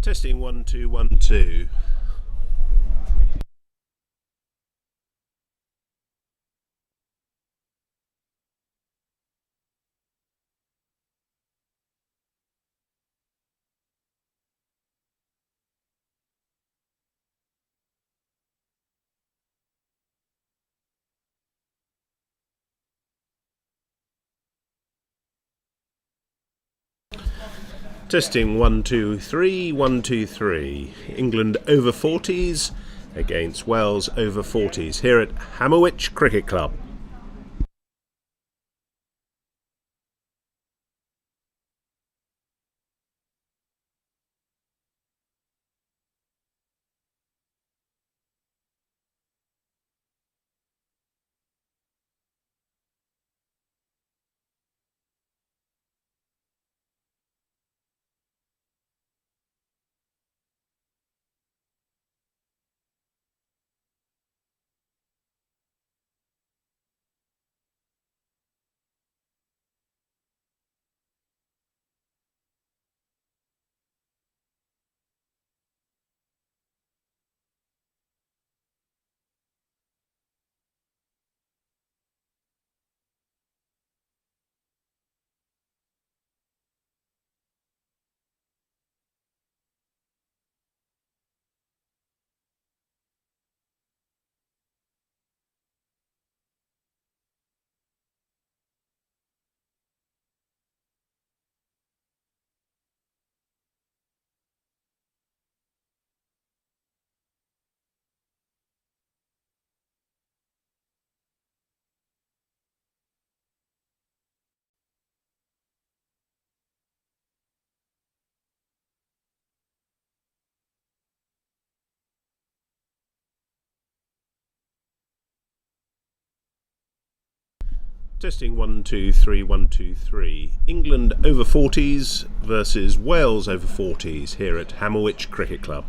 Testing 1 2 1 2. Testing 1 2 3 1 2 3. England over 40s against Wales over 40s here at Hammerwich Cricket Club. Testing 1 2 3 1 2 3. England over 40s versus Wales over 40s here at Hammerwich Cricket Club.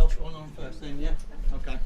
Welsh one on first then, yeah? Okay.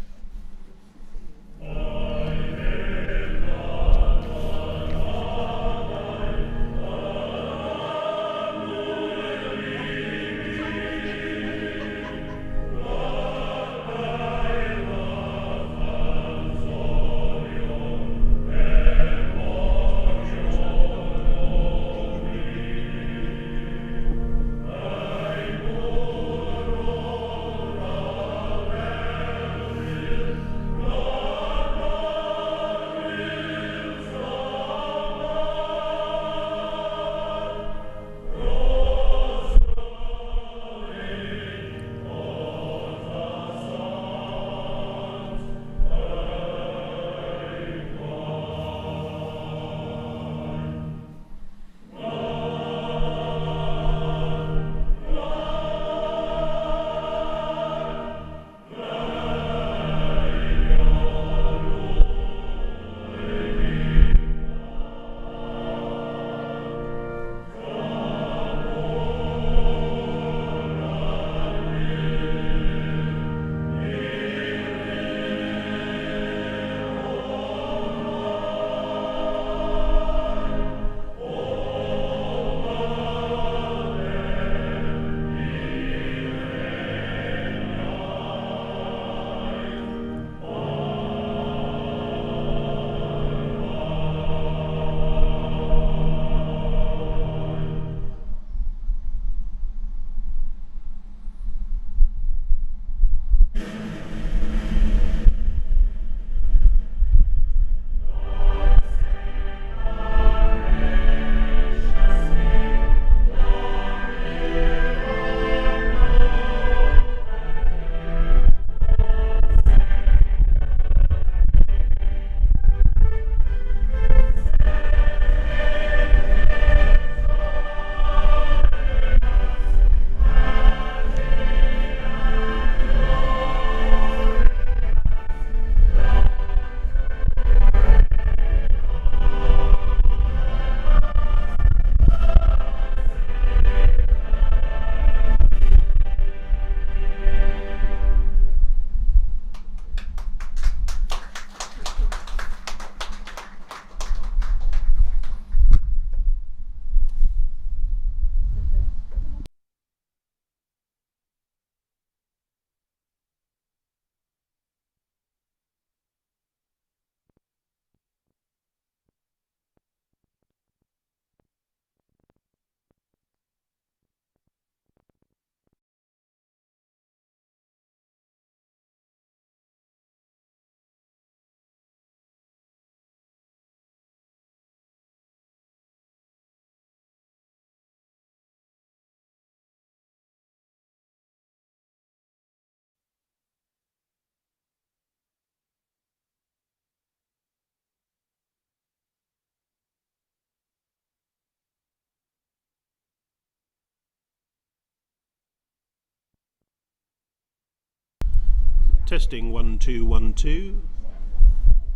Testing 1 2 1 2.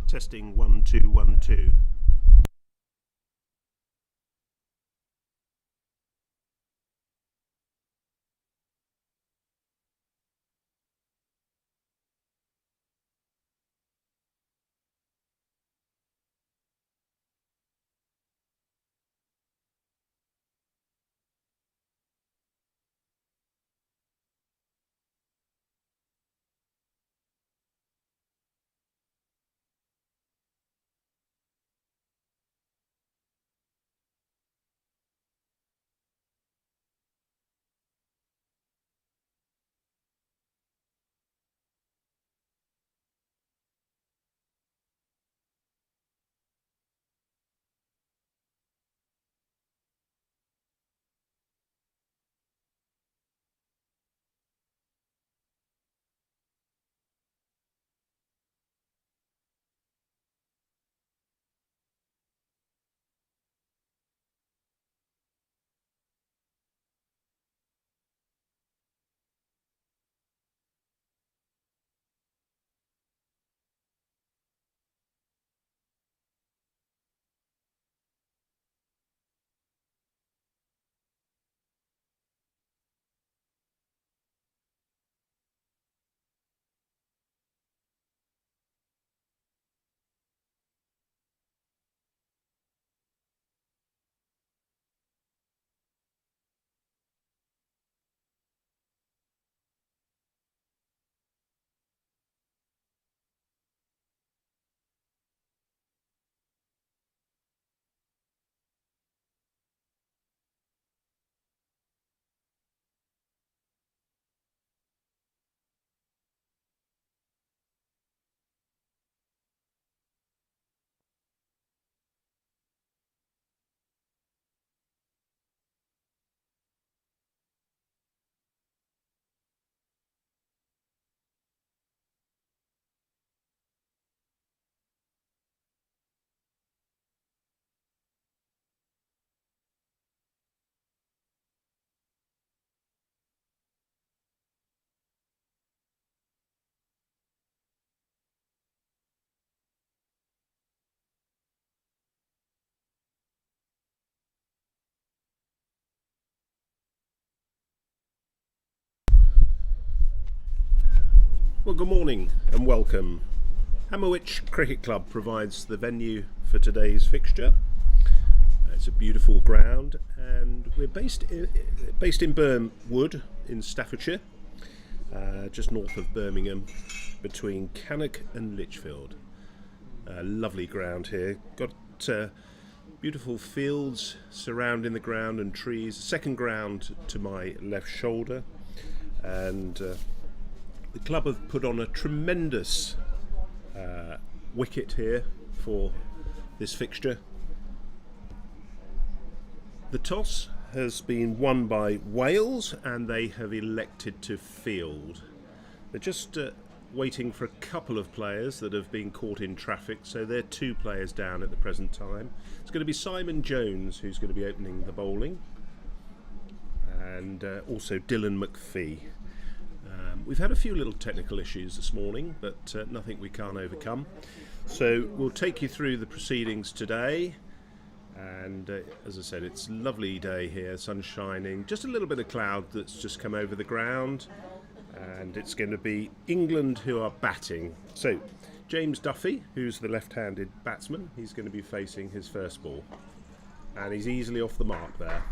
Testing 1 2 1 2. Well, good morning and welcome. Hammerwich Cricket Club provides the venue for today's fixture. It's a beautiful ground, and we're based in Burnwood in Staffordshire, just north of Birmingham, between Cannock and Lichfield. Lovely ground here. Got beautiful fields surrounding the ground and trees. Second ground to my left shoulder, and the club have put on a tremendous wicket here for this fixture. The toss has been won by Wales, and they have elected to field. They're just waiting for a couple of players that have been caught in traffic, so they're 2 players down at the present time. It's going to be Simon Jones who's going to be opening the bowling, and also Dylan McPhee. We've had a few little technical issues this morning, but nothing we can't overcome. So we'll take you through the proceedings today. And as I said, it's a lovely day here, sun shining, just a little bit of cloud that's just come over the ground, and it's going to be England who are batting. So James Duffy, who's the left-handed batsman, he's going to be facing his first ball, and he's easily off the mark there.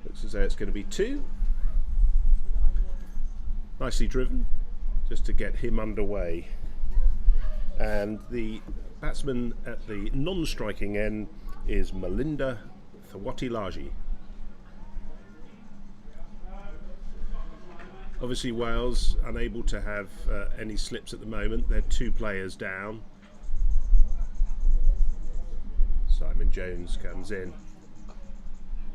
Looks as though it's going to be 2. Nicely driven, just to get him underway. And the batsman at the non-striking end is Melinda Thawatilaji. Obviously Wales unable to have any slips at the moment. They're 2 players down. Simon Jones comes in.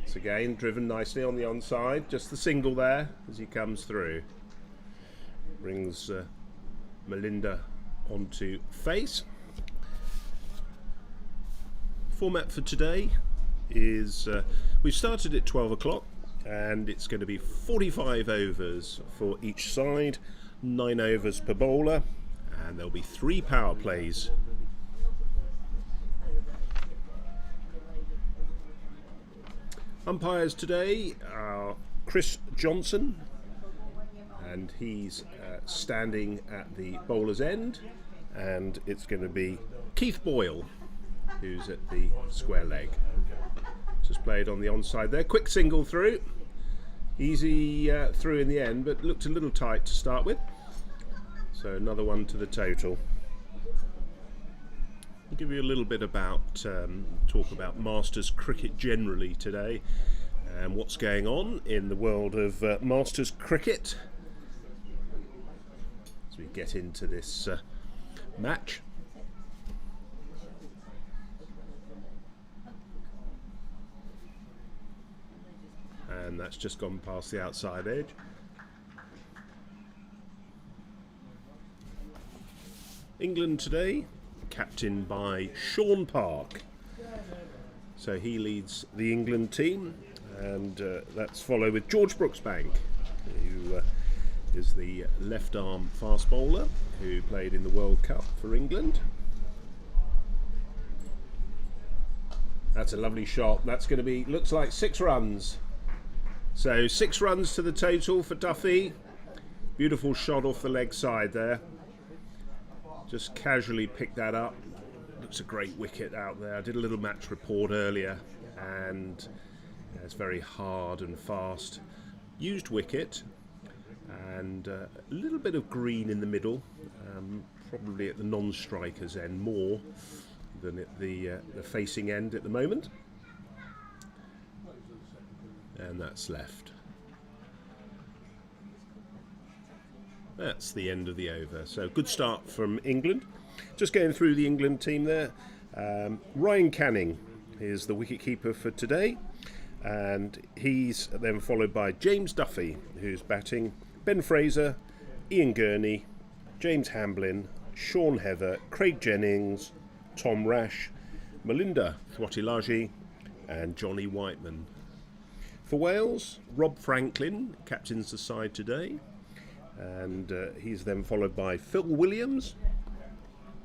It's again driven nicely on the onside. Just the single there as he comes through. Brings Melinda onto face. Format for today is we've started at 12 o'clock, and it's going to be 45 overs for each side, 9 overs per bowler, and there'll be 3 power plays. Umpires today are Chris Johnson, and he's standing at the bowler's end, and it's going to be Keith Boyle who's at the square leg. Just played on the onside there. Quick single through. Easy through in the end, but looked a little tight to start with. So another one to the total. I'll give you a little bit about, talk about Masters cricket generally today, and what's going on in the world of Masters cricket as we get into this match. And that's just gone past the outside edge. England today, captained by Sean Park. So he leads the England team, and that's followed with George Brooksbank, who is the left arm fast bowler who played in the World Cup for England. That's a lovely shot. That's going to be, looks like 6 runs. So 6 runs to the total for Duffy. Beautiful shot off the leg side there. Just casually picked that up. Looks a great wicket out there. I did a little match report earlier, and it's very hard and fast. Used wicket, and a little bit of green in the middle, probably at the non-striker's end more than at the facing end at the moment. And that's left. That's the end of the over. So good start from England. Just going through the England team there. Ryan Canning is the wicketkeeper for today, and he's then followed by James Duffy, who's batting, Ben Fraser, Ian Gurney, James Hamblin, Sean Heather, Craig Jennings, Tom Rash, Melinda Thawatilaji, and Johnny Whiteman. For Wales, Rob Franklin captains the side today, and he's then followed by Phil Williams,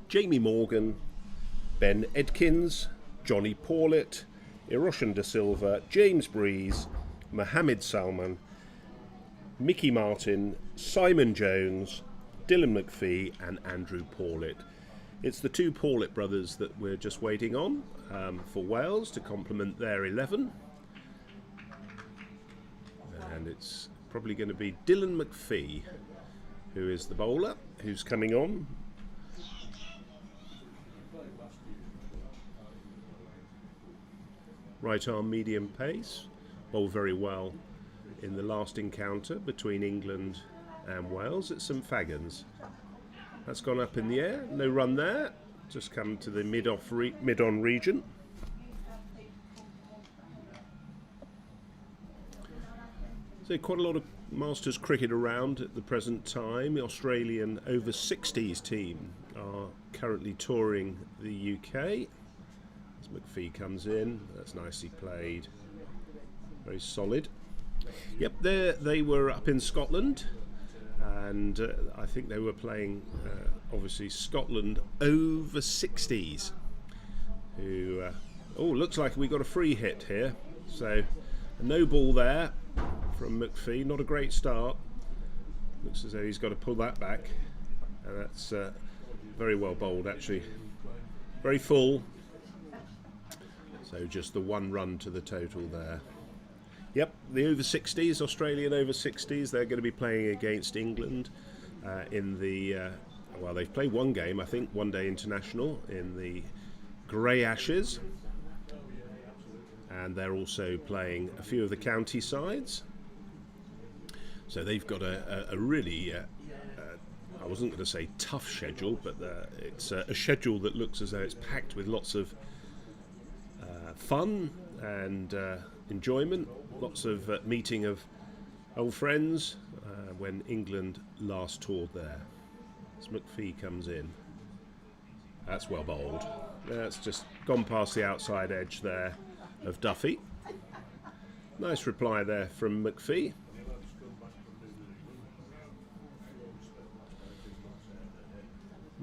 Jamie Morgan, Ben Edkins, Johnny Paulet, Iroshan Da Silva, James Breeze, Mohammed Salman, Mickey Martin, Simon Jones, Dylan McPhee and Andrew Paulet. It's the two Paulet brothers that we're just waiting on for Wales to complement their 11. And it's probably going to be Dylan McPhee, who is the bowler, who's coming on. Right arm medium pace, bowled very well in the last encounter between England and Wales at St Fagans. That's gone up in the air, no run there, just come to the mid-on region. So quite a lot of Masters cricket around at the present time. The Australian over 60s team are currently touring the UK. As McPhee comes in, that's nicely played, very solid. Yep, they were up in Scotland, and I think they were playing obviously Scotland over 60s, who looks like we got a free hit here, so a no ball there from McPhee. Not a great start, looks as though he's got to pull that back, and that's very well bowled actually, very full. So just the one run to the total there. Yep, the over 60s, Australian over 60s, they're going to be playing against England in the, well, they've played one game, I think, one day international in the Grey Ashes. And they're also playing a few of the county sides. So they've got a really, I wasn't going to say tough schedule, but it's a schedule that looks as though it's packed with lots of fun and enjoyment, lots of meeting of old friends when England last toured there. As McPhee comes in, that's well bowled. That's just gone past the outside edge there of Duffy. Nice reply there from McPhee.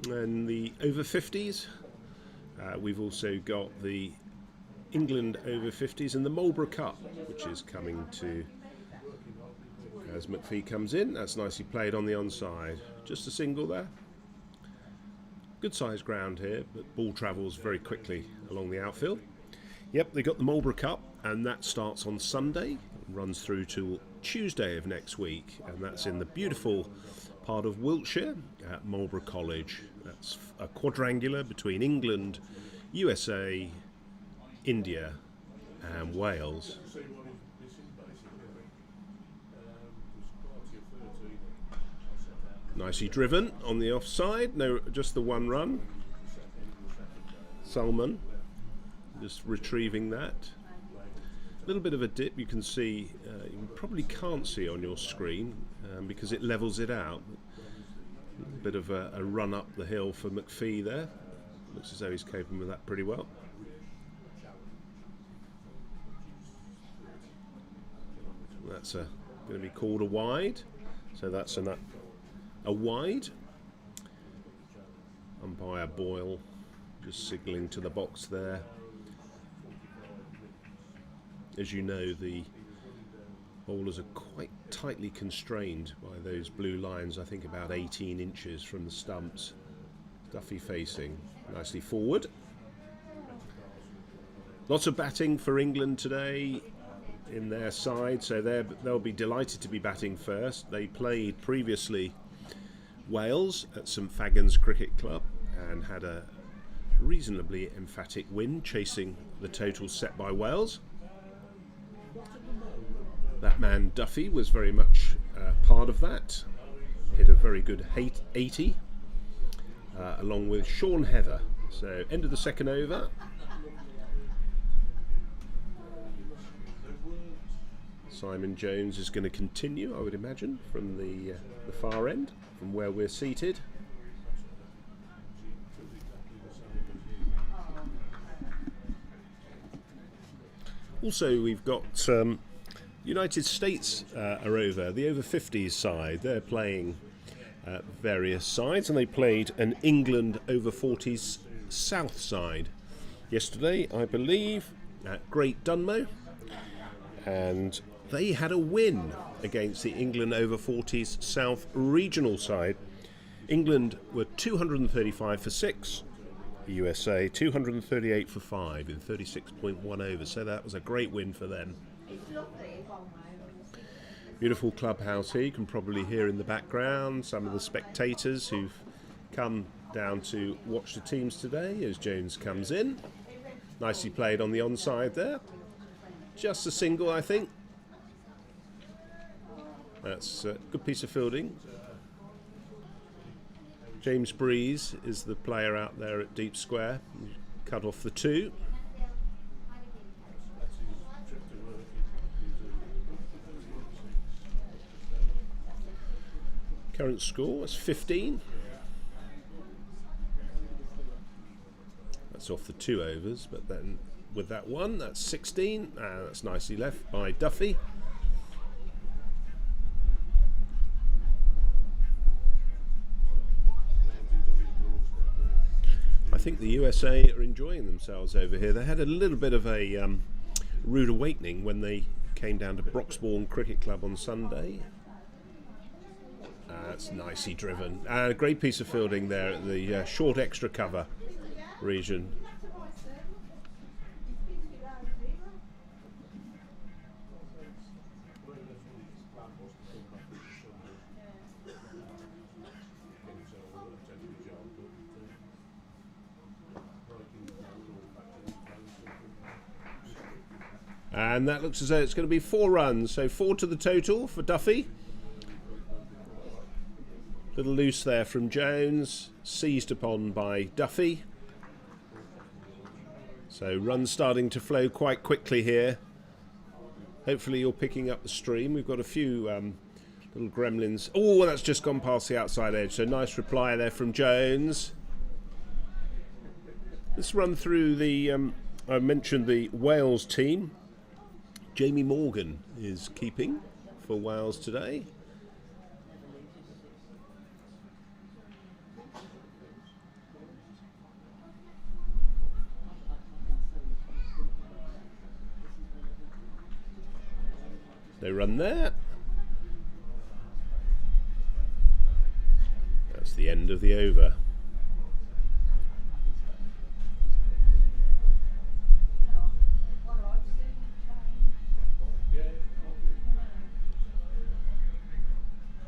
And the over 50s, we've also got the England over 50s and the Marlborough Cup, which is coming to as McPhee comes in. That's nicely played on the onside. Just a single there. Good sized ground here, but ball travels very quickly along the outfield. Yep, they got the Marlborough Cup, and that starts on Sunday, runs through till Tuesday of next week, and that's in the beautiful part of Wiltshire at Marlborough College. That's a quadrangular between England, USA, India and Wales. Nicely driven on the offside, no, just the one run. Salman just retrieving that. A little bit of a dip you can see, you probably can't see on your screen because it levels it out. A bit of a run up the hill for McPhee there. Looks as though he's coping with that pretty well. That's going to be called a wide, so that's a wide. Umpire Boyle just signalling to the box there. As you know, the bowlers are quite tightly constrained by those blue lines, I think about 18 inches from the stumps. Duffy facing nicely forward. Lots of batting for England today in their side, so they'll be delighted to be batting first. They played previously Wales at St Fagans Cricket Club and had a reasonably emphatic win, chasing the total set by Wales. That man Duffy was very much part of that. Hit a very good 80 along with Sean Heather. So end of the second over. Simon Jones is going to continue, I would imagine, from the far end, from where we're seated. Also, we've got United States are over, the over 50s side. They're playing various sides, and they played an England over 40s South side yesterday, I believe, at Great Dunmow. And they had a win against the England over 40s South regional side, England were 235 for 6. USA 238 for 5 in 36.1 overs. So that was a great win for them. Beautiful clubhouse here. You can probably hear in the background some of the spectators who've come down to watch the teams today as Jones comes in. Nicely played on the onside there. Just a single, I think. That's a good piece of fielding. James Breeze is the player out there at deep square. Cut off the 2. Current score is 15. That's off the 2 overs, but then with that one, that's 16. That's nicely left by Duffy. I think the USA are enjoying themselves over here. They had a little bit of a rude awakening when they came down to Broxbourne Cricket Club on Sunday. That's nicely driven. A great piece of fielding there at the short extra cover region. And that looks as though it's going to be 4 runs. So 4 to the total for Duffy. Little loose there from Jones. Seized upon by Duffy. So runs starting to flow quite quickly here. Hopefully you're picking up the stream. We've got a few little gremlins. Oh, that's just gone past the outside edge. So nice reply there from Jones. Let's run through the... I mentioned the Wales team. Jamie Morgan is keeping for Wales today. They run there. That's the end of the over.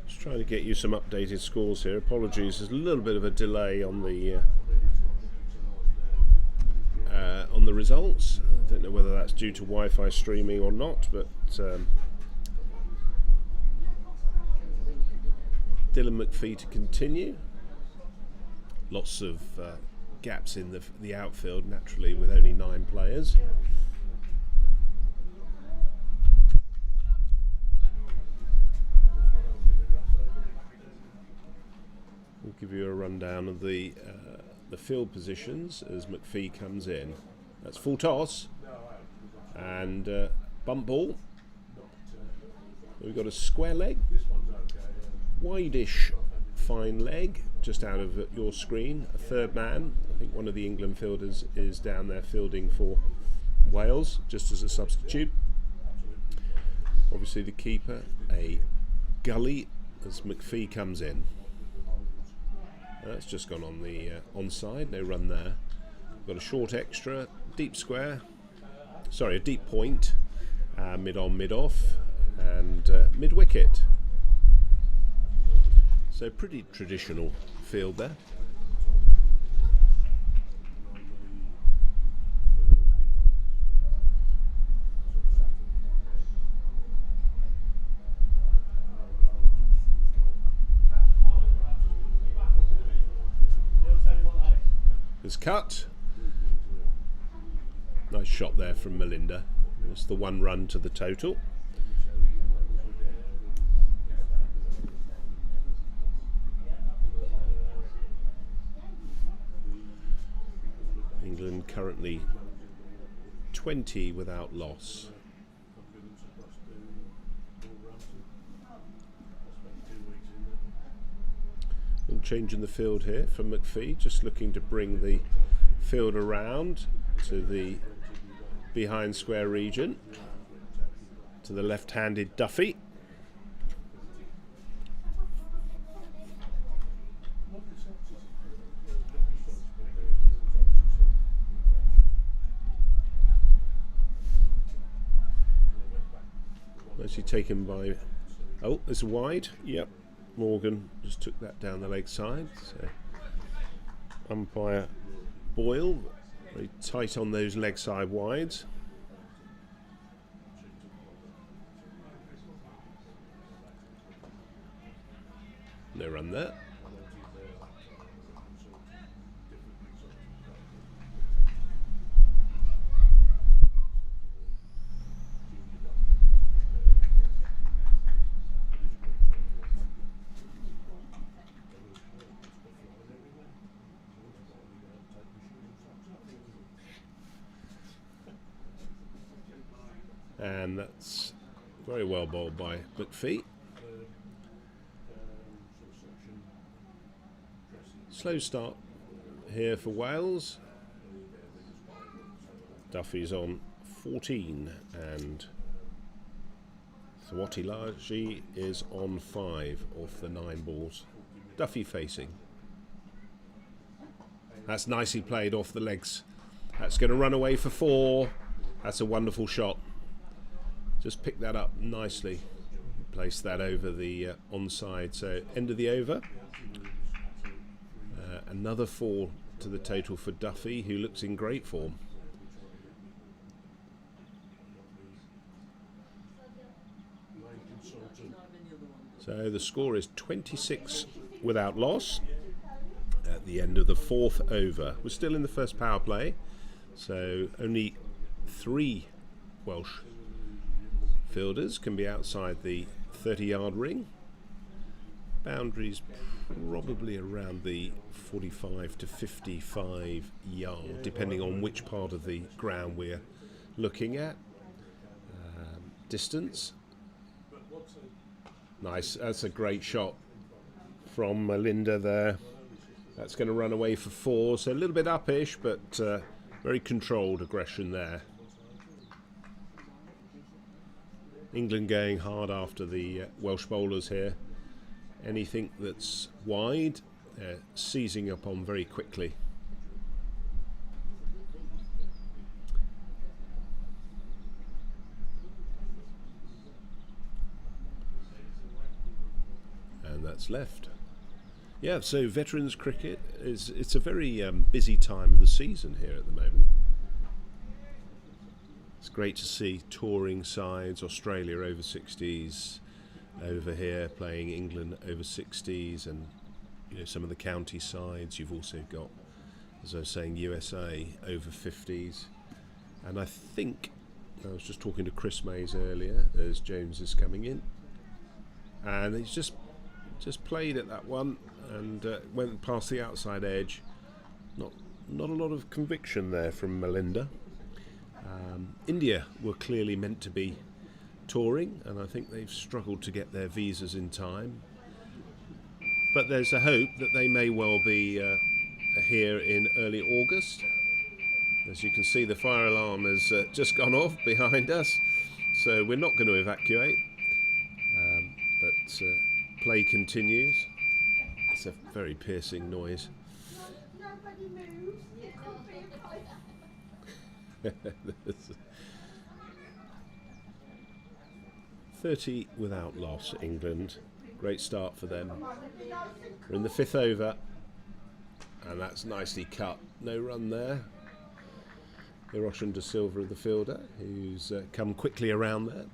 Just trying to get you some updated scores here. Apologies, there's a little bit of a delay on the results. I don't know whether that's due to Wi-Fi streaming or not, but Dylan McPhee to continue. Lots of gaps in the outfield, naturally, with only 9 players. We'll give you a rundown of the field positions as McPhee comes in. That's full toss and bump ball. We've got a square leg, wide-ish fine leg just out of your screen. A third man, I think one of the England fielders is down there fielding for Wales just as a substitute. Obviously the keeper, a gully as McPhee comes in. That's just gone on the onside, no run there. Got a short extra, deep square, sorry, a deep point, mid on, mid off, and mid wicket. So pretty traditional field there. It's cut. Nice shot there from Melinda. That's the 1 run to the total. England currently 20 without loss. And change in the field here from McPhee, just looking to bring the field around to the behind square region, to the left-handed Duffy. Nicely taken by... Oh, it's wide. Yep. Morgan just took that down the leg side. So umpire Boyle, very tight on those leg side wides. No run there. And that's very well bowled by McPhee. Slow start here for Wales. Duffy's on 14 and Thawatilaji is on 5 off the 9 balls. Duffy facing. That's nicely played off the legs. That's going to run away for 4. That's a wonderful shot. Just pick that up nicely. Place that over the onside. So end of the over. Another 4 to the total for Duffy, who looks in great form. So the score is 26 without loss at the end of the 4th over. We're still in the first power play, so only 3 Welsh fielders can be outside the 30-yard ring. Boundaries probably around the 45 to 55 yard, depending on which part of the ground we're looking at. Distance. Nice, that's a great shot from Melinda there. That's going to run away for 4, so a little bit uppish, but very controlled aggression there. England going hard after the Welsh bowlers here. Anything that's wide, seizing upon very quickly. And that's left. Yeah, so veterans cricket it's a very busy time of the season here at the moment. It's great to see touring sides, Australia over 60s over here playing England over 60s, and some of the county sides. You've also got, as I was saying, USA over 50s, and I think I was just talking to Chris Mays earlier as Jones is coming in, and he's just played at that one and went past the outside edge. Not a lot of conviction there from Melinda. India were clearly meant to be touring, and I think they've struggled to get their visas in time. But there's a hope that they may well be here in early August. As you can see, the fire alarm has just gone off behind us, so we're not going to evacuate. But play continues. It's a very piercing noise. Nobody moves. It could be a 30 without loss, England. Great start for them. We're in the 5th over, and that's nicely cut. No run there. Hiroshan De Silva, the fielder, who's come quickly around there.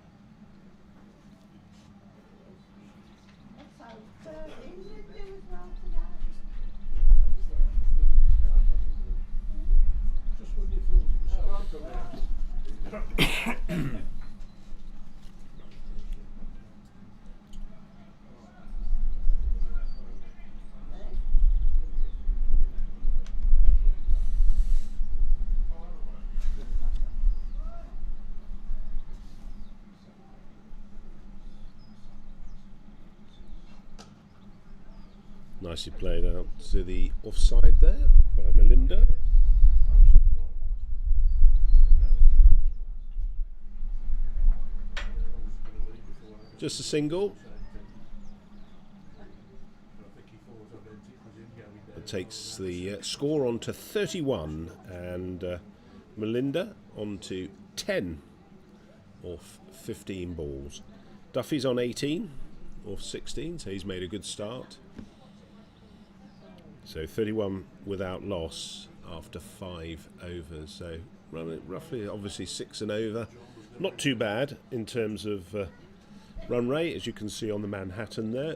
Nicely played out to the offside there by Melinda. Just a single. It takes the score on to 31, and Melinda on to 10 off 15 balls. Duffy's on 18 off 16, so he's made a good start. So 31 without loss after 5 overs. So roughly, obviously 6 and over. Not too bad in terms of run rate, as you can see on the Manhattan there.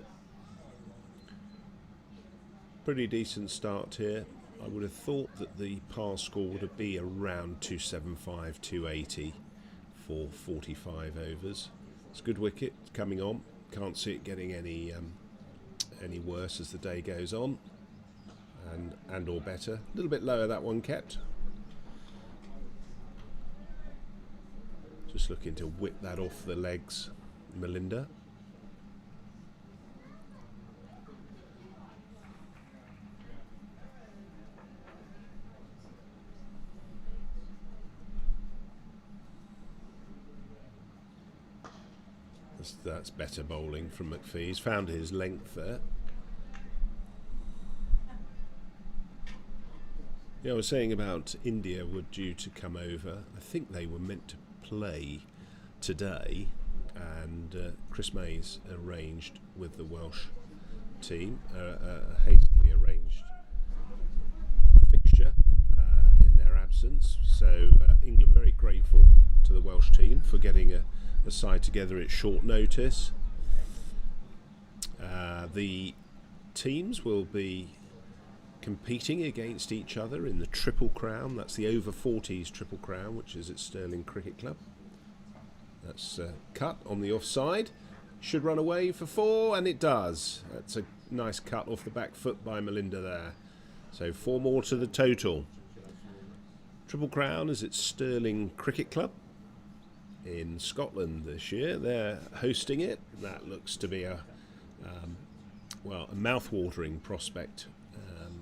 Pretty decent start here. I would have thought that the par score would be around 275, 280 for 45 overs. It's a good wicket coming on. Can't see it getting any worse as the day goes on. And or better. A little bit lower that one kept. Just looking to whip that off the legs, Melinda. That's better bowling from McPhee. He's found his length there. Yeah, I was saying about India were due to come over. I think they were meant to play today, and Chris May's arranged with the Welsh team a hastily arranged fixture in their absence. So England very grateful to the Welsh team for getting a side together at short notice. The teams will be competing against each other in the Triple Crown. That's the over 40s Triple Crown, which is at Stirling Cricket Club. That's cut on the offside. Should run away for 4, and it does. That's a nice cut off the back foot by Melinda there. So 4 more to the total. Triple Crown is at Stirling Cricket Club in Scotland this year. They're hosting it. That looks to be a mouth-watering prospect.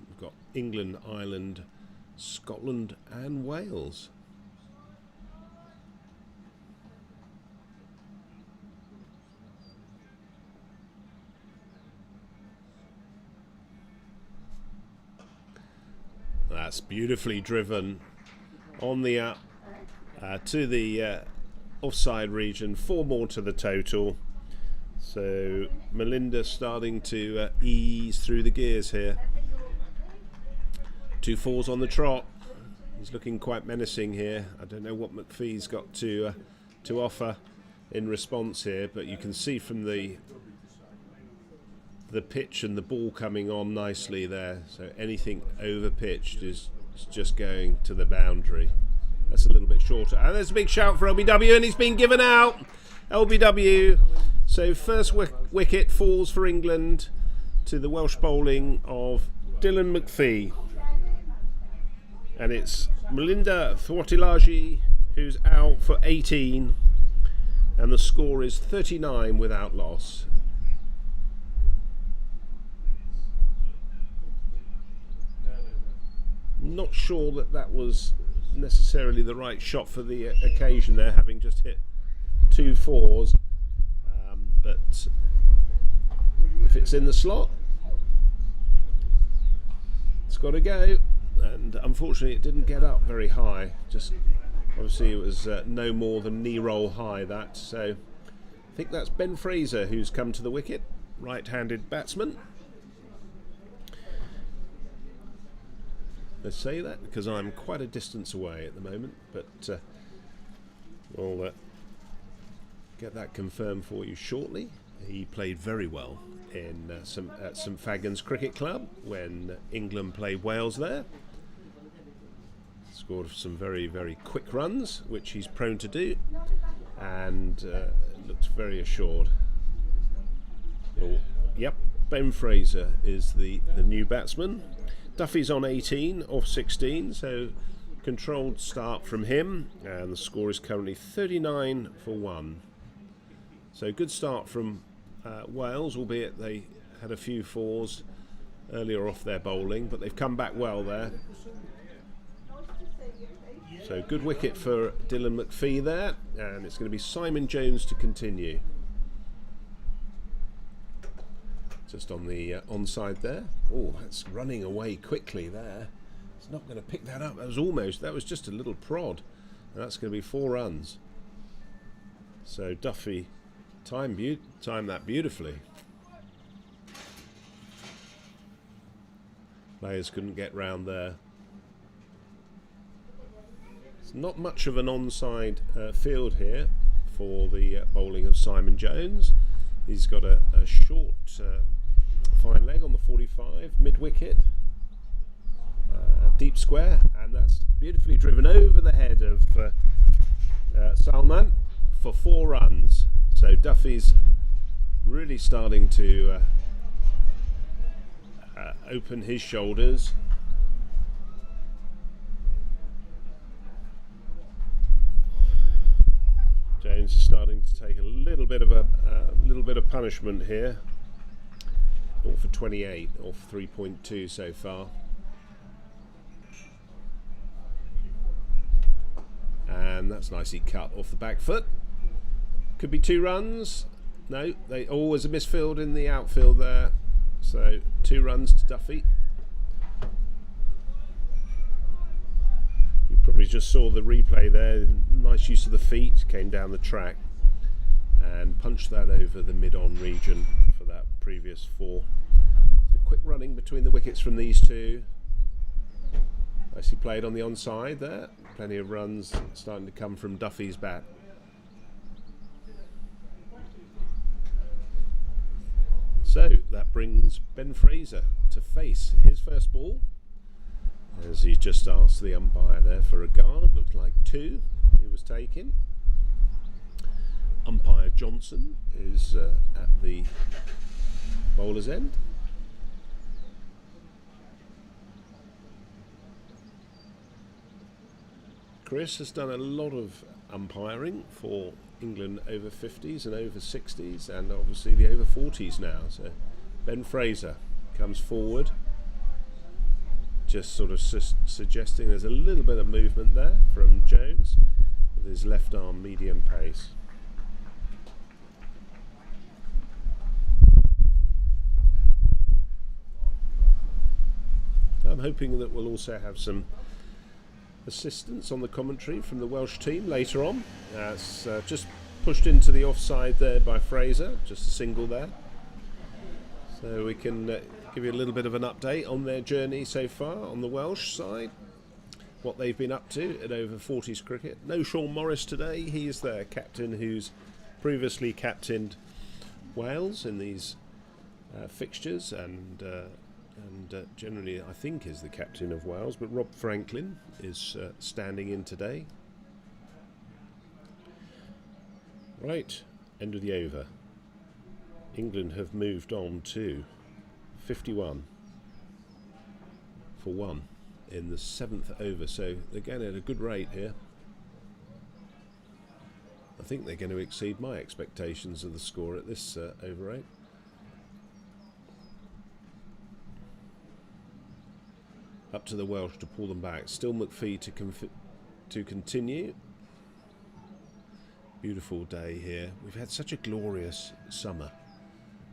We've got England, Ireland, Scotland and Wales. That's beautifully driven on the up to the offside region. 4 more to the total. So Melinda starting to ease through the gears here. 2 4s on the trot. He's looking quite menacing here. I don't know what McPhee's got to offer in response here, but you can see from the pitch and the ball coming on nicely there. So anything over pitched is just going to the boundary. That's a little bit shorter. And there's a big shout for LBW, and he's been given out. LBW. So first wicket falls for England to the Welsh bowling of Dylan McPhee. And it's Melinda Thwartilagi who's out for 18. And the score is 39 without loss. Not sure that was necessarily the right shot for the occasion there, having just hit 2 4s. But if it's in the slot, it's got to go. And unfortunately it didn't get up very high. Just obviously it was no more than knee roll high, that. So I think that's Ben Fraser who's come to the wicket, right-handed batsman. Let's say that because I'm quite a distance away at the moment, but we'll get that confirmed for you shortly. He played very well in at St Fagans Cricket Club when England played Wales there. Scored some very, very quick runs, which he's prone to do, and looks very assured. Oh, yep, Ben Fraser is the new batsman. Duffy's on 18 off 16, so controlled start from him, and the score is currently 39 for 1. So good start from Wales, albeit they had a few 4s earlier off their bowling, but they've come back well there. So good wicket for Dylan McPhee there, and it's going to be Simon Jones to continue. Just on the onside there. Oh, that's running away quickly there. It's not going to pick that up. That was just a little prod. And that's going to be 4 runs. So Duffy Timed that beautifully. Players couldn't get round there. It's not much of an onside field here for the bowling of Simon Jones. He's got a short fine leg on the 45, mid-wicket, deep square, and that's beautifully driven over the head of Salman for 4 runs. So Duffy's really starting to open his shoulders. Jones is starting to take a little bit of punishment here. 0 for 28, off 3.2 so far. And that's nicely cut off the back foot. Could be 2 runs. No, they always a misfield in the outfield there. So 2 runs to Duffy. You probably just saw the replay there. Nice use of the feet, came down the track and punched that over the mid-on region for that previous 4. So quick running between the wickets from these two. Nicely played on the onside there. Plenty of runs starting to come from Duffy's bat. So that brings Ben Fraser to face his first ball, as he just asked the umpire there for a guard. Looked like 2 he was taking. Umpire Johnson is at the bowler's end. Chris has done a lot of umpiring for England over 50s and over 60s, and obviously the over 40s now. So Ben Fraser comes forward, just sort of suggesting there's a little bit of movement there from Jones with his left arm medium pace. I'm hoping that we'll also have some assistance on the commentary from the Welsh team later on. It's just pushed into the offside there by Fraser, just a single there. So we can give you a little bit of an update on their journey so far on the Welsh side, what they've been up to at over 40s cricket. No Sean Morris today. He's their captain, who's previously captained Wales in these fixtures and generally I think is the captain of Wales, but Rob Franklin is standing in today. Right, end of the over. England have moved on to 51 for 1 in the 7th over, so they're going at a good rate here. I think they're going to exceed my expectations of the score at this over rate. Up to the Welsh to pull them back. Still McPhee to continue. Beautiful day here. We've had such a glorious summer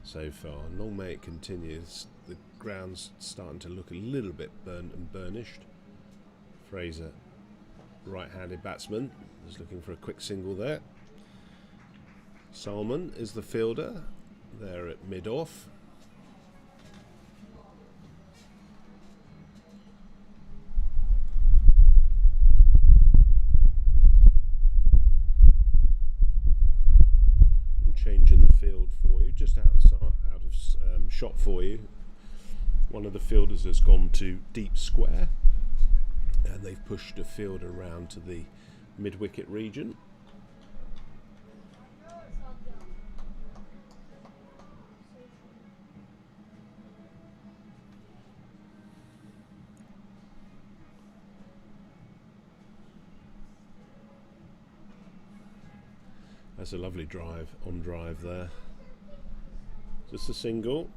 so far. Long may it continue. The ground's starting to look a little bit burnt and burnished. Fraser, right-handed batsman, is looking for a quick single there. Salman is the fielder. They're at mid-off. Change in the field for you, just out of shot for you. One of the fielders has gone to deep square and they've pushed a fielder around to the mid-wicket region. That's a lovely on drive there. Just a single.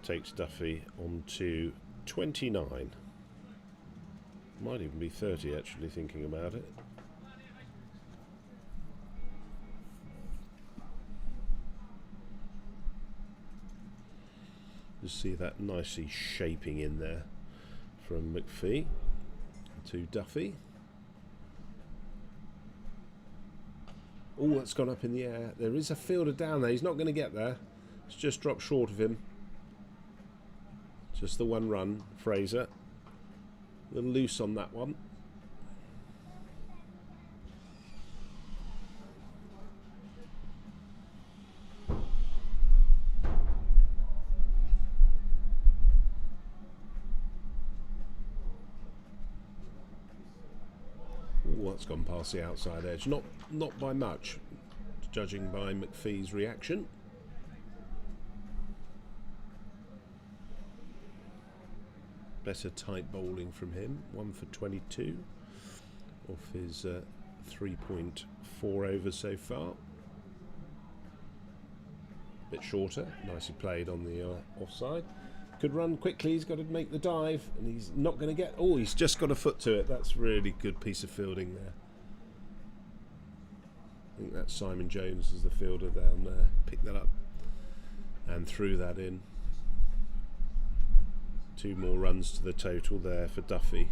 Takes Duffy on to 29. Might even be 30 actually, thinking about it. Just see that nicely shaping in there from McPhee to Duffy. Oh, that's gone up in the air. There is a fielder down there. He's not going to get there. It's just dropped short of him. Just the one run, Fraser. A little loose on that one. Oh, that's gone past the outside edge. Not by much, judging by McPhee's reaction. Better tight bowling from him. 1 for 22 off his 3.4 overs so far. Bit shorter. Nicely played on the offside. Could run quickly. He's got to make the dive, and he's not going to get. Oh, he's just got a foot to it. That's really good piece of fielding there. I think that's Simon Jones as the fielder down there. Picked that up and threw that in. 2 more runs to the total there for Duffy.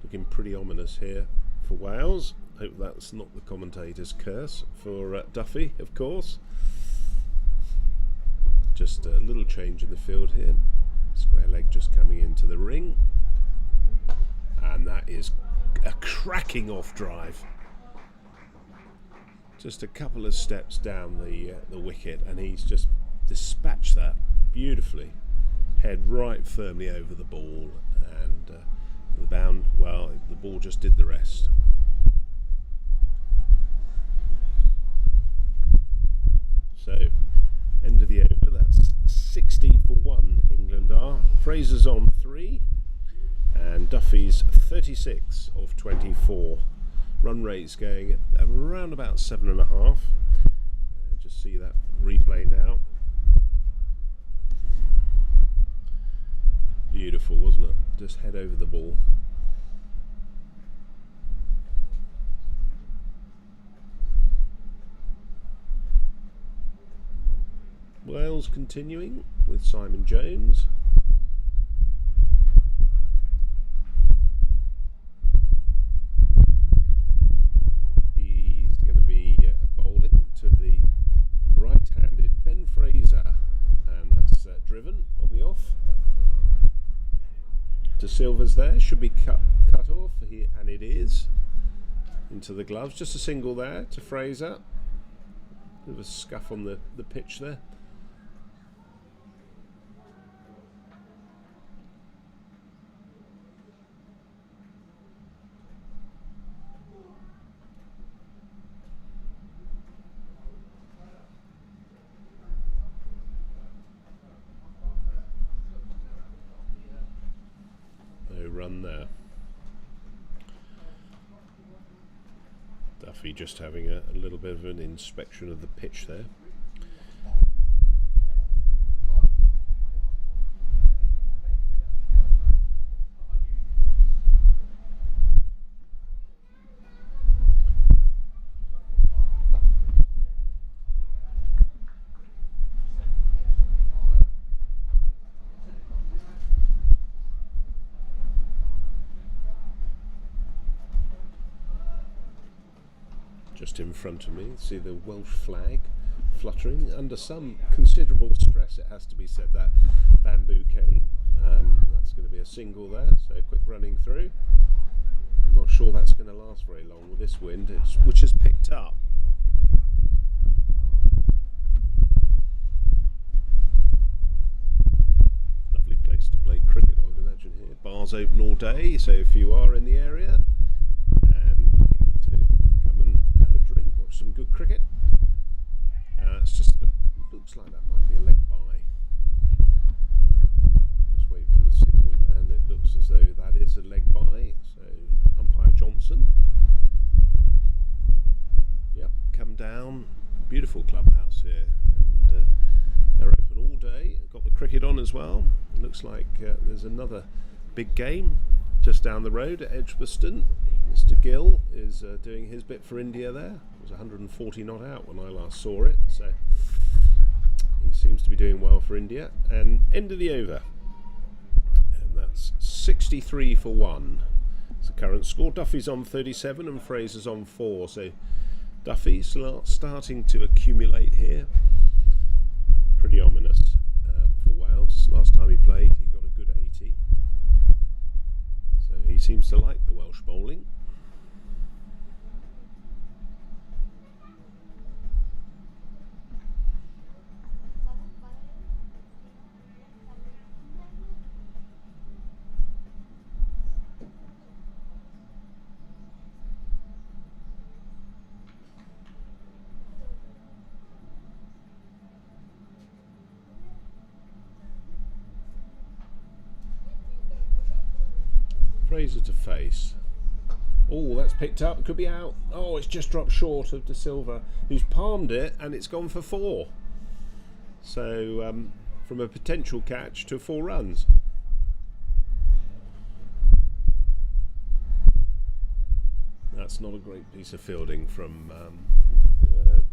Looking pretty ominous here for Wales. Hope that's not the commentator's curse for Duffy, of course. Just a little change in the field here. Square leg just coming into the ring. And that is a cracking off drive. Just a couple of steps down the wicket, and he's just dispatched that beautifully. Head right firmly over the ball, and the bound, well, the ball just did the rest. So, end of the over, that's 60 for 1, England are. Fraser's on 3, and Duffy's 36 of 24. Run rate's going at around about 7.5. Just see that replay now. Beautiful, wasn't it? Just head over the ball. Wales continuing with Simon Jones. He's going to be bowling to the right-handed Ben Fraser, and that's driven on the off. To Silvers there, should be cut off, and it is, into the gloves. Just a single there to Fraser. Bit of a scuff on the pitch there. Run there. Duffy just having a little bit of an inspection of the pitch there. Just in front of me, see the Welsh flag fluttering under some considerable stress, it has to be said, that bamboo cane. That's going to be a single there, so quick running through. I'm not sure that's going to last very long with this wind, which has picked up. Lovely place to play cricket, I would imagine here. Bars open all day, so if you are in the area and looking to come and have a drink, watch some good cricket, it's just looks like that might be a leg bye. Just wait for the signal, and it looks as though that is a leg bye. So umpire Johnson, yep, come down. Beautiful clubhouse here, and they're open all day. Got the cricket on as well. Looks like there's another big game just down the road at Edgbaston. Mr. Gill is doing his bit for India there. It was 140 not out when I last saw it, so he seems to be doing well for India. And end of the over, and that's 63 for 1. It's the current score. Duffy's on 37 and Fraser's on 4, so Duffy's starting to accumulate here. Pretty ominous for Wales. Last time he played, he got a good 80. So he seems to like the Welsh bowling. Fraser to face. Oh, that's picked up. Could be out. Oh, it's just dropped short of De Silva, who's palmed it, and it's gone for 4. So, from a potential catch to 4 runs. That's not a great piece of fielding from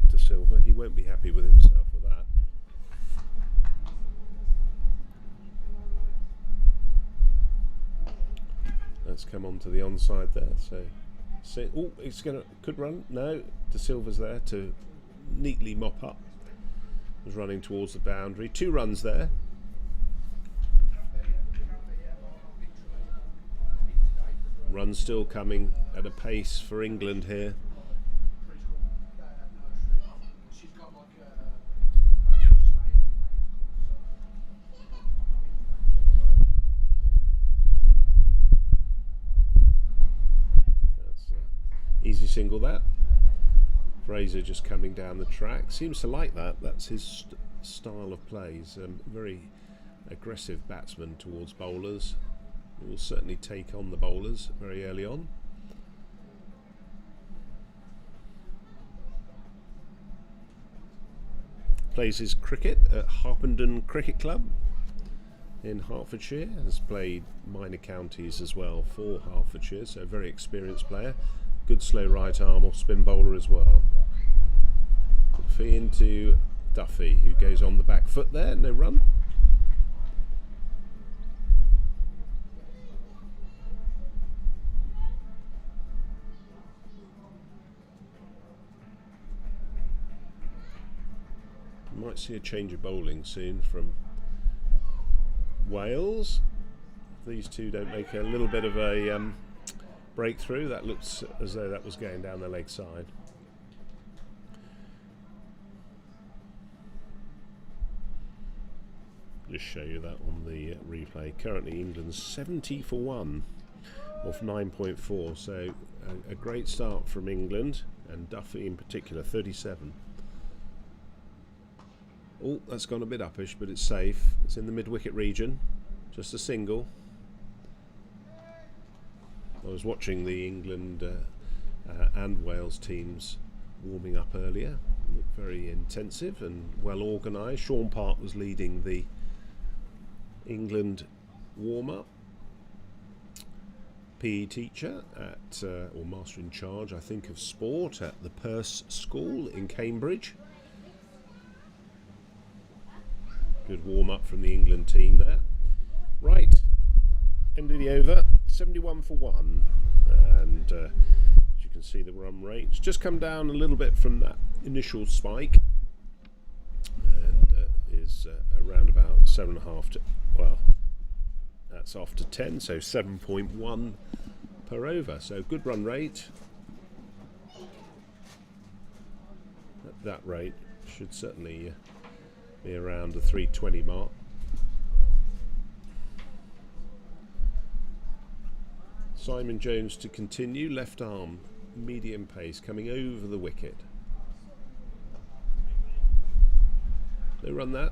De Silva. He won't be happy with himself with that. Let's come on to the onside there. So oh, it's could run. No, De Silva's there to neatly mop up. Was running towards the boundary. 2 runs there. Run still coming at a pace for England here. Easy single that. Fraser just coming down the track. Seems to like that. That's his style of play. He's a very aggressive batsman towards bowlers. He will certainly take on the bowlers very early on. Plays his cricket at Harpenden Cricket Club in Hertfordshire. Has played minor counties as well for Hertfordshire, so a very experienced player. Good slow right arm off spin bowler as well. Fee into Duffy, who goes on the back foot there, no run. Might see a change of bowling soon from Wales. If these two don't make a little bit of a breakthrough. That looks as though that was going down the leg side. Just show you that on the replay. Currently England's 70 for 1 off 9.4, so a great start from England, and Duffy in particular 37. Oh, that's gone a bit uppish, but it's safe. It's in the mid-wicket region, just a single. I was watching the England and Wales teams warming up earlier. Looked very intensive and well organised. Sean Park was leading the England warm-up. PE teacher at, or master in charge, I think, of sport at the Perse School in Cambridge. Good warm-up from the England team there. Right, end of the over. 71 for 1, and as you can see the run rate's just come down a little bit from that initial spike, and is around about 7.5 to, well, that's off to 10, so 7.1 per over, so good run rate. At that rate should certainly be around the 320 mark. Simon Jones to continue, left arm, medium pace, coming over the wicket. They run that.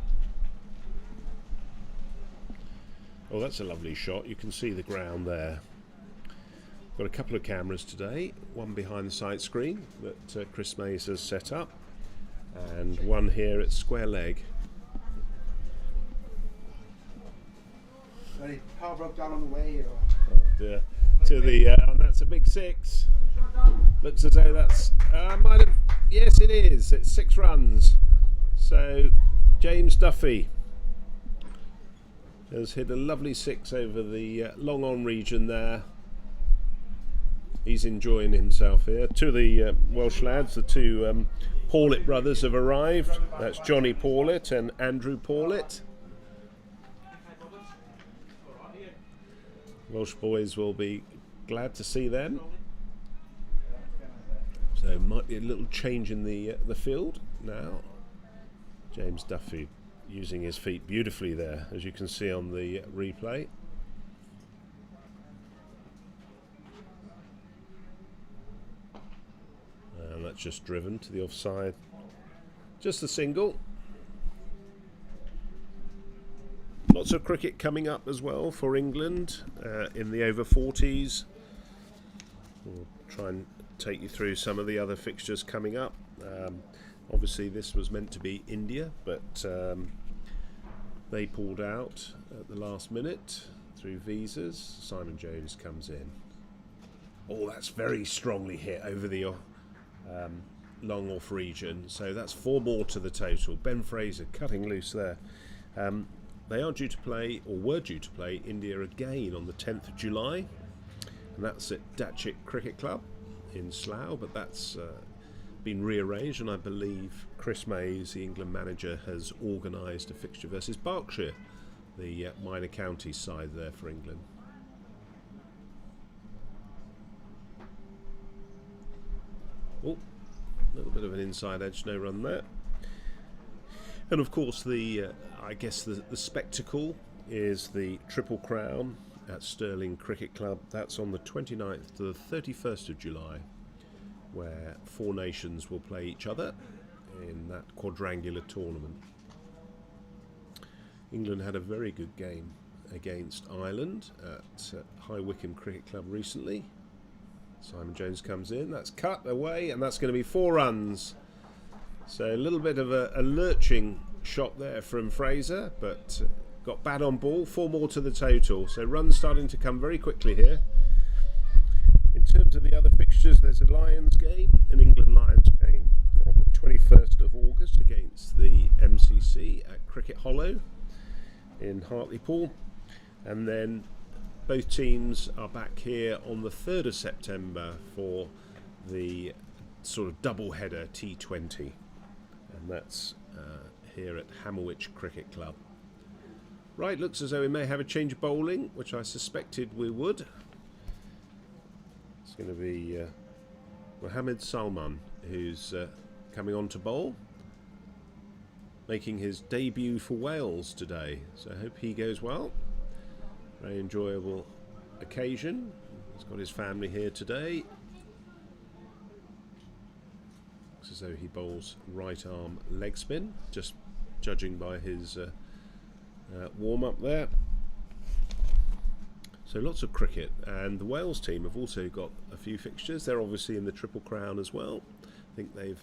Oh, that's a lovely shot. You can see the ground there. Got a couple of cameras today, one behind the side screen that Chris Mays has set up, and one here at square leg. Sorry, car broke down on the way. Oh dear. To the and that's a big 6. Looks as though that's might have, yes it is, it's 6 runs. So James Duffy has hit a lovely 6 over the long on region there He's enjoying himself here. Two of the Welsh lads, the two Paulet brothers, have arrived. That's Johnny Paulet and Andrew Paulet. Welsh boys will be glad to see them. So might be a little change in the field now. James Duffy using his feet beautifully there, as you can see on the replay. And that's just driven to the offside. Just a single. Lots of cricket coming up as well for England in the over 40s. We'll try and take you through some of the other fixtures coming up. Obviously this was meant to be India, but they pulled out at the last minute through visas. Simon Jones comes in. Oh, that's very strongly hit over the long off region. So that's 4 more to the total. Ben Fraser cutting loose there. They are due to play, or were due to play, India again on the 10th of July. And that's at Datchet Cricket Club in Slough, but that's been rearranged, and I believe Chris Mays, the England manager, has organised a fixture versus Berkshire, the minor county side there for England. Oh, a little bit of an inside edge, no run there. And of course I guess the spectacle is the Triple Crown at Stirling Cricket Club. That's on the 29th to the 31st of July, where 4 nations will play each other in that quadrangular tournament. England had a very good game against Ireland at High Wycombe Cricket Club recently. Simon Jones comes in, that's cut away, and that's going to be 4 runs. So a little bit of a lurching shot there from Fraser, but got bad on ball. 4 more to the total, so runs starting to come very quickly here. In terms of the other fixtures, there's a Lions game, an England Lions game on the 21st of August against the MCC at Cricket Hollow in Hartlepool, and then both teams are back here on the 3rd of September for the sort of double header T20, and that's here at Hammerwich Cricket Club. Right, looks as though we may have a change of bowling, which I suspected we would. It's going to be Mohammed Salman who's coming on to bowl, making his debut for Wales today, so I hope he goes well. Very enjoyable occasion. He's got his family here today. Looks as though he bowls right arm leg spin, just judging by his warm up there. So lots of cricket, and the Wales team have also got a few fixtures. They're obviously in the Triple Crown as well. I think they've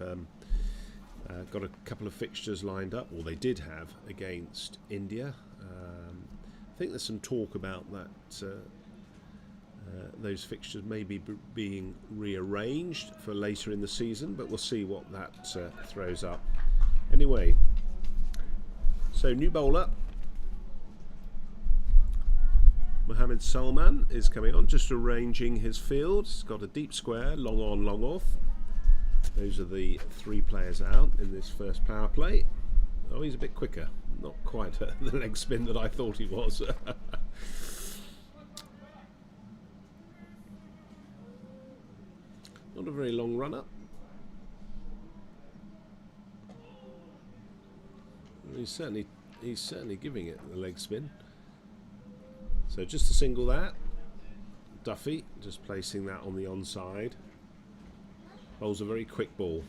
got a couple of fixtures lined up, or they did have, against India. I think there's some talk about that those fixtures may be being rearranged for later in the season, but we'll see what that throws up. Anyway, so new bowler Mohammed Salman is coming on, just arranging his field. He's got a deep square, long on, long off. Those are the 3 players out in this first power play. Oh, he's a bit quicker. Not quite the leg spin that I thought he was. Not a very long run up. He's certainly giving it the leg spin. So just to single that. Duffy just placing that on the onside. Bowls a very quick ball.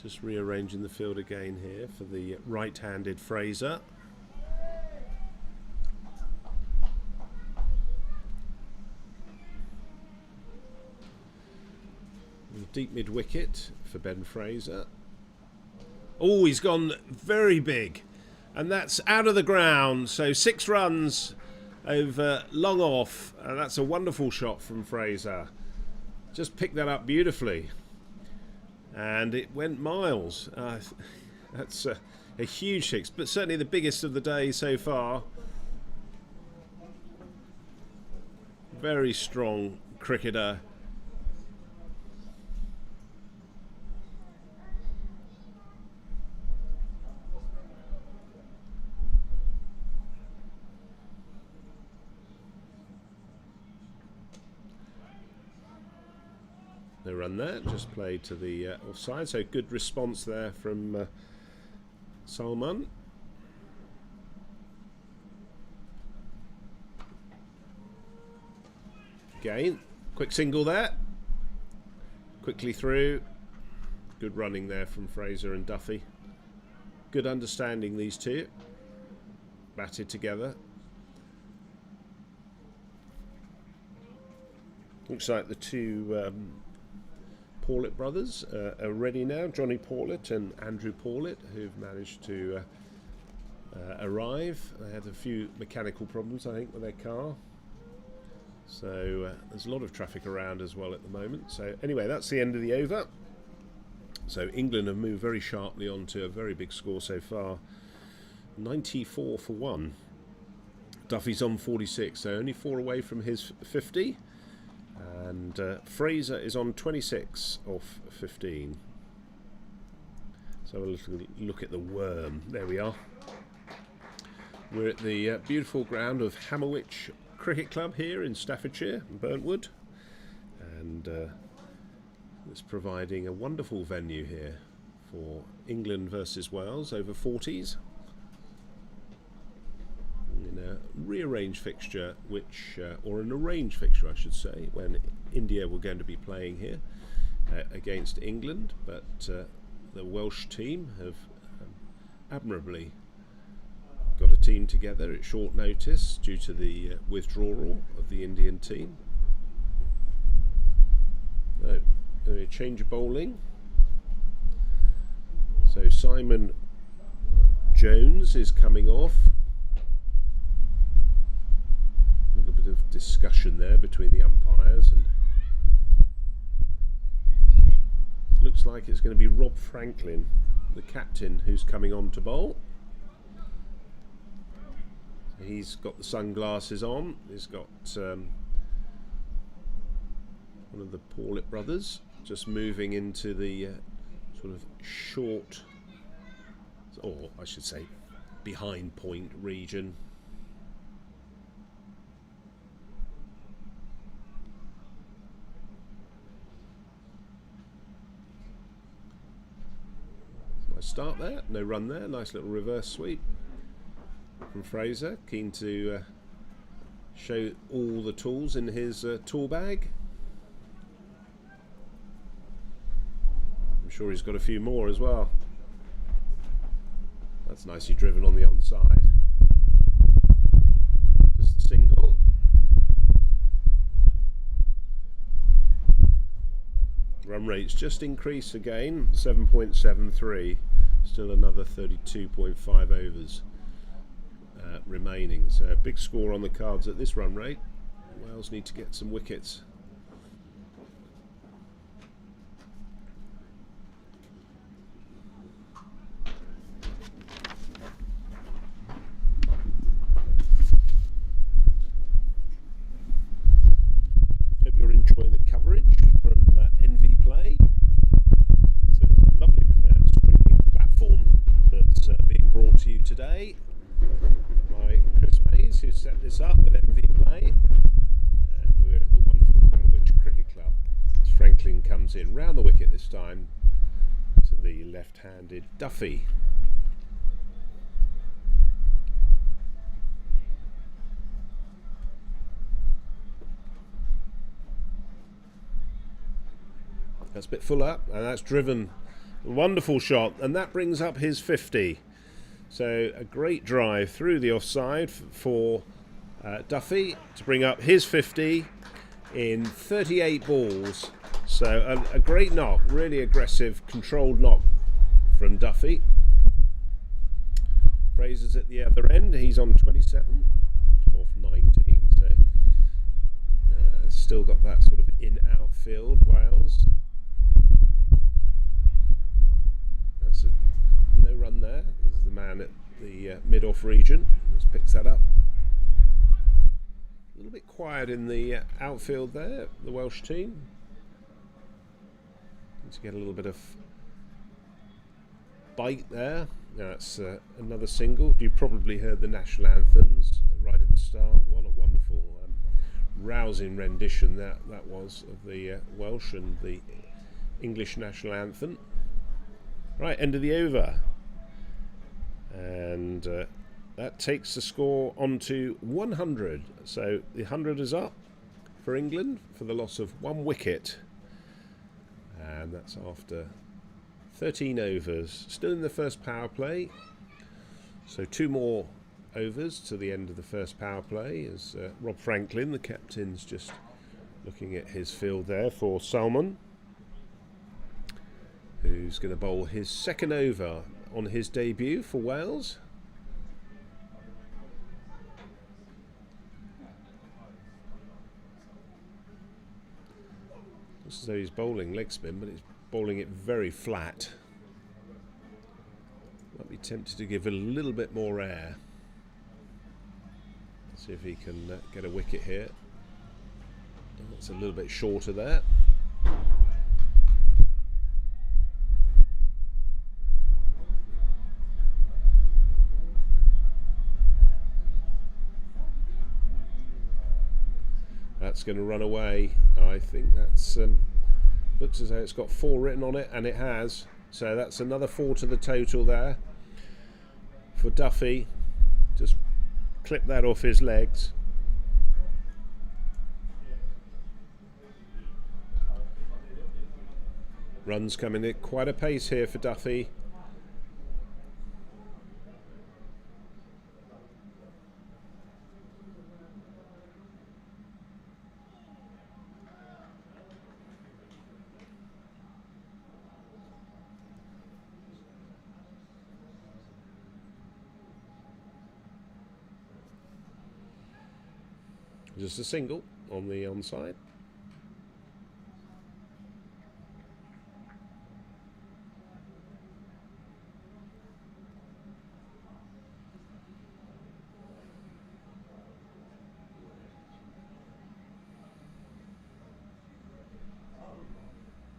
Just rearranging the field again here for the right-handed Fraser. Deep mid-wicket for Ben Fraser. Oh, he's gone very big, and that's out of the ground. So 6 runs over long off, and that's a wonderful shot from Fraser. just picked that up beautifully, and it went miles. That's a huge six, but certainly the biggest of the day so far. Very strong cricketer. No run there, just played to the offside, so good response there from Salman. Again, quick single there, quickly through. Good running there from Fraser and Duffy. Good understanding, these two. Batted together. Looks like the two Paulet brothers are ready now. Johnny Paulet and Andrew Paulet, who've managed to arrive. They had a few mechanical problems, I think, with their car. So there's a lot of traffic around as well at the moment. So anyway, that's the end of the over. So England have moved very sharply on to a very big score so far. 94 for 1. Duffy's on 46, so only 4 away from his 50. And Fraser is on 26 off 15. So a little look at the worm. There we are. We're at the beautiful ground of Hammerwich Cricket Club here in Staffordshire, Burntwood, and it's providing a wonderful venue here for England versus Wales over 40s in a rearranged fixture, which or an arranged fixture I should say, when India were going to be playing here against England, but the Welsh team have admirably got a team together at short notice due to the withdrawal of the Indian team. No, a change of bowling. So Simon Jones is coming off. A little bit of discussion there between the umpires, and looks like it's going to be Rob Franklin, the captain, who's coming on to bowl. He's got the sunglasses on. He's got one of the Paulet brothers just moving into the sort of short, or I should say behind point region. Nice start there, no run there, nice little reverse sweep from Fraser, keen to show all the tools in his tool bag. I'm sure he's got a few more as well. That's nicely driven on the onside. Just a single. Run rates just increase again, 7.73. Still another 32.5 overs remaining, so a big score on the cards at this run rate. Wales need to get some wickets. Hope you're enjoying the coverage from NV Play. It's a lovely streaming platform that's being brought to you today by Chris Mays, who set this up with MV Play, and we're at the wonderful Hammerwich Cricket Club as Franklin comes in round the wicket this time to the left-handed Duffy. That's a bit full up, and that's driven a wonderful shot, and that brings up his 50. So a great drive through the offside for Duffy to bring up his 50 in 38 balls. So a great knock, really aggressive, controlled knock from Duffy. Fraser's at the other end, he's on 27 off 19. So Still got that sort of in-out field, Wales. That's a no run there. This is the man at the mid-off region. Just picks that up. A little bit quiet in the outfield there, the Welsh team. Need to get a little bit of bite there. Now that's another single. You probably heard the national anthems right at the start. What a wonderful, rousing rendition that was of the Welsh and the English national anthem. Right, end of the over. And that takes the score on to 100. So the 100 is up for England for the loss of 1 wicket. And that's after 13 overs. Still in the first power play. So 2 more overs to the end of the first power play as Rob Franklin, the captain's just looking at his field there for Salmon, who's going to bowl his second over on his debut for Wales. Looks as though he's bowling leg spin, but he's bowling it very flat. Might be tempted to give it a little bit more air. See if he can get a wicket here. That's a little bit shorter there. That's going to run away. I think that's looks as though it's got 4 written on it, and it has. So that's another 4 to the total there for Duffy. Just clip that off his legs. Runs coming at quite a pace here for Duffy. Just a single on the onside.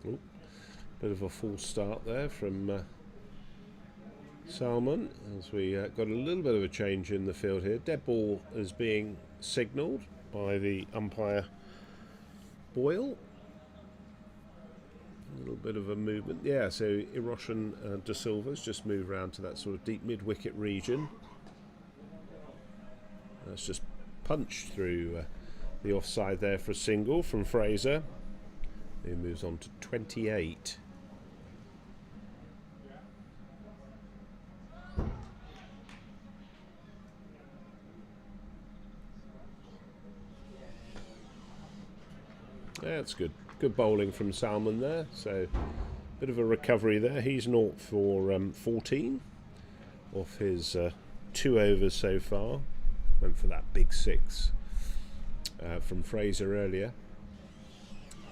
Ooh, bit of a false start there from Salmon, as we got a little bit of a change in the field here. Dead ball is being signalled by the umpire Boyle. A little bit of a movement, yeah. So Iroshan De Silva's just moved around to that sort of deep mid-wicket region. That's just punched through the offside there for a single from Fraser. He moves on to 28. Yeah, that's good. Good bowling from Salmon there. So, bit of a recovery there. He's 0 for 14 off his 2 overs so far. Went for that big 6 from Fraser earlier.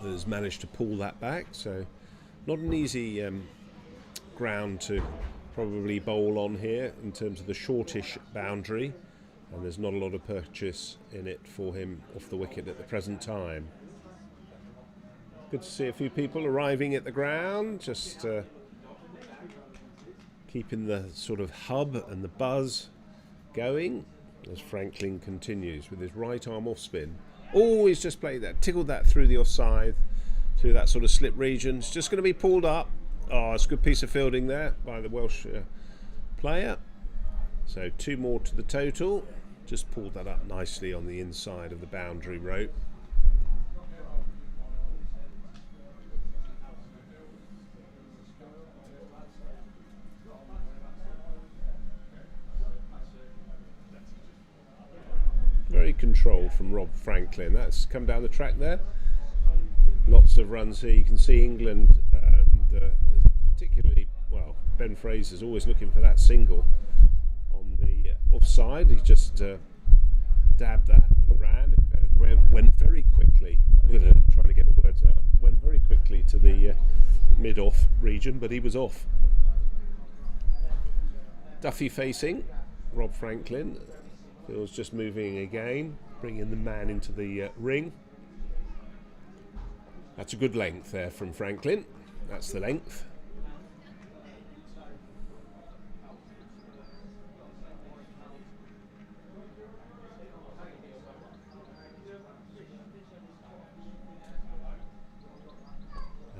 Has managed to pull that back. So, not an easy ground to probably bowl on here in terms of the shortish boundary. And there's not a lot of purchase in it for him off the wicket at the present time. Good to see a few people arriving at the ground, just keeping the sort of hub and the buzz going as Franklin continues with his right arm off spin. Always just played that, tickled that through the offside, through that sort of slip region. It's just going to be pulled up. Oh, it's a good piece of fielding there by the Welsh player. So 2 more to the total. Just pulled that up nicely on the inside of the boundary rope. Very controlled from Rob Franklin. That's come down the track there. Lots of runs here. You can see England, and particularly, well, Ben Fraser's always looking for that single on the offside. He just dabbed that and ran. In fairness, went very quickly. Trying to get the words out. Went very quickly to the mid-off region, but he was off. Duffy facing Rob Franklin. Feels just moving again, bringing the man into the ring. That's a good length there from Franklin. That's the length.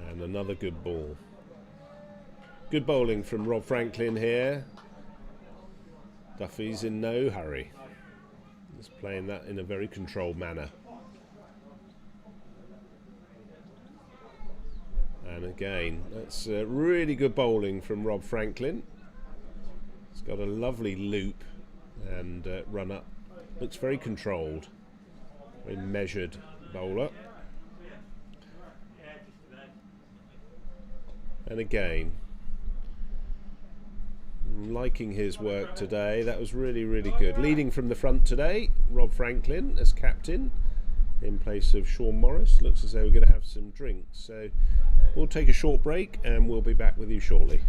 And another good ball. Good bowling from Rob Franklin here. Duffy's in no hurry. He's playing that in a very controlled manner. And again, that's really good bowling from Rob Franklin. He's got a lovely loop and run up. Looks very controlled, very measured bowler. And again, liking his work today. That was really, really good. Leading from the front today, Rob Franklin as captain in place of Sean Morris. Looks as though we're going to have some drinks. So we'll take a short break and we'll be back with you shortly.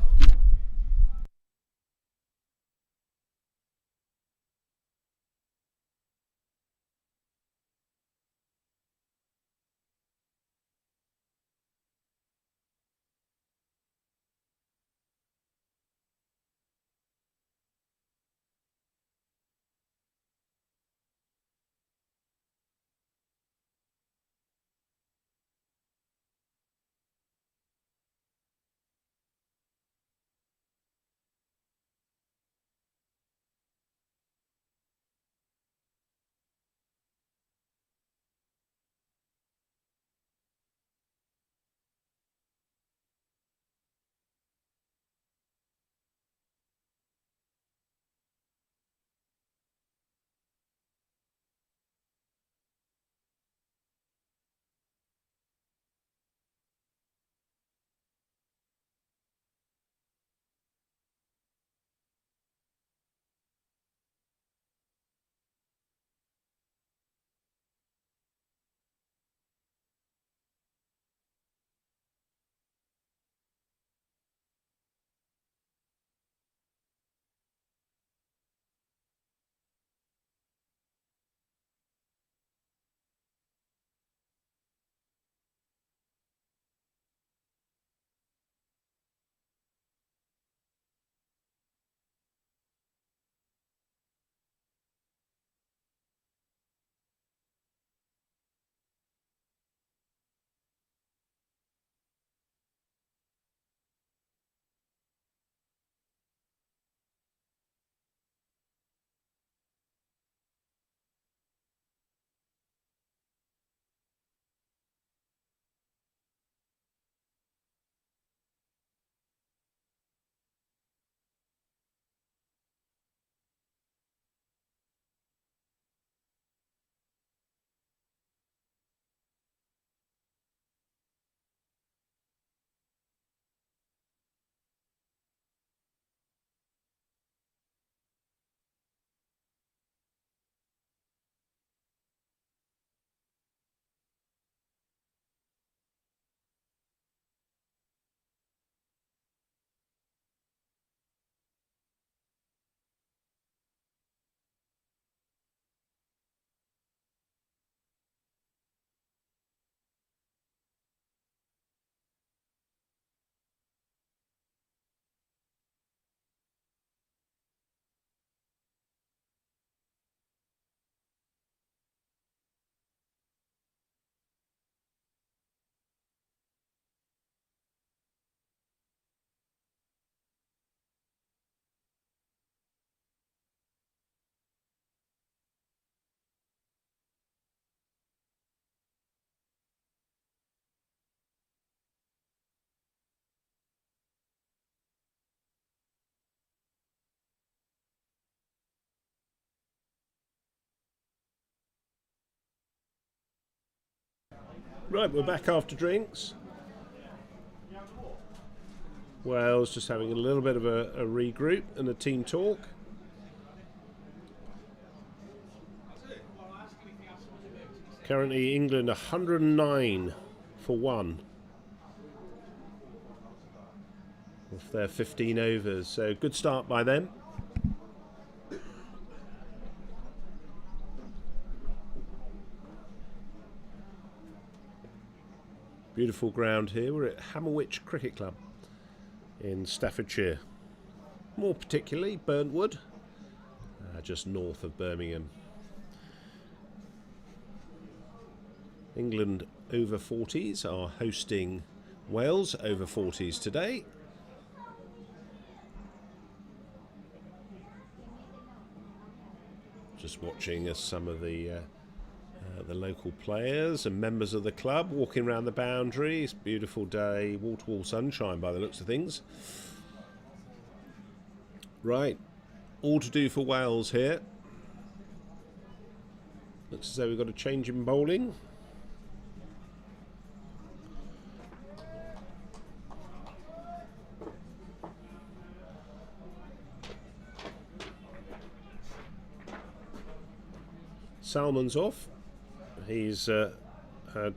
Right, we're back after drinks. Wales just having a little bit of a regroup and a team talk. Currently England 109 for 1 off their 15 overs, so good start by them. Beautiful ground here. We're at Hammerwich Cricket Club in Staffordshire, more particularly Burntwood, just north of Birmingham. England over 40s are hosting Wales over 40s today. Just watching as some of the local players and members of the club walking around the boundary. It's a beautiful day, wall-to-wall sunshine by the looks of things. Right, all to do for Wales here. Looks as though we've got a change in bowling. Salmon's off. He's had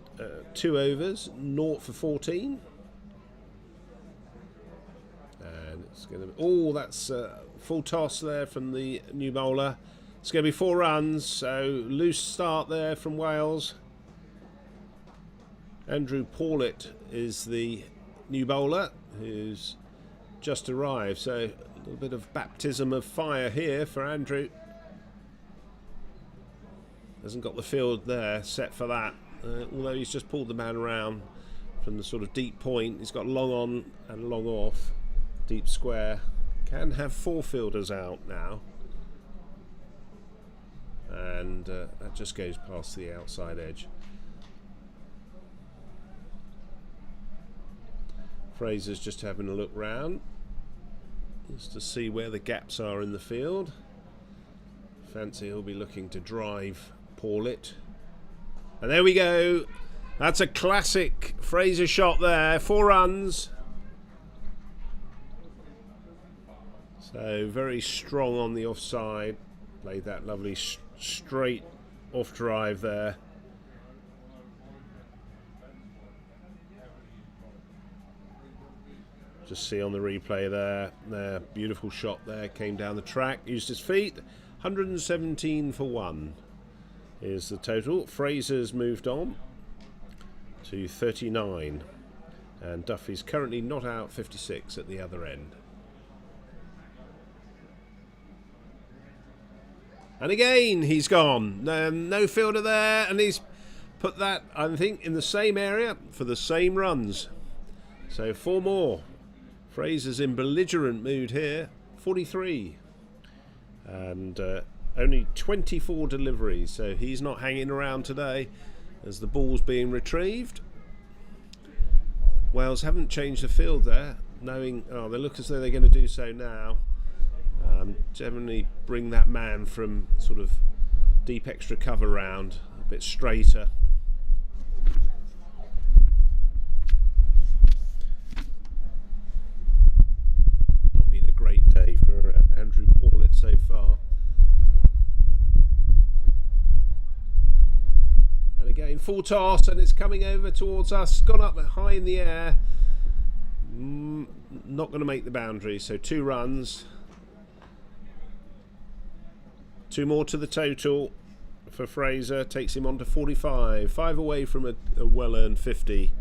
2 overs, 0 for 14. And it's going to be... Oh, that's full toss there from the new bowler. It's going to be 4 runs, so loose start there from Wales. Andrew Paulet is the new bowler who's just arrived, so a little bit of baptism of fire here for Andrew. Hasn't got the field there set for that, although he's just pulled the man around from the sort of deep point. He's got long on and long off, deep square. Can have 4 fielders out now, and that just goes past the outside edge. Fraser's just having a look round just to see where the gaps are in the field. Fancy he'll be looking to drive Paulet. And there we go. That's a classic Fraser shot there. 4 runs. So very strong on the offside. Played that lovely straight off drive there. Just see on the replay there. Beautiful shot there. Came down the track. Used his feet. 117 for 1 is the total. Fraser's moved on to 39, and Duffy's currently not out, 56 at the other end. And again he's gone. No fielder there, and he's put that, I think, in the same area for the same runs. So 4 more. Fraser's in belligerent mood here. 43. And only 24 deliveries, so he's not hanging around today as the ball's being retrieved. Wales haven't changed the field there, knowing, oh, they look as though they're going to do so now. Generally bring that man from sort of deep extra cover round a bit straighter. Not been a great day for Andrew Paulet so far. And again, full toss, and it's coming over towards us. Gone up high in the air. Not going to make the boundary, so 2 runs. 2 more to the total for Fraser. Takes him on to 45. 5 away from a well-earned 50.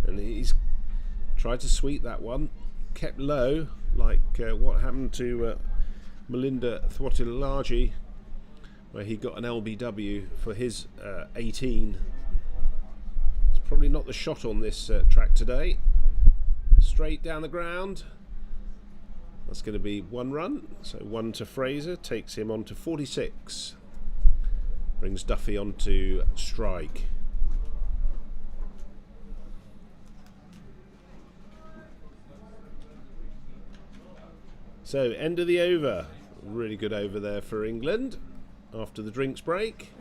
And he's tried to sweep that one. Kept low, like what happened to Melinda Thwatilaji, where he got an LBW for his 18. It's probably not the shot on this track today. Straight down the ground. That's going to be 1 run. So 1 to Fraser, takes him on to 46. Brings Duffy on to strike. So end of the over. Really good over there for England after the drinks break.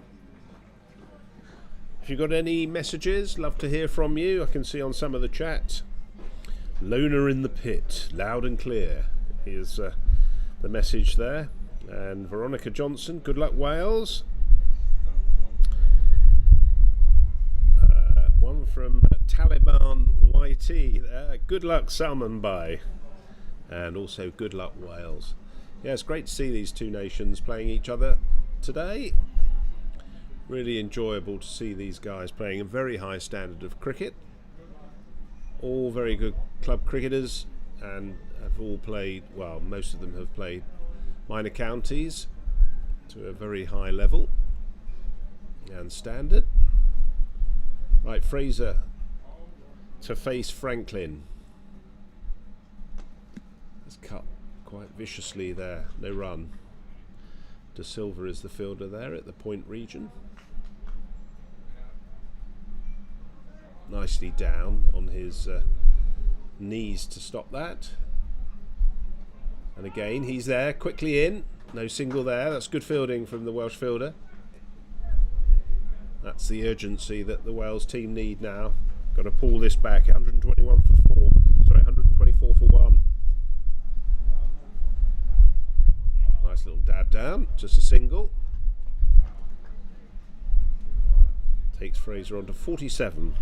If you've got any messages, love to hear from you. I can see on some of the chat. Loner in the pit, loud and clear. He has the message there. And Veronica Johnson, good luck Wales. One from Taliban YT there, good luck Salmon Bay. And also good luck Wales. Yeah, it's great to see these two nations playing each other today. Really enjoyable to see these guys playing a very high standard of cricket. All very good club cricketers and have all played, well, most of them have played minor counties to a very high level and standard. Right, Fraser to face Franklin. It's cut quite viciously there, no run. De Silva is the fielder there at the point region. Nicely down on his knees to stop that. And again, he's there, quickly in. No single there. That's good fielding from the Welsh fielder. That's the urgency that the Wales team need now. Got to pull this back. 121 for 4. Sorry, 124 for 1. Nice little dab down. Just a single. Takes Fraser on to 47.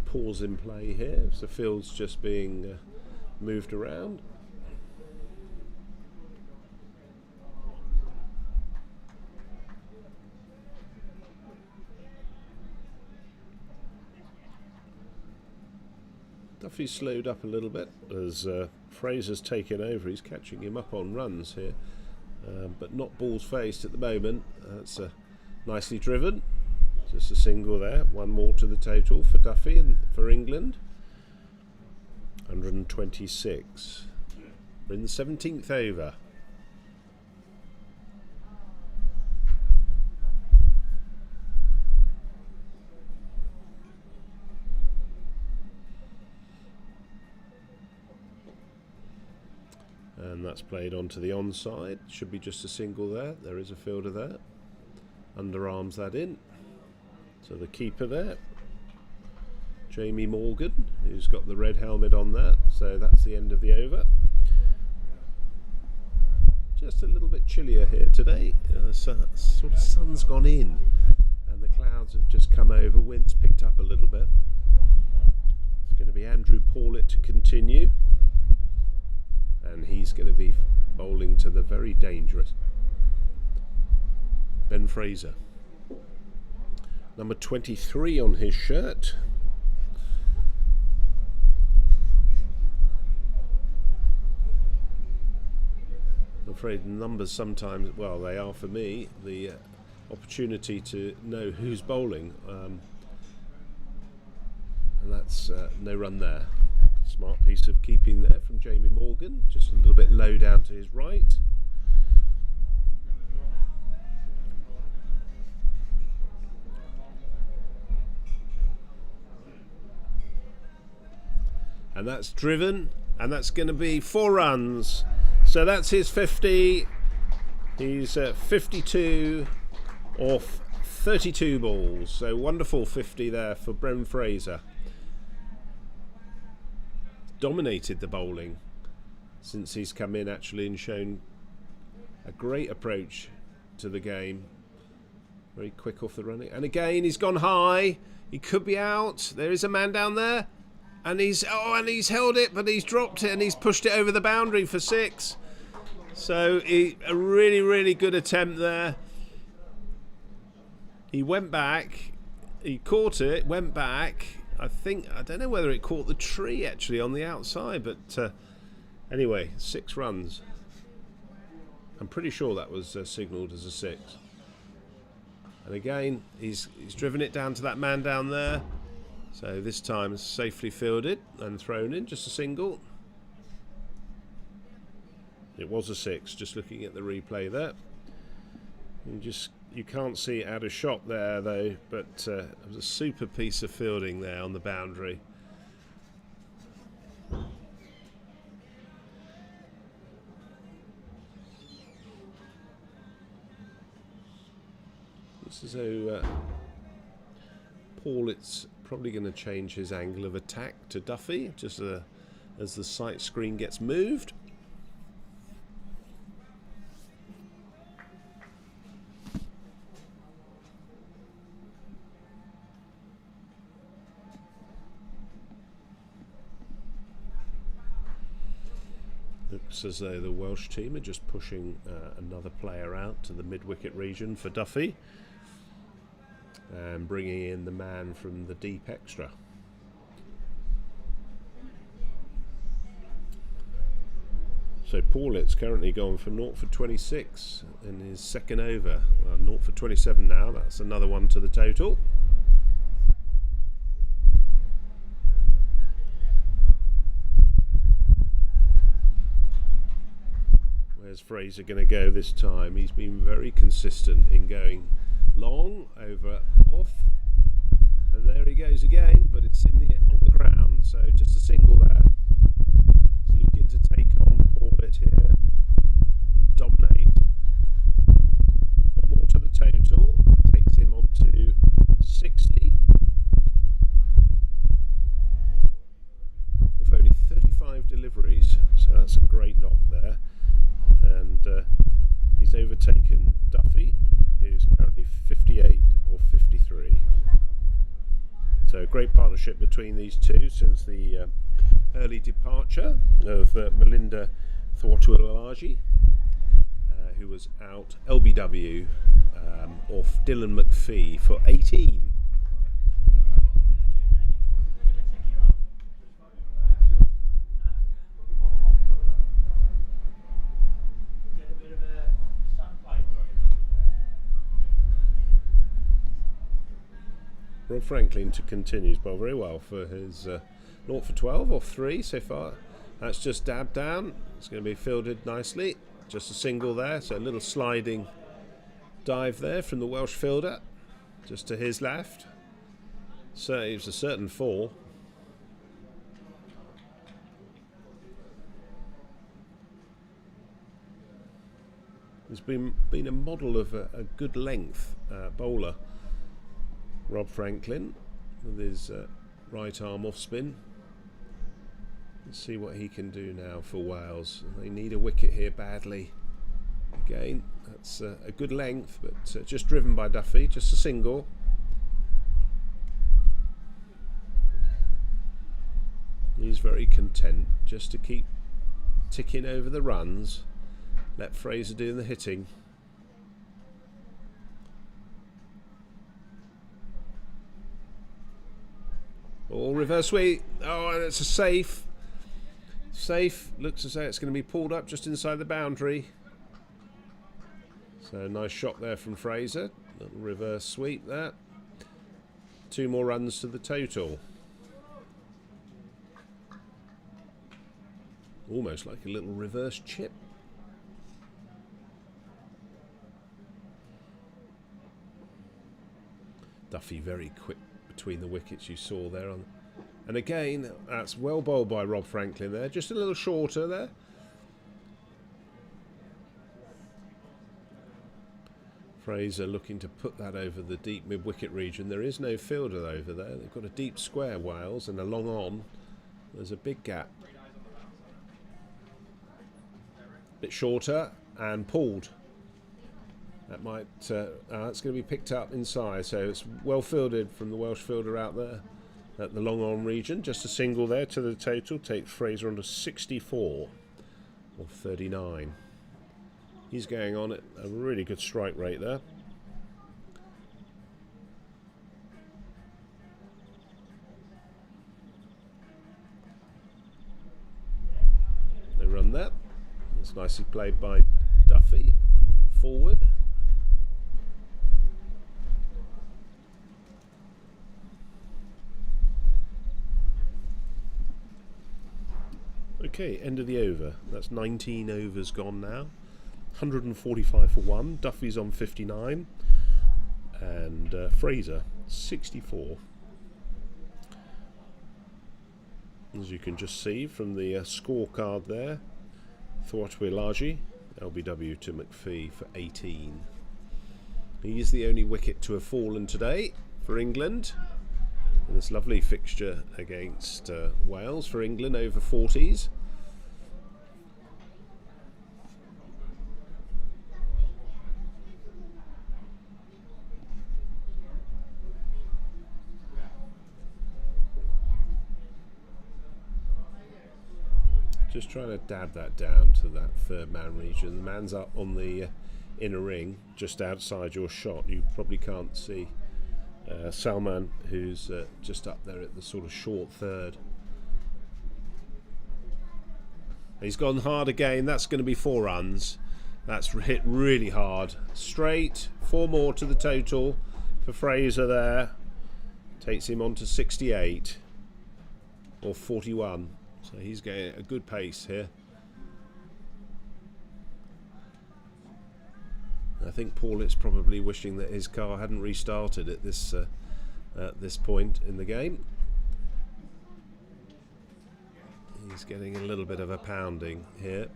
Pause in play here, so field's just being moved around. Duffy's slowed up a little bit as Fraser's taken over. He's catching him up on runs here, but not balls faced at the moment. That's nicely driven. Just a single there, one more to the total for Duffy and for England. 126. We're in the 17th over. And that's played onto the onside. Should be just a single there. There is a fielder there. Underarms that in. So the keeper there, Jamie Morgan, who's got the red helmet on that. So that's the end of the over. Just a little bit chillier here today. Sort of sun's gone in and the clouds have just come over. Wind's picked up a little bit. It's going to be Andrew Paulet to continue. And he's going to be bowling to the very dangerous Ben Fraser. Number 23 on his shirt. I'm afraid numbers sometimes, well, they are for me, the opportunity to know who's bowling. And that's no run there. Smart piece of keeping there from Jamie Morgan. Just a little bit low down to his right. And that's driven, and that's going to be 4 runs. So that's his 50. He's 52 off 32 balls. So wonderful 50 there for Ben Fraser. Dominated the bowling since he's come in actually and shown a great approach to the game. Very quick off the running. And again, he's gone high. He could be out. There is a man down there. And he's held it, but he's dropped it and he's pushed it over the boundary for 6. So a really, really good attempt there. He went back, he caught it, went back. I don't know whether it caught the tree actually on the outside, but anyway, 6 runs. I'm pretty sure that was signalled as a 6. And again, he's driven it down to that man down there. So this time safely fielded and thrown in, just a single. It was a 6, just looking at the replay there. And just You can't see it out of shot there though, but it was a super piece of fielding there on the boundary. Looks as though Paulett's probably going to change his angle of attack to Duffy, just as the sight screen gets moved. Looks as though the Welsh team are just pushing another player out to the mid-wicket region for Duffy and bringing in the man from the deep extra. So Paulett's currently gone for 0 for 26 in his second over. Well, 0 for 27 now, that's another one to the total. Where's Fraser going to go this time? He's been very consistent in going long, over, off, and there he goes again, but it's on the ground, so just a single there. He's looking to take on Paulett here, dominate. One more to the total, takes him on to 60. With only 35 deliveries, so that's a great knock there. And he's overtaken Duffy, who's currently 58 or 53. So a great partnership between these two since the early departure of Melinda Thwartuilagi, who was out LBW off Dylan McPhee for 18. Rob Franklin continues bowl very well for his 0 for 12 off 3 so far. That's just dabbed down. It's going to be fielded nicely. Just a single there, so a little sliding dive there from the Welsh fielder, just to his left. So it was a certain fall. He's been a model of a good length bowler. Rob Franklin with his right arm off spin. Let's see what he can do now for Wales. They need a wicket here badly. Again, that's a good length, but just driven by Duffy, just a single. He's very content just to keep ticking over the runs. Let Fraser do the hitting. All reverse sweep. Oh, and it's a safe. Safe. Looks as though it's going to be pulled up just inside the boundary. So nice shot there from Fraser. Little reverse sweep there. 2 more runs to the total. Almost like a little reverse chip. Duffy very quick between the wickets, you saw there on, and again that's well bowled by Rob Franklin there, just a little shorter there. Fraser looking to put that over the deep mid-wicket region. There is no fielder over there. They've got a deep square, Wales, and a long on. There's a big gap. Bit shorter and pulled. That might it's going to be picked up inside, so it's well fielded from the Welsh fielder out there at the long on region. Just a single there to the total, takes Fraser on to 64 or 39. He's going on at a really good strike rate there. They run that. That's nicely played by Duffy. Forward. Okay, end of the over. That's 19 overs gone now. 145 for 1. Duffy's on 59. and Fraser 64. As you can just see from the scorecard there, Thortwilaji, LBW to McPhee for 18. He is the only wicket to have fallen today for England in this lovely fixture against Wales for England over 40s. Just trying to dab that down to that third man region. The man's up on the inner ring, just outside your shot. You probably can't see Salman, who's just up there at the sort of short third. He's gone hard again. That's going to be 4 runs. That's hit really hard. Straight, 4 more to the total for Fraser there. Takes him on to 68 or 41. So he's getting a good pace here. I think Paulett's probably wishing that his car hadn't restarted at this point in the game. He's getting a little bit of a pounding here.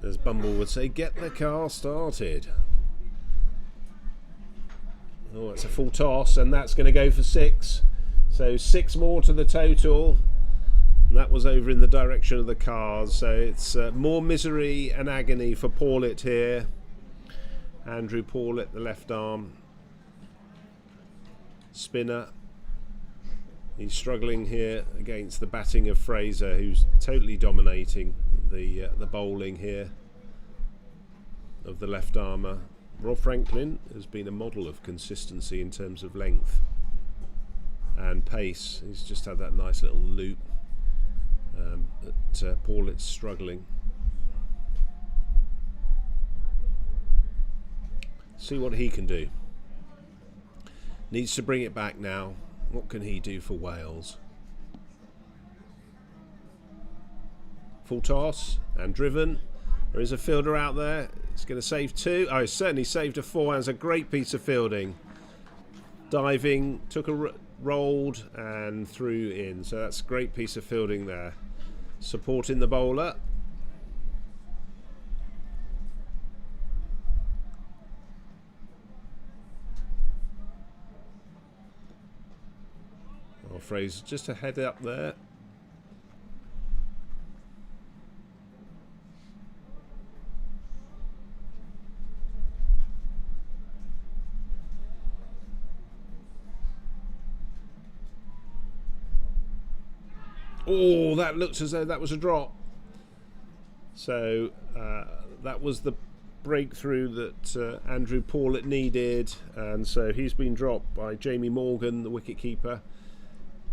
As Bumble would say, get the car started. Oh, it's a full toss, and that's going to go for 6. So 6 more to the total. And that was over in the direction of the cars. So it's more misery and agony for Paulett here. Andrew Paulett, the left arm spinner. He's struggling here against the batting of Fraser, who's totally dominating the bowling here of the left armour. Rob Franklin has been a model of consistency in terms of length and pace. He's just had that nice little loop. But Paulett's struggling. See what he can do. Needs to bring it back now. What can he do for Wales? Full toss and driven. There is a fielder out there. He's going to save 2. Oh, he's certainly saved a 4. That's a great piece of fielding. Diving, took a rolled and threw in. So that's a great piece of fielding there. Supporting the bowler. Oh, Fraser just a head up there. Oh, that looks as though that was a drop. So that was the breakthrough that Andrew Paulett needed, and so he's been dropped by Jamie Morgan, the wicketkeeper.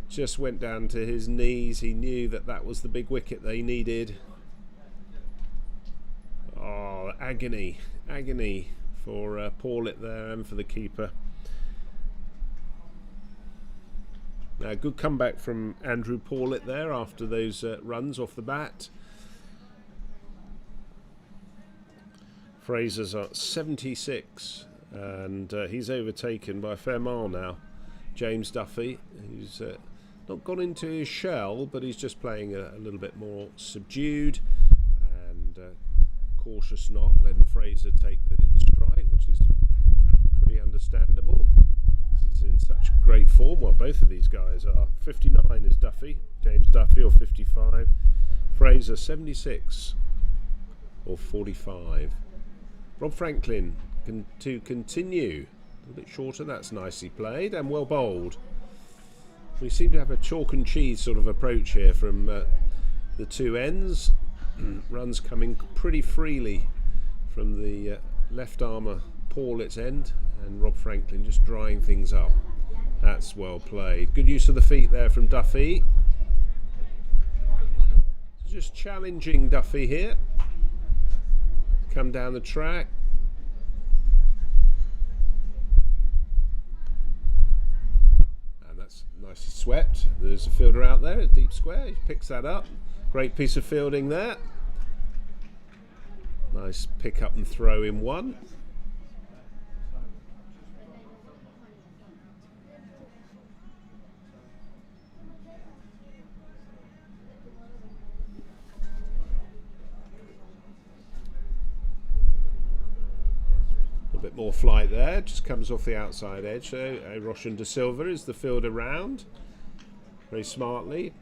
Just went down to his knees. He knew that that was the big wicket they needed. Oh, agony for Paulett there and for the keeper. Good comeback from Andrew Paulett there after those runs off the bat. Fraser's at 76 and he's overtaken by a fair mile now. James Duffy, who's not gone into his shell, but he's just playing a little bit more subdued and cautious, not letting Fraser take the strike, which is pretty understandable. He's in such great form. Well, both of these guys are. 59 is Duffy, James Duffy, or 55. Fraser 76 or 45. Rob Franklin to continue. A little bit shorter. That's nicely played and well bowled. We seem to have a chalk and cheese sort of approach here from the two ends. Runs coming pretty freely from the left armour Paulett's end, and Rob Franklin just drying things up. That's well played. Good use of the feet there from Duffy. Just challenging Duffy here. Come down the track. And that's nicely swept. There's a fielder out there at deep square. He picks that up. Great piece of fielding there. Nice pick up and throw in one. bit more flight there, just comes off the outside edge. So Roshan De Silva is the fielder round, very smartly.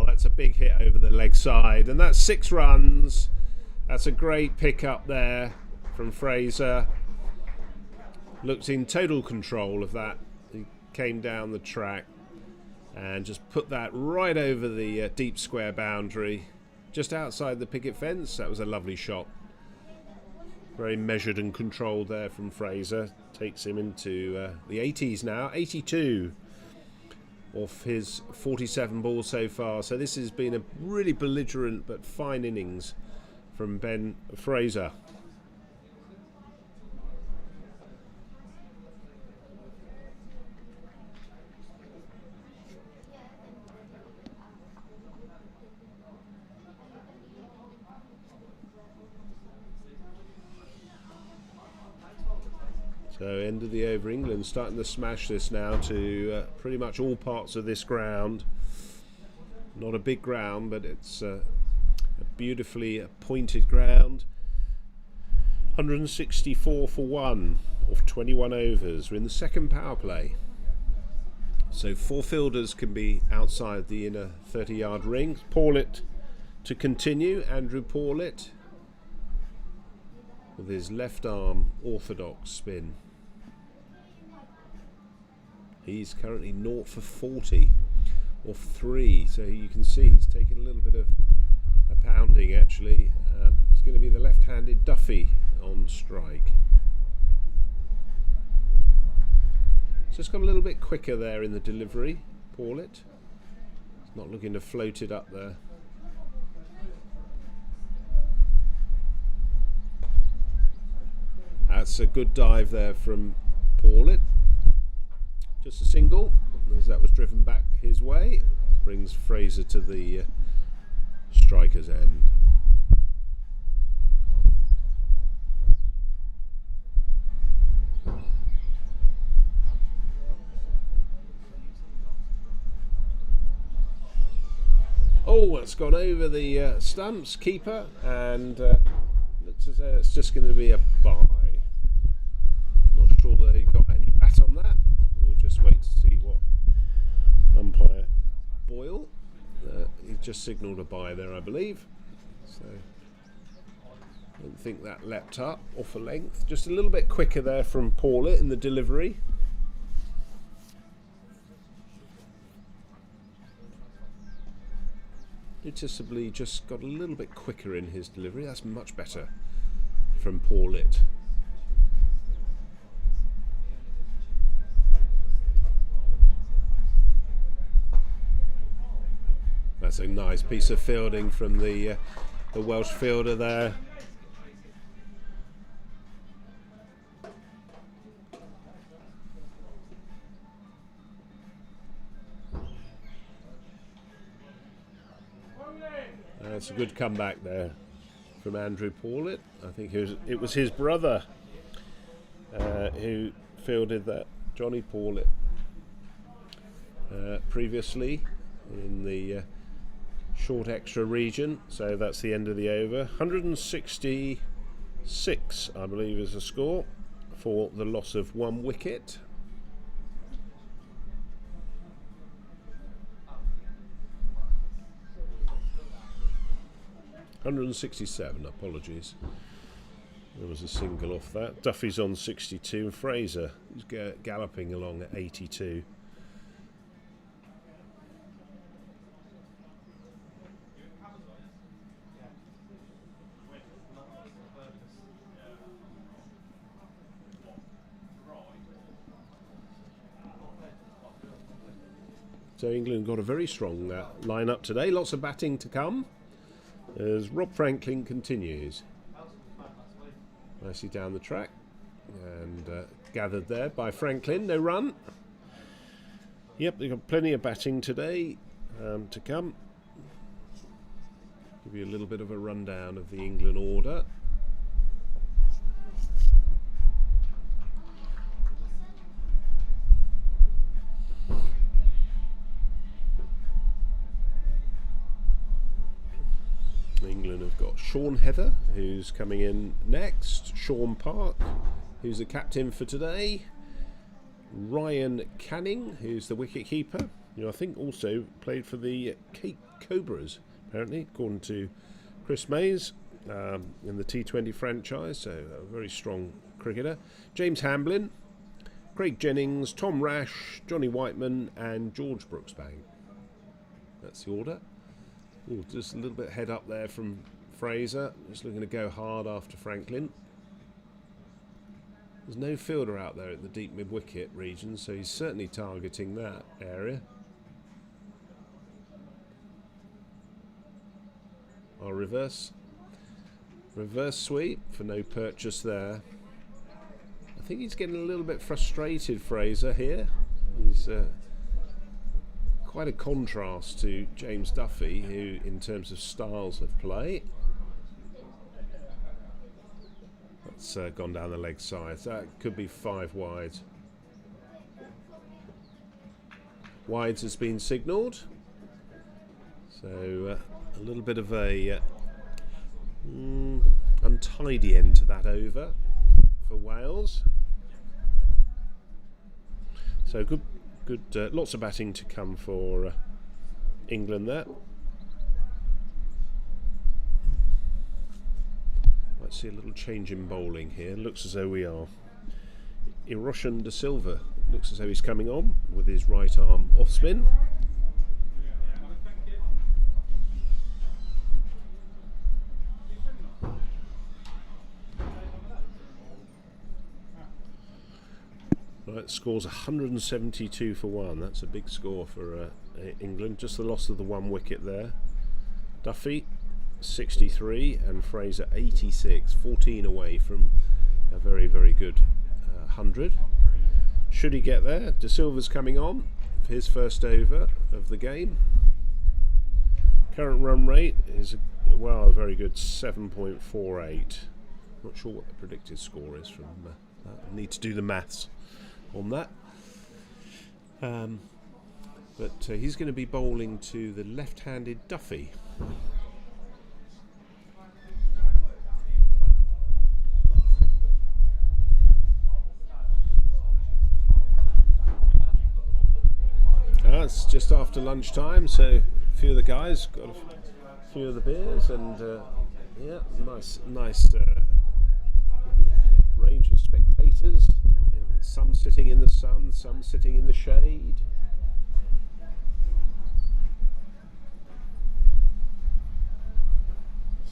That's a big hit over the leg side, and that's 6 runs. That's a great pickup there from Fraser. Looked in total control of that. He came down the track and just put that right over the deep square boundary, just outside the picket fence. That was a lovely shot. Very measured and controlled there from Fraser. Takes him into the 80s now, 82. Off his 47 balls so far. So this has been a really belligerent but fine innings from Ben Fraser. So end of the over. England starting to smash this now to pretty much all parts of this ground. Not a big ground, but it's a beautifully pointed ground. 164 for 1 off 21 overs. We're in the second power play. So 4 fielders can be outside the inner 30-yard ring. Paulet to continue. Andrew Paulet with his left arm orthodox spin. He's currently 0 for 40 off 3, so you can see he's taken a little bit of a pounding actually. It's going to be the left-handed Duffy on strike. Just got a little bit quicker there in the delivery, Paulet. He's not looking to float it up there. That's a good dive there from Paulet. Just a single, as that was driven back his way. Brings Fraser to the striker's end. Oh, it's gone over the stumps, keeper, and looks as though it's just going to be a bye. Not sure they got any bat on that. We'll just wait to see what umpire Boyle. He just signalled a bye there, I believe. So I don't think that leapt up off a length. Just a little bit quicker there from Paulet in the delivery. Noticeably just got a little bit quicker in his delivery. That's much better from Paulet. That's a nice piece of fielding from the Welsh fielder there. That's a good comeback there from Andrew Paulet. I think it was his brother who fielded that, Johnny Paulet, previously in the short extra region. So that's the end of the over. 166, I believe, is the score for the loss of 1 wicket. $167, apologies. There was a single off that. Duffy's on 62 and Fraser is galloping along at 82. So England got a very strong line-up today. Lots of batting to come as Rob Franklin continues. Nicely down the track and gathered there by Franklin. No run. Yep, they've got plenty of batting today to come. Give you a little bit of a rundown of the England order. got Sean Heather, who's coming in next. Sean Park, who's the captain for today. Ryan Canning, who's the wicket keeper, who I think also played for the Cape Cobras, apparently, according to Chris Mays, in the T20 franchise, so a very strong cricketer. James Hamblin, Craig Jennings, Tom Rash, Johnny Whiteman and George Brooksbank. That's the order. Ooh, just a little bit head up there from Fraser, just looking to go hard after Franklin. There's no fielder out there at the deep mid-wicket region, so he's certainly targeting that area. Our reverse sweep for no purchase there. I think he's getting a little bit frustrated, Fraser, here. He's quite a contrast to James Duffy, who, in terms of styles of play, that's gone down the leg side. That could be 5 wides. Wides has been signalled. So a little bit of a untidy end to that over for Wales. So good, lots of batting to come for England there. Might see a little change in bowling here. Looks as though we are. Iroshan De Silva looks as though he's coming on with his right arm off spin. Right, scores 172 for 1. That's a big score for England. Just the loss of the 1 wicket there. Duffy 63 and Fraser 86. 14 away from a very, very good 100. Should he get there? De Silva's coming on for his first over of the game. Current run rate is, well, a very good 7.48. Not sure what the predicted score is from that. I need to do the maths on that. But he's going to be bowling to the left-handed Duffy. It's just after lunchtime, so a few of the guys got a few of the beers, and yeah, nice range of spectators. Some sitting in the sun, some sitting in the shade.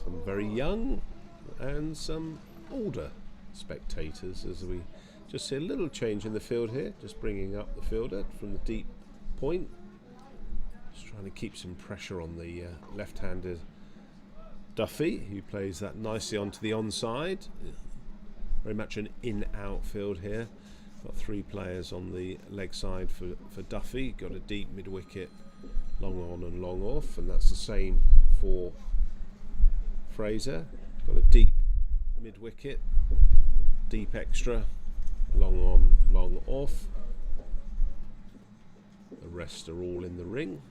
Some very young and some older spectators, as we just see a little change in the field here, just bringing up the fielder from the deep point. Just trying to keep some pressure on the left-handed Duffy, who plays that nicely onto the onside. Very much an in-out field here. Got 3 players on the leg side for Duffy. Got a deep mid-wicket, long on and long off, and that's the same for Fraser. Got a deep mid-wicket, deep extra, long on, long off. The rest are all in the ring.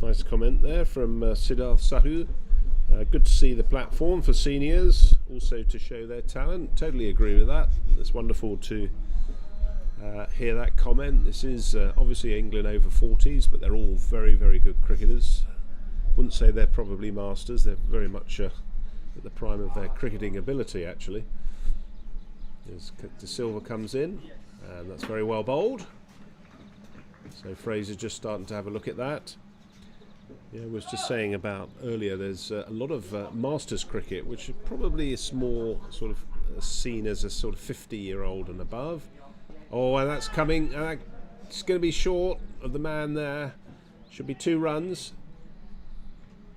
Nice comment there from Siddharth Sahu. Good to see the platform for seniors, also to show their talent. Totally agree with that. It's wonderful to hear that comment. This is obviously England over 40s, but they're all very, very good cricketers. Wouldn't say they're probably masters. They're very much at the prime of their cricketing ability, actually. As De Silva comes in, and that's very well bowled. So Fraser just starting to have a look at that. Yeah, I was just saying about earlier, there's a lot of Masters cricket, which probably is more sort of seen as a sort of 50-year-old and above. Oh, and that's coming. It's going to be short of the man there. Should be 2 runs.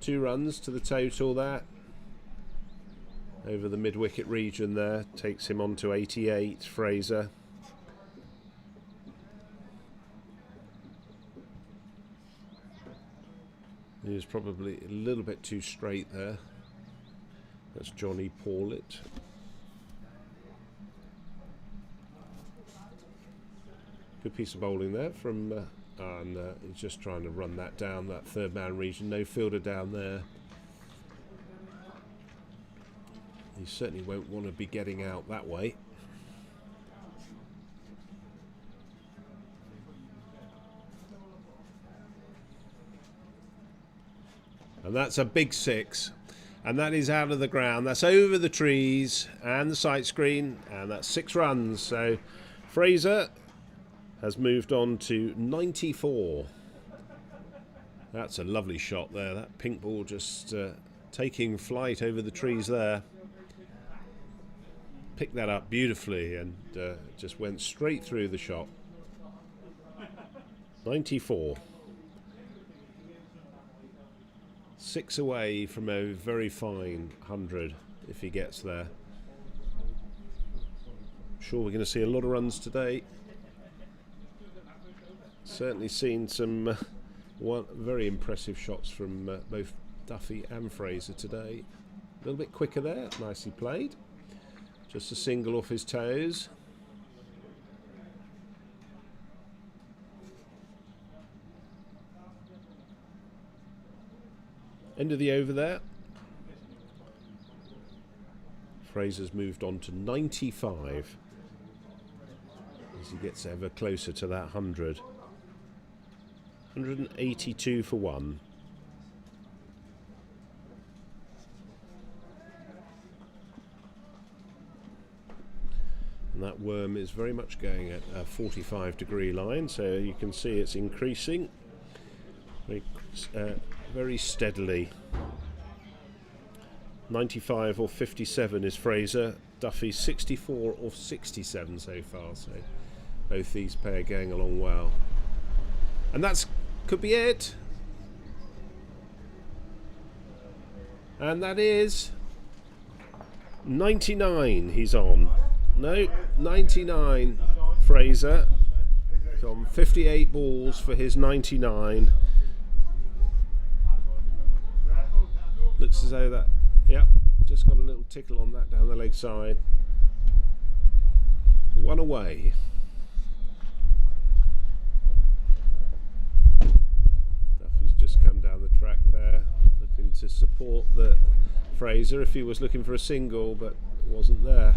2 runs to the total there. Over the mid-wicket region there. Takes him on to 88, Fraser. He was probably a little bit too straight there. That's Johnny Paulet. Good piece of bowling there from, and he's just trying to run that down, that third man region. No fielder down there. He certainly won't want to be getting out that way. And that's a big 6. And that is out of the ground. That's over the trees and the sight screen. And that's 6 runs. So Fraser has moved on to 94. That's a lovely shot there. That pink ball just taking flight over the trees there. Picked that up beautifully and just went straight through the shot. 94. 6 away from a very fine 100 if he gets there. I'm sure we're going to see a lot of runs today. Certainly seen some very impressive shots from both Duffy and Fraser today. A little bit quicker there, nicely played. Just a single off his toes. End of the over there. Fraser's moved on to 95 as he gets ever closer to that 100. 182 for 1. And that worm is very much going at a 45-degree line, so you can see it's increasing very steadily. 95 or 57 is Fraser. Duffy 64 or 67 so far, so both these pair going along well. And that's could be it. And that is 99 he's on. No, 99 Fraser. He's on 58 balls for his 99. Looks as though that, yep, just got a little tickle on that down the leg side. 1 away. Duffy's just come down the track there, looking to support the Fraser if he was looking for a single, but wasn't there.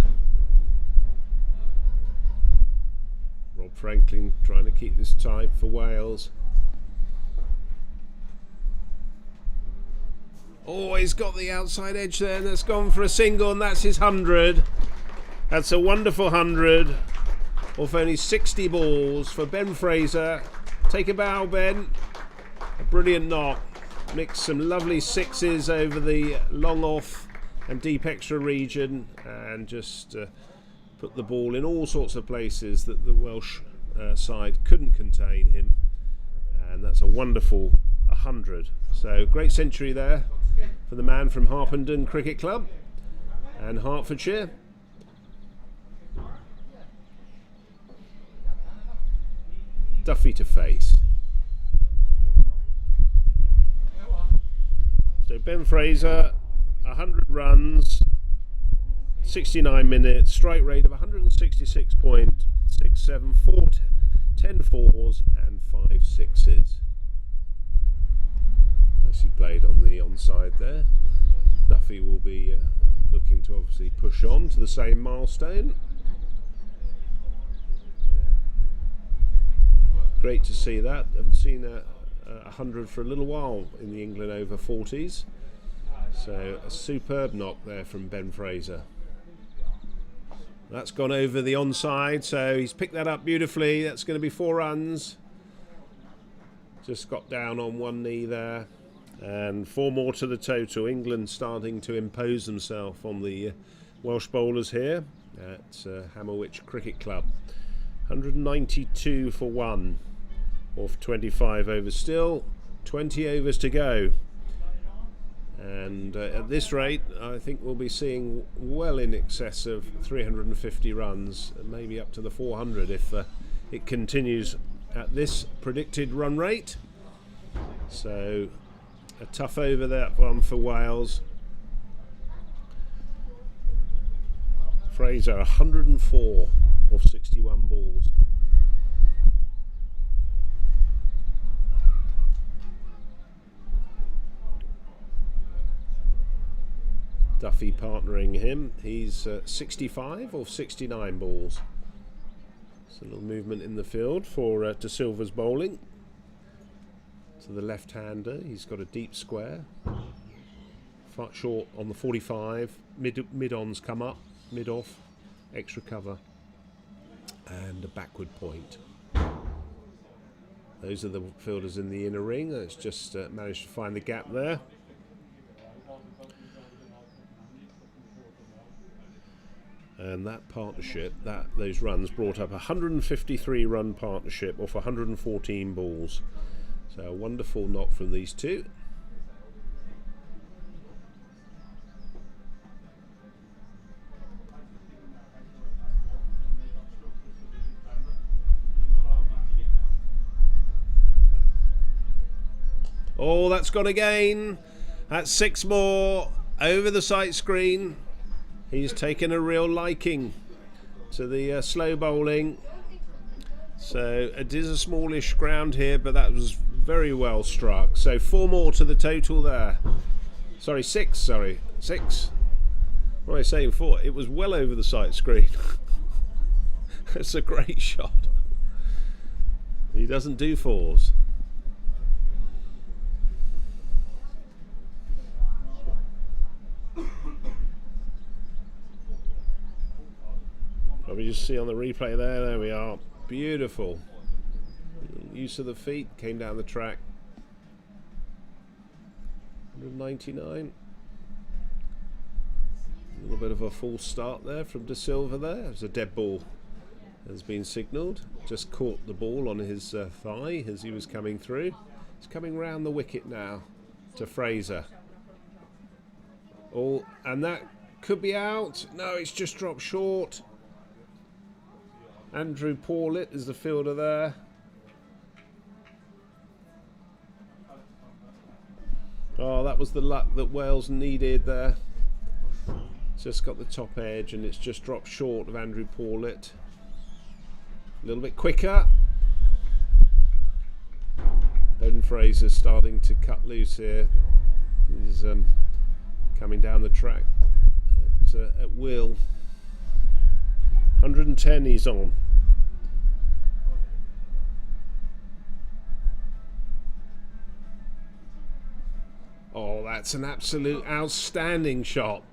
Rob Franklin trying to keep this tight for Wales. Oh, he's got the outside edge there, and that's gone for a single, and that's his 100. That's a wonderful 100 off only 60 balls for Ben Fraser. Take a bow, Ben. A brilliant knock. Mix some lovely 6s over the long off and deep extra region, and just put the ball in all sorts of places that the Welsh side couldn't contain him. And that's a wonderful 100. So great century there for the man from Harpenden Cricket Club and Hertfordshire. Duffy to face. So Ben Fraser, 100 runs, 69 minutes, strike rate of 166.67, 10 fours and 5 6s. Nicely played on the onside there. Duffy will be looking to obviously push on to the same milestone. Great to see that. Haven't seen a 100 for a little while in the England over 40s. So a superb knock there from Ben Fraser. That's gone over the onside, so he's picked that up beautifully. That's going to be 4 runs. Just got down on one knee there. And 4 more to the total. England starting to impose themselves on the Welsh bowlers here at Hammerwich Cricket Club. 192 for 1 off 25 overs still. 20 overs to go. And at this rate, I think we'll be seeing well in excess of 350 runs, maybe up to the 400 if it continues at this predicted run rate. So a tough over that one for Wales. Fraser 104 off 61 balls. Duffy partnering him. He's 65 or 69 balls. So a little movement in the field for De Silva's bowling. To the left-hander, he's got a deep square. Far short on the 45. Mid-ons come up, mid-off, extra cover. And a backward point. Those are the fielders in the inner ring. It's just managed to find the gap there. And that partnership, those runs brought up a 153 run partnership off 114 balls. So a wonderful knock from these two. Oh, that's gone again. That's 6 more over the sight screen. He's taken a real liking to the slow bowling. So it is a smallish ground here, but that was very well struck. So 4 more to the total there. Sorry, 6. Sorry, 6. What am I saying? 4. It was well over the sight screen. It's a great shot. He doesn't do 4s. Probably just see on the replay there. There we are. Beautiful. Use of the feet. Came down the track. 199. A little bit of a false start there from De Silva there. There's a dead ball has been signalled. Just caught the ball on his thigh as he was coming through. He's coming round the wicket now to Fraser. Oh, and that could be out. No, it's just dropped short. Andrew Paulet is the fielder there. Oh, that was the luck that Wales needed there. Just got the top edge and it's just dropped short of Andrew Paulet. A little bit quicker. Ben Fraser starting to cut loose here. He's coming down the track at will. 110 he's on. Oh, that's an absolute outstanding shot.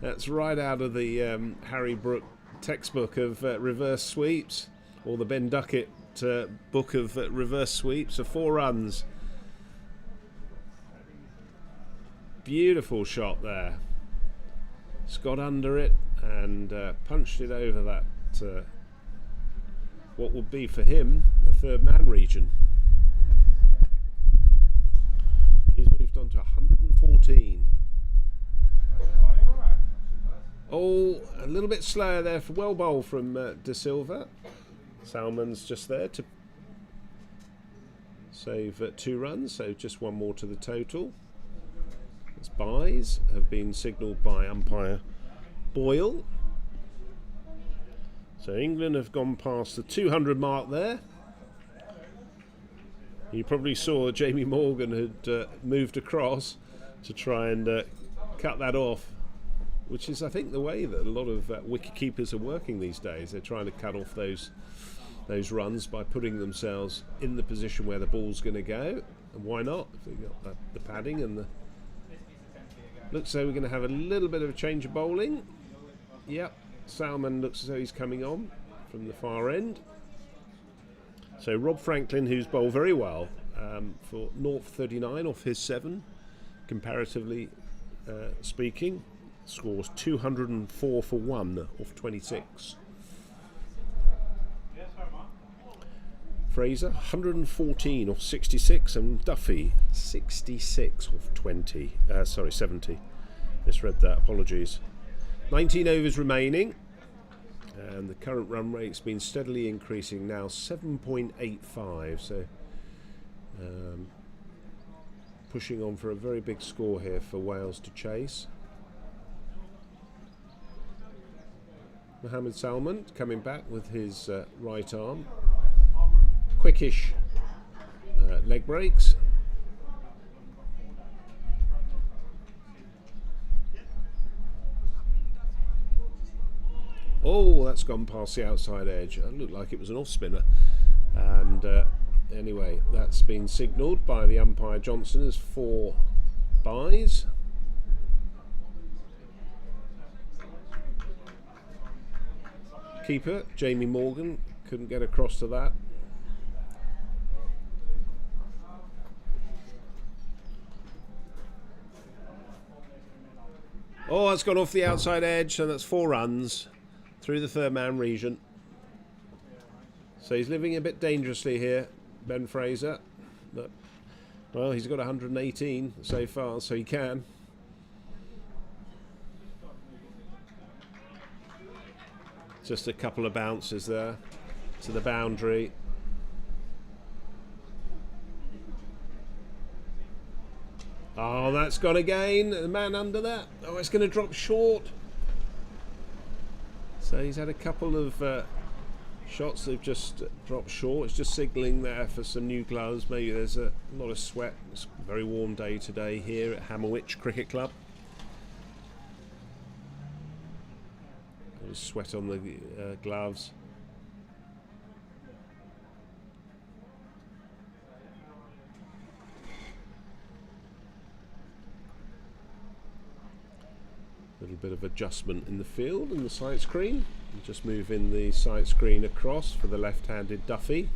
That's right out of the Harry Brook textbook of reverse sweeps, or the Ben Duckett book of reverse sweeps. So 4 runs. Beautiful shot there. It's got under it and punched it over that what would be for him a 3rd man region. He's moved on to 114. Oh, a little bit slower there for well bowl from De Silva. Salmon's just there to save 2 runs, so just 1 more to the total. As byes have been signalled by umpire Boyle. So England have gone past the 200 mark there. You probably saw that Jamie Morgan had moved across to try and cut that off, which is, I think, the way that a lot of wicket keepers are working these days. They're trying to cut off those runs by putting themselves in the position where the ball's going to go. And why not? If they've got the padding and the... Looks like we're going to have a little bit of a change of bowling. Yep, Salmon looks as though he's coming on from the far end. So Rob Franklin, who's bowled very well for 0-39 off his 7, comparatively speaking, scores 204 for 1 off 26. Fraser 114 off 66 and Duffy 66 off 70. Misread that, apologies. 19 overs remaining and the current run rate's been steadily increasing, now 7.85, so pushing on for a very big score here for Wales to chase. Mohammed Salman coming back with his right arm. Quickish leg breaks. Oh, that's gone past the outside edge. It looked like it was an off spinner. And anyway, that's been signalled by the umpire Johnson as 4 byes. Keeper Jamie Morgan couldn't get across to that. Oh, it's gone off the outside edge, and that's 4 runs through the third man region. So he's living a bit dangerously here, Ben Fraser. But, well, he's got 118 so far, so he can. Just a couple of bounces there to the boundary. Oh, that's gone again. The man under that. Oh, it's going to drop short. So he's had a couple of shots that have just dropped short. It's just signalling there for some new gloves. Maybe there's a lot of sweat. It's a very warm day today here at Hammerwich Cricket Club. There's sweat on the gloves. A little bit of adjustment in the field in the sight screen. Just moving the sight screen across for the left-handed Duffy.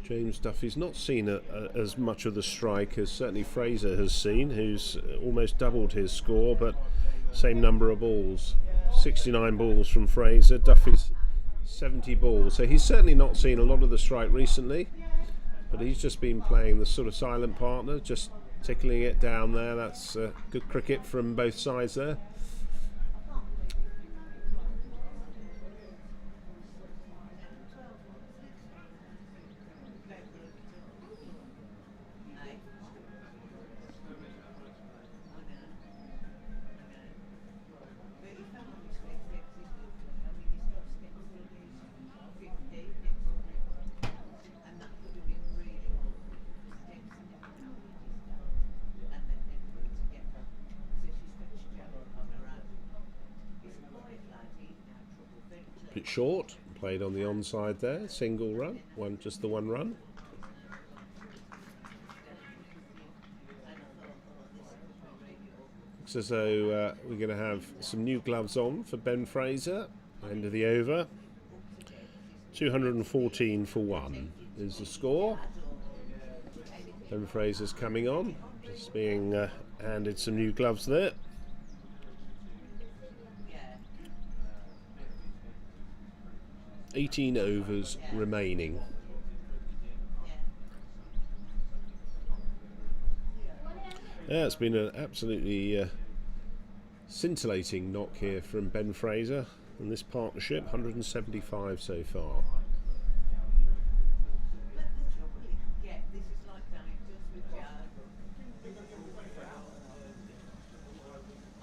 James Duffy's not seen as much of the strike as certainly Fraser has seen, who's almost doubled his score, but same number of balls. 69 balls from Fraser, Duffy's 70 balls. So he's certainly not seen a lot of the strike recently, but he's just been playing the sort of silent partner, just tickling it down there. That's good cricket from both sides there. Bit short, played on the onside there, single run, just the one run. Looks as though we're going to have some new gloves on for Ben Fraser. End of the over. 214 for 1 is the score. Ben Fraser's coming on, just being handed some new gloves there. $18 overs remaining. Yeah, it's been an absolutely scintillating knock here from Ben Fraser in this partnership. 175 so far.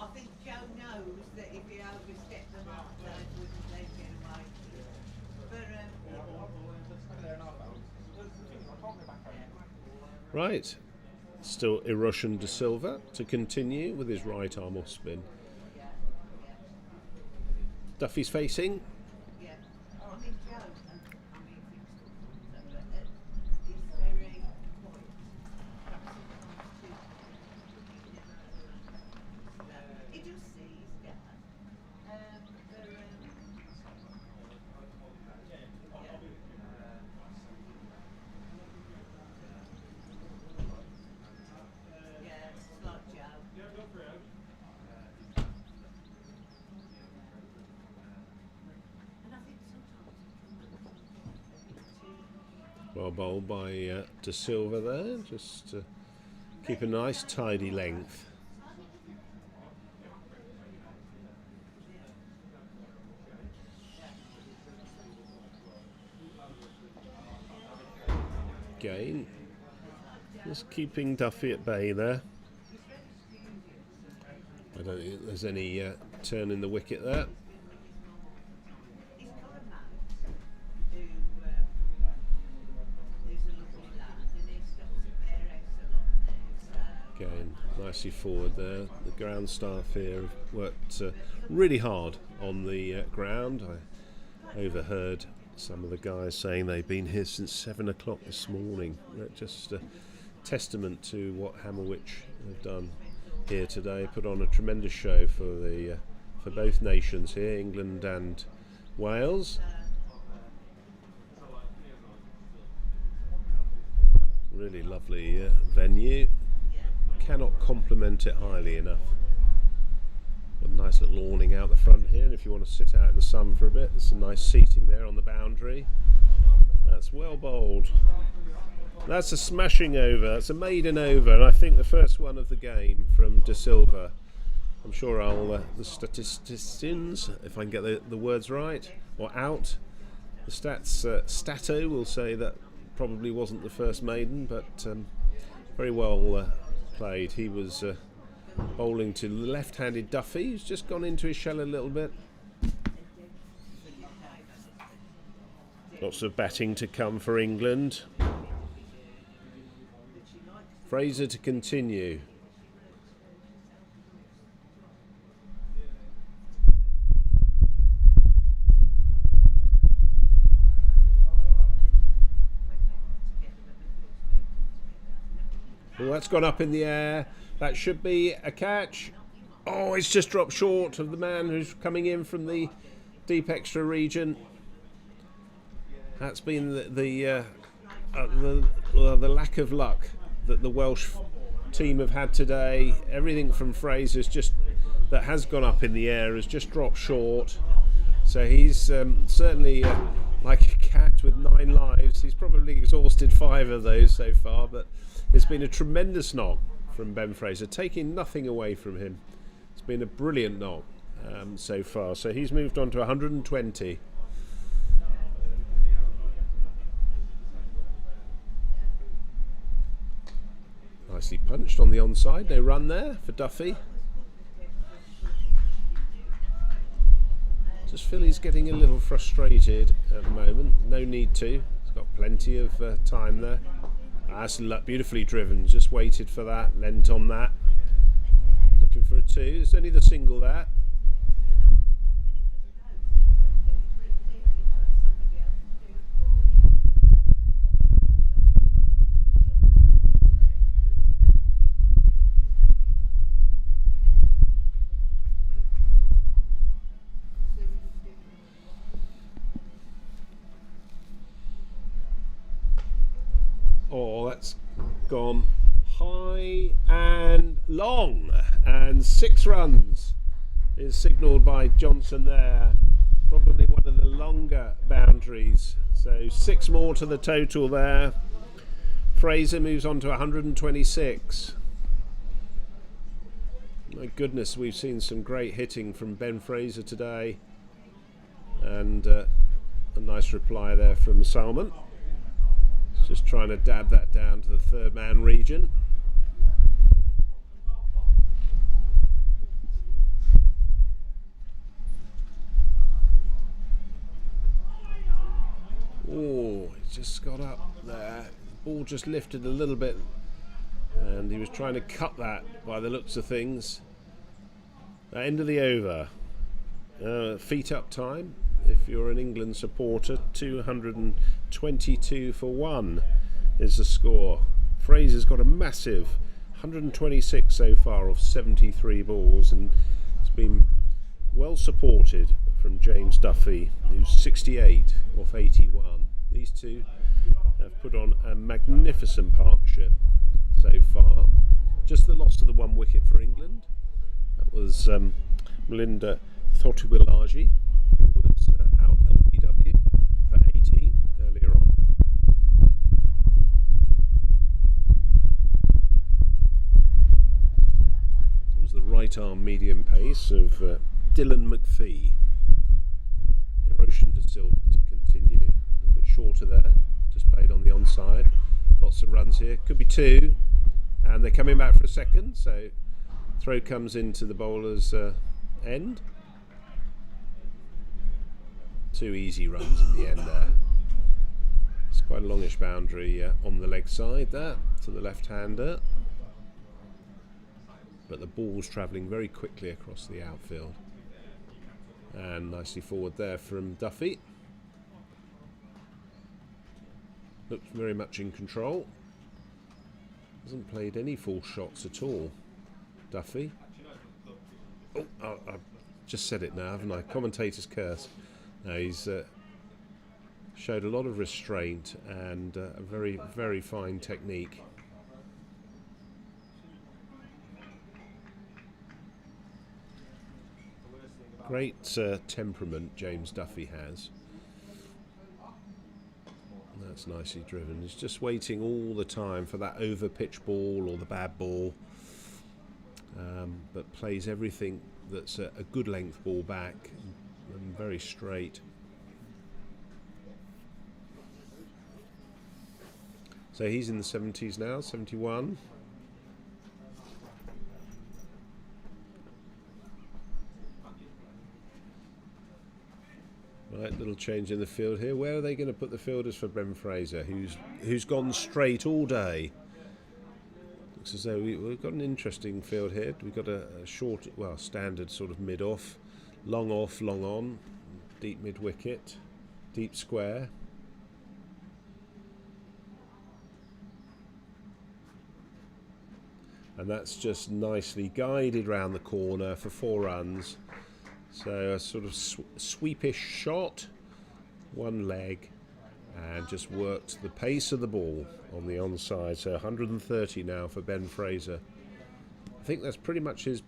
I think Joe knows that if he overstepped the mark, they wouldn't let him away. Right, still Iroshan De Silva to continue with his right arm off spin. Duffy's facing. Well bowled by De Silva there, just to keep a nice tidy length. Again, just keeping Duffy at bay there. I don't think there's any turn in the wicket there. Again, nicely forward there. The ground staff here have worked really hard on the ground. I overheard some of the guys saying they've been here since 7 o'clock this morning. Just a testament to what Hammerwich have done here today. Put on a tremendous show for both nations here, England and Wales. Really lovely venue. Cannot compliment it highly enough. Got a nice little awning out the front here, and if you want to sit out in the sun for a bit, there's some nice seating there on the boundary. That's well bowled. That's a smashing over. That's a maiden over, and I think the first one of the game from De Silva. I'm sure the statisticians, if I can get the words right, or out, the stato will say that probably wasn't the first maiden, but very well played. He was bowling to the left-handed Duffy, who's just gone into his shell a little bit. Lots of batting to come for England. Fraser to continue. Oh, that's gone up in the air. That should be a catch. Oh, it's just dropped short of the man who's coming in from the deep extra region. That's been the lack of luck that the Welsh team have had today. Everything from Fraser's that has gone up in the air has just dropped short. So he's certainly like a cat with 9 lives. He's probably exhausted 5 of those so far, but it's been a tremendous knock from Ben Fraser, taking nothing away from him. It's been a brilliant knock so far. So he's moved on to 120. Nicely punched on the onside. No run there for Duffy. Just feel he's getting a little frustrated at the moment. No need to. He's got plenty of time there. That's beautifully driven. Just waited for that. Lent on that. Looking for a 2. It's only the single there. Oh, that's gone high and long, and 6 runs is signalled by Johnson there. Probably one of the longer boundaries. So 6 more to the total there. Fraser moves on to 126. My goodness, we've seen some great hitting from Ben Fraser today, and a nice reply there from Salman. Just trying to dab that down to the 3rd man region. Oh, it's just got up there. The ball just lifted a little bit, and he was trying to cut that by the looks of things. End of the over. Feet up time. If you're an England supporter, 222 for 1 is the score. Fraser's got a massive 126 so far off 73 balls, and it's been well supported from James Duffy, who's 68 off 81. These two have put on a magnificent partnership so far. Just the loss of the 1 wicket for England. That was Melinda Thotuilaji, who was out LBW for 18 earlier on. It was the right arm medium pace of Dylan McPhee. Erosion De Silva to continue. A little bit shorter there, just played on the onside. Lots of runs here, could be 2, and they're coming back for a second, so throw comes into the bowler's end. 2 easy runs in the end there. It's quite a longish boundary on the leg side there to the left-hander. but the ball's travelling very quickly across the outfield. And nicely forward there from Duffy. Looks very much in control. Hasn't played any false shots at all, Duffy. Oh, I've just said it now, haven't I? Commentator's curse. No, he's showed a lot of restraint and a very, very fine technique. Great temperament James Duffy has. That's nicely driven. He's just waiting all the time for that over pitch ball or the bad ball, but plays everything that's a good length ball back and very straight. So he's in the 70s now, 71. Right, little change in the field here. Where are they going to put the fielders for Ben Fraser, who's gone straight all day? Looks as though we've got an interesting field here. We've got a short, well, standard sort of mid-off, long off, long on, deep mid-wicket, deep square. And that's just nicely guided round the corner for 4 runs. So a sort of sweepish shot, one leg, and just worked the pace of the ball on the onside. So 130 now for Ben Fraser. I think that's pretty much his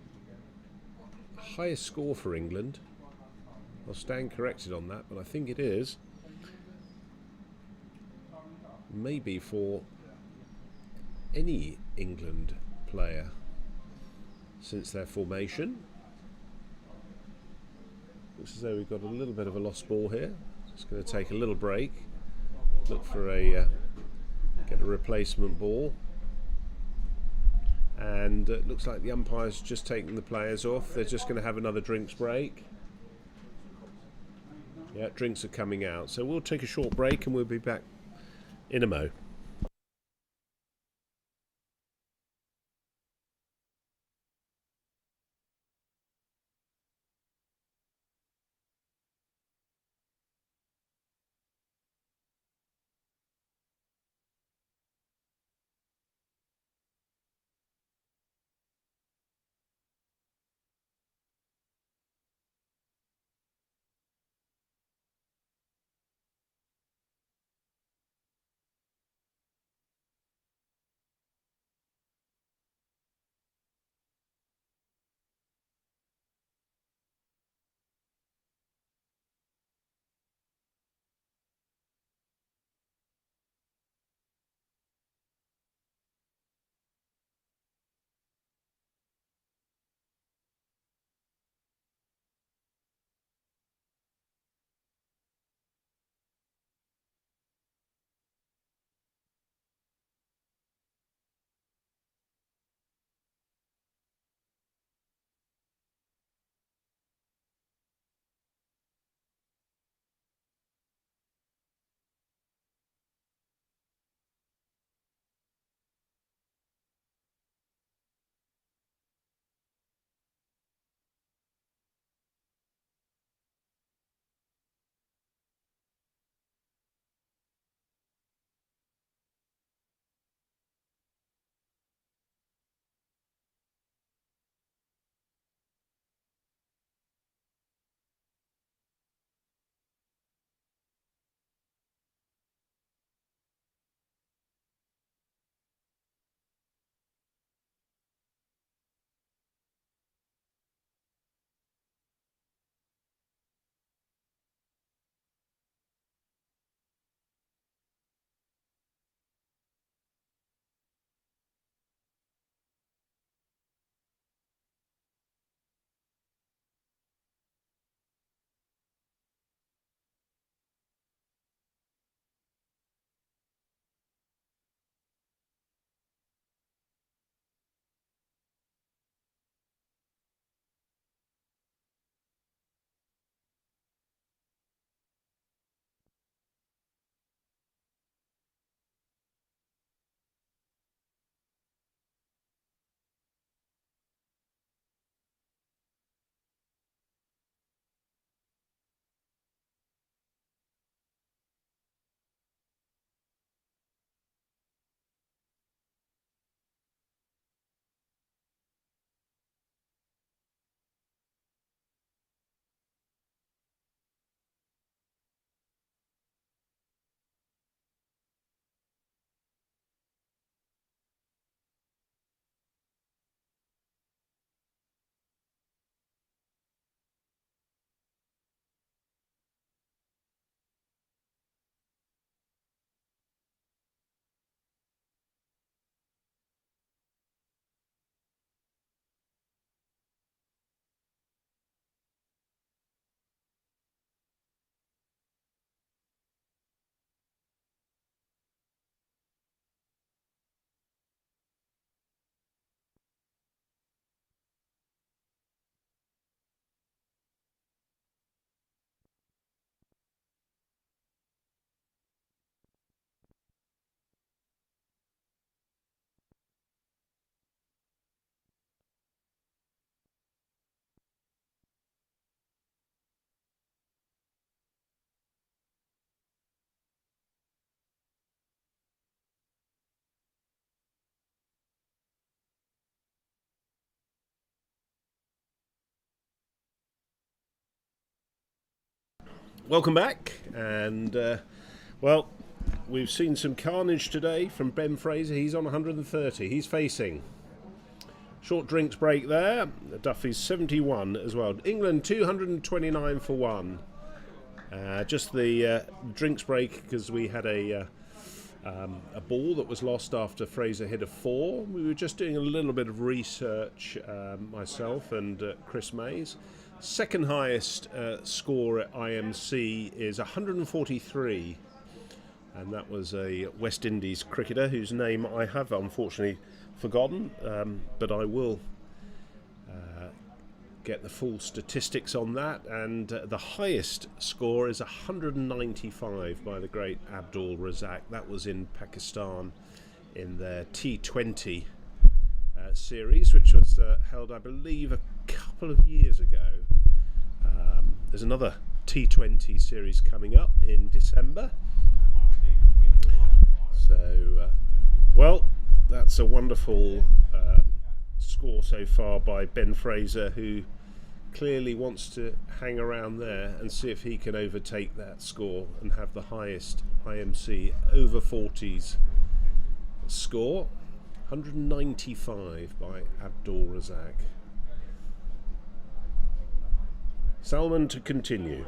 highest score for England. I'll stand corrected on that, but I think it is. Maybe for any England player since their formation. Looks as though we've got a little bit of a lost ball here. Just going to take a little break, look for get a replacement ball, and it looks like the umpire's just taking the players off. They're just going to have another drinks break. Yeah, drinks are coming out, so we'll take a short break and we'll be back in a mo. Welcome back, and well, we've seen some carnage today from Ben Fraser. He's on 130. He's facing. Short drinks break there. Duffy's 71 as well. England 229 for 1. Just the drinks break because we had a ball that was lost after Fraser hit a 4. We were just doing a little bit of research, myself and Chris Mays. Second highest score at IMC is 143, and that was a West Indies cricketer whose name I have unfortunately forgotten, but I will get the full statistics on that. And the highest score is 195 by the great Abdul Razak. That was in Pakistan in their T20 series, which was held, I believe, a couple of years ago. There's another T20 series coming up in December. So, well, that's a wonderful score so far by Ben Fraser, who clearly wants to hang around there and see if he can overtake that score and have the highest IMC over 40s score. 195 by Abdul Razak. Salman to continue.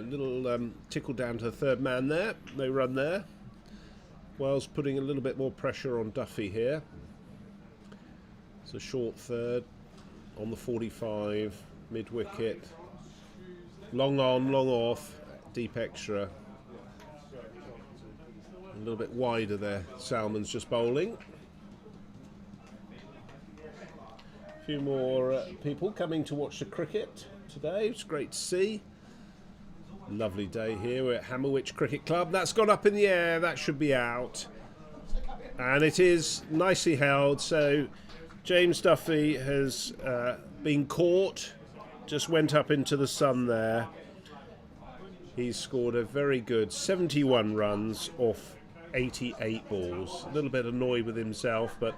Little tickle down to the third man there. No run there. Wales putting a little bit more pressure on Duffy here. It's a short third on the 45, mid wicket. Long on, long off, deep extra. A little bit wider there. Salman's just bowling. A few more people coming to watch the cricket today. It's great to see. Lovely day here. We're at Hammerwich Cricket Club. That's gone up in the air. That should be out. And it is nicely held. So James Duffy has been caught. Just went up into the sun there. He's scored a very good 71 runs off 88 balls. A little bit annoyed with himself, but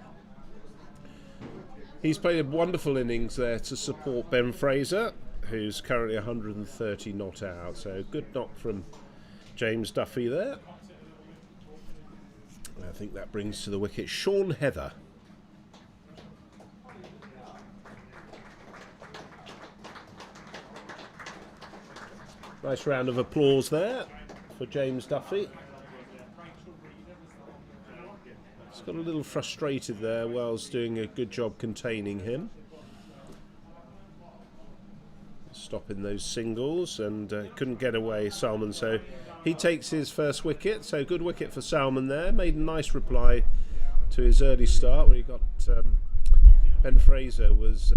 he's played a wonderful innings there to support Ben Fraser, who's currently 130 not out. So good knock from James Duffy there. I think that brings to the wicket Sean Heather. Nice round of applause there for James Duffy. He's got a little frustrated there. Wells doing a good job containing him. Stopping those singles, and couldn't get away, Salman. So he takes his first wicket. So good wicket for Salman there. Made a nice reply to his early start where he got Ben Fraser was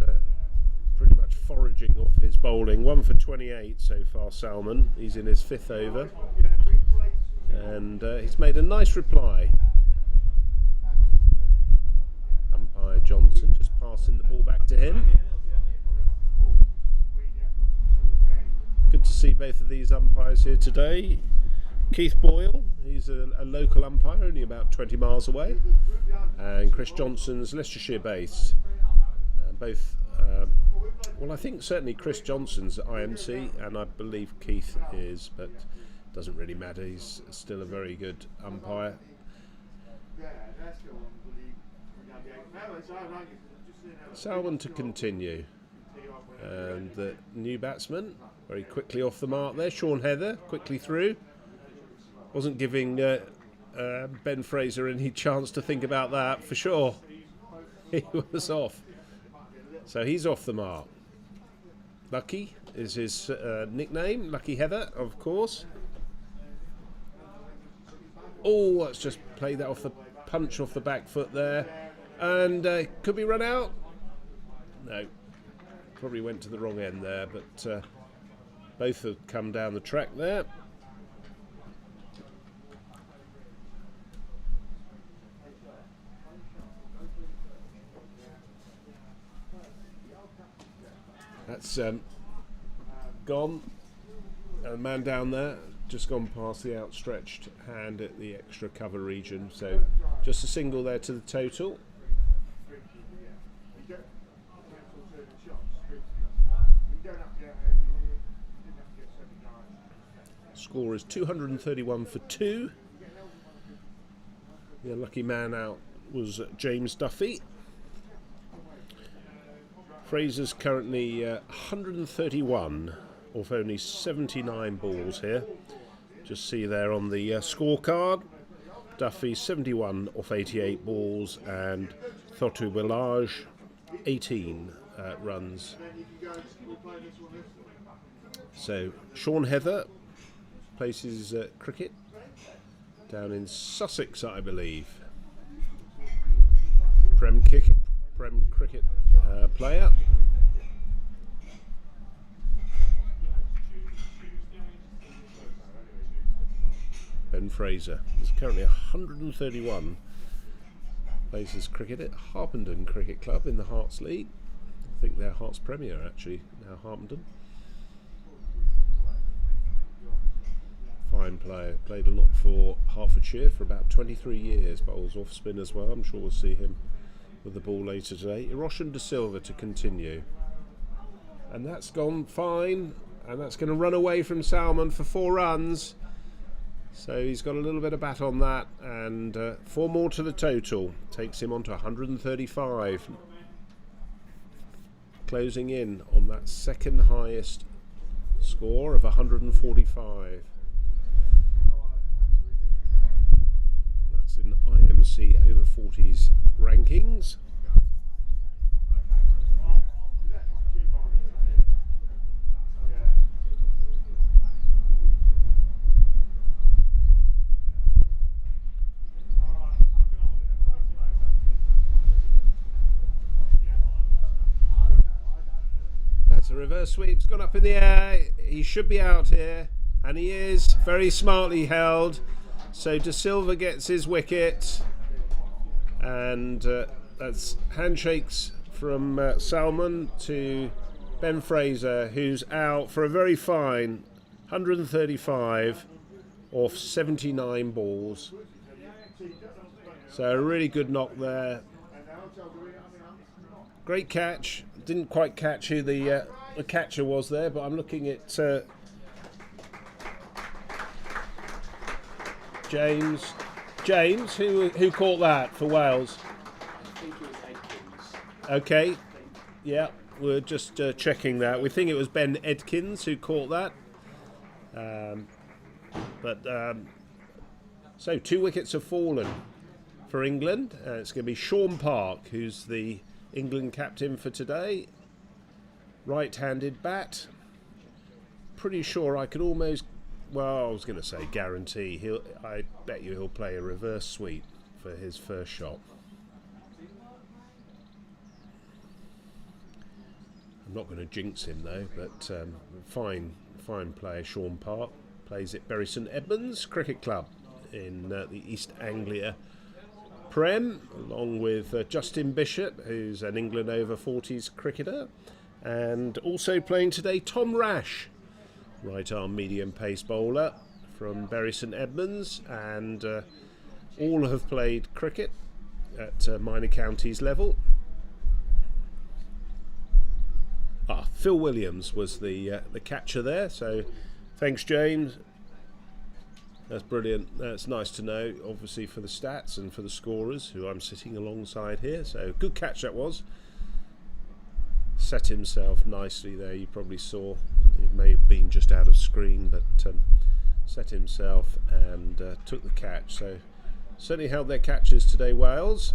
pretty much foraging off his bowling. 1 for 28 so far, Salman. He's in his 5th over, and he's made a nice reply. Umpire Johnson just passing the ball back to him. Good to see both of these umpires here today. Keith Boyle, he's a local umpire, only about 20 miles away, and Chris Johnson's Leicestershire based. Both, well, I think certainly Chris Johnson's at IMC, and I believe Keith is, but doesn't really matter. He's still a very good umpire. Salman to continue, and the new batsman very quickly off the mark there. Sean Heather quickly through. Wasn't giving Ben Fraser any chance to think about that for sure. He was off. So he's off the mark. Lucky is his nickname. Lucky Heather, of course. Oh, let's just play that off the punch off the back foot there. And could we run out? No. Probably went to the wrong end there, but both have come down the track there. That's gone. And the man down there just gone past the outstretched hand at the extra cover region, so just a single there to the total. Score is 231 for 2. The unlucky man out was James Duffy. Fraser's currently 131 off only 79 balls here. Just see there on the scorecard. Duffy 71 off 88 balls and Thotu Willage 18 runs. So Sean Heather places cricket down in Sussex, I believe. Prem cricket player. Ben Fraser is currently 131. Places cricket at Harpenden Cricket Club in the Hearts League. I think they're Hearts Premier actually, now Harpenden. Fine player, played a lot for Hertfordshire for about 23 years, bowls off spin as well. I'm sure we'll see him with the ball later today. Iroshan De Silva to continue. And that's gone fine, and that's going to run away from Salmon for 4 runs. So he's got a little bit of bat on that, and 4 more to the total. Takes him on to 135. Closing in on that second highest score of 145. That's in IMC over 40s rankings. A reverse sweep's gone up in the air. He should be out here, and he is very smartly held. So De Silva gets his wicket, and that's handshakes from Salmon to Ben Fraser, who's out for a very fine 135 off 79 balls. So a really good knock there. Great catch. Didn't quite catch who the catcher was there, but I'm looking at James. James, who caught that for Wales? I think it was Edkins. Okay, yeah, we're just checking that. We think it was Ben Edkins who caught that. So 2 wickets have fallen for England. It's going to be Sean Park, who's the England captain for today. Right-handed bat. Pretty sure I could almost, well, I was going to say guarantee. I bet you he'll play a reverse sweep for his first shot. I'm not going to jinx him though, but fine player Sean Park. Plays at Bury St Edmunds Cricket Club in the East Anglia Prem, along with Justin Bishop, who's an England over 40s cricketer, and also playing today Tom Rash, right arm medium pace bowler from Bury St Edmunds, and all have played cricket at minor counties level. Phil Williams was the catcher there, so thanks James. That's brilliant. That's nice to know, obviously, for the stats and for the scorers who I'm sitting alongside here. So good catch that was. Set himself nicely there. You probably saw it may have been just out of screen, but set himself and took the catch. So certainly held their catches today, Wales.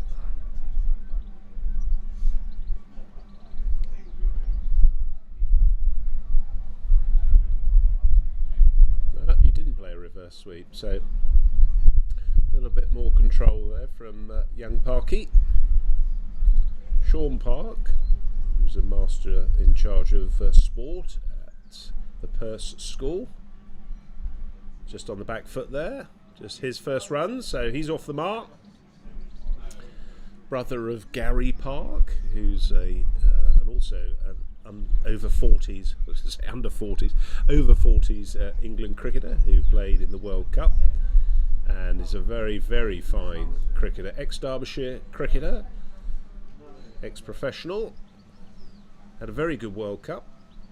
He didn't play a reverse sweep, so a little bit more control there from young Parky. Sean Park, who's a master in charge of sport at the Perse School. Just on the back foot there, just his first run, so he's off the mark. Brother of Gary Park, who's an and also over 40s, let's say under 40s, over 40s England cricketer who played in the World Cup and is a very, very fine cricketer. Ex-Derbyshire cricketer, ex-professional, had a very good World Cup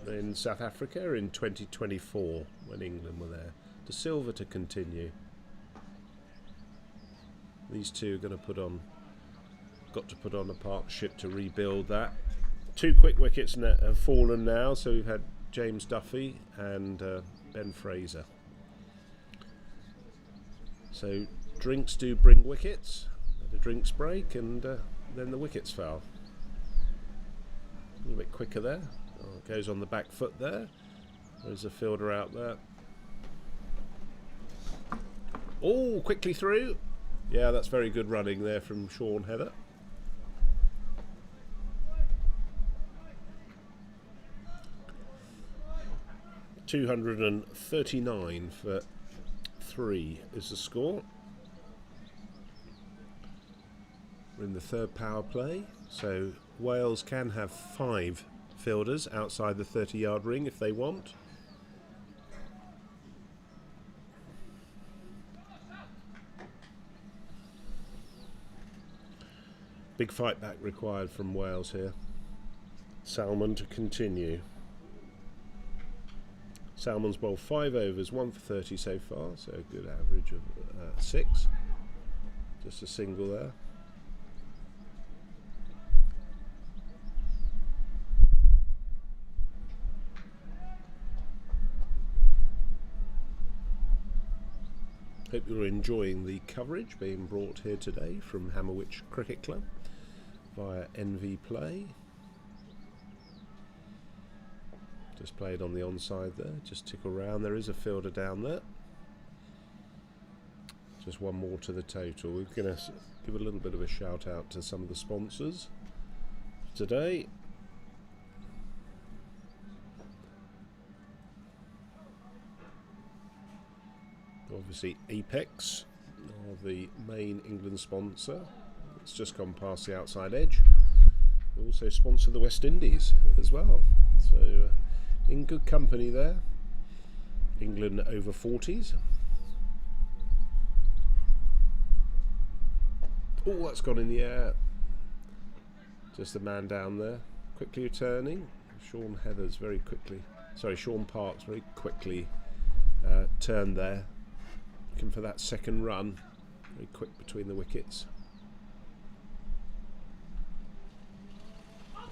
in South Africa in 2024 when England were there. De Silva to continue. These two are going to got to put on a partnership to rebuild that. 2 quick wickets have fallen now, so we've had James Duffy and Ben Fraser. So drinks do bring wickets. Had a drinks break and then the wickets fell. A little bit quicker there. Oh, it goes on the back foot there. There's a fielder out there. Oh, quickly through. Yeah, that's very good running there from Sean Heather. $239 for 3 is the score. We're in the 3rd power play, so Wales can have 5 fielders outside the 30-yard ring if they want. Big fight back required from Wales here. Salmon to continue. Salmon's bowled 5 overs, 1 for 30 so far, so a good average of 6. Just a single there. Hope you're enjoying the coverage being brought here today from Hammerwich Cricket Club via NV Play. Just played on the onside there, just tickle round. There is a fielder down there. Just 1 more to the total. We're going to give a little bit of a shout out to some of the sponsors today. Obviously Apex are the main England sponsor. It's just gone past the outside edge. We also sponsor the West Indies as well. So in good company there. England over 40s. Oh, that's gone in the air. Just the man down there. Quickly returning. Sean Heather's very quickly. Sorry, Sean Parks very quickly turned there. Looking for that second run. Very quick between the wickets.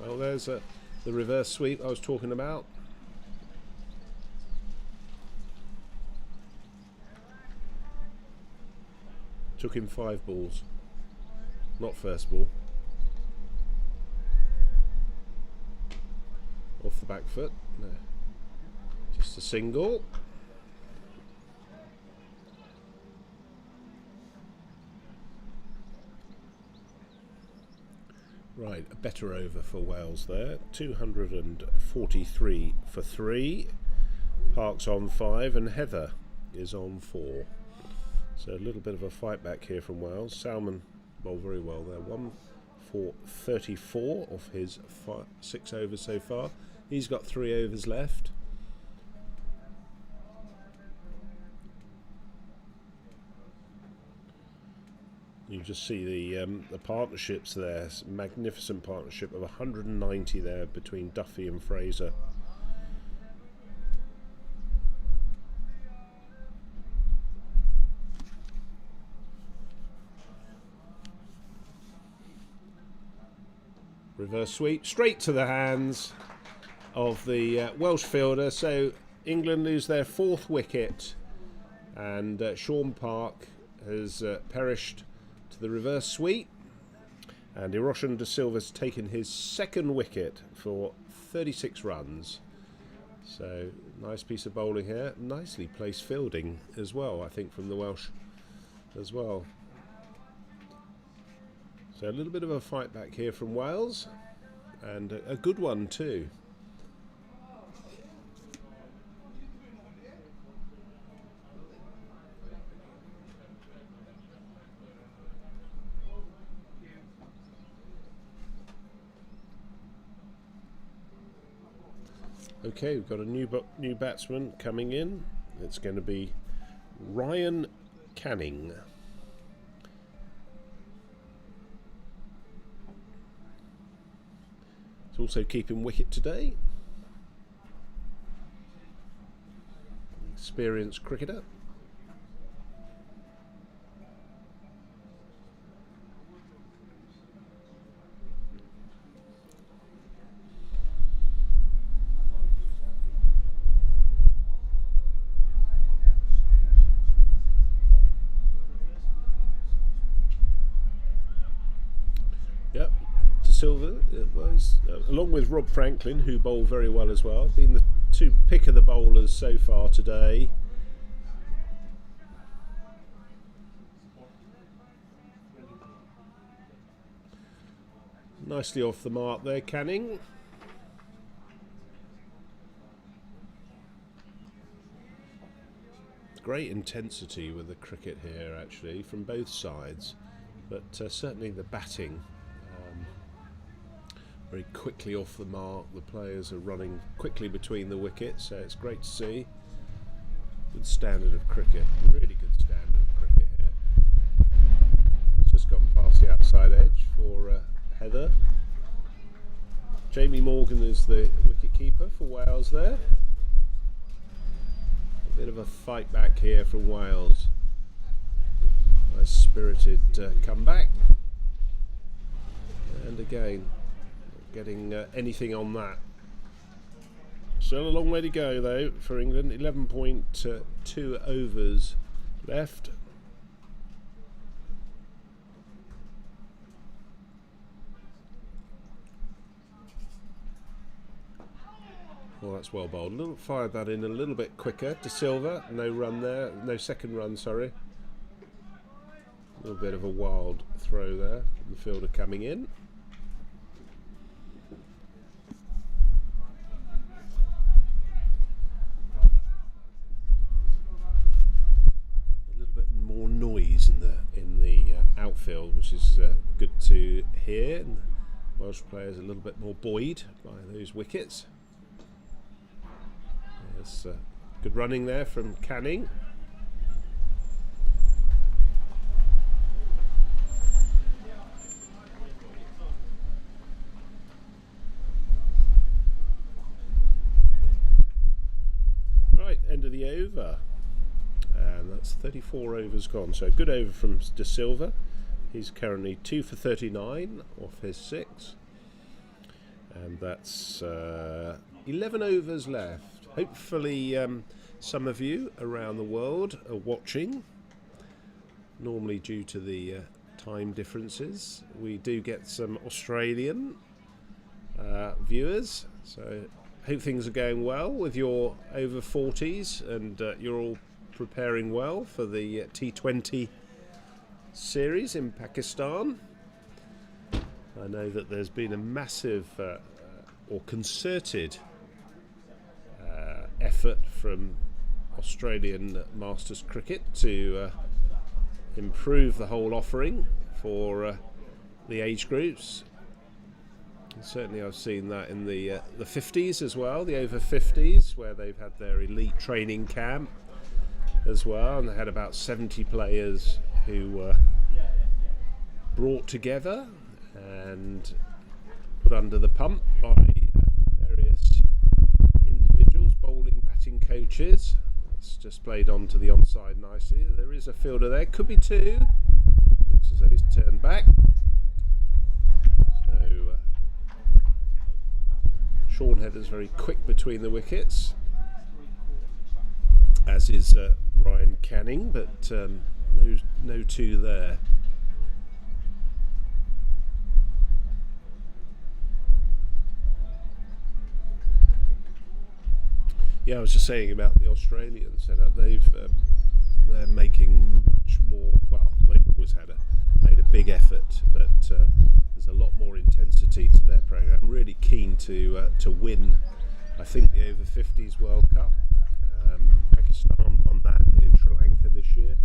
Well, there's the reverse sweep I was talking about. Took him 5 balls. Not first ball. Off the back foot. No. Just a single. Right, a better over for Wales there. 243 for 3. Parks on 5 and Heather is on 4. So a little bit of a fight back here from Wales. Salmon bowled very well there. 1 for 34 off his 6 overs so far. He's got 3 overs left. You just see the partnerships there. Magnificent partnership of 190 there between Duffy and Fraser. Reverse sweep straight to the hands of the Welsh fielder. So England lose their 4th wicket, and Sean Park has perished to the reverse sweep, and Iroshan De Silva's taken his 2nd wicket for 36 runs. So nice piece of bowling here. Nicely placed fielding as well, I think, from the Welsh as well. So a little bit of a fight back here from Wales, and a good one too. Okay, we've got a new batsman coming in. It's going to be Ryan Canning. He's also keeping wicket today. Experienced cricketer. Yep, De Silva, along with Rob Franklin, who bowled very well as well, been the two pick of the bowlers so far today. Nicely off the mark there, Canning. Great intensity with the cricket here, actually, from both sides, but certainly the batting. Very quickly off the mark. The players are running quickly between the wickets, so it's great to see. Good standard of cricket, really good standard of cricket here. It's just gone past the outside edge for Heather. Jamie Morgan is the wicket-keeper for Wales there. A bit of a fight back here from Wales. Nice spirited comeback. And again, getting anything on that. Still a long way to go though for England. 11.2 overs left. Well, that's well bowled. Fired that in a little bit quicker. De Silva, no run there, no second run, sorry. A little bit of a wild throw there from the fielder coming in. More noise in the outfield, which is good to hear. And Welsh players a little bit more buoyed by those wickets. There's good running there from Canning. Right, end of the over. And that's 34 overs gone, so a good over from De Silva. He's currently 2 for 39 off his 6, and that's 11 overs left. Hopefully some of you around the world are watching. Normally, due to the time differences, we do get some Australian viewers, so hope things are going well with your over 40s and you're all preparing well for the T20 series in Pakistan. I know that there's been a massive or concerted effort from Australian Masters Cricket to improve the whole offering for the age groups. And certainly I've seen that in the 50s as well, the over 50s, where they've had their elite training camp as well, and they had about 70 players who were brought together and put under the pump by various individuals, bowling, batting coaches. It's just played onto the onside nicely. There is a fielder there, could be two. Looks as though he's turned back. So Sean Heather's very quick between the wickets, as is Ryan Canning, but no two there. Yeah, I was just saying about the Australian setup. They're making much more. Well, they've always made a big effort, but there's a lot more intensity to their program. Really keen to win. I think the over 50s World Cup. Pakistan won that in Sri Lanka this year,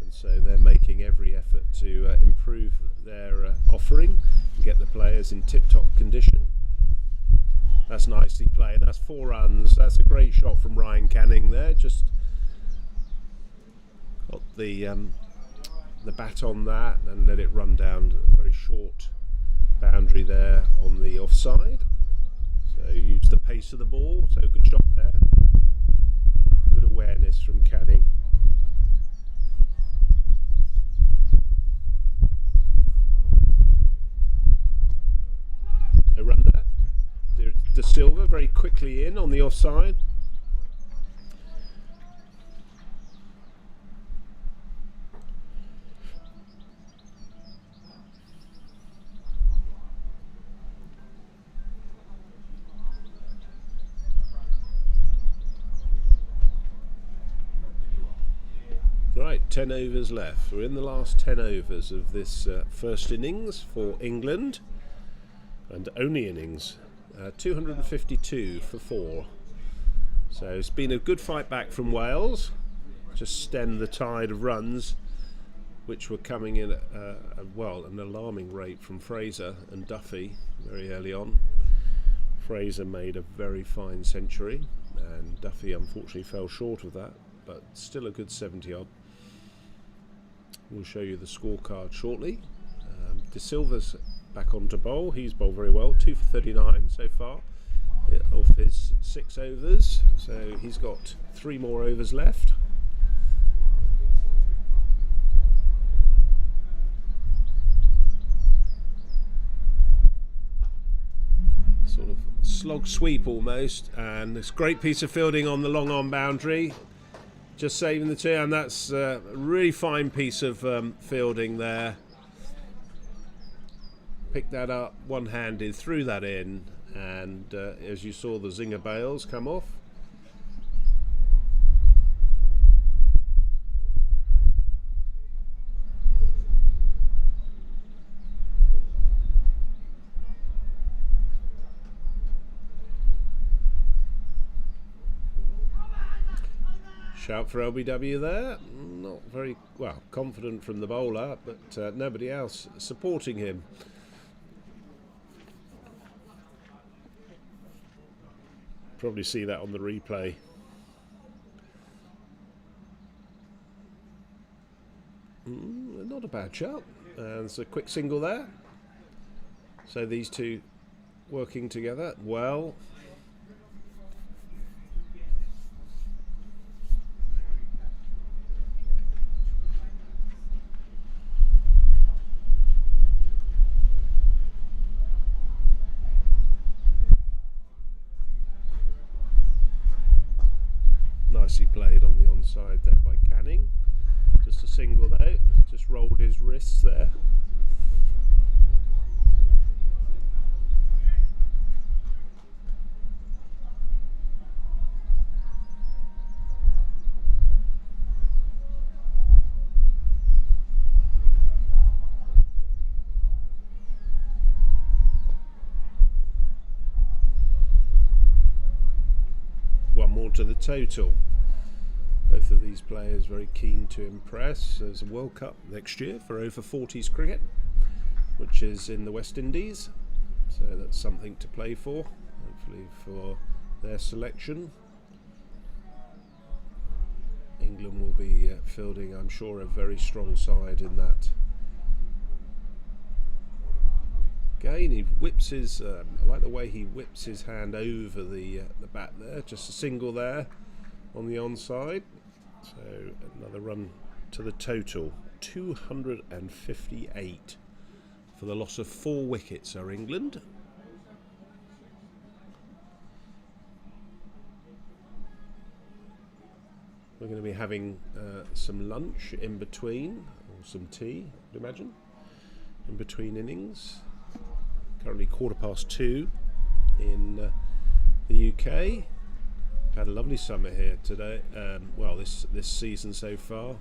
and so they're making every effort to improve their offering and get the players in tip-top condition. That's nicely played. That's 4 runs. That's a great shot from Ryan Canning there. Just got the bat on that and let it run down a very short boundary there on the offside. So use the pace of the ball. So good shot there. Good awareness from Canning. They run that. De Silva very quickly in on the offside. Right, 10 overs left. We're in the last 10 overs of this first innings for England, and only innings. 252 for 4. So it's been a good fight back from Wales. Just stemmed the tide of runs, which were coming in at an alarming rate from Fraser and Duffy very early on. Fraser made a very fine century, and Duffy unfortunately fell short of that, but still a good 70 odd. We'll show you the scorecard shortly. De Silva's back on to bowl. He's bowled very well, 2 for 39 so far off his 6 overs. So he's got 3 more overs left. Sort of slog sweep almost, and this great piece of fielding on the long on boundary. Just saving the 2, and that's a really fine piece of fielding there. Picked that up one-handed, threw that in, and as you saw, the zinger bails come off. Shout for LBW there. Not very well confident from the bowler, but nobody else supporting him. Probably see that on the replay. Not a bad shot. And it's a quick single there. So these two working together well. Nicely played on the onside there by Canning. Just a single though, just rolled his wrists there. One more to the total. Both of these players very keen to impress. There's a World Cup next year for over 40s cricket, which is in the West Indies, so that's something to play for, hopefully for their selection. England will be fielding, I'm sure, a very strong side in that. Again, he whips his, I like the way he whips his hand over the bat there, just a single there on the onside. So another run to the total, 258 for the loss of 4 wickets are England. We're going to be having some lunch in between, or some tea, I'd imagine, in between innings. Currently 2:15 in the UK. Had a lovely summer here today. Well, this season so far.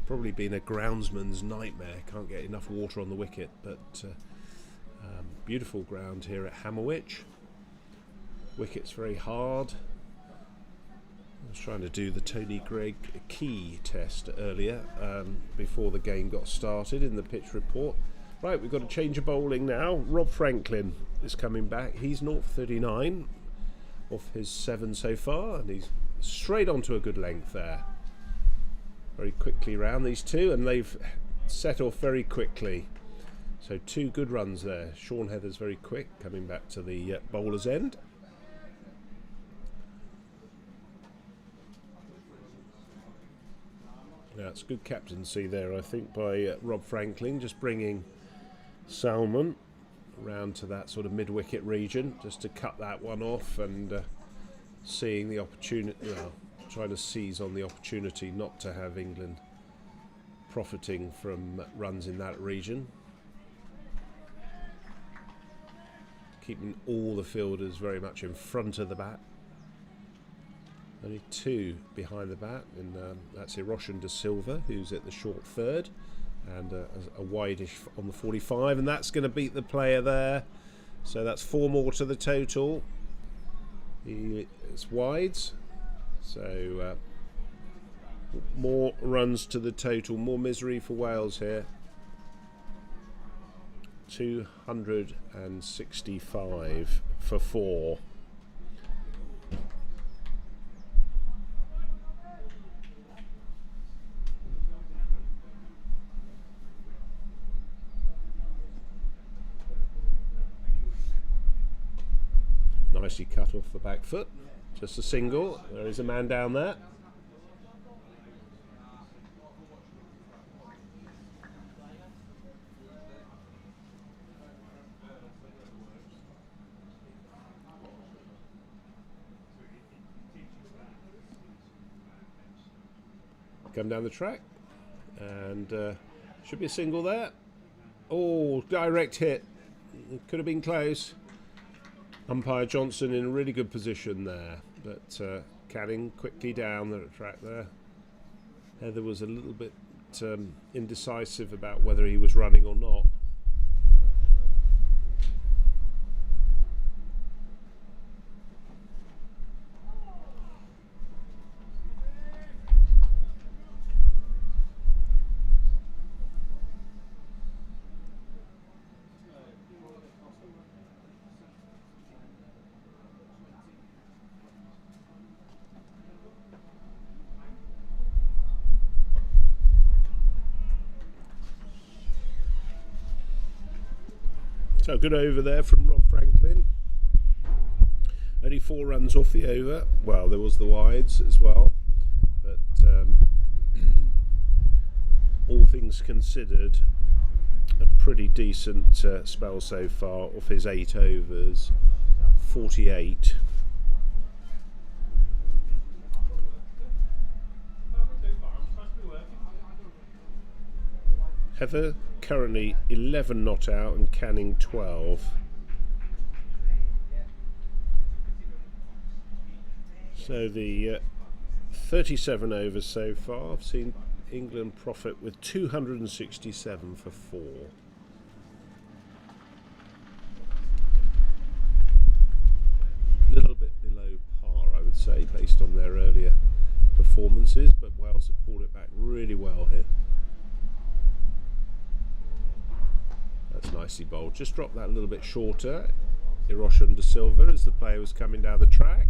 Probably been a groundsman's nightmare. Can't get enough water on the wicket, but beautiful ground here at Hammerwich. Wicket's very hard. I was trying to do the Tony Greig key test earlier before the game got started in the pitch report. Right, we've got a change of bowling now. Rob Franklin is coming back. He's 0.39 off his 7 so far, and he's straight onto a good length there. Very quickly round these two, and they've set off very quickly. So 2 good runs there. Sean Heather's very quick, coming back to the bowler's end. Yeah, it's good captaincy there, I think, by Rob Franklin, just bringing Salmon round to that sort of mid-wicket region, just to cut that one off, and seeing the opportunity, trying to seize on the opportunity not to have England profiting from runs in that region. Keeping all the fielders very much in front of the bat. Only 2 behind the bat, and that's Hiroshi De Silva, who's at the short third, and a wideish on the 45, and that's going to beat the player there. So that's 4 more to the total. It's wides, so more runs to the total, more misery for Wales here. 265 for 4. Nicely cut off the back foot, just a single. There is a man down there. Come down the track, and should be a single there. Oh, direct hit. It could have been close. Umpire Johnson in a really good position there, but Canning quickly down the track there. Heather was a little bit indecisive about whether he was running or not. So good over there from Rob Franklin. Only 4 runs off the over. Well, there was the wides as well, but all things considered, a pretty decent spell so far off his 8 overs. 48. Heather currently 11 not out and Canning 12. So the 37 overs so far, I've seen England profit with 267 for 4. A little bit below par, I would say, based on their earlier performances, but Wales have pulled it back really well here. That's nicely bowled. Just dropped that a little bit shorter. Hiroshi De Silva as the player was coming down the track.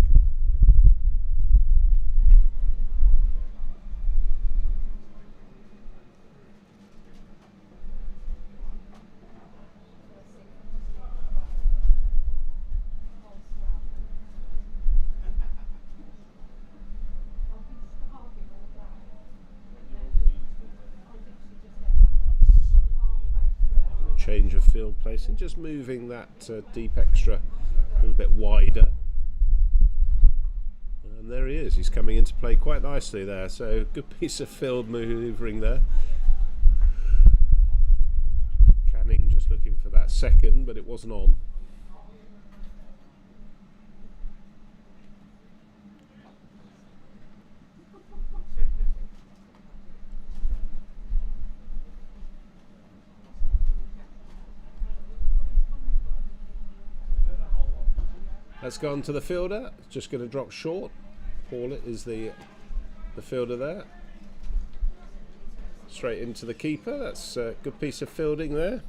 Change of field placing, just moving that deep extra a little bit wider, and there he is. He's coming into play quite nicely there, so good piece of field manoeuvring there. Canning just looking for that second, but it wasn't on. That's gone to the fielder. It's just going to drop short. Paulett is the fielder there. Straight into the keeper. That's a good piece of fielding there.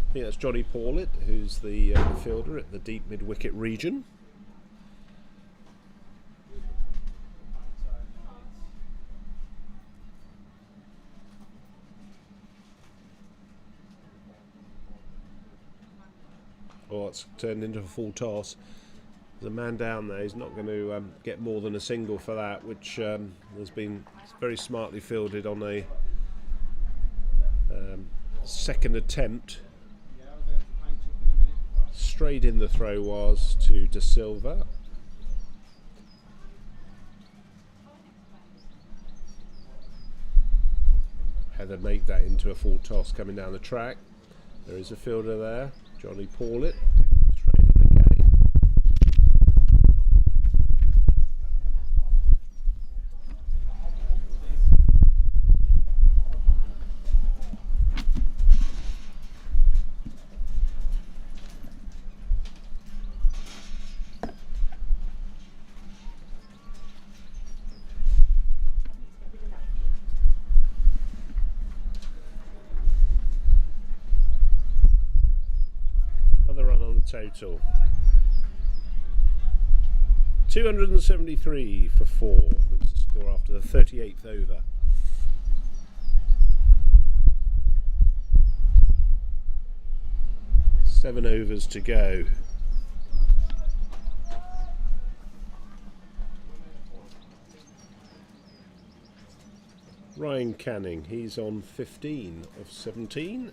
I think that's Johnny Paulet, who's the fielder at the deep mid-wicket region. Oh, it's turned into a full toss. There's a man down there. He's not going to get more than a single for that, which has been very smartly fielded on a second attempt. Straight in the throw was to De Silva. Heather make that into a full toss coming down the track. There is a fielder there, Johnny Paulet, straight in again. Total 273 for 4. That's the score after the 38th over. Seven overs to go. Ryan Canning, he's on 15 of 17.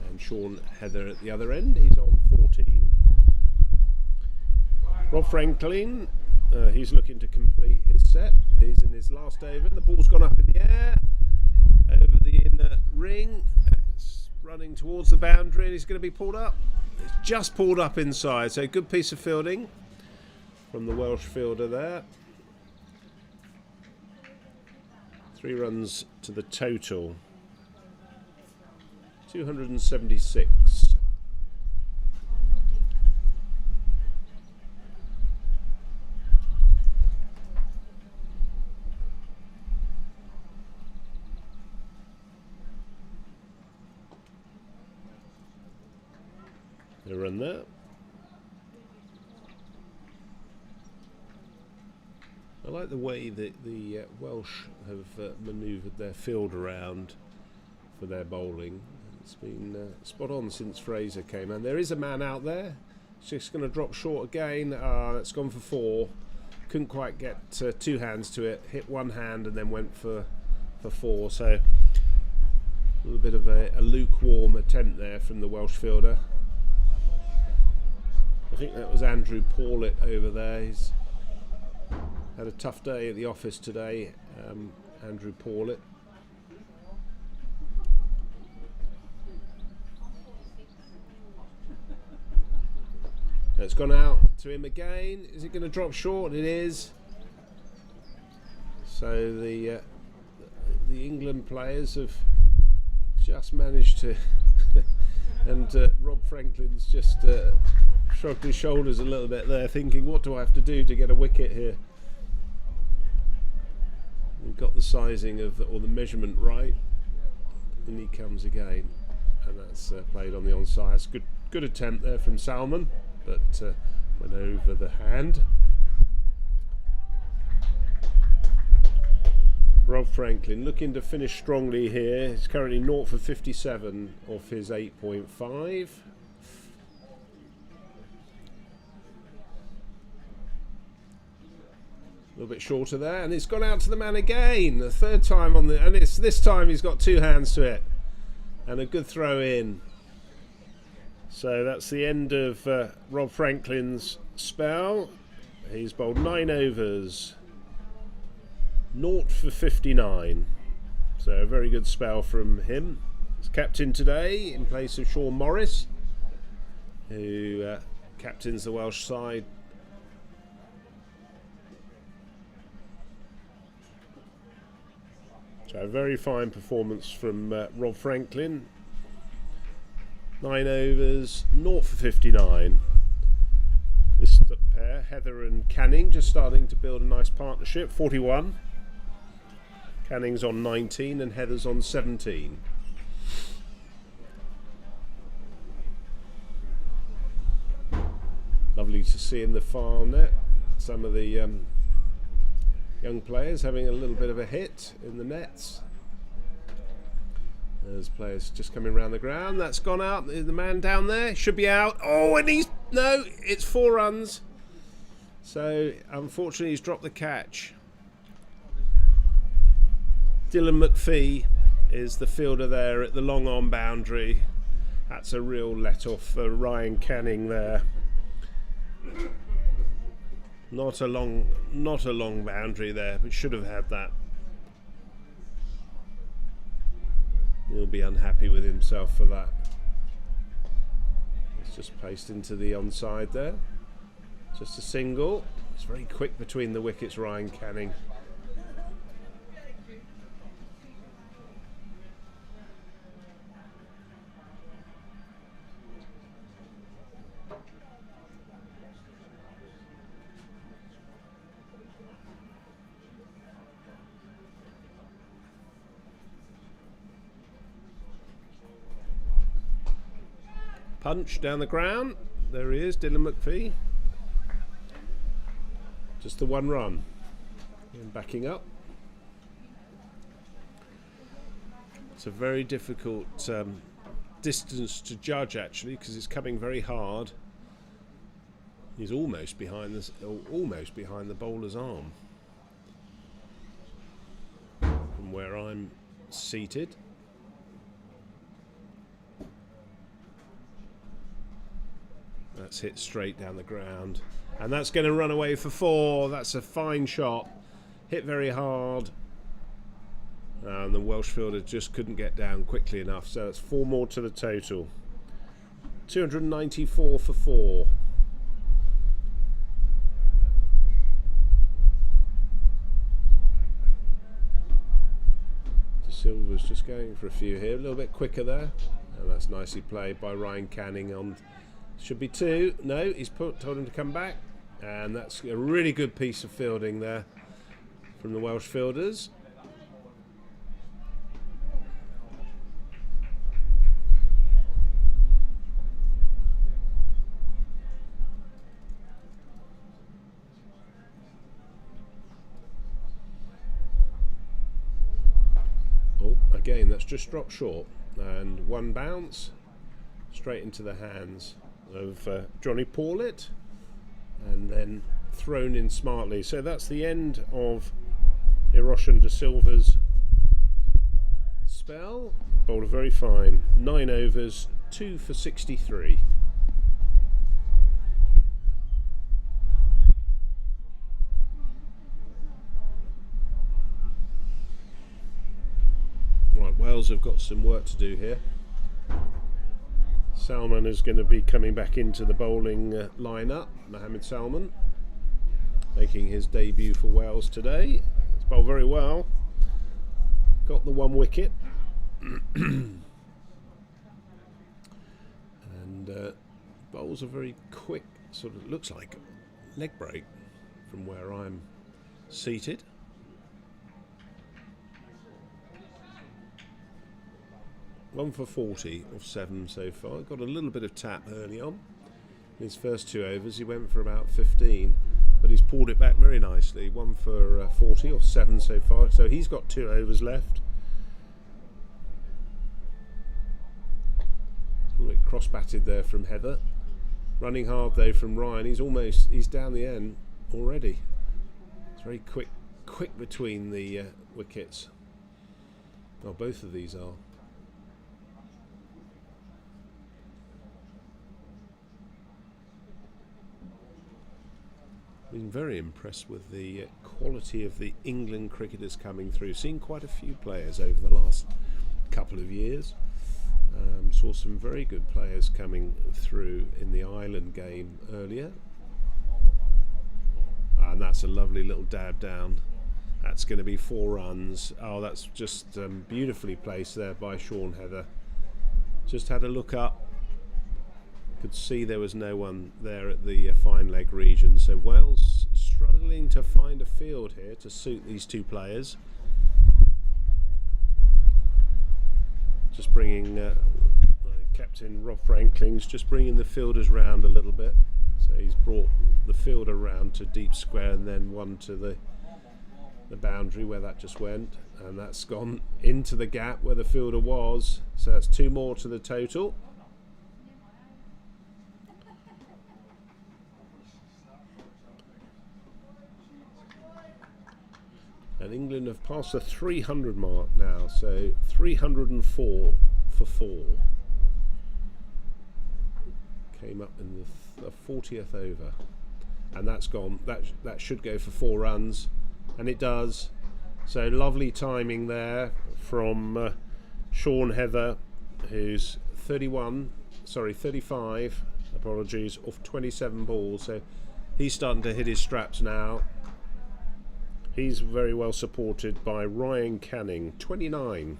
And Sean Heather at the other end, he's on 14. Rob Franklin, he's looking to complete his set. He's in his last over. The ball's gone up in the air, over the inner ring. It's running towards the boundary and he's going to be pulled up. It's just pulled up inside, so good piece of fielding from the Welsh fielder there. 3 runs to the total. 276. A run there. I like the way that the Welsh have manoeuvred their field around for their bowling. It's been spot on since Fraser came, and there is a man out there. It's just going to drop short again. It's gone for 4. Couldn't quite get 2 hands to it. Hit 1 hand and then went for 4. So a little bit of a lukewarm attempt there from the Welsh fielder. I think that was Andrew Paulet over there. He's had a tough day at the office today. Andrew Paulet. It's gone out to him again. Is it going to drop short? It is. So the England players have just managed to, and Rob Franklin's just shrugged his shoulders a little bit there, thinking, what do I have to do to get a wicket here? We've got the sizing of or the measurement right, and he comes again, and that's played on the onside. It's good attempt there from Salman, but went over the hand. Rob Franklin looking to finish strongly here. He's currently 0 for 57 off his 8.5. A little bit shorter there, and it's gone out to the man again. The 3rd time on the, and it's this time he's got 2 hands to it, and a good throw in. So that's the end of Rob Franklin's spell. He's bowled 9 overs, 0 for 59. So a very good spell from him. He's captain today in place of Sean Morris, who captains the Welsh side. So a very fine performance from Rob Franklin. 9 overs, 0 for 59. This pair, Heather and Canning, just starting to build a nice partnership. 41. Canning's on 19 and Heather's on 17. lovely to see in the far net some of the young players having a little bit of a hit in the nets. There's players just coming around the ground. That's gone out. The man down there should be out. Oh, and no, it's 4 runs. So unfortunately he's dropped the catch. Dylan McPhee is the fielder there at the long on boundary. That's a real let off for Ryan Canning there. Not a long boundary there, but should have had that. He'll be unhappy with himself for that. It's just placed into the onside there. Just a single. It's very quick between the wickets, Ryan Canning. Punch down the ground. There he is, Dylan McPhee. Just the 1 run. And backing up. It's a very difficult distance to judge actually, because it's coming very hard. He's almost behind the bowler's arm from where I'm seated. That's hit straight down the ground, and that's going to run away for 4. That's a fine shot, hit very hard, and the Welsh fielder just couldn't get down quickly enough. So it's 4 more to the total. 294 for 4. De Silva's just going for a few here, a little bit quicker there, and that's nicely played by Ryan Canning on. Should be 2. No, he's told him to come back, and that's a really good piece of fielding there from the Welsh fielders. Oh, again, that's just dropped short, and 1 bounce straight into the hands of Johnny Paulet, and then thrown in smartly. So that's the end of Iroshan De Silva's spell. Bowler very fine. 9 overs, 2 for 63. Right, Wales have got some work to do here. Salman is going to be coming back into the bowling lineup. Mohammed Salman making his debut for Wales today. He's bowled very well. Got the 1 wicket. And bowls a very quick, sort of looks like leg break from where I'm seated. One for 40 off 7 so far. Got a little bit of tap early on. In his first 2 overs he went for about 15, but he's pulled it back very nicely. 1 for 40 off 7 so far, so he's got 2 overs left. A little bit cross-batted there from Heather. Running hard though from Ryan. He's down the end already. It's very quick between the wickets. Well, both of these are. Been very impressed with the quality of the England cricketers coming through. Seen quite a few players over the last couple of years. Saw some very good players coming through in the Ireland game earlier. And that's a lovely little dab down. That's going to be 4 runs. Oh, that's just beautifully placed there by Sean Heather. Just had a look up. Could see there was no one there at the fine leg region. So Wales struggling to find a field here to suit these 2 players. Just bringing Captain Rob Frankling's just bringing the fielders round a little bit. So he's brought the field around to deep square and then one to the boundary where that just went, and that's gone into the gap where the fielder was, so that's 2 more to the total. And England have passed the 300 mark now, so 304 for 4. Came up in the 40th over, and that's gone. That should go for 4 runs, and it does. So lovely timing there from Sean Heather, who's 35, apologies, off 27 balls. So he's starting to hit his straps now. He's very well supported by Ryan Canning, 29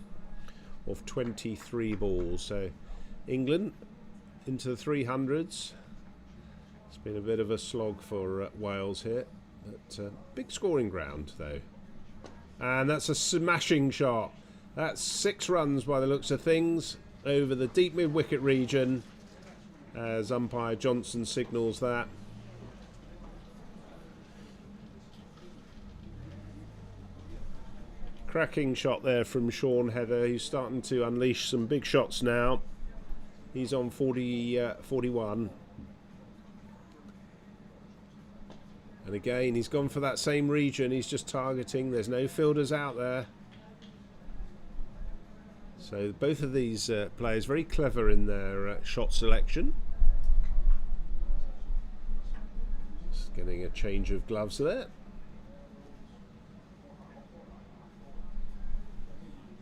of 23 balls. So England into the 300s. It's been a bit of a slog for Wales here, but big scoring ground though. And that's a smashing shot. That's 6 runs by the looks of things over the deep mid-wicket region as umpire Johnson signals that. Cracking shot there from Sean Heather, who's starting to unleash some big shots now. He's on 41. And again, he's gone for that same region. He's just targeting. There's no fielders out there. So both of these players very clever in their shot selection. Just getting a change of gloves there.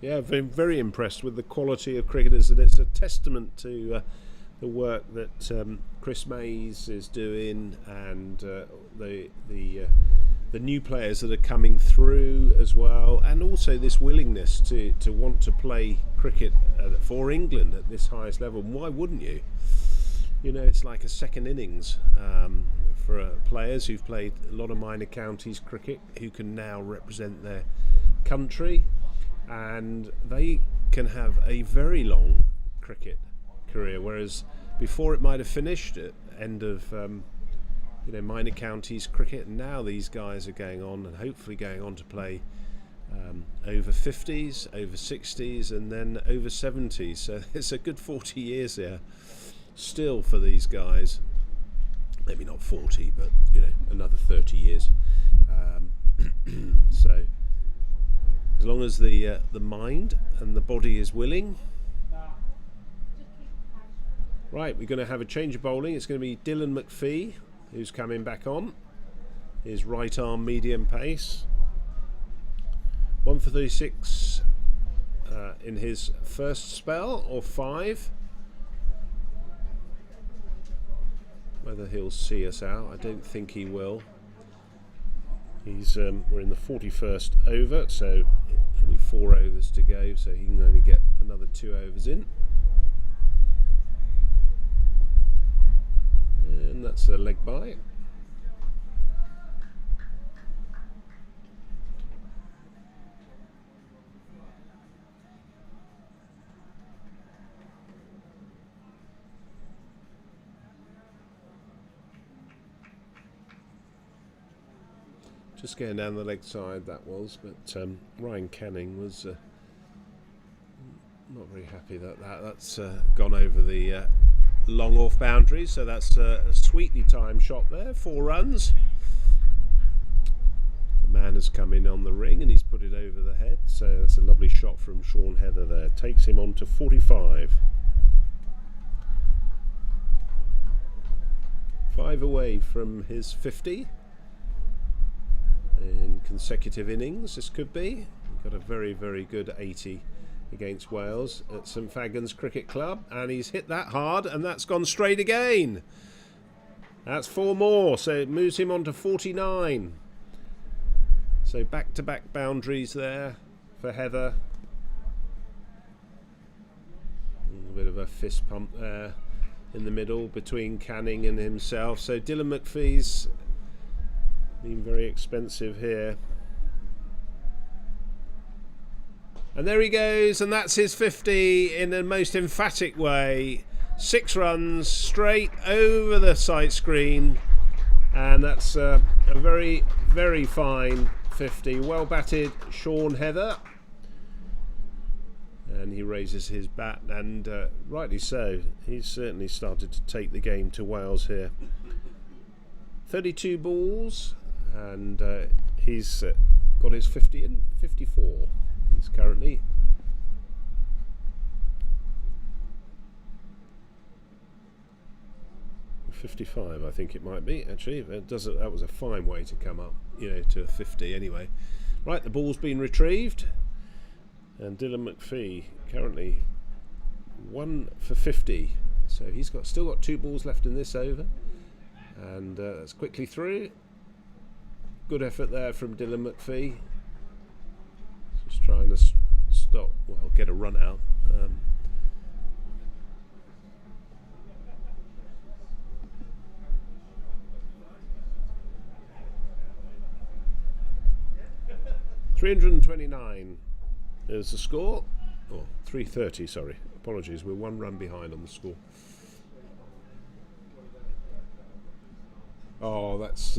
Yeah, very impressed with the quality of cricketers, and it's a testament to the work that Chris Mays is doing, and the new players that are coming through as well, and also this willingness to want to play cricket for England at this highest level. Why wouldn't you? You know, it's like a second innings for players who've played a lot of minor counties cricket, who can now represent their country. And they can have a very long cricket career, whereas before it might have finished at end of minor counties cricket, and now these guys are going on and hopefully going on to play over 50s, over 60s, and then over 70s. So it's a good 40 years there still for these guys. Maybe not 40, but another 30 years. So as long as the mind and the body is willing. Right, we're going to have a change of bowling. It's going to be Dylan McPhee who's coming back on. His right arm medium pace. 1 for 36 in his first spell, or 5. Whether he'll see us out, I don't think he will. We're in the 41st over, so only 4 overs to go, so he can only get another 2 overs in. And that's a leg bye. Just going down the leg side, that was, but Ryan Canning was not very happy that's gone over the long off boundary, so that's a sweetly timed shot there, 4 runs. The man has come in on the ring and he's put it over the head, so that's a lovely shot from Sean Heather there, takes him on to 45. 5 away from his 50 in consecutive innings. This could be. Got a very, very good 80 against Wales at St Fagans Cricket Club, and he's hit that hard, and that's gone straight again. That's 4 more, so it moves him on to 49. So back-to-back boundaries there for Heather. A bit of a fist pump there in the middle between Canning and himself. So Dylan McPhee's been very expensive here. And there he goes, and that's his 50 in the most emphatic way. 6 runs straight over the sight screen, and that's a very, very fine 50. Well batted, Sean Heather. And he raises his bat, and rightly so. He's certainly started to take the game to Wales here. 32 balls, and he's got his 50 and 54. He's currently. .55, I think it might be. Actually, that was a fine way to come up, to a 50 anyway. Right, the ball's been retrieved, and Dylan McPhee currently 1 for 50. So he's still got 2 balls left in this over, and that's quickly through. Good effort there from Dylan McPhee. Just trying to stop, get a run out. .329 is the score. 330, sorry. Apologies, we're 1 run behind on the score. Oh, that's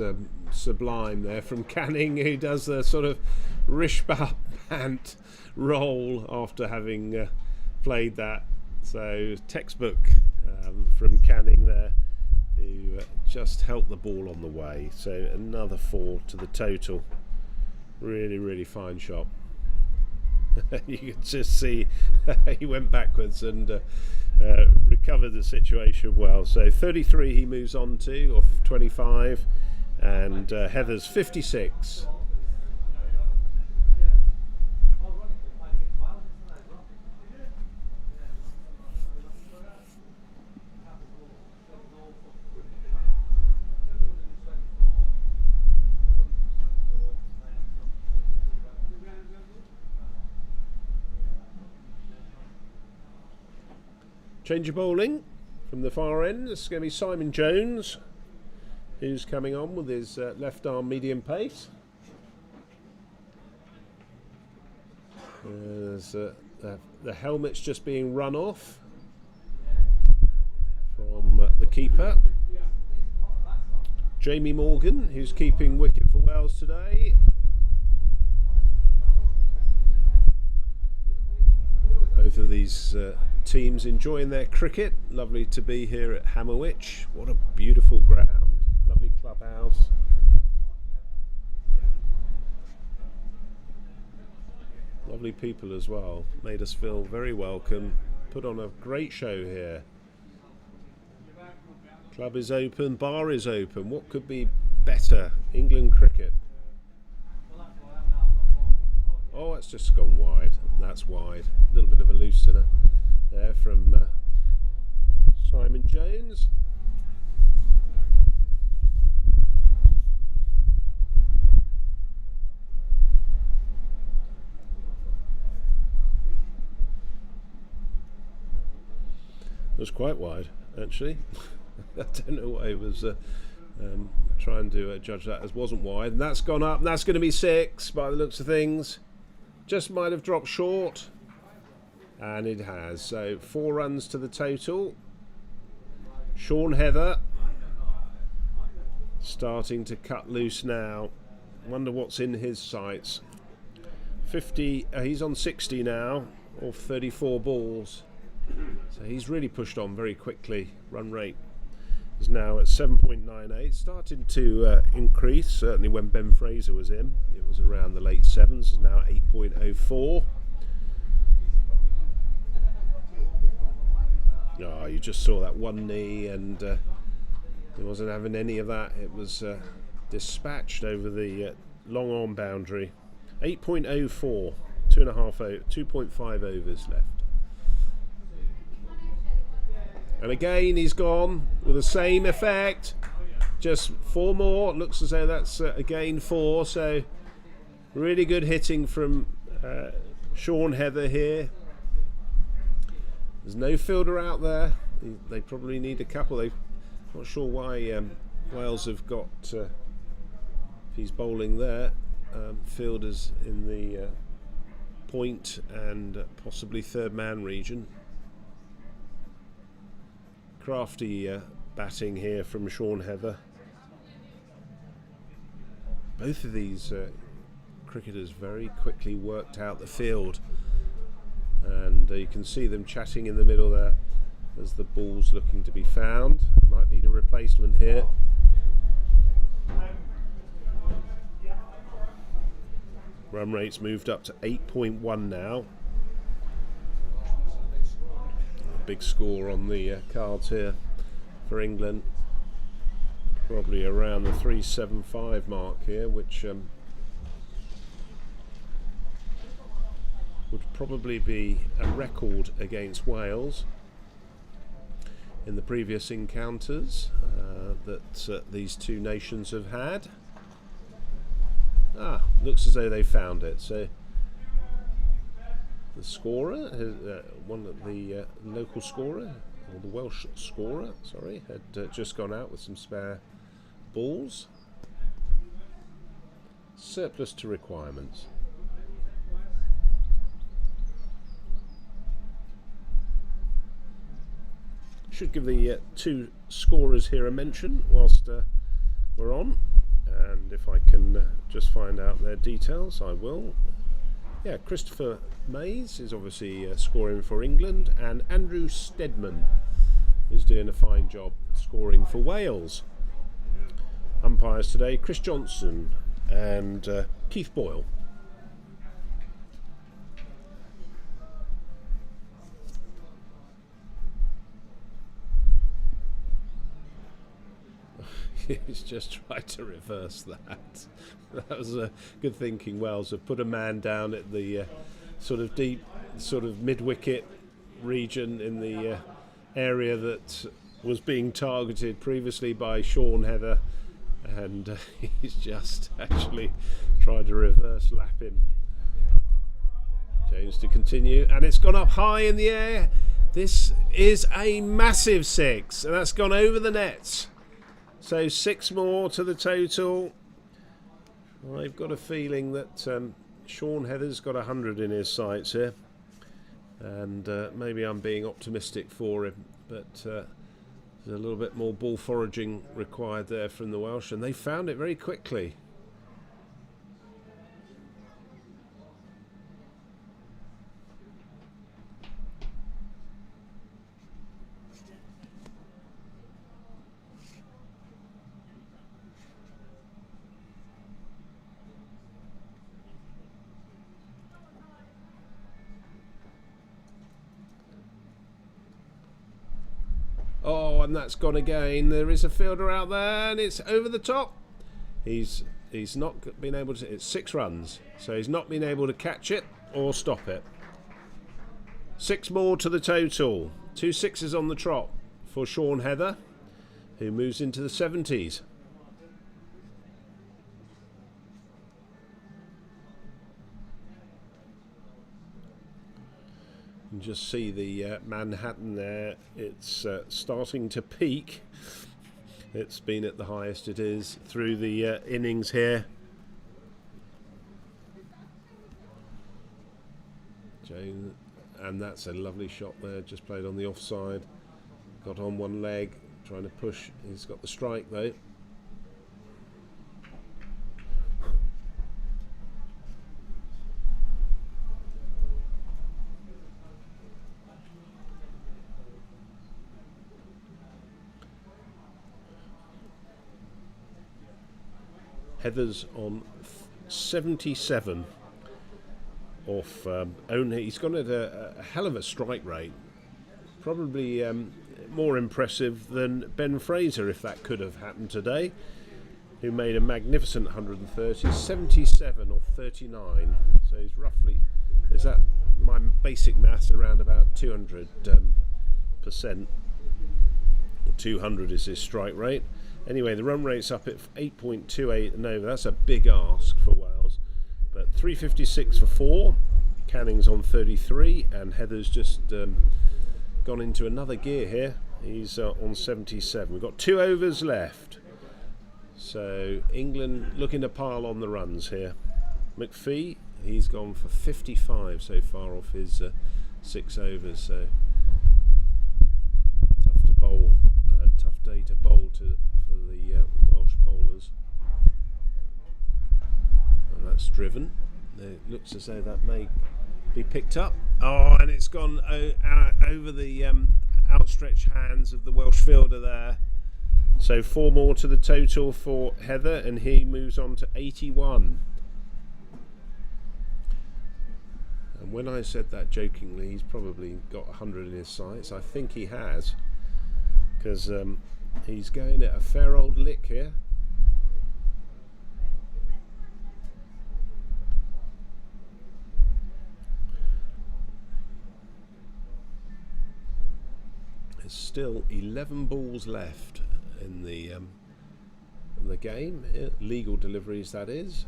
sublime there from Canning, who does the sort of Rishba Pant roll after having played that. So, textbook from Canning there, who just helped the ball on the way. So, another 4 to the total. Really, really fine shot. You can just see he went backwards and recovered the situation well. So 33 he moves on to, off 25, and Heather's 56. Change of bowling from the far end. This is going to be Simon Jones, who's coming on with his left arm medium pace. There's the helmet's just being run off from the keeper. Jamie Morgan, who's keeping wicket for Wales today. Both of these teams enjoying their cricket. Lovely to be here at Hammerwich. What a beautiful ground. Lovely clubhouse. Lovely people as well. Made us feel very welcome. Put on a great show here. Club is open, bar is open. What could be better? England cricket. Oh, it's just gone wide. That's wide. A little bit of a loosener there from Simon Jones. It was quite wide, actually. I don't know why it was trying to judge that as wasn't wide. And that's gone up, and that's going to be 6 by the looks of things. Just might have dropped short, and it has. So 4 runs to the total. Sean Heather starting to cut loose now. Wonder what's in his sights. 50. He's on 60 now, or 34 balls. So he's really pushed on very quickly. Run rate is now at 7.98, starting to increase. Certainly when Ben Fraser was in, it was around the late 7s. It's now 8.04. Oh, you just saw that one knee, and he wasn't having any of that. It was dispatched over the long arm boundary. 8.04, 2.5 overs left. And again he's gone with the same effect. Just 4 more. Looks as though that's again 4. So really good hitting from Sean Heather here. There's no fielder out there. They probably need a couple. They're not sure why Wales have got, if he's bowling there, fielders in the point and possibly third man region. Crafty batting here from Sean Heather. Both of these cricketers very quickly worked out the field, and you can see them chatting in the middle there as the ball's looking to be found. Might need a replacement here. Run rate's moved up to 8.1 now. A big score on the cards here for England. Probably around the 375 mark here, which would probably be a record against Wales in the previous encounters that these two nations have had. Looks as though they found it. So the scorer, one of the local scorer, or the Welsh scorer, sorry, had just gone out with some spare balls. Surplus to requirements. Should give the two scorers here a mention whilst we're on, and if I can just find out their details, I will. Yeah, Christopher Mays is obviously scoring for England, and Andrew Steadman is doing a fine job scoring for Wales. Umpires today, Chris Johnson and Keith Boyle. He's just tried to reverse that. That was a good thinking. Wales have put a man down at the sort of deep, sort of mid-wicket region in the area that was being targeted previously by Sean Heather, and he's just actually tried to reverse lap him. James to continue, and it's gone up high in the air. This is a massive six, and that's gone over the nets. So 6 more to the total. I've got a feeling that Sean Heather's got 100 in his sights here, and maybe I'm being optimistic for him, but there's a little bit more ball foraging required there from the Welsh, and they found it very quickly. Oh, and that's gone again. There is a fielder out there, and it's over the top. He's not been able to. It's 6 runs, so he's not been able to catch it or stop it. 6 more to the total. 2 sixes on the trot for Sean Heather, who moves into the 70s. You can just see the Manhattan there. It's starting to peak. It's been at the highest it is through the innings here. Jane, and that's a lovely shot there, just played on the offside. Got on one leg, trying to push. He's got the strike though. Heather's on 77 off only. He's gone at a hell of a strike rate. Probably more impressive than Ben Fraser, if that could have happened today, who made a magnificent 130. 77 off 39. So he's roughly, is that my basic maths, around about 200%. 200 is his strike rate. Anyway, the run rate's up at 8.28 and over. That's a big ask for Wales. But 356 for 4. Canning's on 33, and Heather's just gone into another gear here. He's on 77. We've got 2 overs left. So England looking to pile on the runs here. McPhee, he's gone for 55 so far off his 6 overs. So tough to bowl driven. It looks as though that may be picked up. Oh, and it's gone over the outstretched hands of the Welsh fielder there. So 4 more to the total for Heather, and he moves on to 81. And when I said that jokingly, he's probably got 100 in his sights. I think he has, because he's going at a fair old lick here. There's still 11 balls left in the game. Legal deliveries, that is.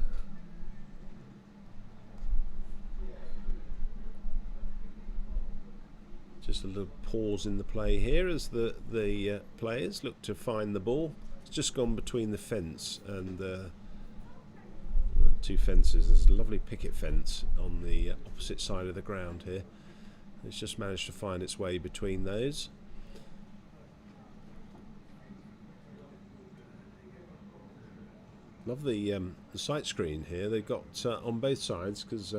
Just a little pause in the play here as the players look to find the ball. It's just gone between the fence and the 2 fences. There's a lovely picket fence on the opposite side of the ground here. It's just managed to find its way between those. Love the sight screen here. They've got on both sides, because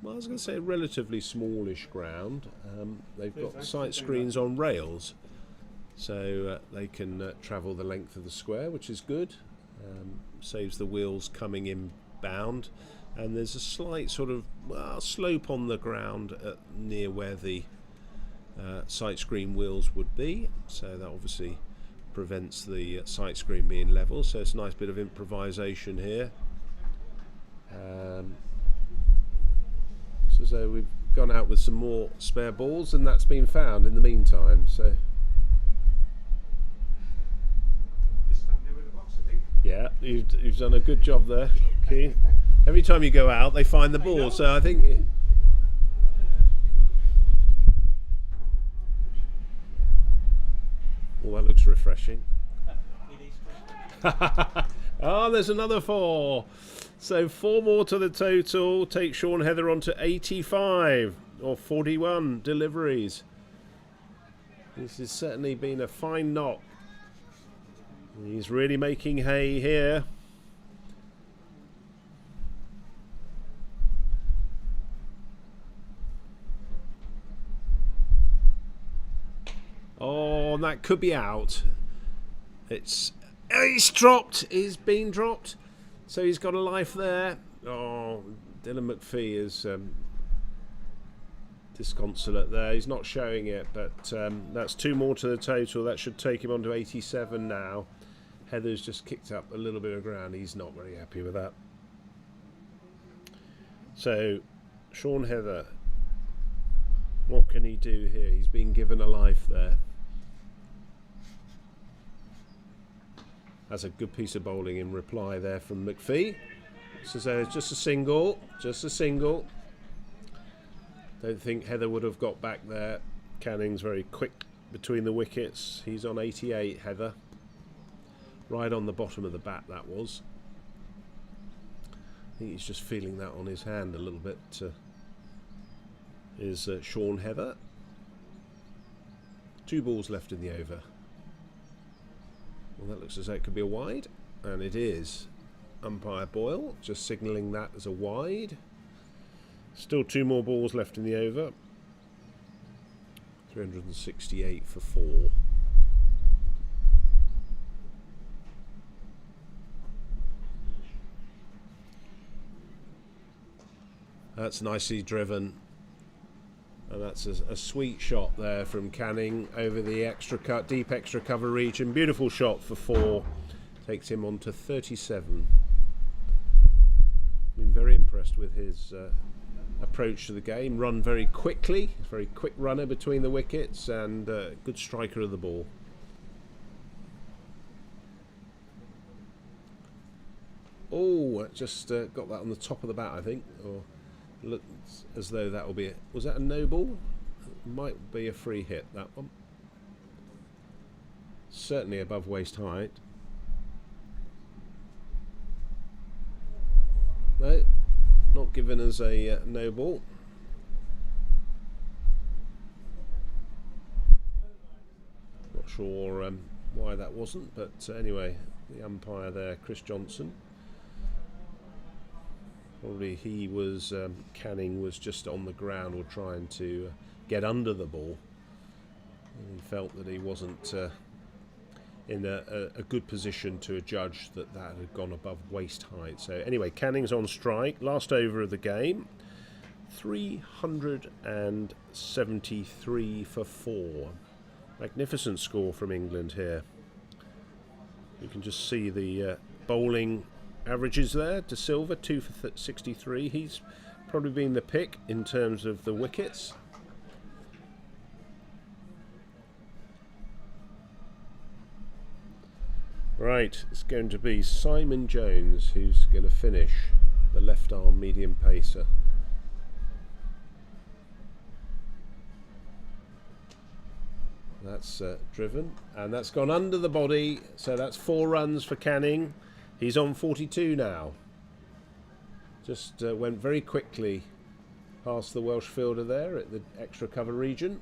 well, I was going to say a relatively smallish ground. They've got sight screens on rails, so they can travel the length of the square, which is good. Saves the wheels coming inbound, and there's a slight sort of slope on the ground near where the sight screen wheels would be, so that obviously prevents the sight screen being level. So it's a nice bit of improvisation here. So we've gone out with some more spare balls, and that's been found in the meantime. So yeah, you've done a good job there, Keane. Every time you go out, they find the ball. So I think. Well, that looks refreshing. Oh, there's another 4. So 4 more to the total. Take Sean Heather on to 85, or 41 deliveries. This has certainly been a fine knock. He's really making hay here. Oh, that could be out. He's dropped. He's been dropped. So he's got a life there. Oh, Dylan McPhee is disconsolate there. He's not showing it, but that's 2 more to the total. That should take him on to 87 now. Heather's just kicked up a little bit of ground. He's not very happy with that. So, Sean Heather, what can he do here? He's been given a life there. That's a good piece of bowling in reply there from McPhee. So it's just a single, Don't think Heather would have got back there. Canning's very quick between the wickets. He's on 88, Heather. Right on the bottom of the bat, that was. I think he's just feeling that on his hand a little bit. Is Sean Heather. 2 balls left in the over. Well, that looks as though it could be a wide, and it is. Umpire Boyle just signalling that as a wide. Still 2 more balls left in the over. 368 for 4. That's nicely driven. And that's a sweet shot there from Canning over the deep extra cover region. Beautiful shot for 4. Takes him on to 37. Been very impressed with his approach to the game. Run very quickly. Very quick runner between the wickets, and good striker of the ball. Oh, just got that on the top of the bat, I think. Or looks as though that will be it. Was that a no ball? Might be a free hit, that one. Certainly above waist height. No, not given as a no ball. Not sure why that wasn't, but anyway, the umpire there, Chris Johnson. Probably he was, Canning was just on the ground or trying to get under the ball. And he felt that he wasn't in a good position to adjudge that had gone above waist height. So anyway, Canning's on strike. Last over of the game. 373 for 4. Magnificent score from England here. You can just see the bowling averages there. De Silva 2 for 63. He's probably been the pick in terms of the wickets. Right, it's going to be Simon Jones who's going to finish, the left arm medium pacer. That's driven, and that's gone under the body, so that's 4 runs for Canning. He's on 42 now. Just went very quickly past the Welsh fielder there at the extra cover region.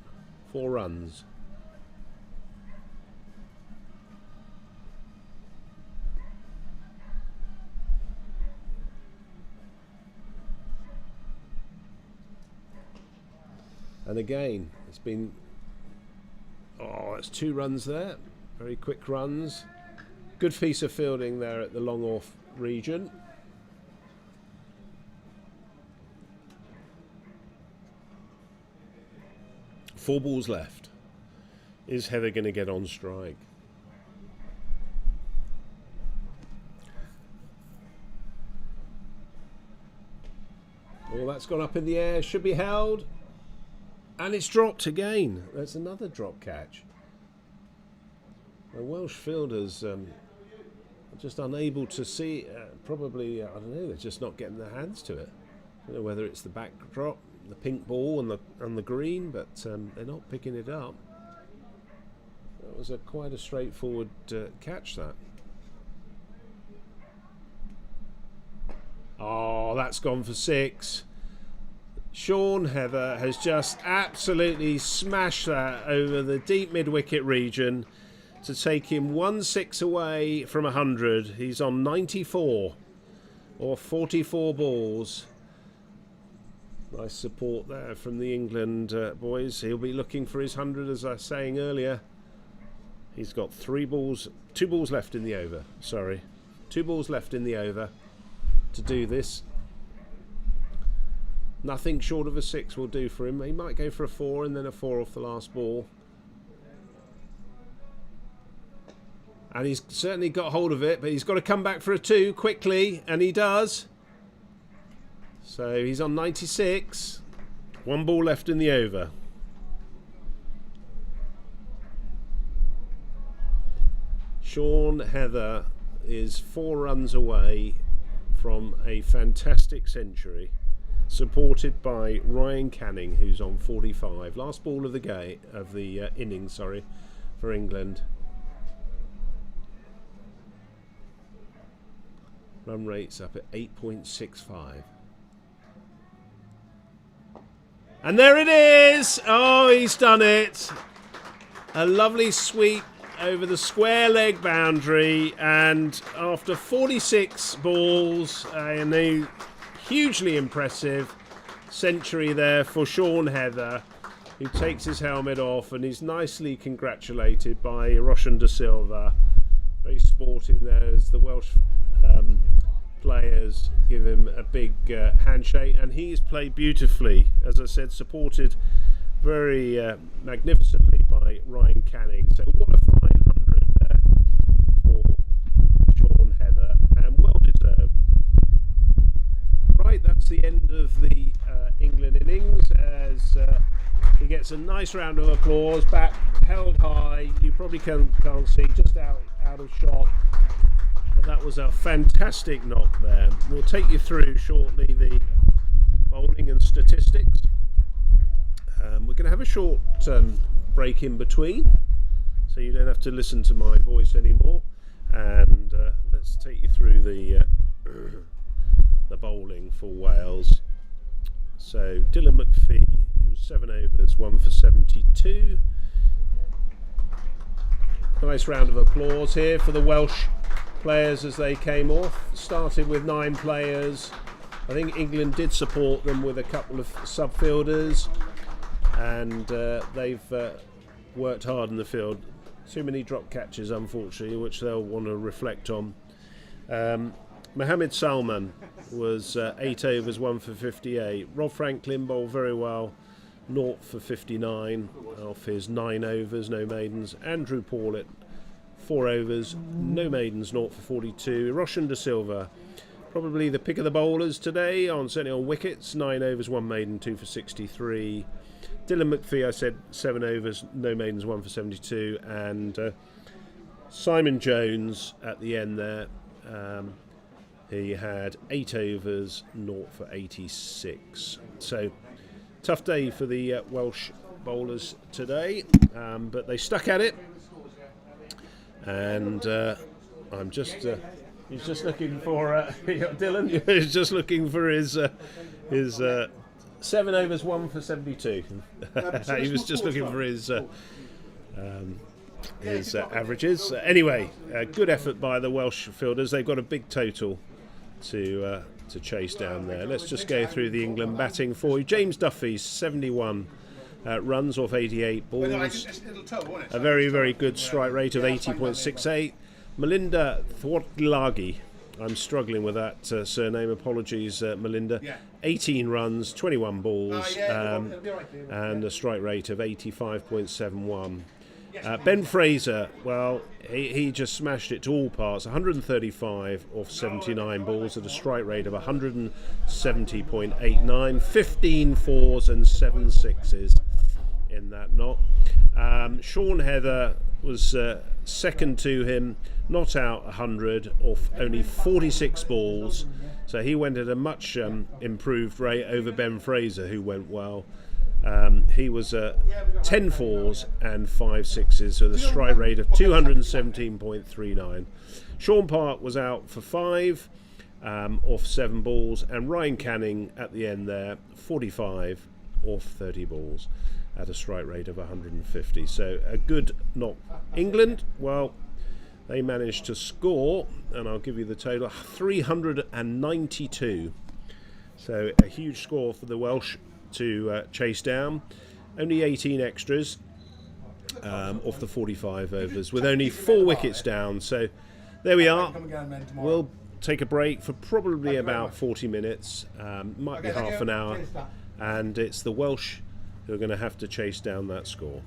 4 runs. And again, it's been... Oh, it's 2 runs there. Very quick runs. Good piece of fielding there at the long off region. Four balls left. Is Heather going to get on strike? Well, that's gone up in the air. Should be held. And it's dropped again. That's another drop catch. The Welsh fielders are just unable to see. Probably, I don't know, they're just not getting their hands to it. I don't know whether it's the backdrop, the pink ball and the green, but they're not picking it up. That was quite a straightforward catch, that. Oh, that's gone for 6. Shaun Heather has just absolutely smashed that over the deep mid-wicket region to take him 1-6 away from 100. He's on 94 or 44 balls. Nice support there from the England boys. He'll be looking for his 100, as I was saying earlier. He's got 2 balls left in the over. Sorry, 2 balls left in the over to do this. Nothing short of a 6 will do for him. He might go for a 4 and then a 4 off the last ball. And he's certainly got hold of it, but he's got to come back for a 2 quickly, and he does. So he's on 96. 1 ball left in the over. Shaun Heather is 4 runs away from a fantastic century, supported by Ryan Canning, who's on 45. Last ball of the innings, sorry, for England. Run rate's up at 8.65. And there it is! Oh, he's done it! A lovely sweep over the square leg boundary, and after 46 balls, a hugely impressive century there for Shaun Heather, who takes his helmet off, and he's nicely congratulated by Roshan De Silva. Very sporting there as the Welsh players give him a big handshake, and he's played beautifully, as I said, supported very magnificently by Ryan Canning. So what a fine 100 there for Shaun Heather, and well deserved. Right, that's the end of the England innings, as he gets a nice round of applause, back held high. You probably can't see, just out of shot. But that was a fantastic knock there. We'll take you through shortly the bowling and statistics. We're going to have a short break in between, so you don't have to listen to my voice anymore. And let's take you through the bowling for Wales. So Dylan McPhee, it was 7 overs, 1 for 72. Nice round of applause here for the Welsh players as they came off. Started with 9 players, I think England did support them with a couple of subfielders, and they've worked hard in the field. Too many drop catches, unfortunately, which they'll want to reflect on. Mohammed Salman was 8 overs, 1 for 58. Rob Franklin bowled very well, 0 for 59 off his 9 overs, no maidens. Andrew Paulet, 4 overs, no maidens, 0 for 42. Roshan De Silva, probably the pick of the bowlers today, certainly on wickets, 9 overs, 1 maiden, 2 for 63. Dylan McPhee, I said 7 overs, no maidens, 1 for 72. And Simon Jones at the end there, he had 8 overs, 0 for 86. So, tough day for the Welsh bowlers today, but they stuck at it. And I'm just... he's just looking for... Dylan, he's just looking for his 7 overs, 1 for 72. He was just looking for his averages. Anyway, good effort by the Welsh fielders. They've got a big total to chase down there. Let's just go through the England batting for you. James Duffy, 71 runs off 88 balls. A very, very good strike rate of 80.68. Melinda Thwartlagi, I'm struggling with that surname, apologies Melinda. 18 runs, 21 balls, and a strike rate of 85.71. Ben Fraser, well, he just smashed it to all parts. 135 off 79 balls at a strike rate of 170.89. 15 fours and 7 sixes in that knot. Sean Heather was second to him, not out 100 off only 46 balls. So he went at a much improved rate over Ben Fraser, who went well. He was 10 fours and 5 sixes, so the strike rate of 217.39. Sean Park was out for 5 off 7 balls, and Ryan Canning at the end there, 45 off 30 balls at a strike rate of 150. So a good knock. England, well, they managed to score, and I'll give you the total, 392. So a huge score for the Welsh to chase down. Only 18 extras off the 45 overs, with only 4 wickets down. So there we are. We'll take a break for probably about 40 minutes, might be half an hour, and it's the Welsh who are going to have to chase down that score.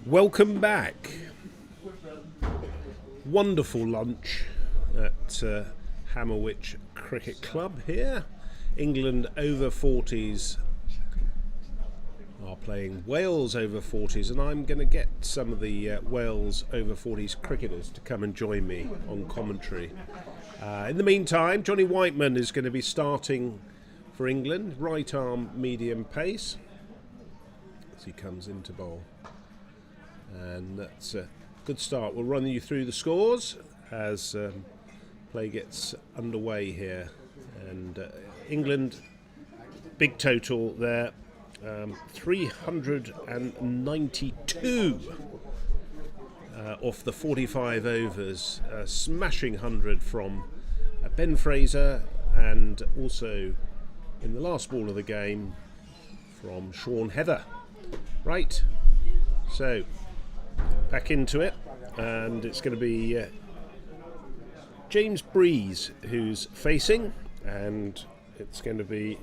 Welcome back. Wonderful lunch at Hammerwich Cricket Club here. England over 40s are playing Wales over 40s, and I'm going to get some of the Wales over 40s cricketers to come and join me on commentary. In the meantime, Johnny Whiteman is going to be starting for England, right arm medium pace as he comes into bowl. And that's a good start. We'll run you through the scores as play gets underway here. And England, big total there, 392 off the 45 overs. Smashing 100 from Ben Fraser, and also in the last ball of the game from Sean Heather. Right, so back into it, and it's going to be James Breeze who's facing, and it's going to be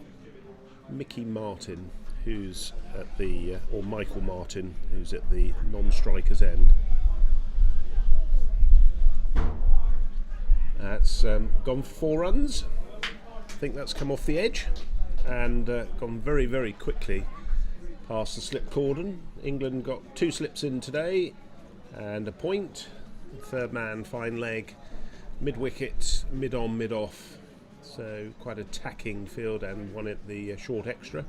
Mickey Martin who's at the or Michael Martin who's at the non-striker's end. That's gone for 4 runs. I think that's come off the edge and gone very, very quickly past the slip cordon. England got 2 slips in today and a point. Third man, fine leg, mid wicket, mid on, mid off. So quite attacking field, and one at the short extra.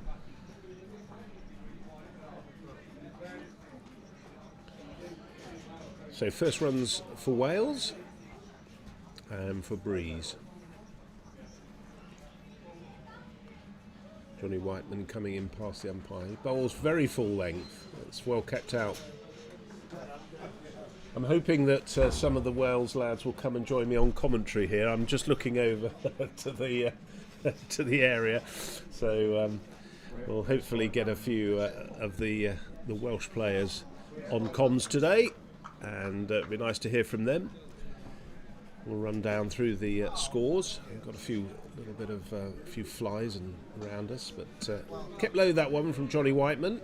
So first runs for Wales and for Breeze. Johnny Whiteman coming in past the umpire. He bowls very full length. It's well kept out. I'm hoping that some of the Wales lads will come and join me on commentary here. I'm just looking over to the to the area, so we'll hopefully get a few of the Welsh players on comms today, and it'd be nice to hear from them. We'll run down through the scores. We've got a little bit of a few flies around us, but kept low that one from Johnny Whiteman.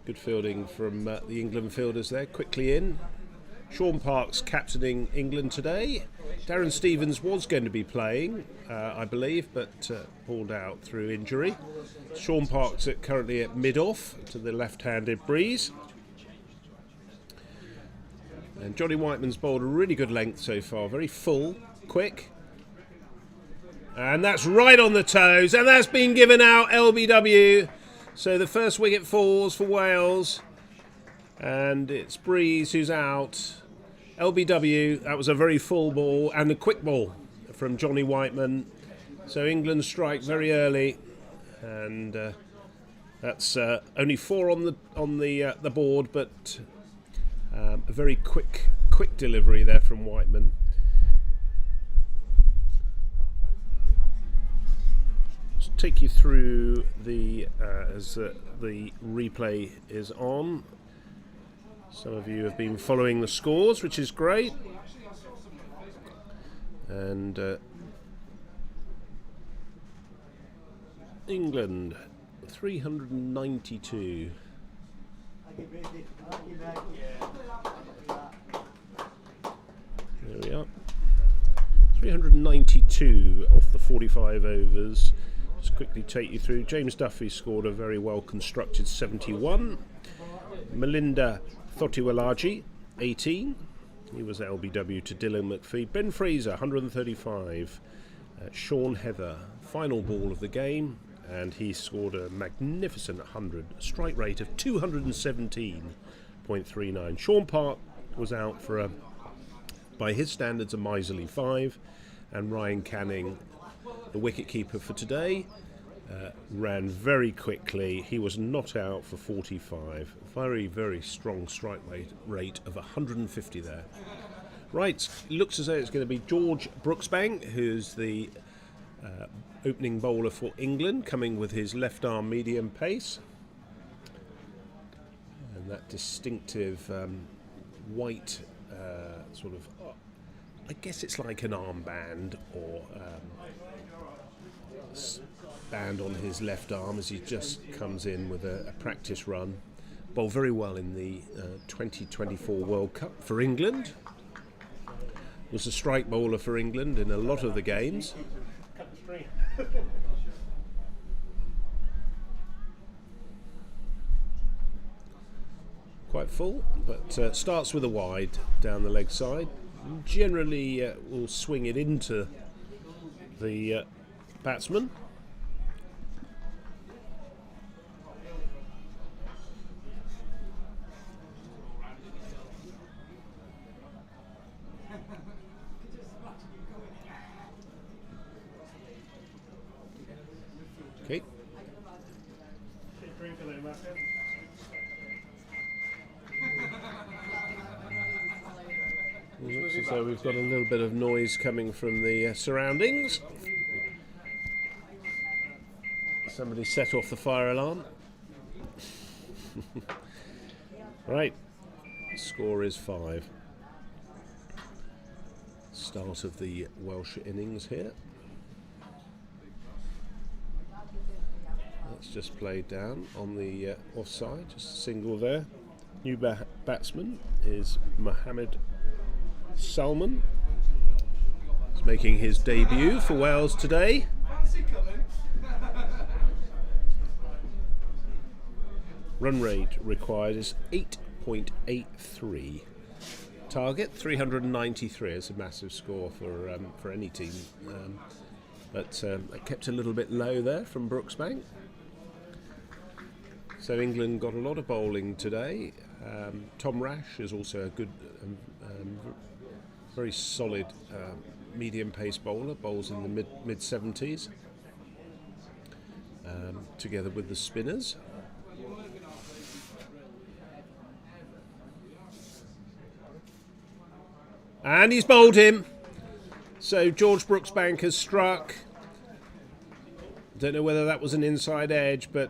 Good fielding from the England fielders there, quickly in. Sean Parks captaining England today. Darren Stevens was going to be playing, I believe, but pulled out through injury. Sean Parks currently at mid-off to the left-handed Breeze. And Johnny Whiteman's bowled a really good length so far, very full, quick. And that's right on the toes, and that's been given out, LBW. So the first wicket falls for Wales, and it's Breeze who's out. LBW, that was a very full ball and a quick ball from Johnny Whiteman. So England strike very early, and that's only 4 on the board, but a very quick delivery there from Whiteman. Just take you through the as the replay is on. Some of you have been following the scores, which is great. And England 392. There we are. 392 off the 45 overs. Just quickly take you through. James Duffy scored a very well constructed 71. Melinda Thotiwalaji, 18. He was LBW to Dylan McPhee. Ben Fraser, 135. Sean Heather, final ball of the game, and he scored a magnificent 100. Strike rate of 217.39. Sean Park was out for by his standards, a miserly 5. And Ryan Canning, the wicketkeeper for today, ran very quickly. He was not out for 45. Very, very strong strike rate of 150 there. Right, looks as though it's going to be George Brooksbank, who's the opening bowler for England, coming with his left arm medium pace. And that distinctive white sort of, I guess it's like an armband or band on his left arm as he just comes in with a practice run. bowled very well in the 2024 World Cup for England. Was a strike bowler for England in a lot of the games. Quite full, but starts with a wide down the leg side. Generally will swing it into the batsman. Okay. Looks as though we've got a little bit of noise coming from the surroundings. Somebody set off the fire alarm. Right, score is 5. Start of the Welsh innings here. That's just played down on the offside, just a single there. New batsman is Mohammed Salman. He's making his debut for Wales today. Run rate required is 8.83. Target 393 is a massive score for any team, but it kept a little bit low there from Brooksbank. So England got a lot of bowling today. Tom Rash is also a good, very solid medium pace bowler. Bowls in the mid 70s, together with the spinners. And he's bowled him. So George Brooksbank has struck. Don't know whether that was an inside edge, but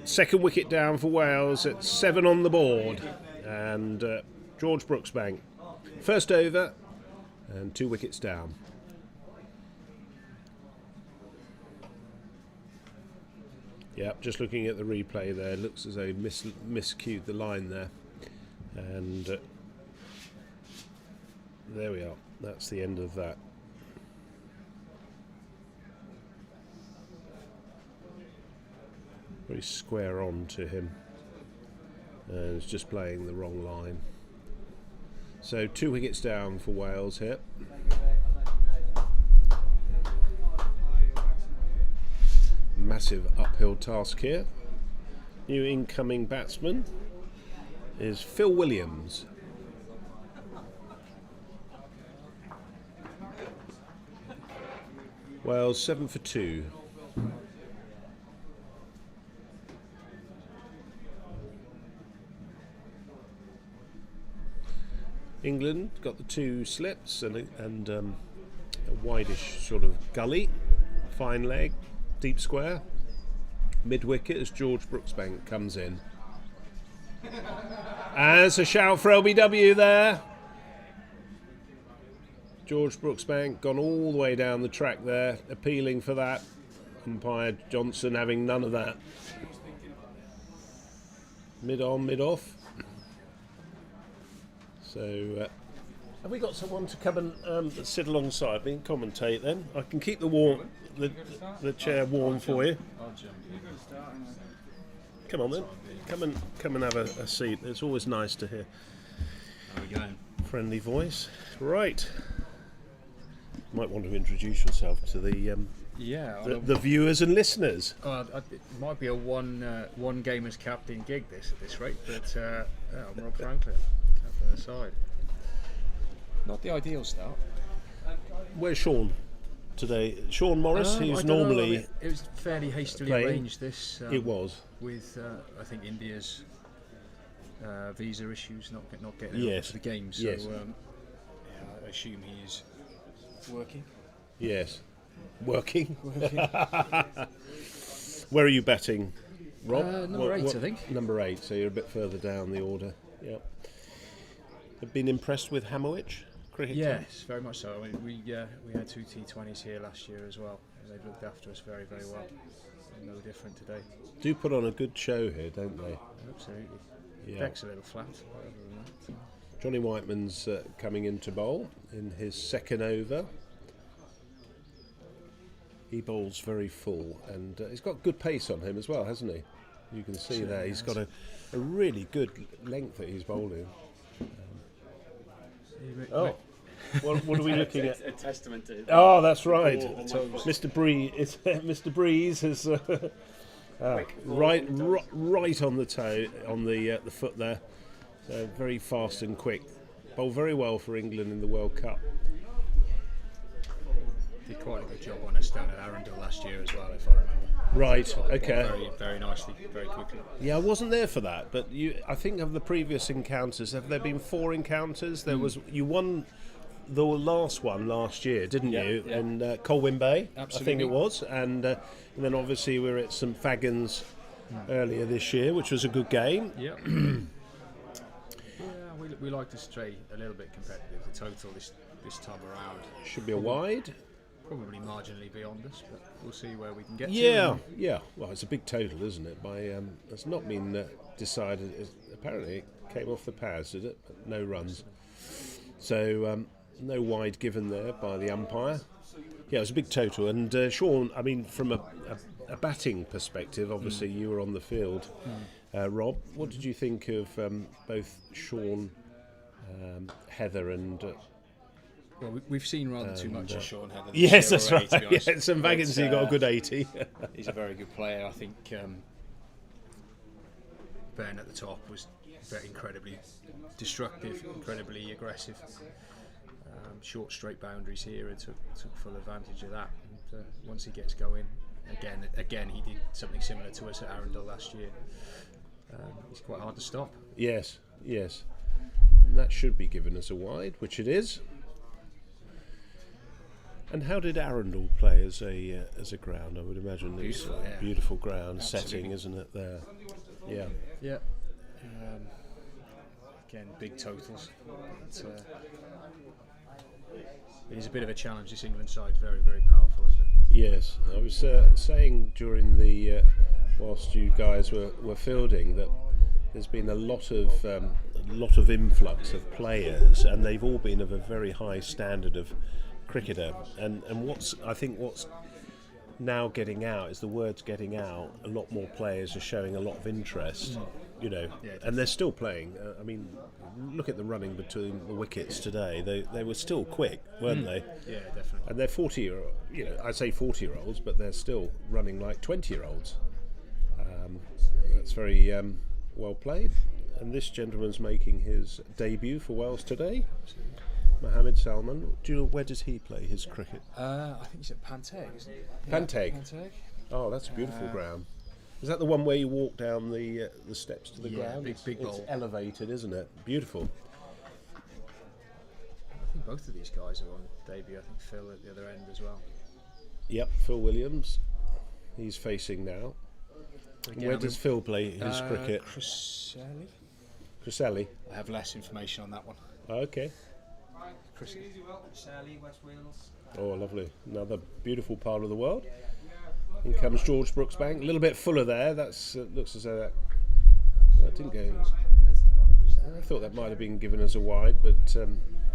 second wicket down for Wales at 7 on the board. And George Brooksbank, first over and 2 wickets down. Yep, just looking at the replay there, looks as though he miscued the line there. And there we are, that's the end of that. Very square on to him, and it's just playing the wrong line. So 2 wickets down for Wales here. Massive uphill task here. New incoming batsman is Phil Williams. Wales 7 for 2. England got the 2 slips and a wideish sort of gully, fine leg, deep square, mid wicket as George Brooksbank comes in. As a shout for LBW there. George Brooksbank gone all the way down the track there, appealing for that. Umpire Johnson having none of that. Mid on, mid off. So, have we got someone to come and sit alongside me and commentate then? I can keep the chair warm for you. Come on then, come and have a seat. It's always nice to hear. How are we going? Friendly voice. Right. Might want to introduce yourself to the viewers and listeners. It might be a one game as captain gig at this rate, but I'm Rob Franklin, captain of the side. Not the ideal start. Where's Sean today? Sean Morris, who's normally it was fairly hastily playing. arranged. This It was with I think India's visa issues, not getting Yes. to the game. So Yes. I assume he's working. yes, working. Where are you batting, Rob? Number 8, I think. Number 8. So you're a bit further down the order. Yep. Have been impressed with Hammerwich cricket? Yes, very much so. I mean, we had 2 T20s here last year as well, and they've looked after us very, very well. No different today. Do put on a good show here, don't they? Absolutely. Yeah. Deck's a little flat. Other than that, Johnny Whiteman's coming into bowl in his second over. He bowls very full, and he's got good pace on him as well, hasn't he? You can see Certainly there he's has. got a really good length that he's bowling. Oh, what are we looking at? A testament to. Oh, that's right. Oh, my God. Mr. Breeze, Mr. Breeze has right on the toe, on the foot there. So very fast and quick. Bowled very well for England in the World Cup. did quite a good job on us down at Arundel last year as well, if I remember. Right. Bowled Okay. Very, very nicely, very quickly. Yeah, I wasn't there for that, but I think of the previous encounters, have there been 4 encounters? There was, you won the last one last year, didn't you? Yeah. In Colwyn Bay, I think Absolutely. it was, and then obviously we were at St Fagans earlier this year, which was a good game. Yeah. We like to stay a little bit competitive. The total this time around Should be a wide. probably marginally beyond us, but we'll see where we can get Yeah, to. yeah. Well, it's a big total, isn't it? It's not been decided. Apparently, it came off the pads, did it? No runs. So no wide given there by the umpire. Yeah, it was a big total. And Sean, I mean, from a batting perspective, obviously you were on the field. Rob, what did you think of both Sean, Heather, and Well, we've seen rather too much of Sean Heather. this yes, year that's already, right. to be honest. Yeah, at St Fagans, he got a good 80. He's a very good player. I think Ben at the top was very incredibly destructive, incredibly aggressive. Short straight boundaries here and took full advantage of that. And once he gets going, again he did something similar to us at Arundel last year. He's quite hard to stop. Yes, yes. And that should be given as a wide, which it is. And how did Arundel play as a ground? I would imagine it's Beautiful, a yeah. beautiful ground Absolutely. setting, isn't it? There, yeah. Yeah. Again, big totals. But, it is a bit of a challenge. This England side, very, very powerful, isn't it? Yes, I was saying during the whilst you guys were fielding that there's been a lot of influx of players, and they've all been of a very high standard of cricketer. And what's now getting out is the word's getting out. A lot more players are showing a lot of interest, you know, Yeah, and they're still playing. I mean, look at the running between the wickets today. They were still quick, weren't they? Yeah, definitely. And they're 40-year-old, you know, I say 40-year-olds, but they're still running like 20-year-olds. That's very well played. And this gentleman's making his debut for Wales today. Mohammed Salman. Do you know, where does he play his cricket? I think he's at Panteg, isn't he? Panteg. Panteg. Oh, that's a beautiful ground. Is that the one where you walk down the steps to the Yeah, ground? big it's bowl. elevated, isn't it? Beautiful. I think both of these guys are on debut. I think Phil at the other end as well. Yep, Phil Williams. He's facing now. Again, Where I does mean, Phil play his cricket? Chriselli? Chriselli. I have less information on that one. Okay. Sally, West Wales. Oh, lovely. Another beautiful part of the world. In comes George Brooksbank. A little bit fuller there. That's looks as though that didn't go. I thought that might have been given as a wide, but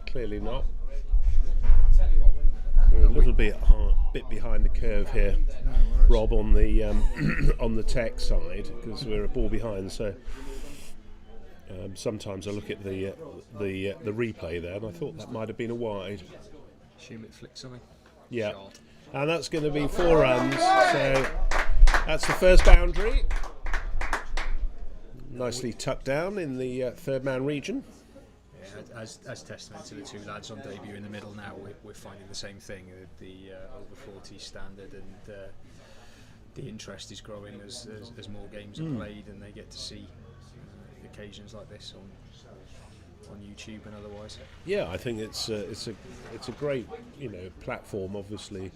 clearly not. We're a little bit behind the curve here, Rob, on the on the tech side, because we're a ball behind. So sometimes I look at the replay there, and I thought that might have been a wide. Assume it flicked something. Yeah. Shot. And that's going to be 4 runs. So that's the first boundary. Nicely tucked down in the third man region. Yeah, as testament to the two lads on debut in the middle now, we're finding the same thing. The over 40 standard, and the interest is growing as more games are played, and they get to see occasions like this on YouTube and otherwise. Yeah, I think it's a great platform, obviously,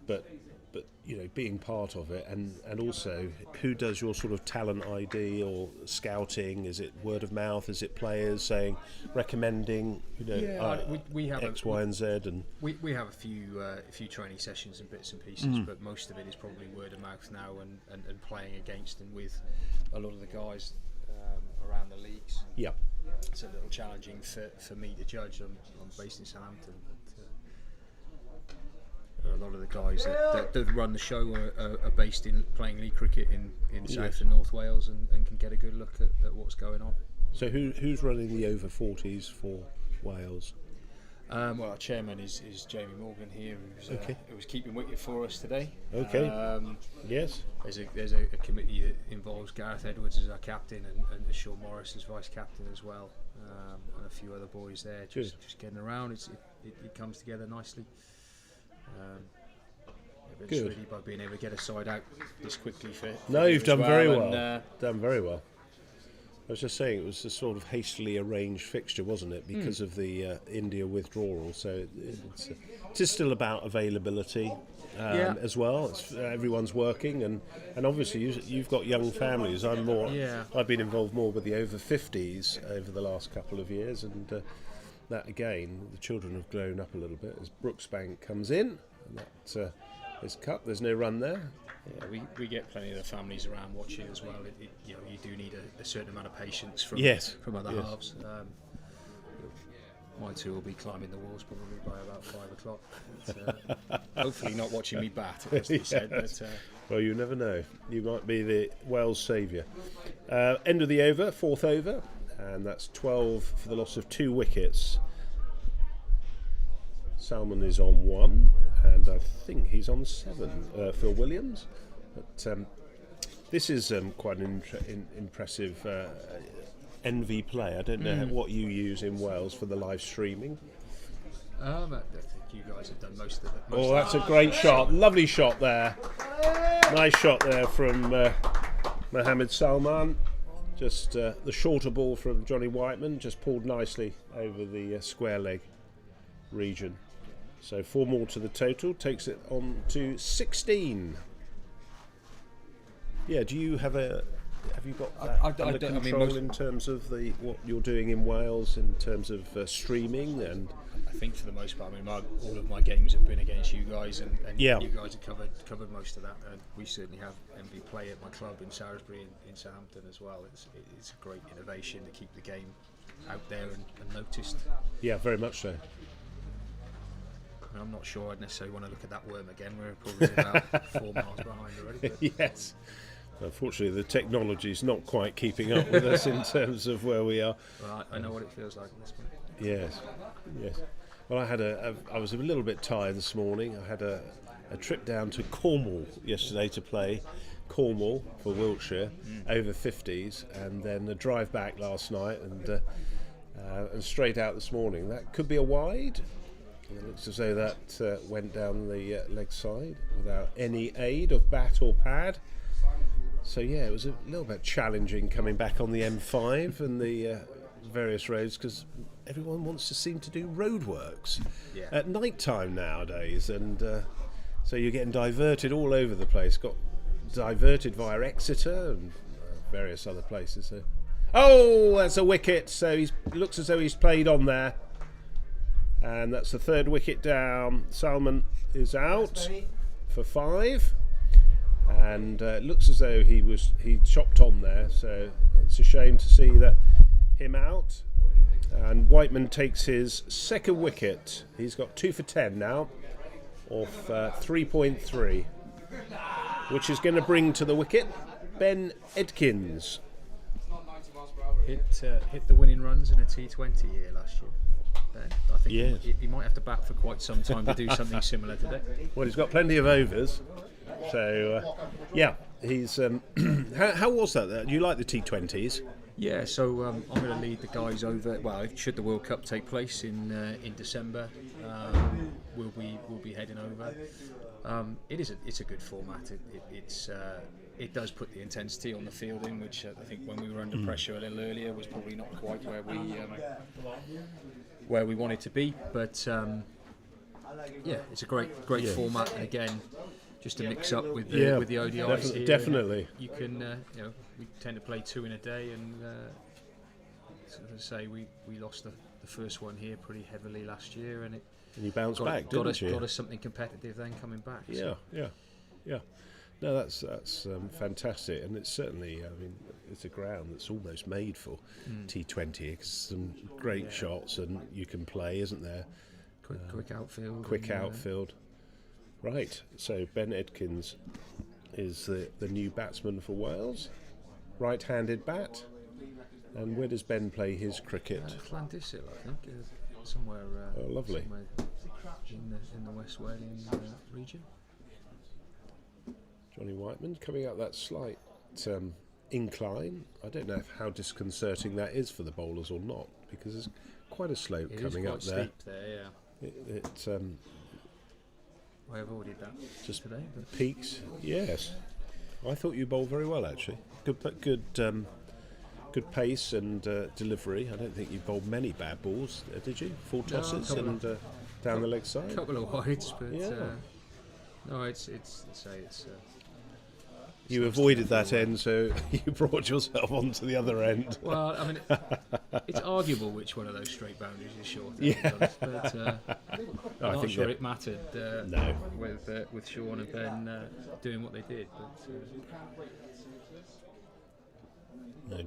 but but being part of it, and also who does your sort of talent ID or scouting? Is it word of mouth? Is it players saying, recommending, we have X, Y, and Z? And we have a few training sessions and bits and pieces, but most of it is probably word of mouth now, and playing against and with a lot of the guys around the leagues. Yeah, it's a little challenging for me to judge. I'm based in Southampton. A lot of the guys that run the show are based in playing league cricket in South and North Wales, and can get a good look at what's going on. So who's running the over 40s for Wales? Well, our chairman is Jamie Morgan here, who was keeping wicket for us today. Okay. Yes. There's a committee that involves Gareth Edwards as our captain, and Sean Morris as vice captain as well, and a few other boys there. Just getting around. It comes together nicely. Good. Really by being able to get a side out this quickly for you've done very well. And, done very well. I was just saying, it was a sort of hastily arranged fixture, wasn't it, because of the India withdrawal? So it is still about availability as well. Everyone's working, and obviously you've got young families. I've been involved more with the over 50s over the last couple of years, and that again, the children have grown up a little bit as Brooksbank comes in, and that is cut. There's no run there. Yeah, we get plenty of the families around watching as well. You do need a certain amount of patience from other halves. My two will be climbing the walls probably by about 5 o'clock. But, hopefully not watching me bat, as they said. But, well, you never know. You might be the Wales saviour. End of the over, 4th over, and that's 12 for the loss of 2 wickets. Salman is on 1, and I think he's on 7, Phil Williams. But this is quite an impressive NV play. I don't know what you use in Wales for the live streaming. I think you guys have done most of it. That's a great shot. Lovely shot there. Nice shot there from Mohammed Salman. Just the shorter ball from Johnny Whiteman, just pulled nicely over the square leg region. So 4 more to the total, takes it on to 16. Yeah, do you have you got that under control in terms of what you're doing in Wales in terms of streaming? And I think for the most part, all of my games have been against you guys, and you guys have covered most of that. And we certainly have MV Play at my club in Salisbury in Southampton as well. It's a great innovation to keep the game out there and noticed. Yeah, very much so. I'm not sure I'd necessarily want to look at that worm again. We're probably about 4 miles behind already. But. Yes. Unfortunately, the technology's not quite keeping up with us in terms of where we are. Well, I know what it feels like at this point. Yes. Well, I was a little bit tired this morning. I had a trip down to Cornwall yesterday to play Cornwall for Wiltshire over 50s, and then a drive back last night, and straight out this morning. That could be a wide. It looks as though that went down the leg side without any aid of bat or pad. So yeah, it was a little bit challenging coming back on the M5 and the various roads, because everyone wants to seem to do roadworks at night time nowadays, and so you're getting diverted all over the place. Got diverted via Exeter and various other places. So. Oh, that's a wicket. So he looks as though he's played on there. And that's the 3rd wicket down. Salman is out for 5, and it looks as though he chopped on there. So it's a shame to see him out. And Whiteman takes his 2nd wicket. He's got 2 for 10 now, off 3.3, which is going to bring to the wicket Ben Edkins. Hit the winning runs in a T20 here last year. I think he might have to bat for quite some time to do something similar today. Well, he's got plenty of overs, so he's. How was that? Do you like the T20s? Yeah, so I'm going to lead the guys over. Well, should the World Cup take place in December, we'll be heading over. It's a good format. It does put the intensity on the fielding, which I think when we were under pressure a little earlier was probably not quite where we wanted to be. But it's a great format. And again, just to mix up with Yeah, the ODIs here. definitely. You can, we tend to play 2 in a day, and so as I say, we lost the first one here pretty heavily last year, and it And you bounced back, got didn't you? us something competitive then coming back. Yeah, yeah. No, that's fantastic, and it's certainly. I mean, it's a ground that's almost made for T20. It's some great shots, and you can play, isn't there? Quick outfield. Quick outfield. Right. So Ben Edkins is the new batsman for Wales, right-handed bat. And where does Ben play his cricket? Llandyssil, I think, somewhere. Oh, lovely. Somewhere in the West Walian region. Johnny Whiteman coming up that slight incline. I don't know how disconcerting that is for the bowlers or not, because there's quite a slope coming up there. Steep there, yeah. I avoided that Just today. But peaks. Yes, I thought you bowled very well actually. Good pace and delivery. I don't think you bowled many bad balls, did you? 4 tosses and down the leg side. a couple of wides, but Yeah. no, it's You avoided that end, so you brought yourself onto the other end. well, I mean, it's arguable which one of those straight boundaries is shorter. Yeah. But I I'm not think sure that- it mattered. No. With Sean and Ben doing what they did, but.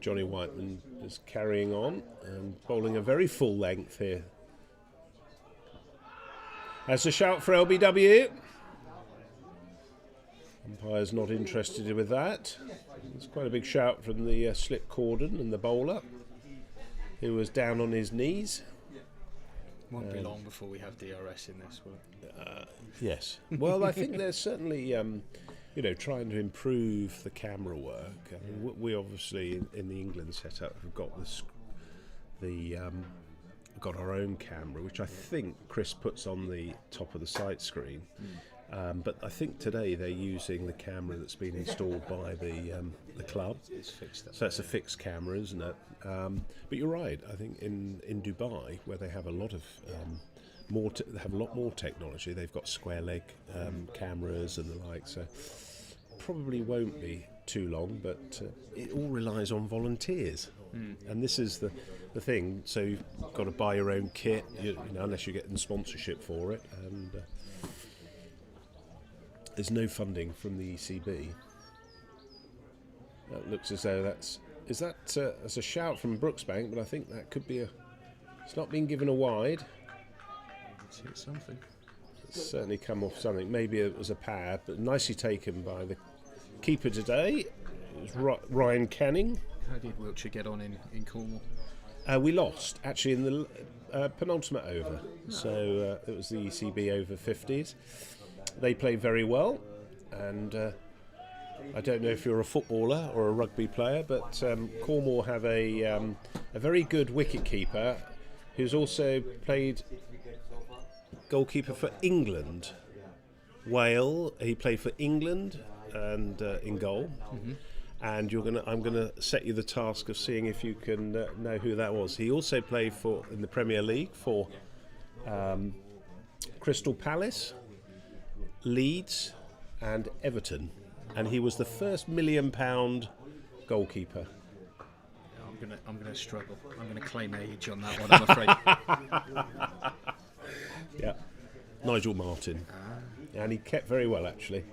Johnny Whiteman is carrying on and bowling a very full length here. That's a shout for LBW. Umpire's not interested with that. It's quite a big shout from the slip cordon and the bowler, who was down on his knees. Won't be long before we have DRS in this, will it? Yes. Well, I think there's certainly, trying to improve the camera work. I mean, we obviously in the England setup have got got our own camera, which I think Chris puts on the top of the sight screen. But I think today they're using the camera that's been installed by the club. It's fixed. So it's a fixed camera, isn't it? But you're right. I think in Dubai, where they have a lot of they have a lot more technology. They've got square leg cameras and the like. So probably won't be too long. But it all relies on volunteers, and this is the thing. So you've got to buy your own kit, unless you're getting sponsorship for it, and there's no funding from the ECB. That looks as though that's a shout from Brooksbank, but I think that could be it's not been given a wide. It's something. It's certainly come off something. Maybe it was a pad, but nicely taken by the keeper today. It was Ryan Canning. How did Wiltshire get on in Cornwall? We lost actually in the penultimate over, so it was the ECB over 50s. They played very well, and I don't know if you're a footballer or a rugby player, but Cornwall have a very good wicket keeper who's also played goalkeeper for England. He played for England and in goal. And I'm gonna set you the task of seeing if you can know who that was. He also played in the Premier League for Crystal Palace, Leeds and Everton, and he was the first £1 million goalkeeper. I'm gonna struggle. I'm gonna claim age on that one, I'm afraid. Yeah, Nigel Martin, and he kept very well actually.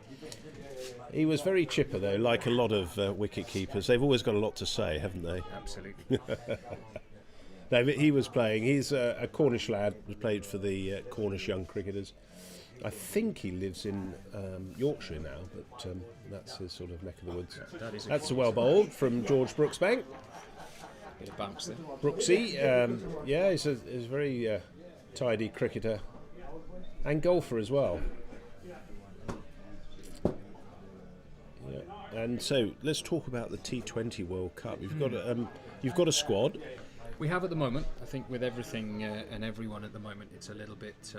He was very chipper though, like a lot of wicket keepers. They've always got a lot to say, haven't they? Absolutely. No, but he was playing. He's a Cornish lad. Was played for the Cornish young cricketers. I think he lives in Yorkshire now, but that's his sort of neck of the woods. That's a well bowled from George Brooksbank. Bit of bounce there. Brooksy, he's a very tidy cricketer and golfer as well. Yeah. And so let's talk about the T20 World Cup. You've got a squad. We have at the moment. I think with everything and everyone at the moment, it's a little bit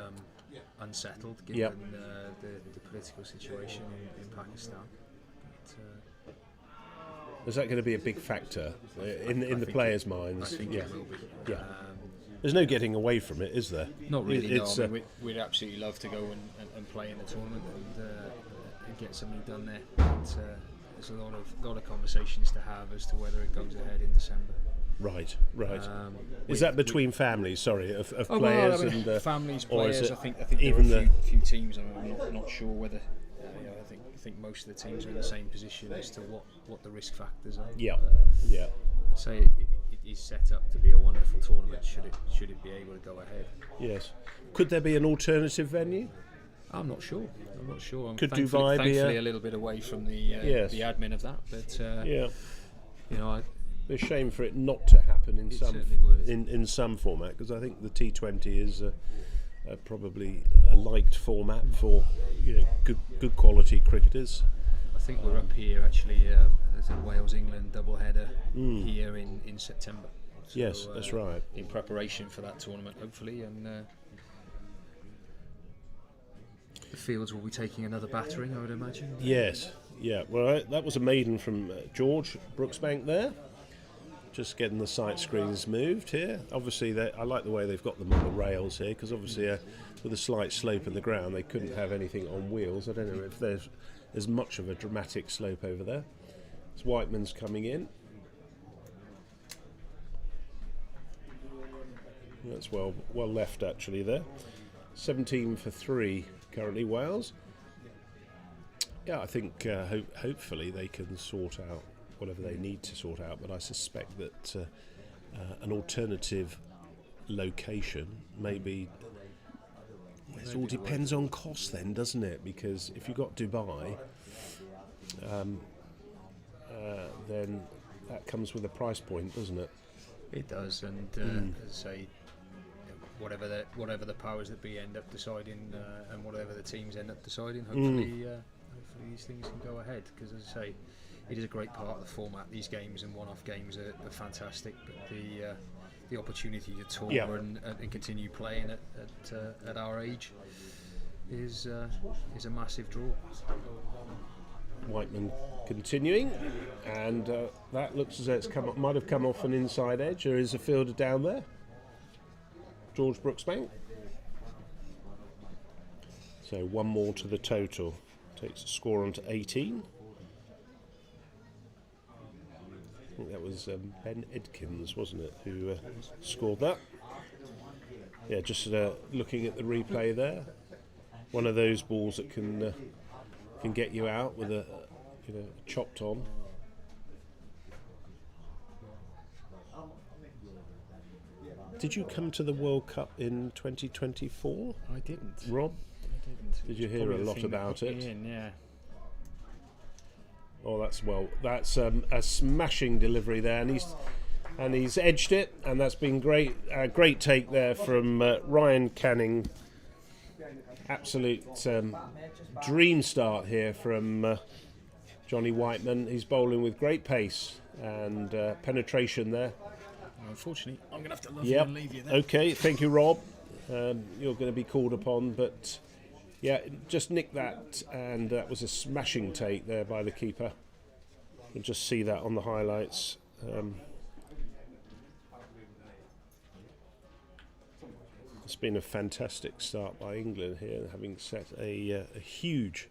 unsettled given the political situation in Pakistan. But, is that going to be a big factor in the players' minds? I think it will be. Yeah. There's no getting away from it, is there? Not really. It's, no. I mean, we'd absolutely love to go and play in the tournament, and get something done there. But, there's a lot of conversations to have as to whether it goes ahead in December. Right. Is that between families? Sorry, of players and families, or is players. it I think even there are a few teams. I'm not sure whether. I think most of the teams are in the same position as to what the risk factors are. Yeah. So it is set up to be a wonderful tournament. Should it be able to go ahead? Yes. Could there be an alternative venue? I'm not sure. Could thankfully, Dubai be a little bit away from the admin of that? But a shame for it not to happen in some certainly would. in some format, because I think the T20 is probably a liked format for good quality cricketers. I think we're up here actually. There's a Wales-England doubleheader here in September. So, Yes, that's right. In preparation for that tournament, hopefully, and the fields will be taking another battering, I would imagine. Yes, yeah. Well, that was a maiden from George Brooksbank there. Just getting the sight screens moved here. Obviously, I like the way they've got them on the rails here, because obviously with a slight slope in the ground, they couldn't have anything on wheels. I don't know if there's as much of a dramatic slope over there. It's Whiteman's coming in. That's well left actually there. 17 for 3 currently, Wales. Yeah, I think hopefully they can sort out whatever they need to sort out, but I suspect that an alternative location maybe. It all depends on cost then, doesn't it? Because if you've got Dubai, then that comes with a price point, doesn't it? It does, and as I say, whatever the powers that be end up deciding, and whatever the teams end up deciding, hopefully these things can go ahead. Because as I say, it is a great part of the format. These games and one-off games are fantastic, but the opportunity to tour and continue playing at our age is a massive draw. Whiteman continuing, and that looks as though it's might have come off an inside edge. There is a fielder down there, George Brooksbank. So one more to the total, takes the score on to 18. I think that was Ben Edkins, wasn't it, who scored that? Yeah, just looking at the replay there, one of those balls that can get you out with a chopped on. Did you come to the World Cup in 2024? I didn't. Rob? I didn't. Did you hear a lot about it? Yeah. Oh, that's a smashing delivery there, and he's edged it, and that's been great. Great take there from Ryan Canning. Absolute dream start here from Johnny Whiteman. He's bowling with great pace and penetration there. Unfortunately, I'm going to have to love you and leave you there. Okay, thank you, Rob. You're going to be called upon, but yeah, just nicked that, and that was a smashing take there by the keeper. You'll just see that on the highlights. It's been a fantastic start by England here, having set a huge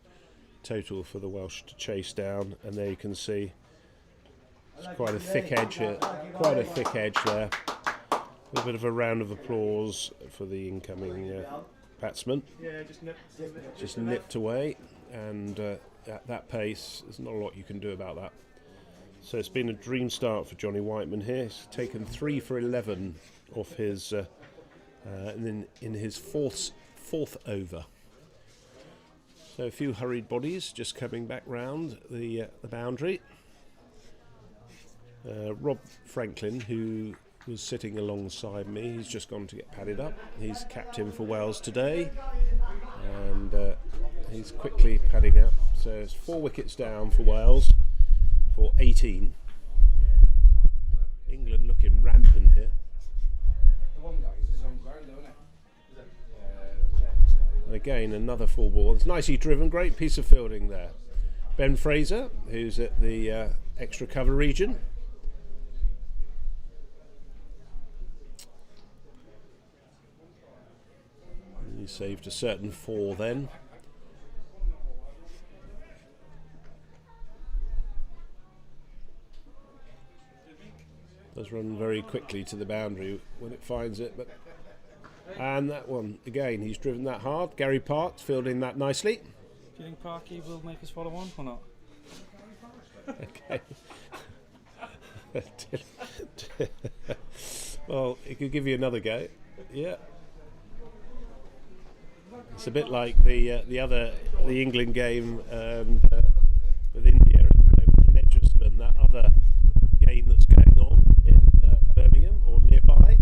total for the Welsh to chase down, and there you can see it's quite a thick edge here, quite a thick edge there. A little bit of a round of applause for the incoming batsman. Just nipped away, and at that pace, there's not a lot you can do about that. So it's been a dream start for Johnny Whiteman here. He's taken 3 for 11 off his, and then in his fourth over. So a few hurried bodies just coming back round the boundary. Rob Franklin, who was sitting alongside me, he's just gone to get padded up. He's captain for Wales today, and he's quickly padding up. So it's 4 wickets down for Wales for 18. England looking rampant here. And again, another full ball. It's nicely driven, great piece of fielding there. Ben Fraser, who's at the extra cover region. He saved a certain 4 then. Does run very quickly to the boundary when it finds it, and that one again, he's driven that hard. Gary Parks fielding that nicely. Do you think Parky will make us follow on or not? Okay. Well, he could give you another go. Yeah. It's a bit like the England game with India at the moment in Edgbaston, that other game that's going on in Birmingham or nearby.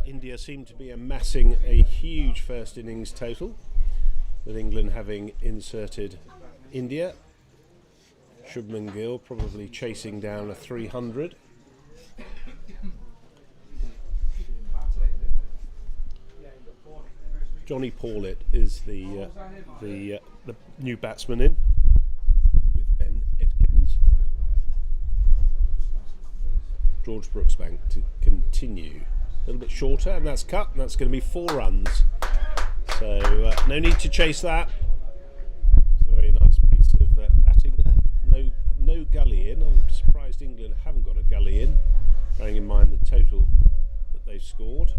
India seem to be amassing a huge first innings total, with England having inserted India. Shubman Gill probably chasing down a 300. Johnny Paullett is the new batsman in, with Ben Edkins. George Brooksbank to continue. A little bit shorter, and that's cut, and that's going to be 4 runs. So no need to chase that. It's a very nice piece of batting there. No gully in. I'm surprised England haven't got a gully in, bearing in mind the total that they've scored.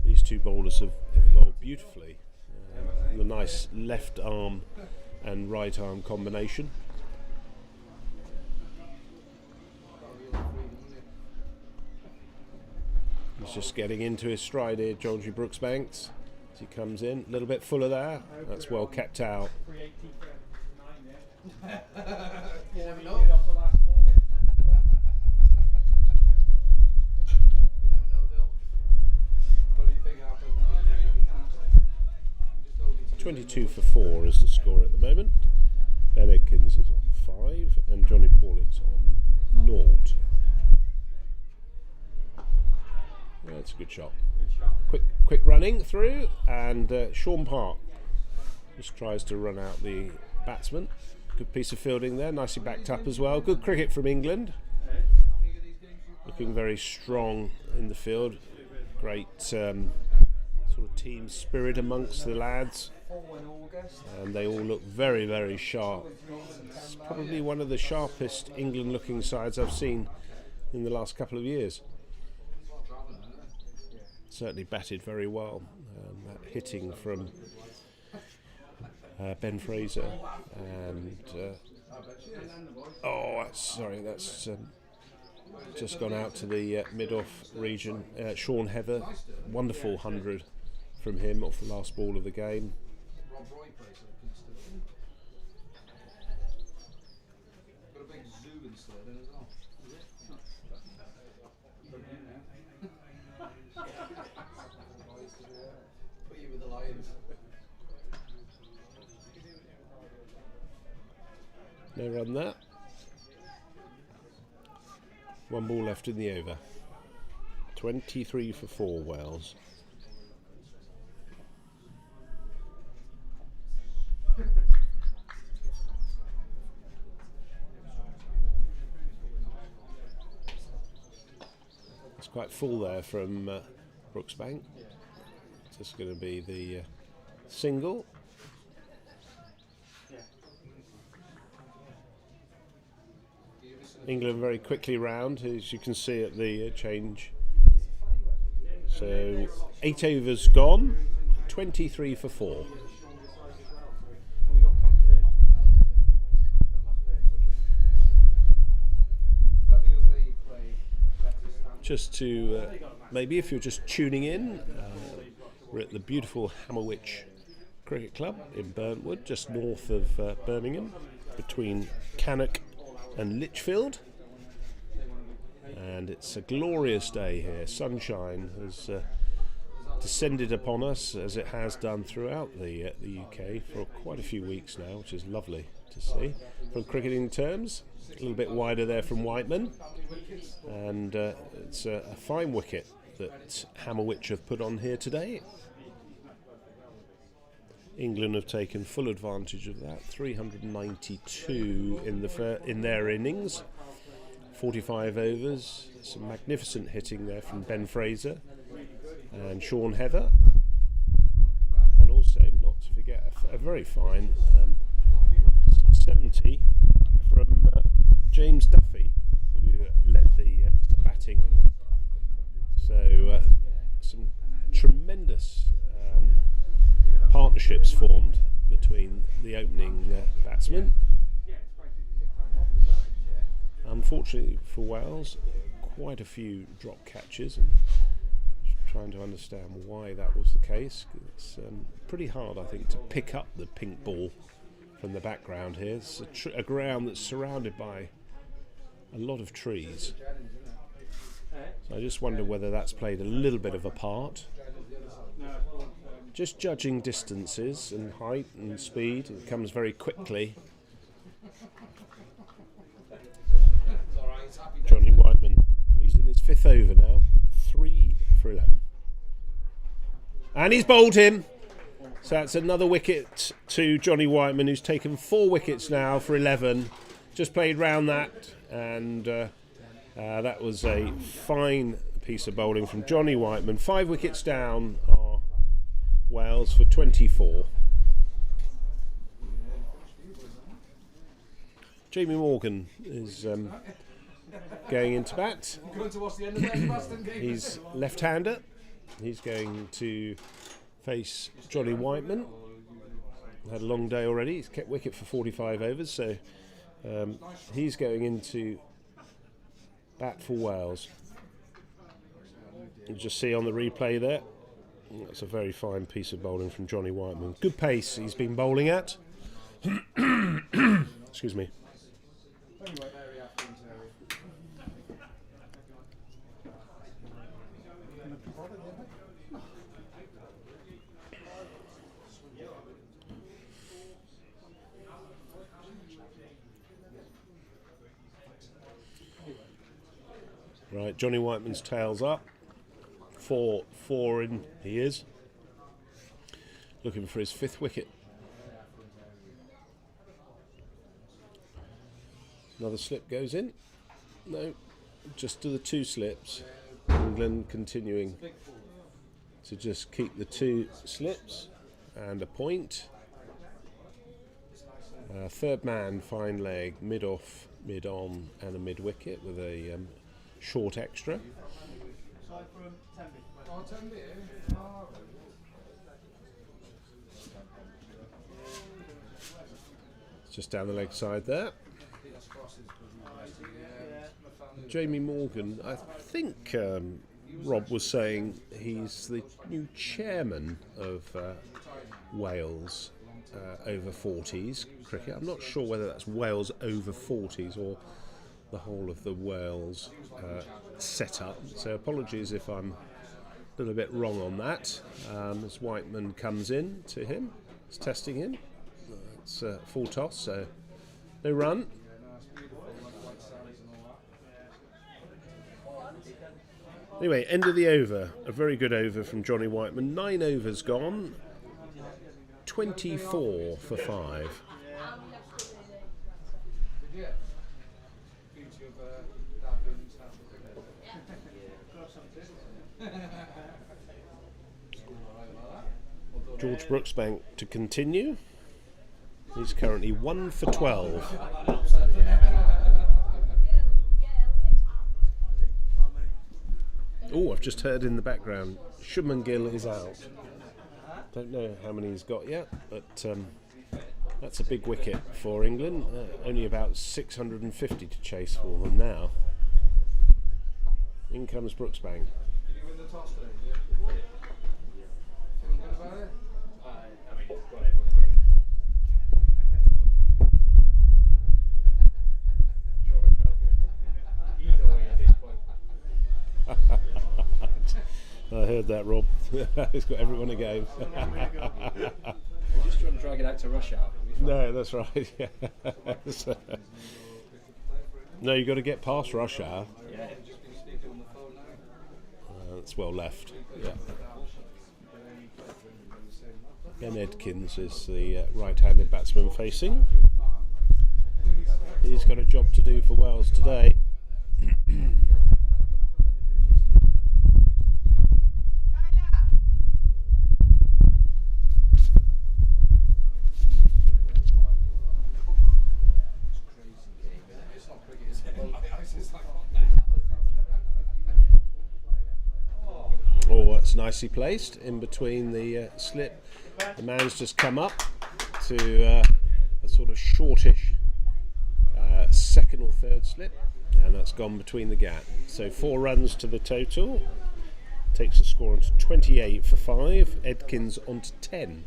These two bowlers have bowled beautifully. The nice left arm and right arm combination. He's just getting into his stride here, Georgie Brooksbanks, as he comes in. A little bit fuller there. That's well kept out. .22 for 4 is the score at the moment. Ben Edkins is on 5 and Johnny Paulett's on 0. That's a good shot. Quick running through, and Sean Park just tries to run out the batsman. Good piece of fielding there, nicely backed up as well. Good cricket from England. Looking very strong in the field. Great sort of team spirit amongst the lads. And they all look very, very sharp. It's probably one of the sharpest England looking sides I've seen in the last couple of years. Certainly batted very well. That hitting from Ben Fraser and that's just gone out to the mid-off region. Sean Heather, wonderful 100 from him off the last ball of the game. No run there. 1 ball left in the over. 23 for 4 Wales. It's quite full there from Brooksbank. This is going to be the single. England very quickly round, as you can see at the change. So 8 overs gone, 23 for 4. Just to, maybe if you're just tuning in, we're at the beautiful Hammerwich Cricket Club in Burntwood, just north of Birmingham, between Cannock and Lichfield, and it's a glorious day here. Sunshine has descended upon us, as it has done throughout the UK for quite a few weeks now, which is lovely to see. From cricketing terms, a little bit wider there from Whiteman, and it's a fine wicket that Hammerwich have put on here today. England have taken full advantage of that. 392 in their innings, 45 overs. Some magnificent hitting there from Ben Fraser and Sean Heather, and also not to forget a very fine 70 from James Duffy, who led the batting. So some tremendous partnerships formed between the opening batsmen. Unfortunately for Wales, quite a few drop catches, and trying to understand why that was the case. It's pretty hard, I think, to pick up the pink ball from the background here. It's a ground that's surrounded by a lot of trees. So I just wonder whether that's played a little bit of a part. Just judging distances and height and speed, it comes very quickly. Johnny Whiteman, he's in his 5th over now, 3 for 11. And he's bowled him. So that's another wicket to Johnny Whiteman, who's taken 4 wickets now for 11. Just played round that, and that was a fine piece of bowling from Johnny Whiteman. 5 wickets down are Wales for 24. Jamie Morgan is going into bat. He's left-hander. He's going to face Johnny Whiteman. Had a long day already. He's kept wicket for 45 overs, so he's going into bat for Wales. You just see on the replay there, that's a very fine piece of bowling from Johnny Whiteman. Good pace he's been bowling at. Excuse me. Right, Johnny Whiteman's tail's up. 4 in he is. Looking for his 5th wicket. Another slip goes in. No, just to the 2 slips. England continuing to just keep the 2 slips and a point. 3rd man, fine leg, mid off, mid on, and a mid wicket with a short extra. It's just down the leg side there. Jamie Morgan, I think Rob was saying he's the new chairman of Wales over 40s cricket. I'm not sure whether that's Wales over 40s or the whole of the Wales setup, so apologies if I'm a little bit wrong on that. As Whiteman comes in to him, he's testing him. It's full toss, so no run. Anyway, end of the over. A very good over from Johnny Whiteman. 9 overs gone. 24 for 5. George Brooksbank to continue. He's currently 1 for 12. Oh, I've just heard in the background, Shubman Gill is out. Don't know how many he's got yet, but that's a big wicket for England. Only about 650 to chase for them now. In comes Brooksbank. I heard that, Rob. He's got everyone again. We're just trying to drag it out to rush hour. No, that's right. Yeah. No, you've got to get past rush hour. That's well left. Yeah. Ben Edkins is the right-handed batsman facing. He's got a job to do for Wales today. nicely placed in between the slip. The man's just come up to a sort of shortish second or third slip, and that's gone between the gap. So 4 runs to the total. Takes the score on to 28 for 5. Edkins on to 10.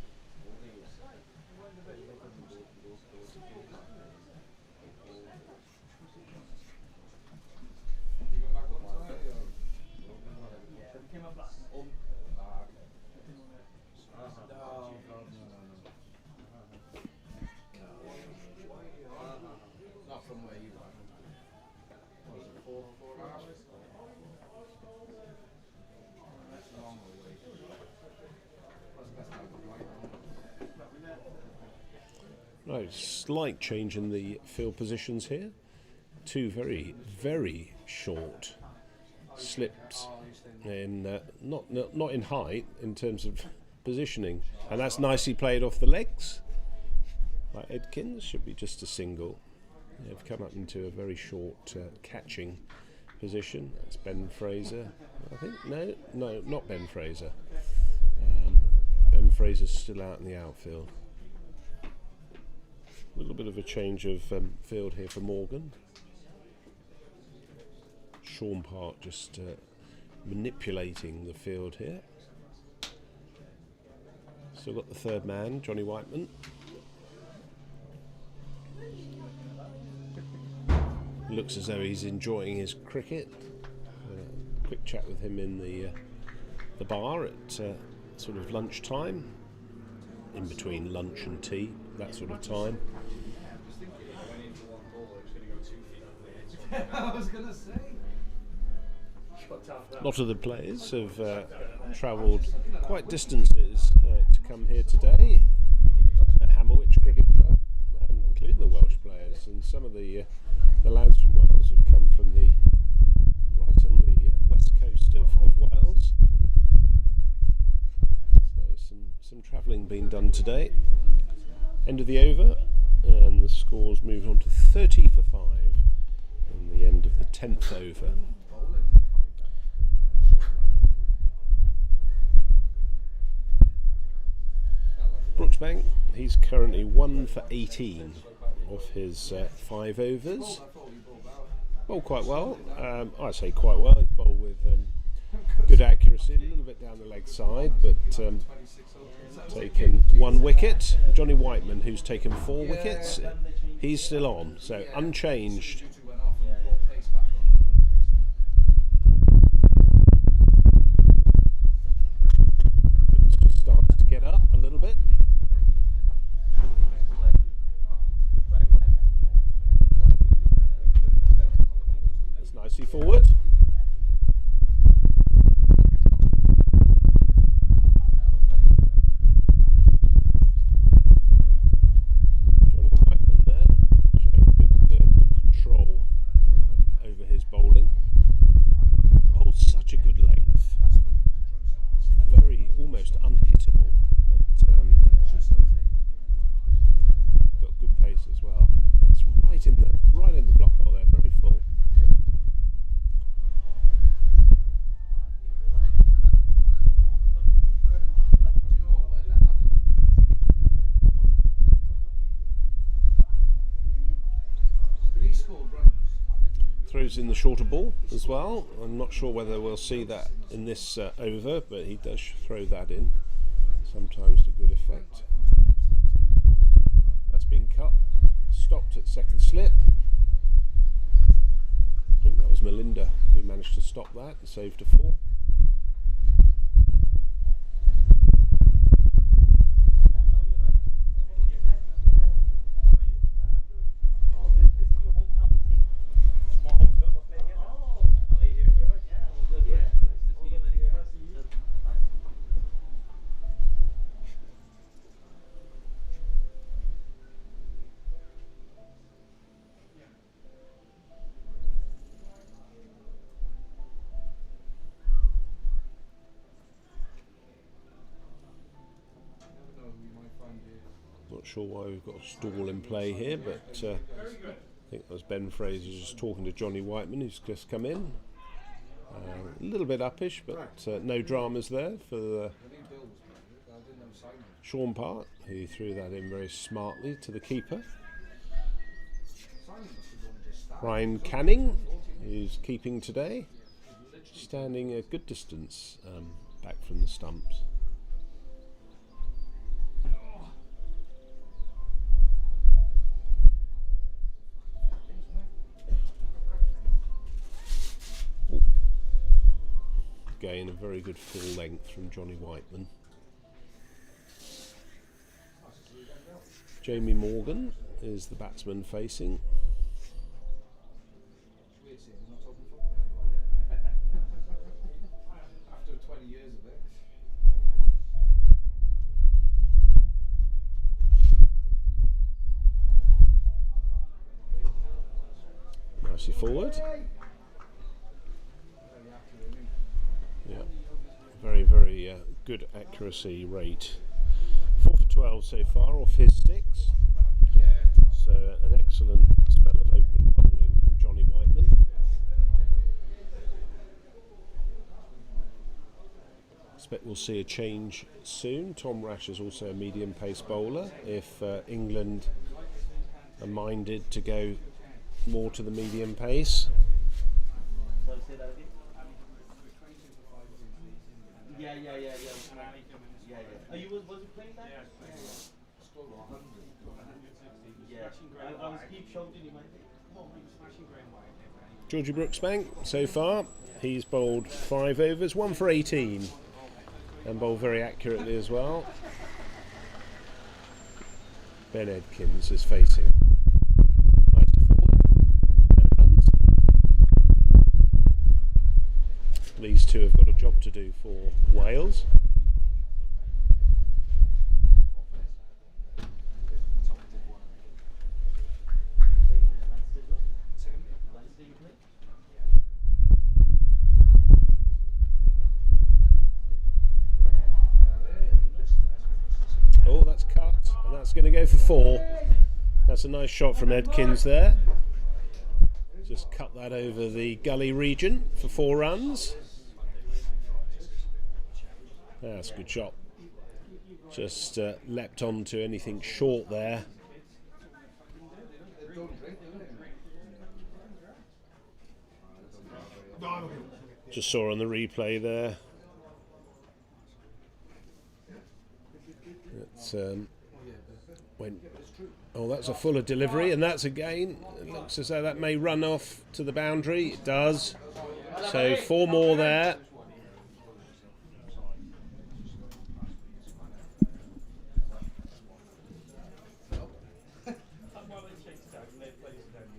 Right, slight change in the field positions here. 2 very, very short slips, in not in height in terms of positioning, and that's nicely played off the legs. Like Edkins, should be just a single. They've come up into a very short catching position. That's Ben Fraser, I think. No, not Ben Fraser. Ben Fraser's still out in the outfield. A little bit of a change of field here for Morgan. Sean Park just manipulating the field here. Still got the third man, Johnny Whiteman. Looks as though he's enjoying his cricket. Quick chat with him in the bar at sort of lunchtime, in between lunch and tea, that sort of time. I was going to say. A lot of the players have travelled quite distances to come here today at Hammerwich Cricket Club, including the Welsh players, and some of the lads from Wales have come from right on the west coast of Wales. So some travelling being done today. End of the over, and the scores moved on to 30 for 5 in the end of the 10th over. Brooksbank, he's currently 1 for 18 off his 5 overs. Bowled quite well. I say quite well. He's bowled with good accuracy, a little bit down the leg side, but taken 1 wicket. Johnny Whiteman, who's taken 4 wickets, he's still on, so unchanged. Wind's just starting to get up a little bit. That's nicely forward. Almost unhittable, but got good pace as well. That's right in the block hole there, very full. Throws in the shorter ball as well. I'm not sure whether we'll see that in this over, but he does throw that in, sometimes to good effect. That's been cut, stopped at second slip. I think that was Melinda who managed to stop that and saved a 4. Not sure why we've got a stall in play here, but I think that was Ben Fraser just talking to Johnny Whiteman, who's just come in. A little bit uppish, but no dramas there for Sean Park, who threw that in very smartly to the keeper. Ryan Canning, who's keeping today, standing a good distance back from the stumps. Again, a very good full length from Johnny Whiteman. Jamie Morgan is the batsman facing. After 20 years of it. Nicely forward. Yeah, very, very good accuracy rate. 4 for 12 so far off his 6. So an excellent spell of opening bowling from Johnny Whiteman. Expect we'll see a change soon. Tom Rash is also a medium pace bowler. If England are minded to go more to the medium pace. Yeah. Are you was it playing that? Yeah. I was keep shouting in my Georgie Brooksbank so far, he's bowled 5 overs, 1 for 18, and bowled very accurately as well. Ben Edkins is facing. Nicely forward. And runs. These two have got a job to do for Wales. Oh, that's cut, and that's going to go for 4. That's a nice shot from Edkins there. Just cut that over the gully region for 4 runs. That's a good shot. Just leapt onto anything short there. Just saw on the replay there. Oh, that's a fuller delivery, and that's again, it looks as though that may run off to the boundary. It does. So 4 more there.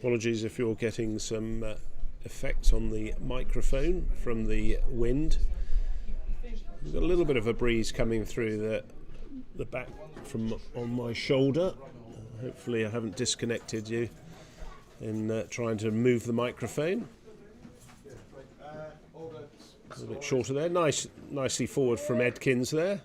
Apologies if you're getting some effects on the microphone from the wind. We've got a little bit of a breeze coming through the back from on my shoulder. Hopefully I haven't disconnected you in trying to move the microphone. A little bit shorter there. Nicely forward from Edkins there.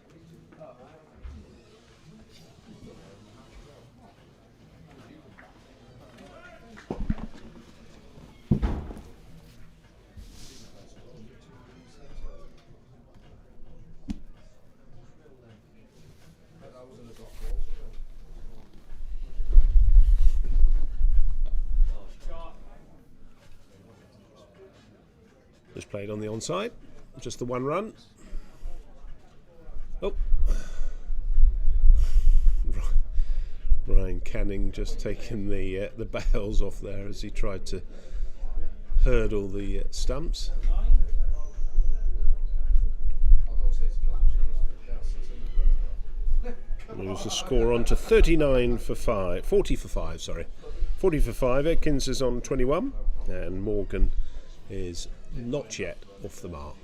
Just played on the onside, just the 1 run. Oh, Ryan Canning just taking the bails off there as he tried to hurdle the stumps. Moves the score on to 39 for 5, 40 for 5, sorry. 40 for 5, Edkins is on 21, and Morgan is not yet off the mark.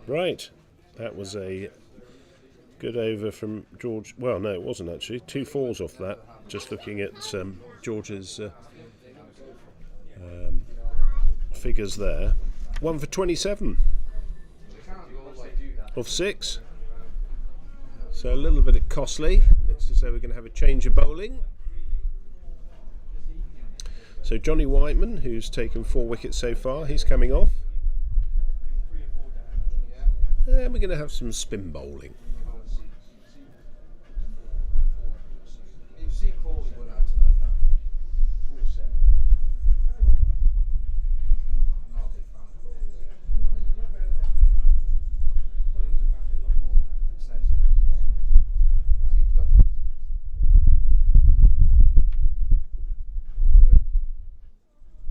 Right, that was a good over from George. Well, no, it wasn't actually. 2 4s off that. Just looking at George's figures there. 1 for 27 off 6. So a little bit costly. Looks as though we're going to have a change of bowling. So Johnny Whiteman, who's taken 4 wickets so far, he's coming off. And we're going to have some spin bowling. You've seen Corley go out tonight, haven't you? 4-7. I'm not a big fan of Corley. Putting him back a lot more sensitive.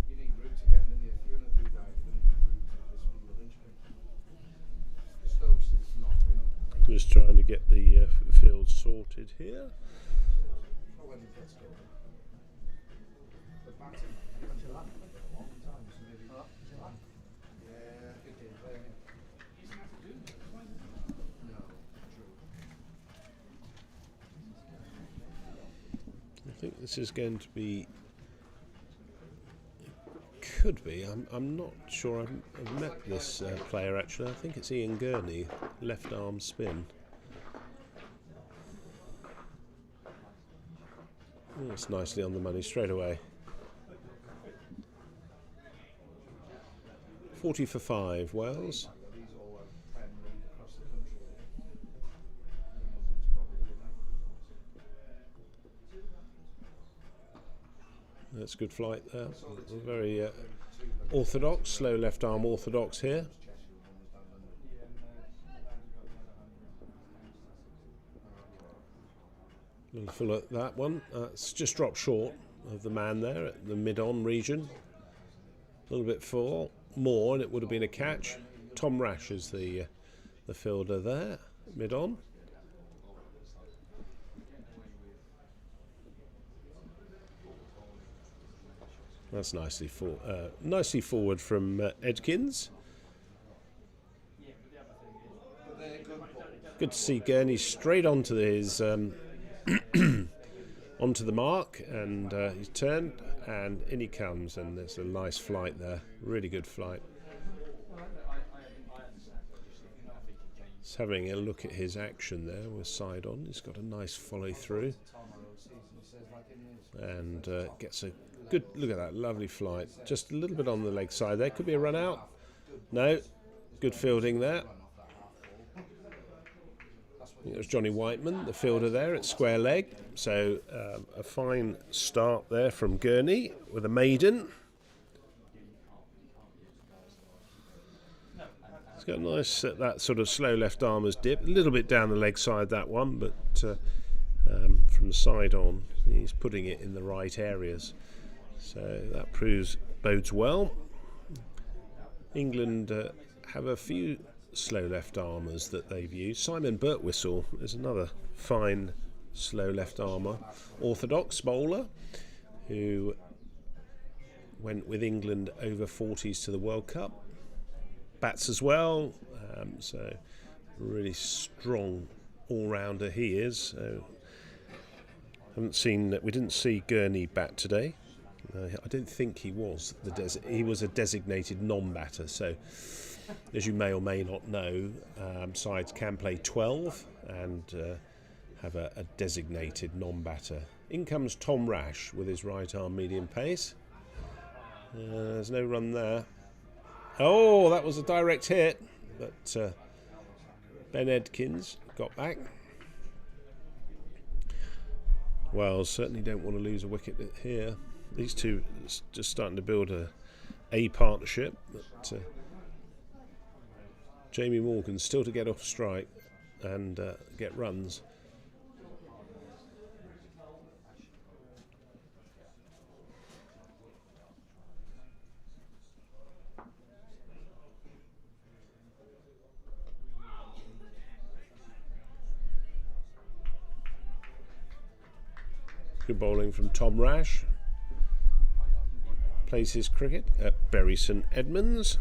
See, you need route to get in there. If you're going to do that, you're going to need route to this big linchpin. The Stokes is not really. Just trying to get the field sorted here. When he gets going. The batting, went to that a long time, so maybe. Yeah, it did. No, true. I think this is going to be. Could be. I'm not sure. I've met this player actually. I think it's Ian Gurney, left arm spin. Oh, it's nicely on the money straight away. 40 for 5, Wales. These all have Prem League across the country. No one's probably that. That's good flight there. Very orthodox, slow left arm orthodox here. Little full at that one. It's just dropped short of the man there at the mid-on region. A little bit full, more, and it would have been a catch. Tom Rash is the fielder there, mid-on. That's nicely forward from Edkins. Good to see Gurney straight onto his onto the mark, and he's turned and in he comes, and there's a nice flight there, really good flight. Just having a look at his action there with side on, he's got a nice follow through and gets a good look at that lovely flight, just a little bit on the leg side there, could be a run out, no, good fielding there. I think it was Johnny Whiteman, the fielder there at square leg. So a fine start there from Gurney with a maiden. It's got a nice that sort of slow left armer's dip, a little bit down the leg side that one, but from the side on he's putting it in the right areas. So that bodes well. England have a few slow left armers that they've used. Simon Birtwistle is another fine slow left armer orthodox bowler who went with England over 40s to the World Cup. Bats as well, so really strong all-rounder he is. So we didn't see Gurney bat today. I don't think he was he was a designated non-batter, so as you may or may not know, sides can play 12 and have a designated non-batter. In comes Tom Rash with his right arm medium pace. There's no run there. Oh, that was a direct hit, but Ben Edkins got back. Well, certainly don't want to lose a wicket here. These two just starting to build a partnership, but Jamie Morgan still to get off strike and get runs. Good bowling from Tom Rash. Plays his cricket at Bury St Edmunds.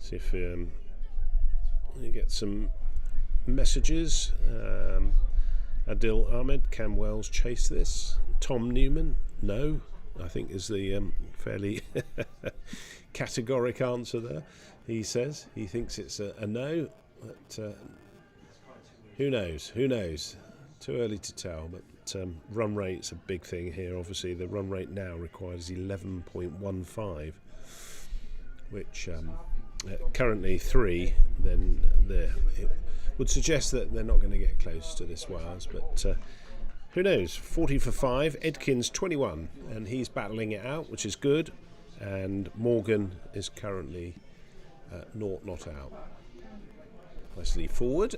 See if you get some messages. Adil Ahmed, can Wells chase this? Tom Newman, no, I think is the fairly categoric answer there. He says he thinks it's a no, but Who knows? Who knows? Too early to tell, but run rate's a big thing here. Obviously, the run rate now requires 11.15, which currently 3. Then there it would suggest that they're not going to get close to this Wales, but who knows? 40 for 5. Edkins 21, and he's battling it out, which is good. And Morgan is currently 0 not out. Nicely forward.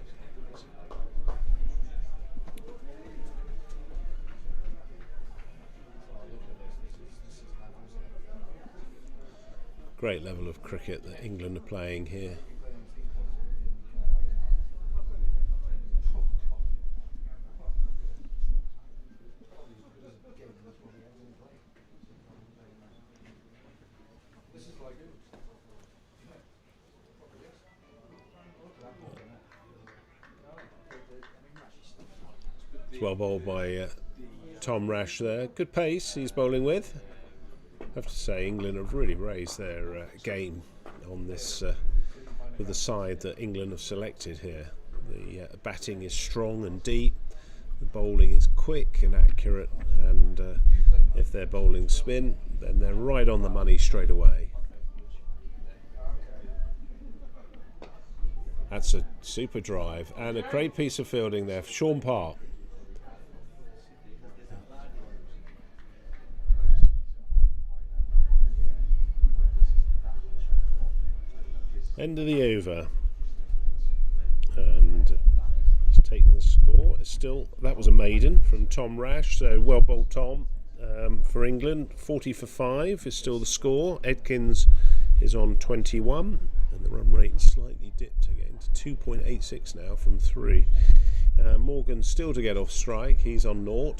Great level of cricket that England are playing here. It's well bowled by Tom Rash there. Good pace he's bowling with. I have to say, England have really raised their game on this with the side that England have selected here. The batting is strong and deep, the bowling is quick and accurate, and if they're bowling spin, then they're right on the money straight away. That's a super drive and a great piece of fielding there for Sean Park. End of the over, and it's taken the score. It's still, that was a maiden from Tom Rash, so well bowled Tom for England. 40 for 5 is still the score. Edkins is on 21, and the run rate slightly dipped again to 2.86 now from 3. Morgan still to get off strike. He's on 0.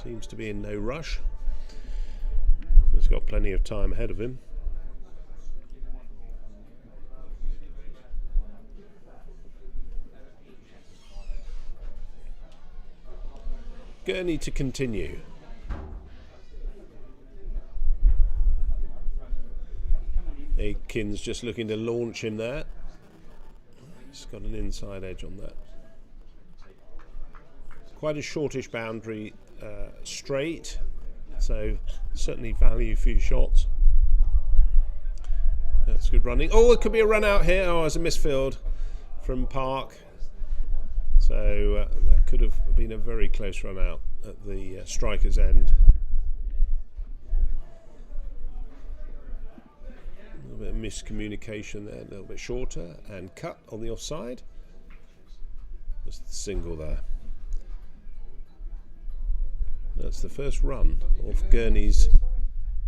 Seems to be in no rush. He's got plenty of time ahead of him. Gurney to continue. Aikins just looking to launch him there. He's got an inside edge on that. Quite a shortish boundary straight, so certainly value for your shots. That's good running. Oh, it could be a run out here. Oh, it's a misfield from Park. So that could have been a very close run out at the striker's end. A little bit of miscommunication there, a little bit shorter, and cut on the offside. Just the single there. That's the first run off Gurney's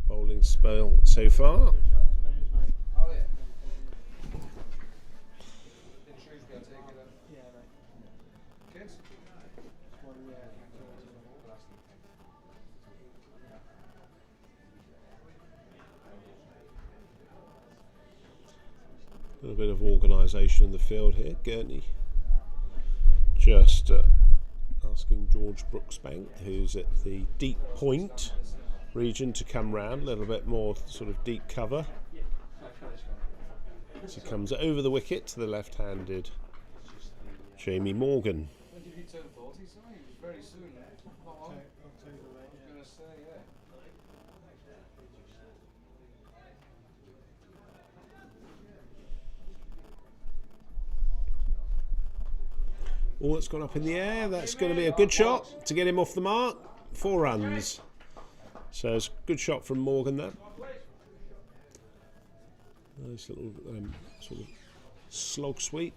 bowling spell so far. A little bit of organisation in the field here. Gurney just asking George Brooksbank, who's at the deep point region, to come round a little bit more sort of deep cover. As he comes over the wicket to the left-handed Jamie Morgan. When did he turn 40? Sorry, it was very soon. Not long. I was going to say, yeah. All that's gone up in the air, that's going to be a good shot to get him off the mark. 4 runs. So it's a good shot from Morgan there. Nice little sort of slog sweep.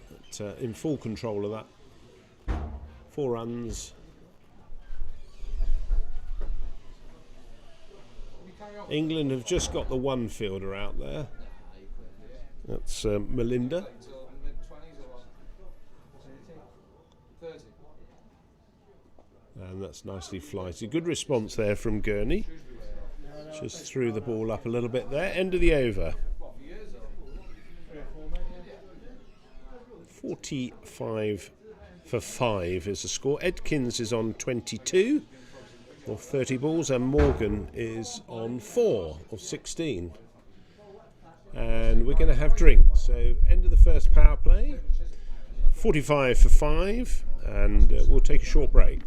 But, in full control of that. 4 runs. England have just got the one fielder out there. That's Melinda. And that's nicely flighted. Good response there from Gurney. Just threw the ball up a little bit there. End of the over. 45 for 5 is the score. Edkins is on 22 of 30 balls, and Morgan is on 4 of 16. And we're going to have drinks. So end of the first power play. 45 for 5, and we'll take a short break.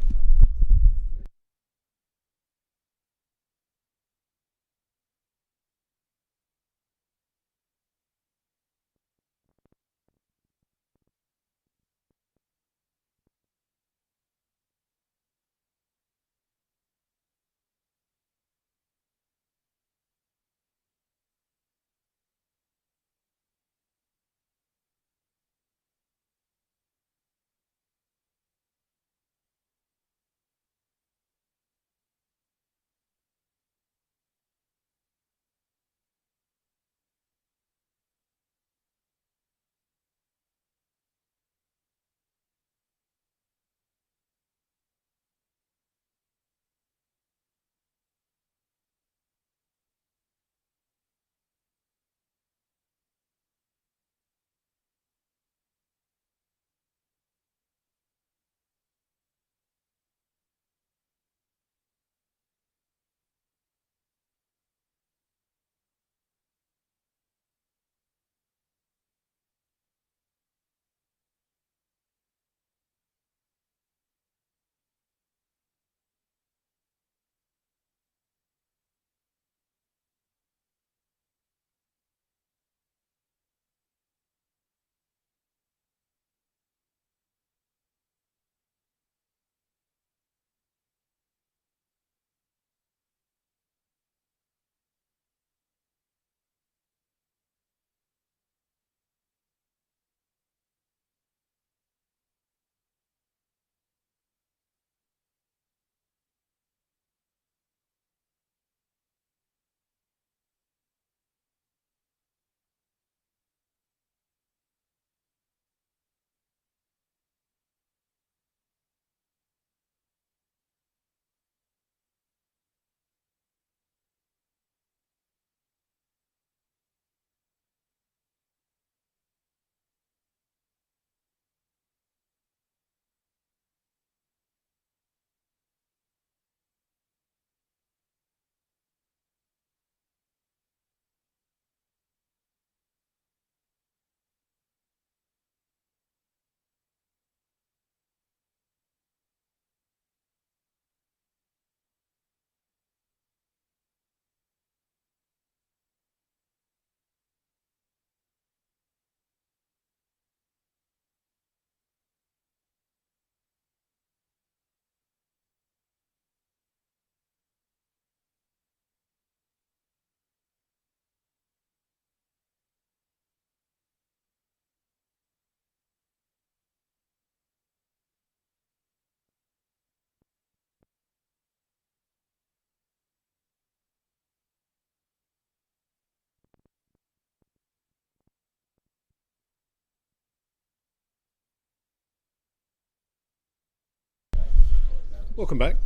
Welcome back.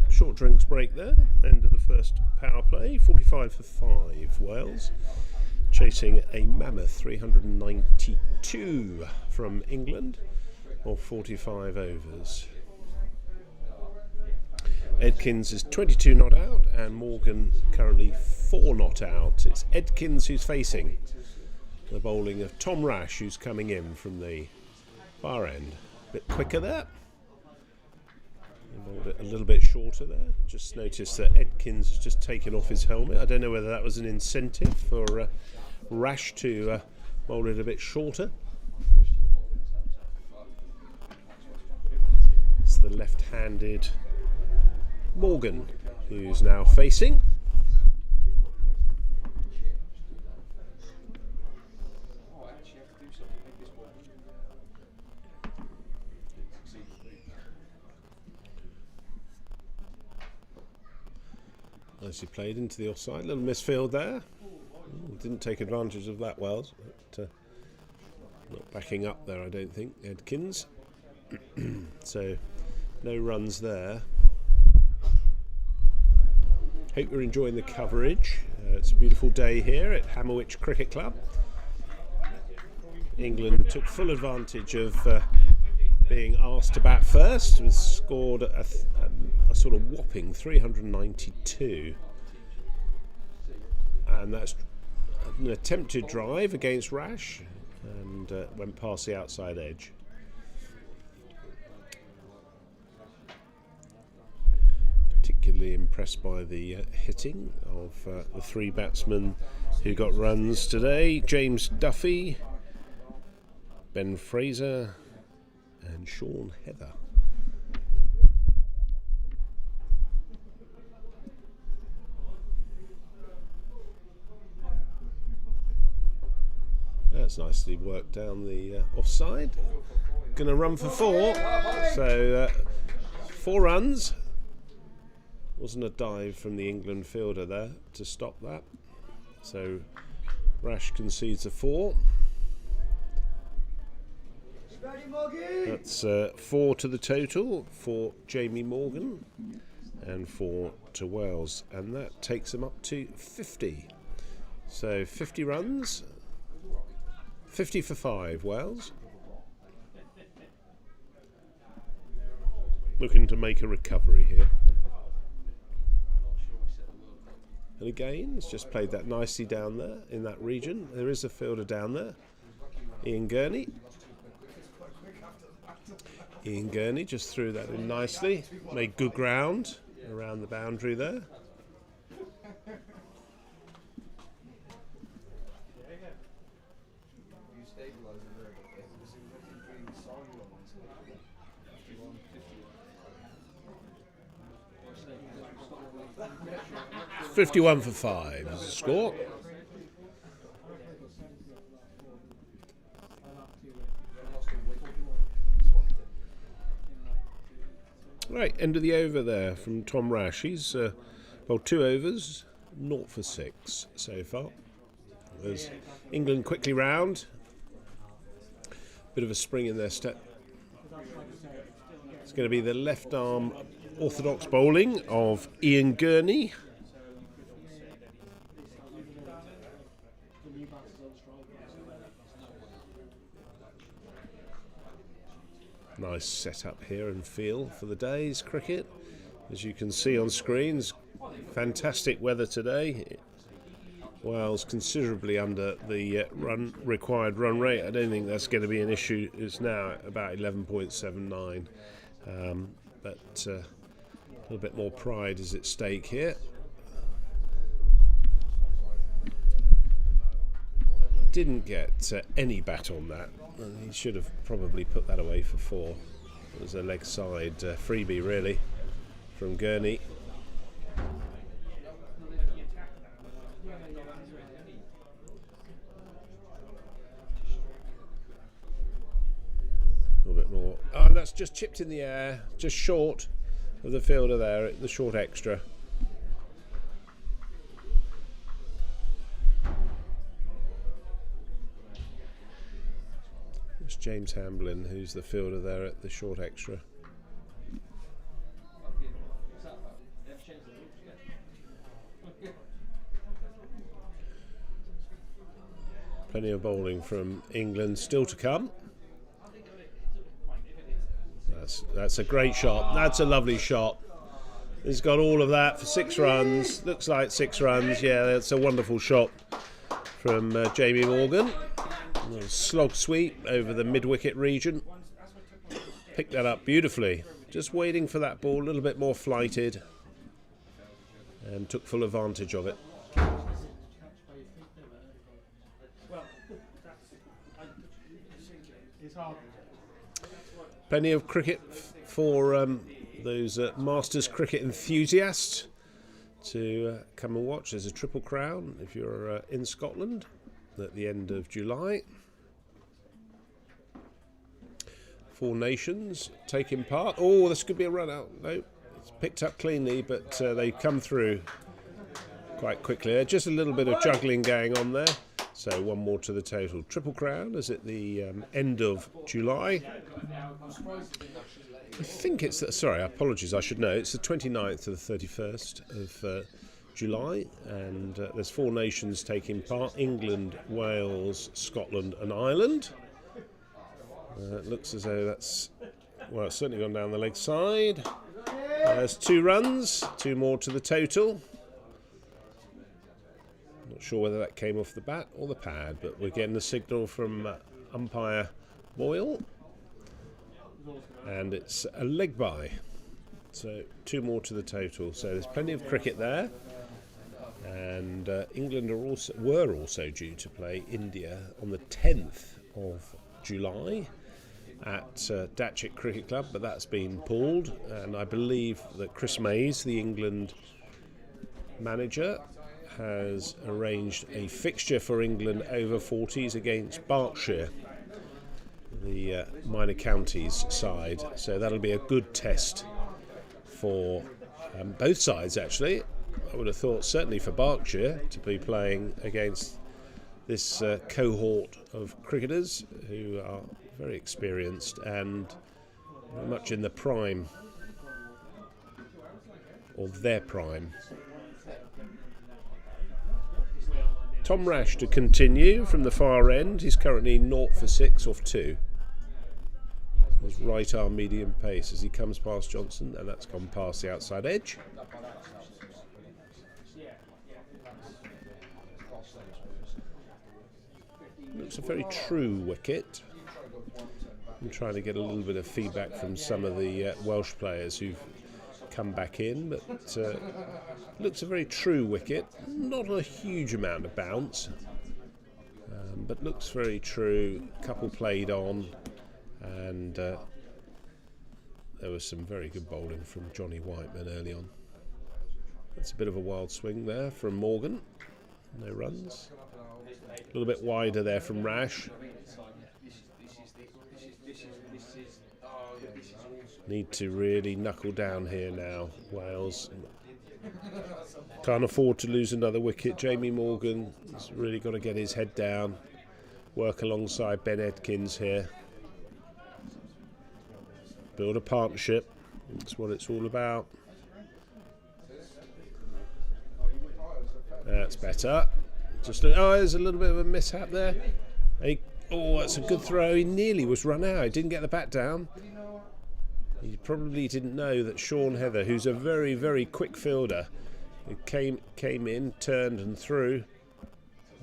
Short drinks break there. End of the first power play. 45 for 5 Wales. Chasing a mammoth 392 from England, or 45 overs. Edkins is 22 not out, and Morgan currently 4 not out. It's Edkins who's facing the bowling of Tom Rash, who's coming in from the far end. A bit quicker there. Bowled it a little bit shorter there. Just noticed that Edkins has just taken off his helmet. I don't know whether that was an incentive for Rash to bowl it a bit shorter. It's the left-handed Morgan who's now facing. Nicely played into the offside. Little misfield there. Didn't take advantage of that well. But, not backing up there, I don't think, Edkins. So no runs there. Hope you're enjoying the coverage. It's a beautiful day here at Hammerwich Cricket Club. England took full advantage of being asked to bat first, and scored a sort of whopping 392, and that's an attempted drive against Rash. and went past the outside edge. Particularly impressed by the hitting of the three batsmen who got runs today: James Duffy, Ben Fraser and Sean Heather. That's nicely worked down the offside. Gonna run for 4, so 4 runs. Wasn't a dive from the England fielder there to stop that. So Rash concedes a 4. That's 4 to the total for Jamie Morgan and 4 to Wales, and that takes them up to 50. So 50 runs, 50 for 5 Wales. Looking to make a recovery here. And again, it's just played that nicely down there in that region. There is a fielder down there, Ian Gurney. Ian Gurney just threw that in nicely, made good ground around the boundary there. $51 for 5 is the score. Right, end of the over there from Tom Rash. He's, well, 2 overs, 0 for 6 so far. As England quickly round. Bit of a spring in their step. It's going to be the left arm orthodox bowling of Ian Gurney. Nice setup here and feel for the day's cricket. As you can see on screens, fantastic weather today. Wales considerably under the required run rate. I don't think that's going to be an issue. It's now about 11.79, but a little bit more pride is at stake here. Didn't get any bat on that. He should have probably put that away for 4. It was a leg side freebie really from Gurney. A little bit more. Oh, that's just chipped in the air, just short of the fielder there, the short extra. It's James Hamblin who's the fielder there at the short extra. Plenty of bowling from England still to come. That's a great shot. That's a lovely shot. He's got all of that for 6 runs. Looks like 6 runs. Yeah, that's a wonderful shot from Jamie Morgan. A little slog sweep over the mid-wicket region. Picked that up beautifully. Just waiting for that ball, a little bit more flighted, and took full advantage of it. Plenty of cricket for those Masters cricket enthusiasts to come and watch. There's a Triple Crown if you're in Scotland at the end of July. 4 nations taking part. Oh, this could be a run out. No, it's picked up cleanly, but they come through quite quickly. Just a little bit of juggling going on there. So 1 more to the total. Triple Crown is at the end of July. I think it's, sorry, apologies, I should know. It's the 29th to the 31st of July, and there's 4 nations taking part: England, Wales, Scotland and Ireland. It looks as though that's, well, it's certainly gone down the leg side. There's 2 runs, 2 more to the total. Not sure whether that came off the bat or the pad, but we're getting the signal from umpire Boyle, and it's a leg bye. So 2 more to the total. So there's plenty of cricket there, and England were also due to play India on the 10th of July at Datchet Cricket Club, but that's been pulled, and I believe that Chris Mays, the England manager, has arranged a fixture for England over 40s against Berkshire, the minor counties side. So that'll be a good test for both sides, actually. I would have thought certainly for Berkshire to be playing against this cohort of cricketers who are very experienced and very much in the prime of their prime. Tom Rash to continue from the far end. He's currently 0 for 6 off 2. His right arm medium pace as he comes past Johnson, and that's gone past the outside edge. Looks a very true wicket. I'm trying to get a little bit of feedback from some of the Welsh players who've come back in, but looks a very true wicket. Not a huge amount of bounce, but looks very true. Couple played on, and there was some very good bowling from Johnny Whiteman early on. That's a bit of a wild swing there from Morgan. No runs. A little bit wider there from Rash. Need to really knuckle down here now, Wales. Can't afford to lose another wicket. Jamie Morgan has really got to get his head down, work alongside Ben Edkins here. Build a partnership. That's what it's all about. That's better. There's a little bit of a mishap there. That's a good throw. He nearly was run out. He didn't get the bat down. He probably didn't know that Sean Heather, who's a very, very quick fielder, came in, turned and threw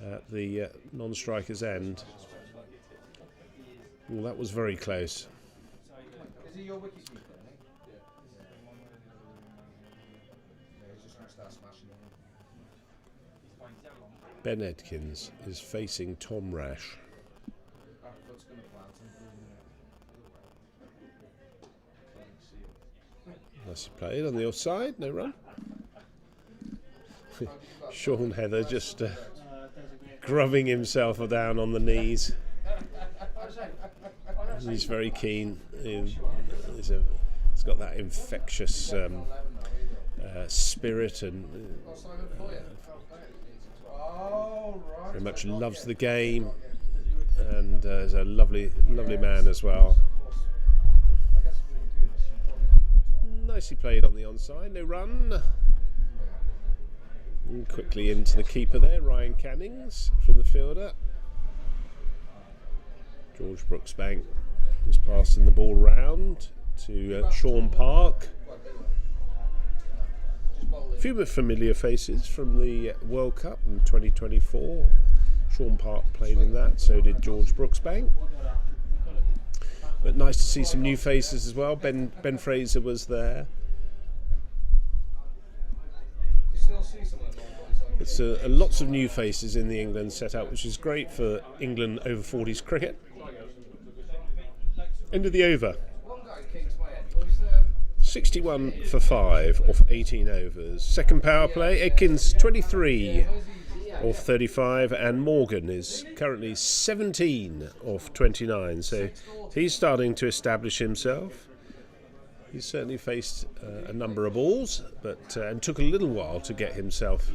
at the non-striker's end. Well, that was very close. Ben Edkins is facing Tom Rash. Nicely played on the offside, no run. Sean Heather just grubbing himself down on the knees. He's very keen. He's got that infectious spirit, and very much loves the game, and is a lovely man as well. Nicely played on the onside, no run. And quickly into the keeper there, Ryan Cannings from the fielder. George Brooksbank just passing the ball round to Sean Park. A few familiar faces from the World Cup in 2024. Sean Park played in that, so did George Brooksbank. But nice to see some new faces as well. Ben Fraser was there. It's lots of new faces in the England setup, which is great for England over 40s cricket. End of the over. 61 for 5 off 18 overs. Second power play, Edkins 23 off 35, and Morgan is currently 17 off 29. So he's starting to establish himself. He's certainly faced a number of balls, but and took a little while to get himself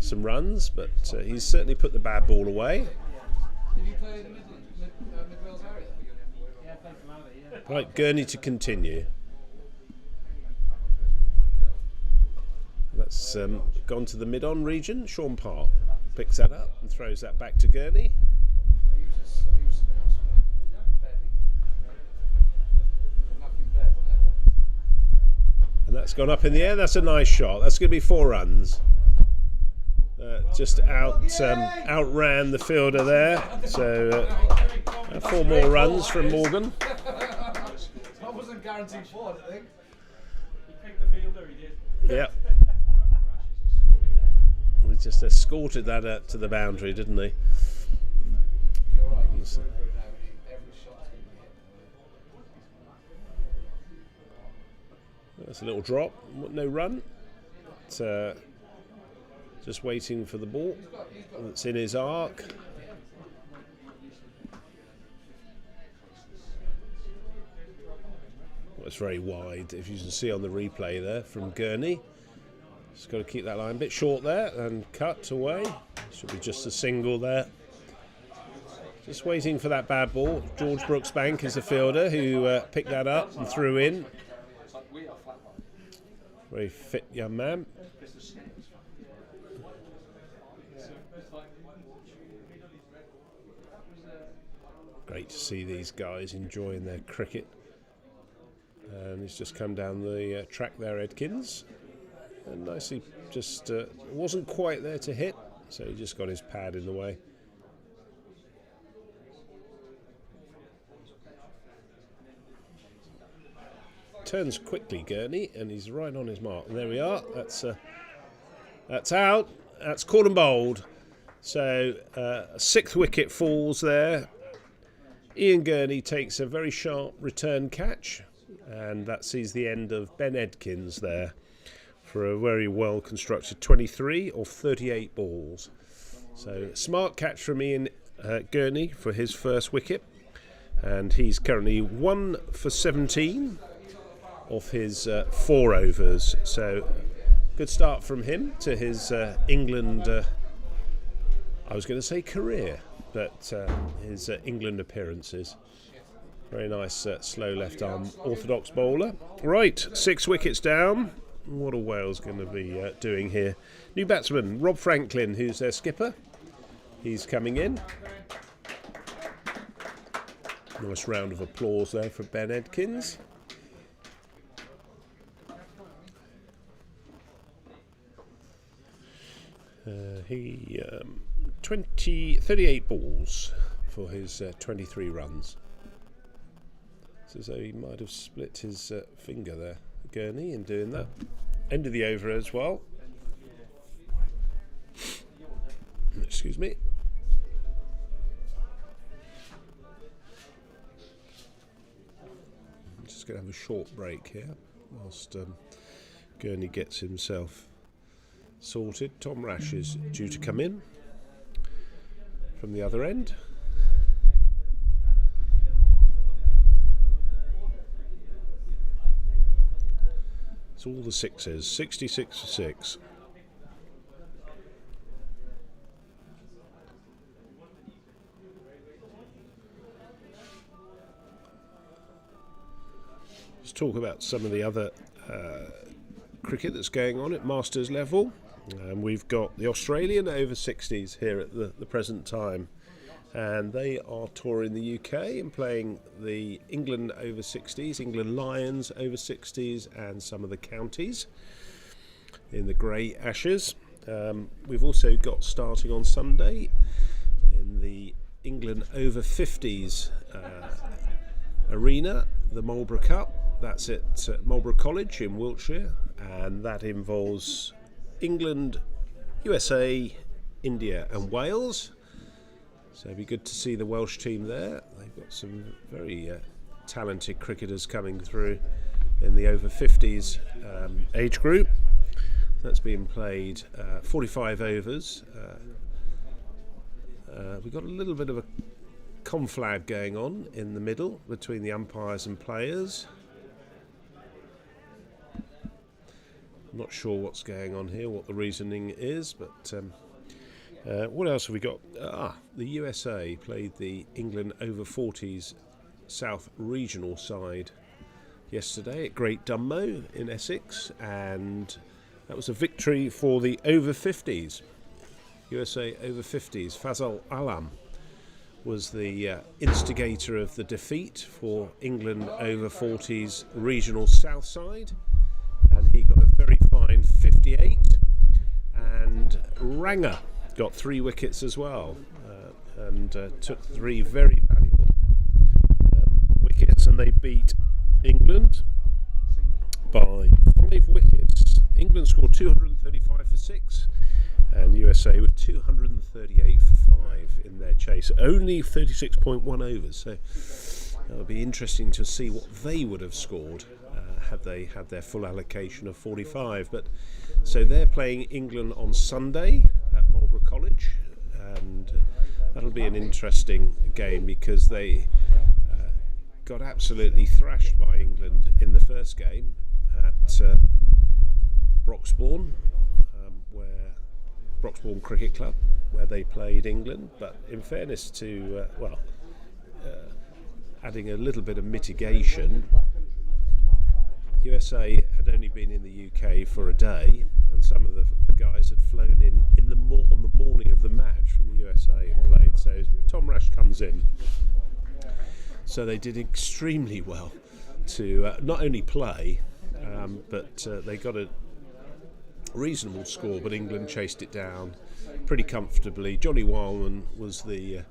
some runs, but he's certainly put the bad ball away. Right, Gurney to continue. That's gone to the mid-on region. Sean Park picks that up and throws that back to Gurney. And that's gone up in the air. That's a nice shot. That's going to be 4 runs. Just outran the fielder there. So 4 more runs from Morgan. That wasn't guaranteed for, I think. He picked the fielder, he did. Yep. He just escorted that up to the boundary, didn't he? You're right. He's very, very now. Every shot's going to be hit. That's a little drop. No run. Just waiting for the ball. It's in his arc. Well, it's very wide, if you can see on the replay there from Gurney. Just got to keep that line a bit short there and cut away. Should be just a single there. Just waiting for that bad ball. George Brooksbank is the fielder who picked that up and threw in. Very fit young man. Great to see these guys enjoying their cricket. And he's just come down the track there, Edkins. And nicely just wasn't quite there to hit, so he just got his pad in the way. Turns quickly, Gurney, and he's right on his mark. And there we are. That's out. That's caught and bowled. So a 6th wicket falls there. Ian Gurney takes a very sharp return catch, and that sees the end of Ben Edkins there for a very well constructed 23 of 38 balls. So smart catch from Ian Gurney for his first wicket, and he's currently 1 for 17 off his 4 overs. So good start from him to his England, I was going to say career, but his England appearances. Very nice slow left arm orthodox bowler. Right, 6 wickets down. What are Wales going to be doing here? New batsman Rob Franklin, who's their skipper. He's coming in. Nice round of applause there for Ben Edkins. He 38 balls for his 23 runs. It's as though he might have split his finger there, Gurney, in doing that. End of the over as well. Excuse me. I'm just going to have a short break here whilst Gurney gets himself sorted. Tom Rash is due to come in from the other end. It's all the sixes, 66 for 6. Let's talk about some of the other cricket that's going on at Masters level. We've got the Australian over 60s here at the present time, and they are touring the UK and playing the England over 60s, England Lions over 60s, and some of the counties in the Grey Ashes. We've also got starting on Sunday in the England over 50s arena, the Marlborough Cup. That's at Marlborough College in Wiltshire, and that involves England, USA, India and Wales. So it'd be good to see the Welsh team there. They've got some very talented cricketers coming through in the over 50s age group. That's being played 45 overs. We've got a little bit of a conflab going on in the middle between the umpires and players. I'm not sure what's going on here, what the reasoning is, but what else have we got? The USA played the England over 40s South Regional side yesterday at Great Dunmow in Essex, and that was a victory for the over 50s. USA over 50s. Fazal Alam was the instigator of the defeat for England over 40s Regional South side, and he got a very fine 58, and Ranger got 3 wickets as well, and took 3 very valuable and they beat England by 5 wickets. England scored 235 for 6 and USA were 238 for 5 in their chase. Only 36.1 overs, so it'll be interesting to see what they would have scored had they had their full allocation of 45. But so they're playing England on Sunday at Marlborough College, and that'll be an interesting game because they got absolutely thrashed by England in the first game at Broxbourne, where Broxbourne Cricket Club, where they played England. But in fairness to adding a little bit of mitigation, USA had only been in the UK for a day, and some of the guys had flown in on the morning of the match from the USA and played. So Tom Rash comes in. So they did extremely well to not only play, but they got a reasonable score. But England chased it down pretty comfortably. Johnny Wildman was the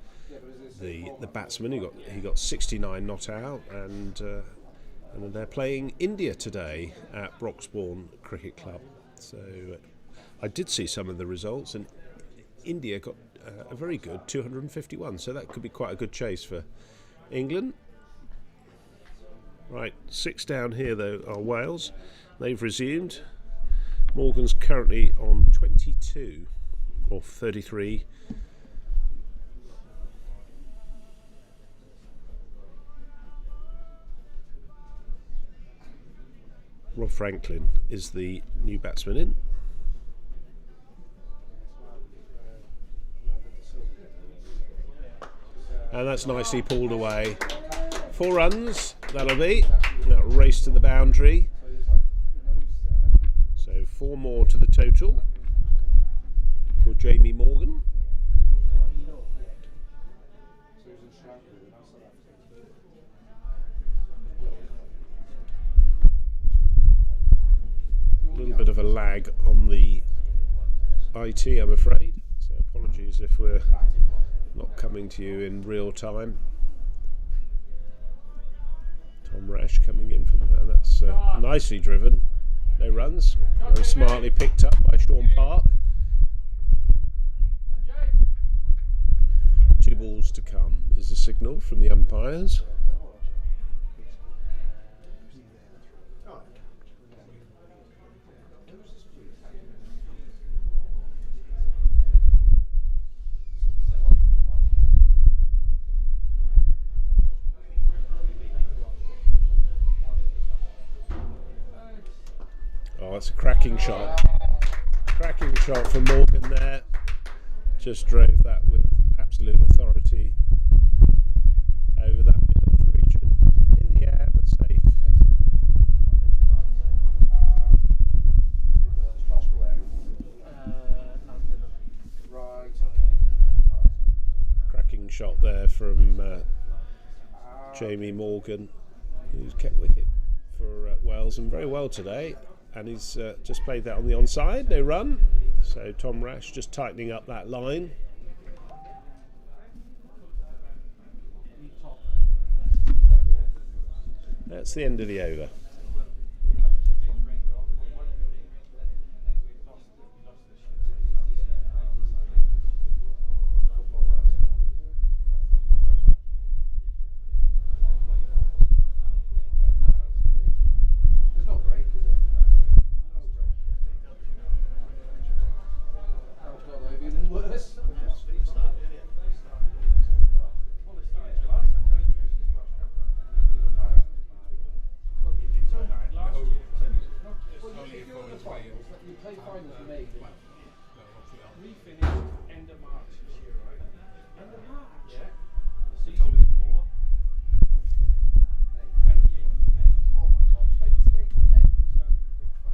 batsman. He got 69 not out, and they're playing India today at Broxbourne Cricket Club. So I did see some of the results, and India got a very good 251. So that could be quite a good chase for England. Right, 6 down here though are Wales. They've resumed. Morgan's currently on 22 or 33. Rob Franklin is the new batsman in. And that's nicely pulled away. 4 runs, that'll be. That'll race to the boundary. So 4 more to the total for Jamie Morgan. A little bit of a lag on the IT, I'm afraid. So apologies if we're not coming to you in real time. Tom Rash coming in for the man. That's nicely driven. No runs. Very smartly picked up by Sean Park. 2 balls to come is the signal from the umpires. Oh, it's a cracking shot. Cracking shot from Morgan there. Just drove that with absolute authority over that mid-off region. In the air, but safe. Cracking shot there from Jamie Morgan, who's kept wicket for Wales, and very well today. And he's just played that on the onside, no run. So Tom Rash just tightening up that line. That's the end of the over.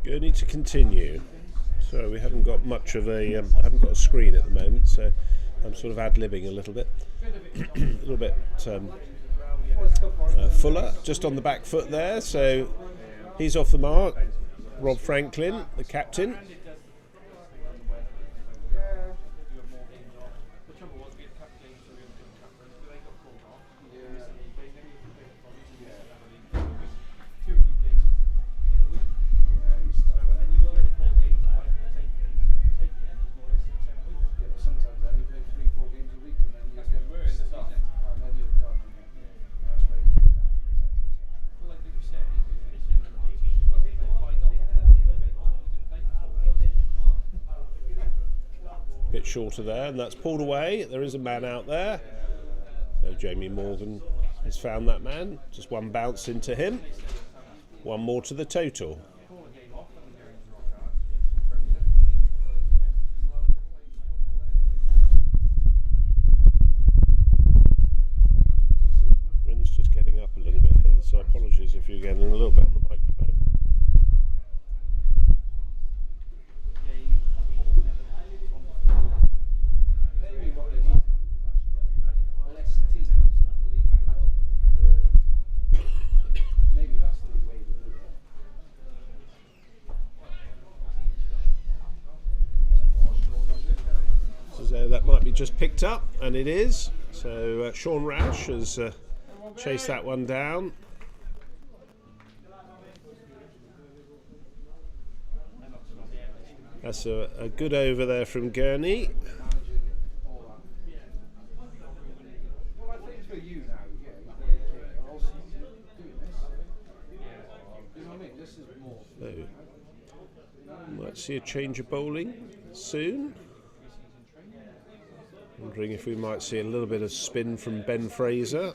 Going to continue. So we haven't got much of a. I haven't got a screen at the moment, so I'm sort of ad-libbing a little bit. A little bit Fuller just on the back foot there, so he's off the mark. Rob Franklin, the captain. bit shorter there, and that's pulled away. There is a man out there. So Jamie Morgan has found that man. Just one bounce into him. One more to the total. Wind's just getting up a little bit here, so apologies if you're getting a little bit on the microphone. So that might be just picked up, and it is. So Sean Rash has chased that one down. That's a good over there from Gurney. So, might see a change of bowling soon. Wondering if we might see a little bit of spin from Ben Fraser.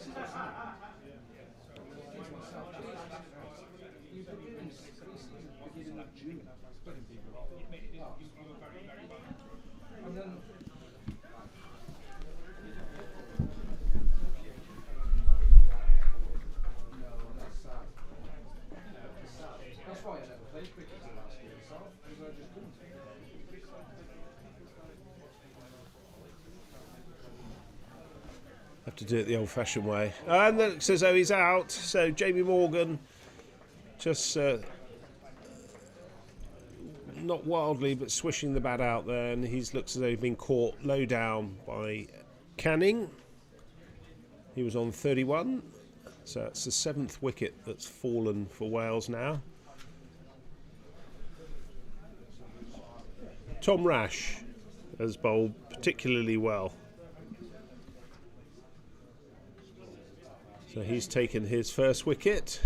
Have to do it the old-fashioned way. And then it says, oh, he's out. So Jamie Morgan just not wildly, but swishing the bat out there, and he looks as though he's been caught low down by Canning. He was on 31, so it's the 7th wicket that's fallen for Wales now. Tom Rash has bowled particularly well. So he's taken his first wicket.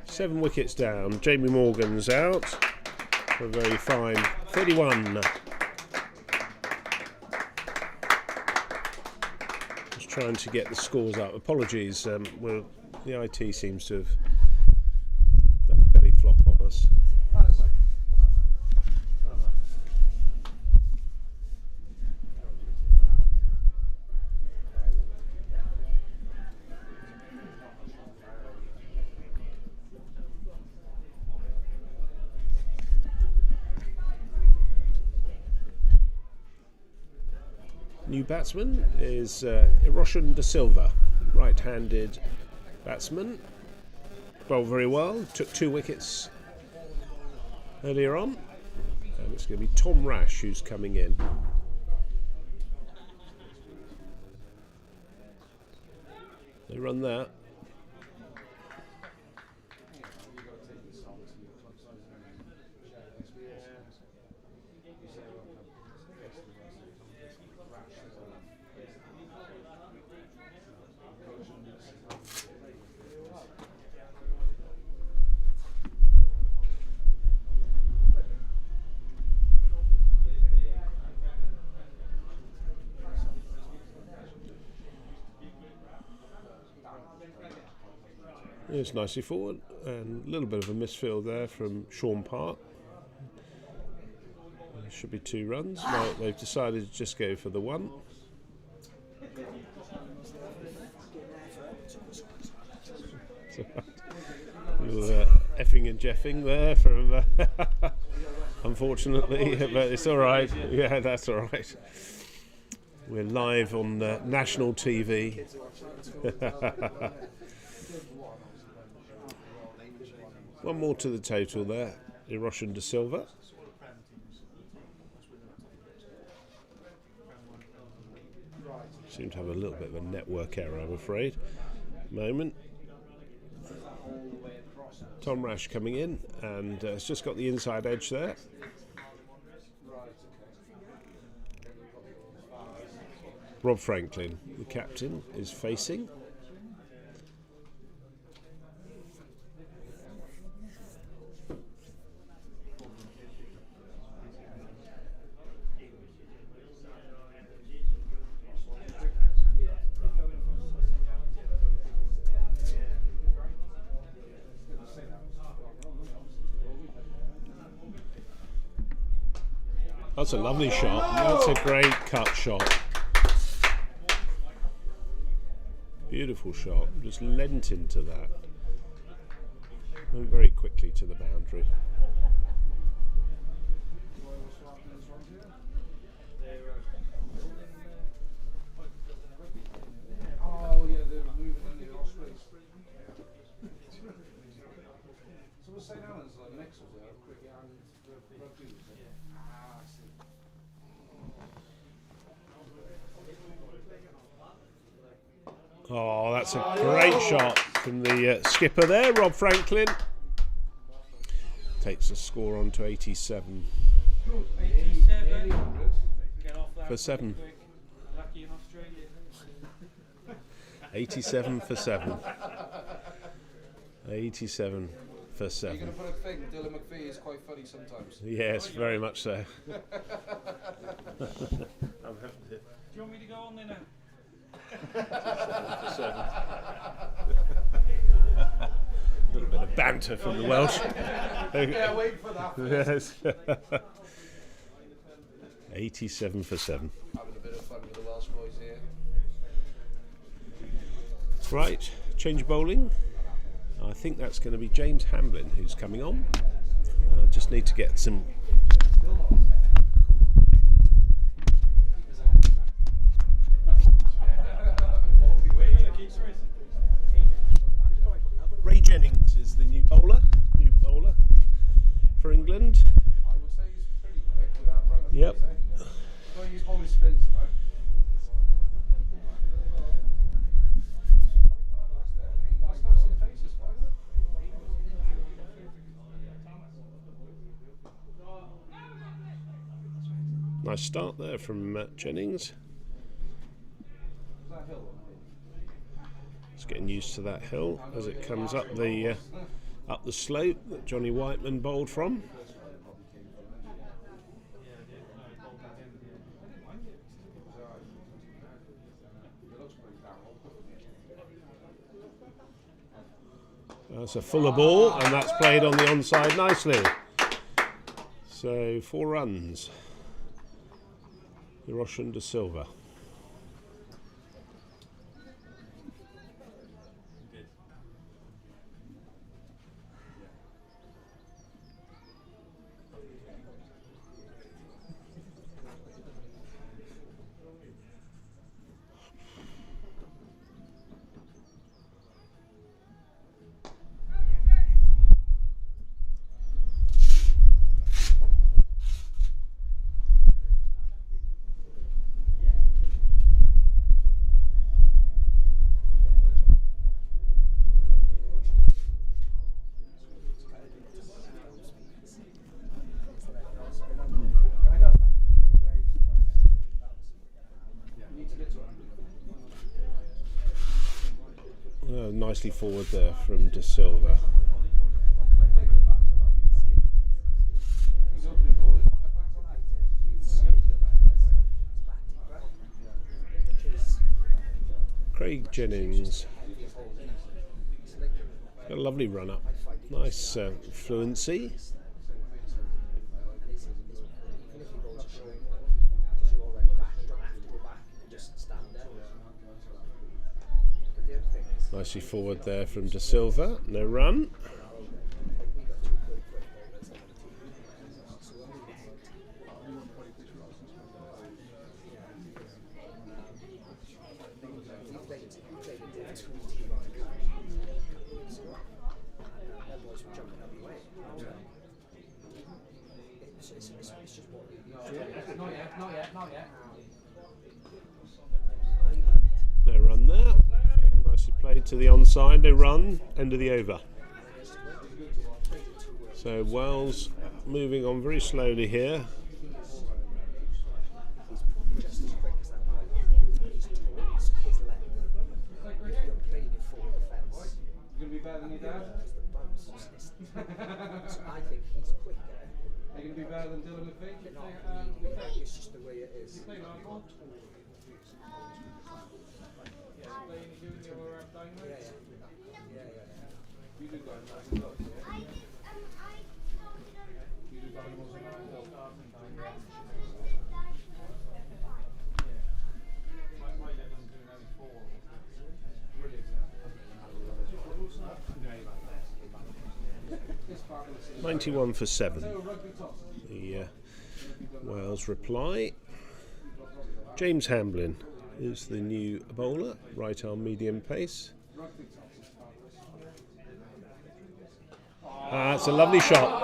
Seven wickets down. Jamie Morgan's out for a very fine 31. Just trying to get the scores up. Apologies, the IT seems to have done a belly flop on us. New batsman is Iroshan De Silva, right-handed batsman. Bowled very well, took 2 wickets earlier on. And it's going to be Tom Rash who's coming in. They run that. It's nicely forward, and a little bit of a misfield there from Sean Park. There should be 2 runs. No, they've decided to just go for the 1. Little effing and jeffing there from unfortunately, but it's all right. Yeah, that's all right. We're live on national TV. One more to the total there, Iroshan De Silva. Seem to have a little bit of a network error, I'm afraid. Moment. Tom Rash coming in, and it's just got the inside edge there. Rob Franklin, the captain, is facing. That's a lovely shot. That's a great cut shot. Beautiful shot. Just leant into that. Went very quickly to the boundary. Oh yeah, they're moving on the Ospreys. So was St Helens like mix was there? Cricket and rugby was there? Ah, I see. Oh, that's a great shot from the skipper there, Rob Franklin. Takes the score on to 87 87. Get off that for 7. quick. Lucky in Australia. 87 for 7. 87 for You're 7. going to put a thing, Dylan McPhee is quite funny sometimes. Yes, very much so. Do you want me to go on then now? A little bit of banter from the Welsh. Yeah, wait for that. Yes. 87 for 7. Having a bit of fun with the Welsh boys here. Right, change of bowling. I think that's going to be James Hamblin who's coming on. I just need to get some. Ray Jennings is the new bowler for England. I would say he's pretty quick with that run. Yep. Don't use bowling spins, right? Must have some faces, boys. Nice start there from Jennings. Is that hill? Just getting used to that hill as it comes up the slope that Johnny Whiteman bowled from. That's a fuller ball, and that's played on the onside nicely. So 4 runs. Roshan De Silva. Nicely forward there from De Silva. Craig Jennings. Got a lovely run up. Nice fluency. Nicely forward there from De Silva. No run. Not yet. No run there. Nicely played to the onside. No run. End of the over. So Wells moving on very slowly here. You're going to be better than your dad? I think he's quicker. Are you going to be better than Dylan McPhee? It's just the way it is. You play hardball? You do guys like the dogs, yeah? You do animals and 21 for 7. The Wales reply. James Hamblin is the new bowler, right arm medium pace. It's a lovely shot.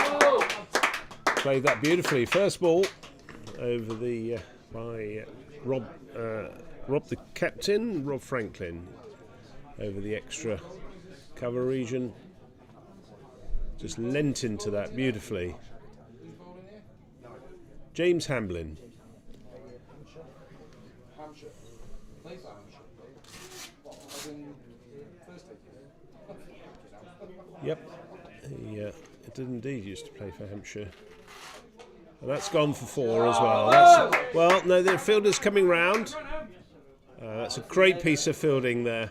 Played that beautifully. First ball over the by Rob the captain, Rob Franklin, over the extra cover region. Just lent into that beautifully. James Hamblin. Hampshire. Play for Hampshire. What, as in first take? Yep, it did indeed used to play for Hampshire. And that's gone for 4 as well. Well, no, the fielder's coming round. That's a great piece of fielding there.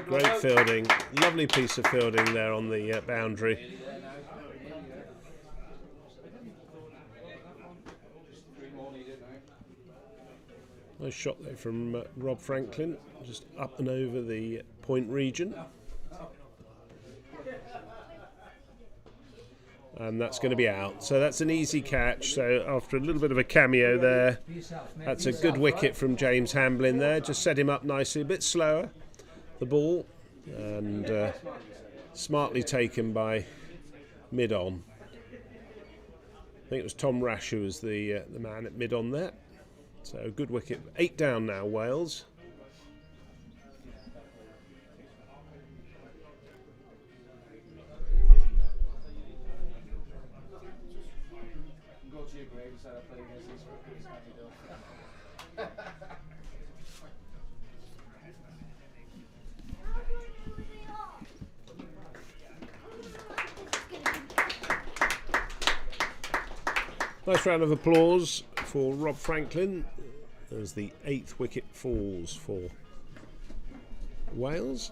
Great fielding. Lovely piece of fielding there on the boundary. Nice shot there from Rob Franklin, just up and over the point region. And that's going to be out. So that's an easy catch. So after a little bit of a cameo there, that's a good wicket from James Hamblin there. Just set him up nicely, a bit slower, the ball, and smartly taken by mid-on. I think it was Tom Rash who was the man at mid-on there. So good wicket. 8 down now, Wales. Go to your grave, instead of playing against these rookies, how you doing? Nice round of applause for Rob Franklin as the 8th wicket falls for Wales.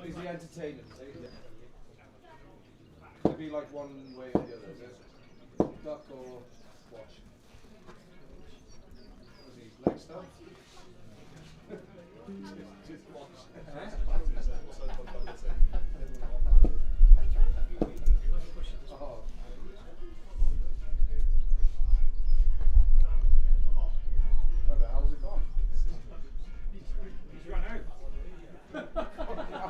He's the entertainer. Could be like one way or the other, is it? Duck or watch? Was he leg stuff? Just watch. Oh. Where the hell's it gone? He's run out. I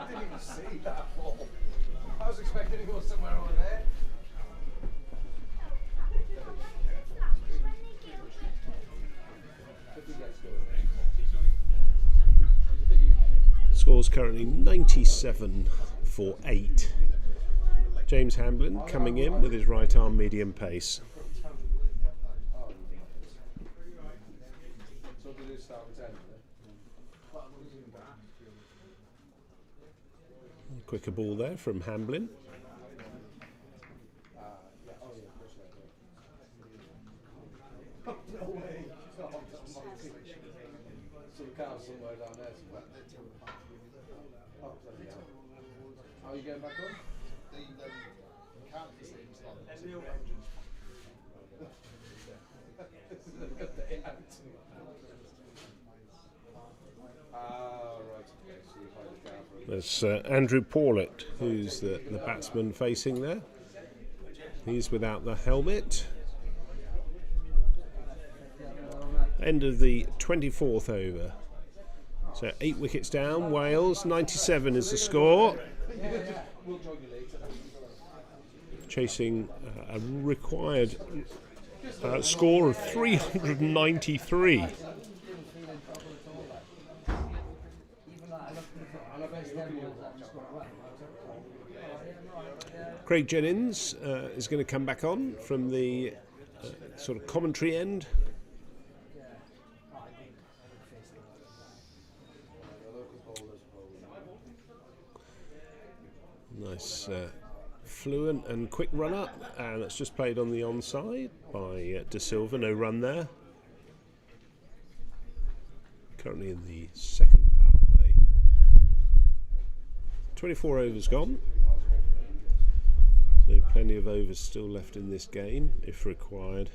didn't even see that ball. I was expecting to go somewhere over there. Score's currently 97 for 8. James Hamblin coming in with his right arm medium pace. So did it start with 10? Quicker ball there from Hamblin. No way. So the car's somewhere down there somewhere. Oh, bloody hell. How are you getting back on? Right. Okay. So you find the car for There's Andrew Paulet, who's the batsman facing there. He's without the helmet. End of the 24th over. So 8 wickets down, Wales, 97 is the score. We'll join you later. Chasing a required score of 393. Craig Jennings is going to come back on from the sort of commentary end. Nice fluent and quick run up, and it's just played on the onside by De Silva. No run there. Currently in the second power play. 24 overs gone. plenty of overs still left in this game if required.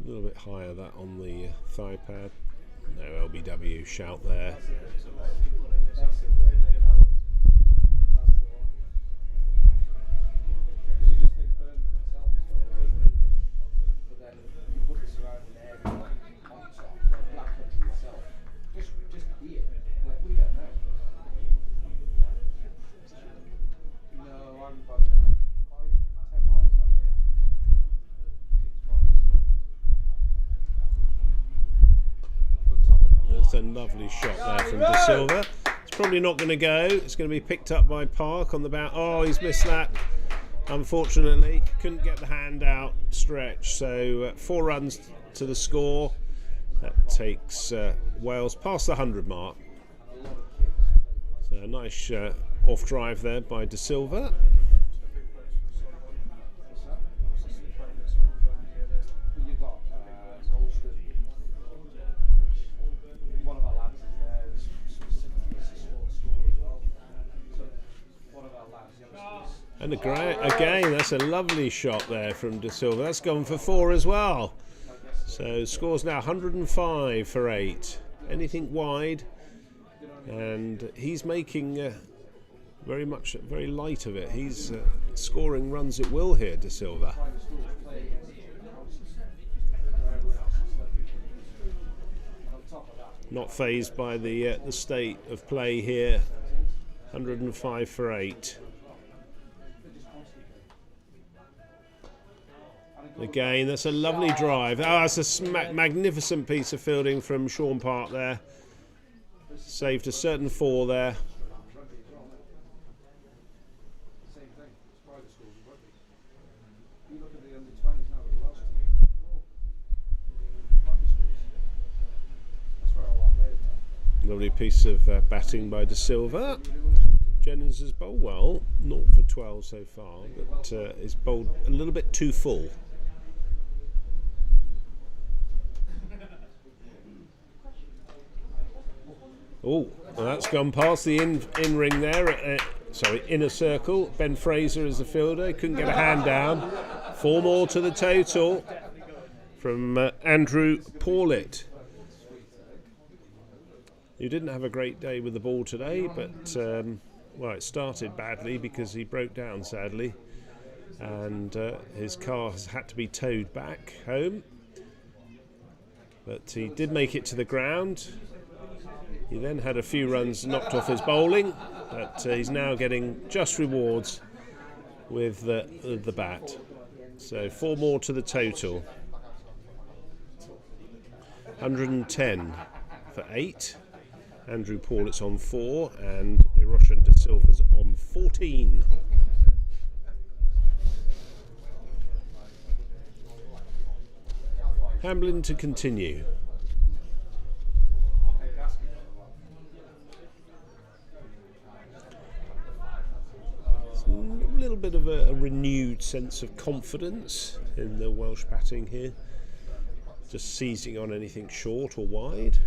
A little bit higher that on the thigh pad. No LBW shout there. That's a lovely shot there from De Silva. It's probably not going to go. It's going to be picked up by Park on the bout. Oh, he's missed that. Unfortunately, couldn't get the hand out stretch. So 4 runs to the score. That takes Wales past the 100 mark. So a nice off drive there by De Silva. And again, that's a lovely shot there from De Silva. That's gone for 4 as well. So scores now 105 for 8. Anything wide, and he's making very light of it. He's scoring runs at will here, De Silva. Not fazed by the state of play here. 105 for 8. Again, that's a lovely drive. Oh, that's a magnificent piece of fielding from Sean Park there. Saved a certain 4 there. Lovely piece of batting by De Silva. Jennings has bowled well, 0 for 12 so far, but is bowled a little bit too full. Oh, well, that's gone past the in ring there. Sorry, inner circle. Ben Fraser is the fielder. Couldn't get a hand down. 4 more to the total from Andrew Paulet. He didn't have a great day with the ball today, but well, it started badly because he broke down sadly, and his car has had to be towed back home. But he did make it to the ground. He then had a few runs knocked off his bowling, but he's now getting just rewards with the bat. So 4 more to the total. 110 for 8. Andrew Paulet's on 4 and Eroshan De Silva's on 14. Hamblin to continue. A little bit of a renewed sense of confidence in the Welsh batting here. Just seizing on anything short or wide.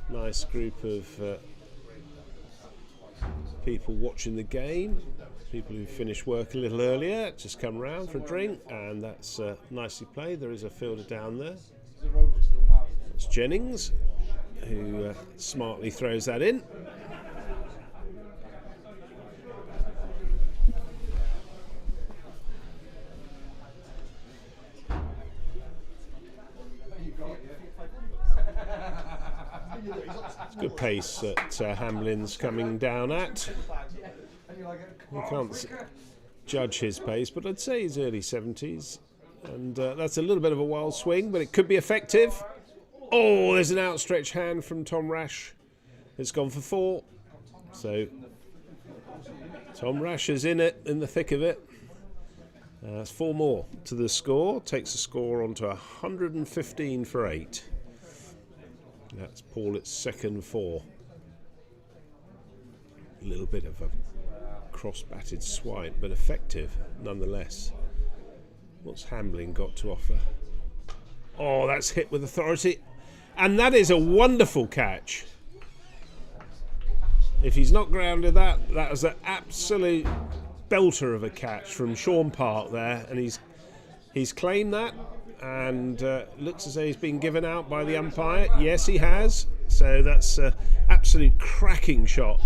Nice group of people watching the game. People who finished work a little earlier just come round for a drink, and that's nicely played. There is a fielder down there. It's Jennings who smartly throws that in. It's good pace that Hamlin's coming down at. You can't judge his pace, but I'd say he's early 70s. And that's a little bit of a wild swing, but it could be effective. Oh, there's an outstretched hand from Tom Rash. It's gone for 4. So Tom Rash is in it, in the thick of it. That's 4 more to the score. Takes the score on to 115 for 8. That's Paulet's second 4. A little bit of a cross-batted swipe, but effective nonetheless. What's Hamblin got to offer? Oh, that's hit with authority. And that is a wonderful catch. If he's not grounded that was an absolute belter of a catch from Sean Park there. And he's claimed that. And looks as though he's been given out by the umpire. Yes, he has. So that's an absolute cracking shot.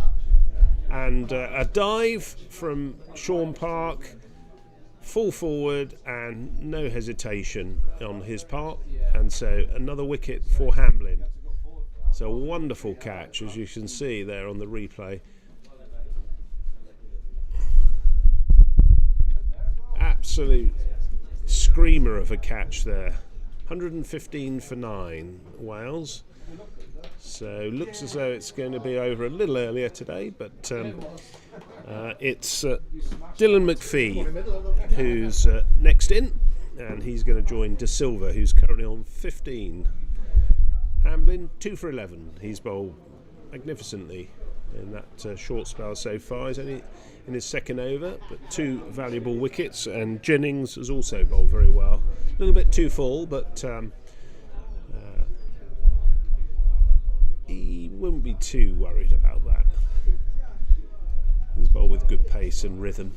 And a dive from Sean Park. Full forward and no hesitation on his part, and so another wicket for Hamlin. So a wonderful catch, as you can see there on the replay. Absolute screamer of a catch there. 115 for 9, Wales. So looks as though it's going to be over a little earlier today, but it's Dylan McPhee who's next in, and he's going to join De Silva, who's currently on 15. Hamlin 2 for 11. He's bowled magnificently in that short spell so far. He's only in his second over, but 2 valuable wickets, and Jennings has also bowled very well. A little bit too full, but he wouldn't be too worried about that. He's bowled with good pace and rhythm.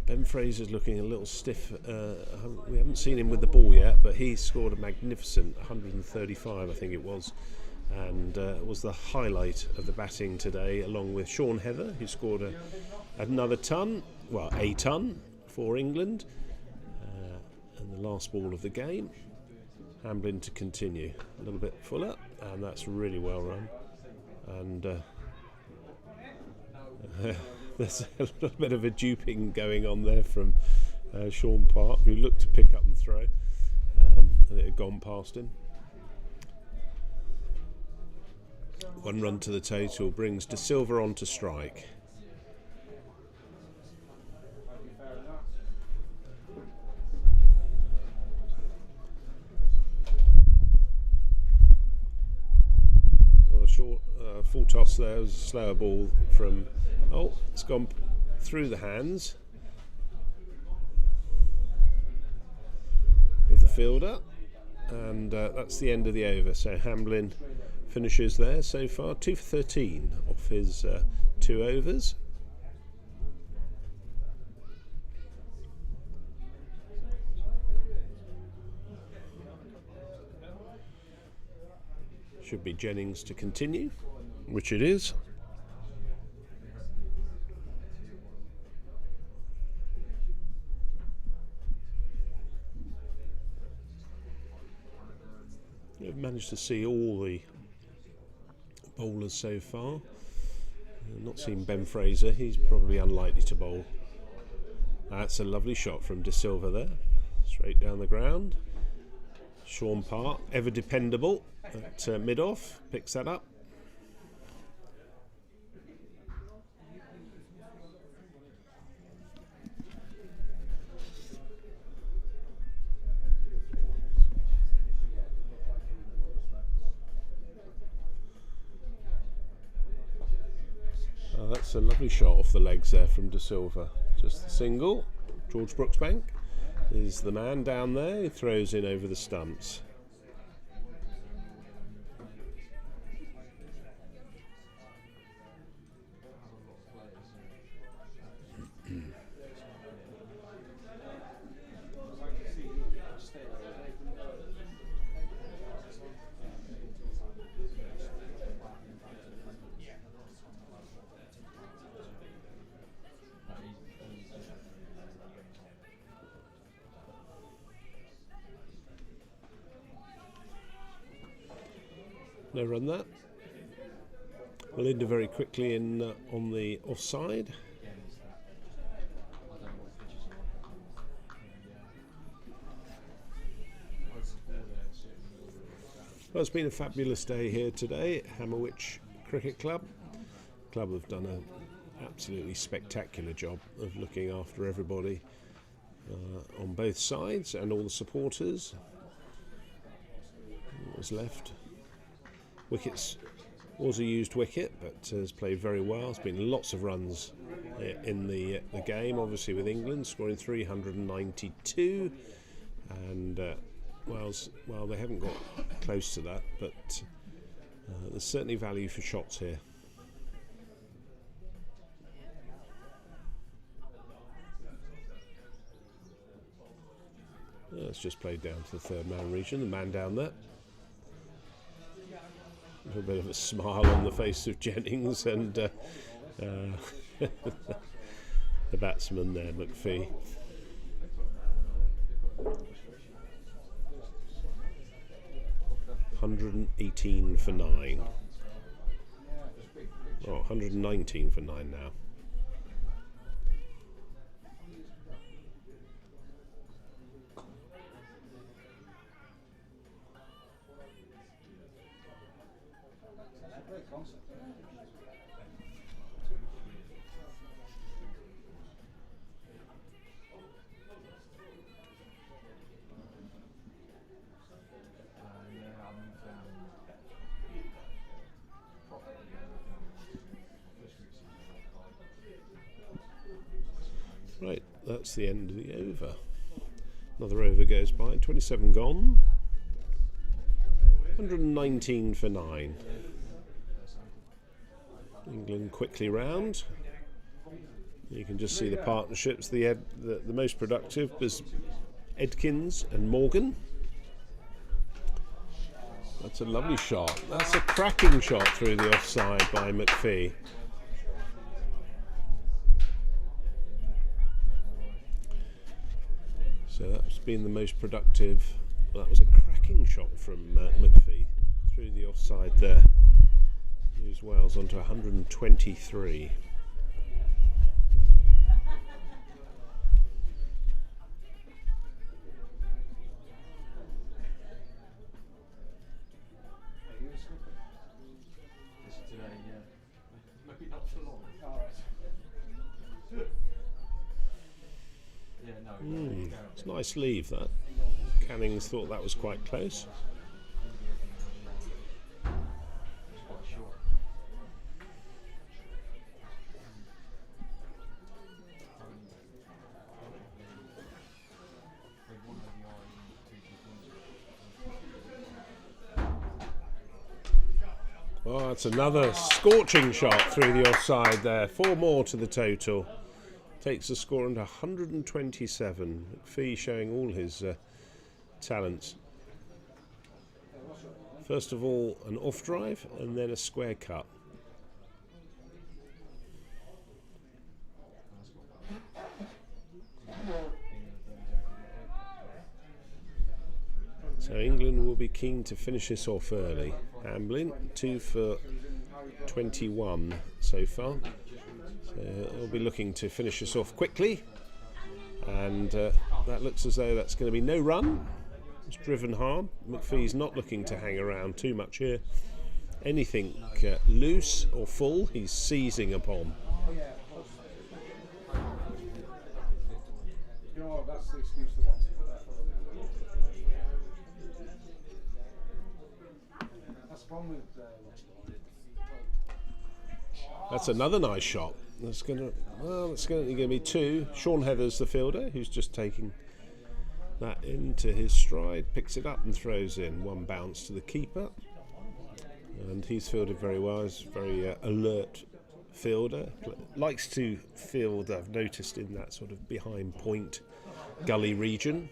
Ben Fraser's looking a little stiff. We haven't seen him with the ball yet, but he scored a magnificent 135, I think it was, and was the highlight of the batting today, along with Sean Heather, who scored another ton, well, a ton for England, and the last ball of the game. Hamlin to continue, a little bit fuller, and that's really well run. And there's a little bit of a duping going on there from Sean Park, who looked to pick up and throw, and it had gone past him. 1 run to the total brings De Silva on to strike. Short full toss there. It was a slower ball from, it's gone through the hands of the fielder, and that's the end of the over. So Hamlin finishes there so far, 2 for 13 off his 2 overs. Should be Jennings to continue, which it is. We've managed to see all the bowlers so far. Not seen Ben Fraser, he's probably unlikely to bowl. That's a lovely shot from De Silva there, straight down the ground. Sean Park, ever dependable at mid-off, picks that up. That's a lovely shot off the legs there from De Silva. Just the single. George Brooksbank is the man down there. He throws in over the stumps. No run that. Melinda very quickly in on the offside. Well, it's been a fabulous day here today at Hammerwich Cricket Club. The club have done an absolutely spectacular job of looking after everybody on both sides and all the supporters. What was left? Wickets Was a used wicket, but has played very well. There's been lots of runs in the game, obviously with England scoring 392, and Wales, well, they haven't got close to that, but there's certainly value for shots here. It's just played down to the third man region, the man down there. A little bit of a smile on the face of Jennings and the batsman there, McPhee. $118 for 9. Oh, 119 for 9 now. Right, that's the end of the over. Another over goes by, 27 gone. 119 for 9. England quickly round. You can just see the partnerships. The most productive was Edkins and Morgan. That's a lovely shot. That's a cracking shot through the offside by McPhee. So that's been the most productive. Well, that was a cracking shot from McPhee through the offside there. Moves Wales onto 123. Maybe not for long. Yeah, no. It's a nice leave, that. Cannings thought that was quite close. Oh, that's another scorching shot through the offside there. 4 more to the total. Takes the score into 127. McPhee showing all his talents. First of all, an off drive and then a square cut. So England will be keen to finish this off early. Hamblin, 2 for 21 so far. So they'll be looking to finish this off quickly. And that looks as though that's going to be no run. It's driven hard. McPhee's not looking to hang around too much here. Anything loose or full, he's seizing upon. That's the excuse to want it. That's the problem with That's another nice shot. That's going to be 2. Sean Heather's the fielder, who's just taking that into his stride, picks it up and throws in. 1 bounce to the keeper, and he's fielded very well. He's a very alert fielder. Likes to field, I've noticed, in that sort of behind point gully region.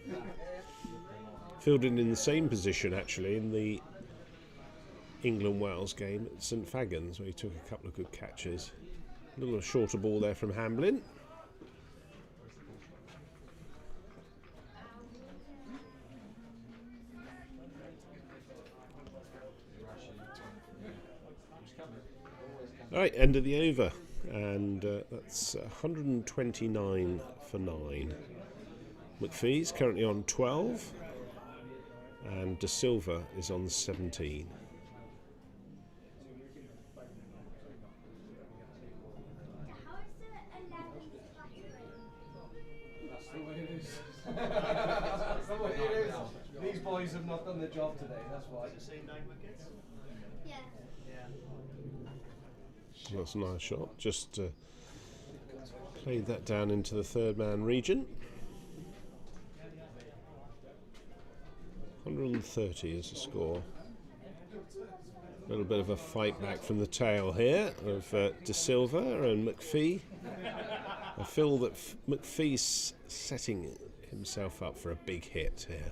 Fielded in the same position actually in the England-Wales game at St Fagans, where he took a couple of good catches. A little shorter ball there from Hamblin. Right, end of the over, and that's 129 for 9. McPhee's currently on 12, and De Silva is on 17. That's the way it is. That's the way it is. These boys have not done their job today, that's why. Is it the same 9 wickets? Yeah. Yeah. That's a nice shot. Just played that down into the third man region. 130 is the score. A little bit of a fight back from the tail here of De Silva and McPhee. I feel that McPhee's setting himself up for a big hit here.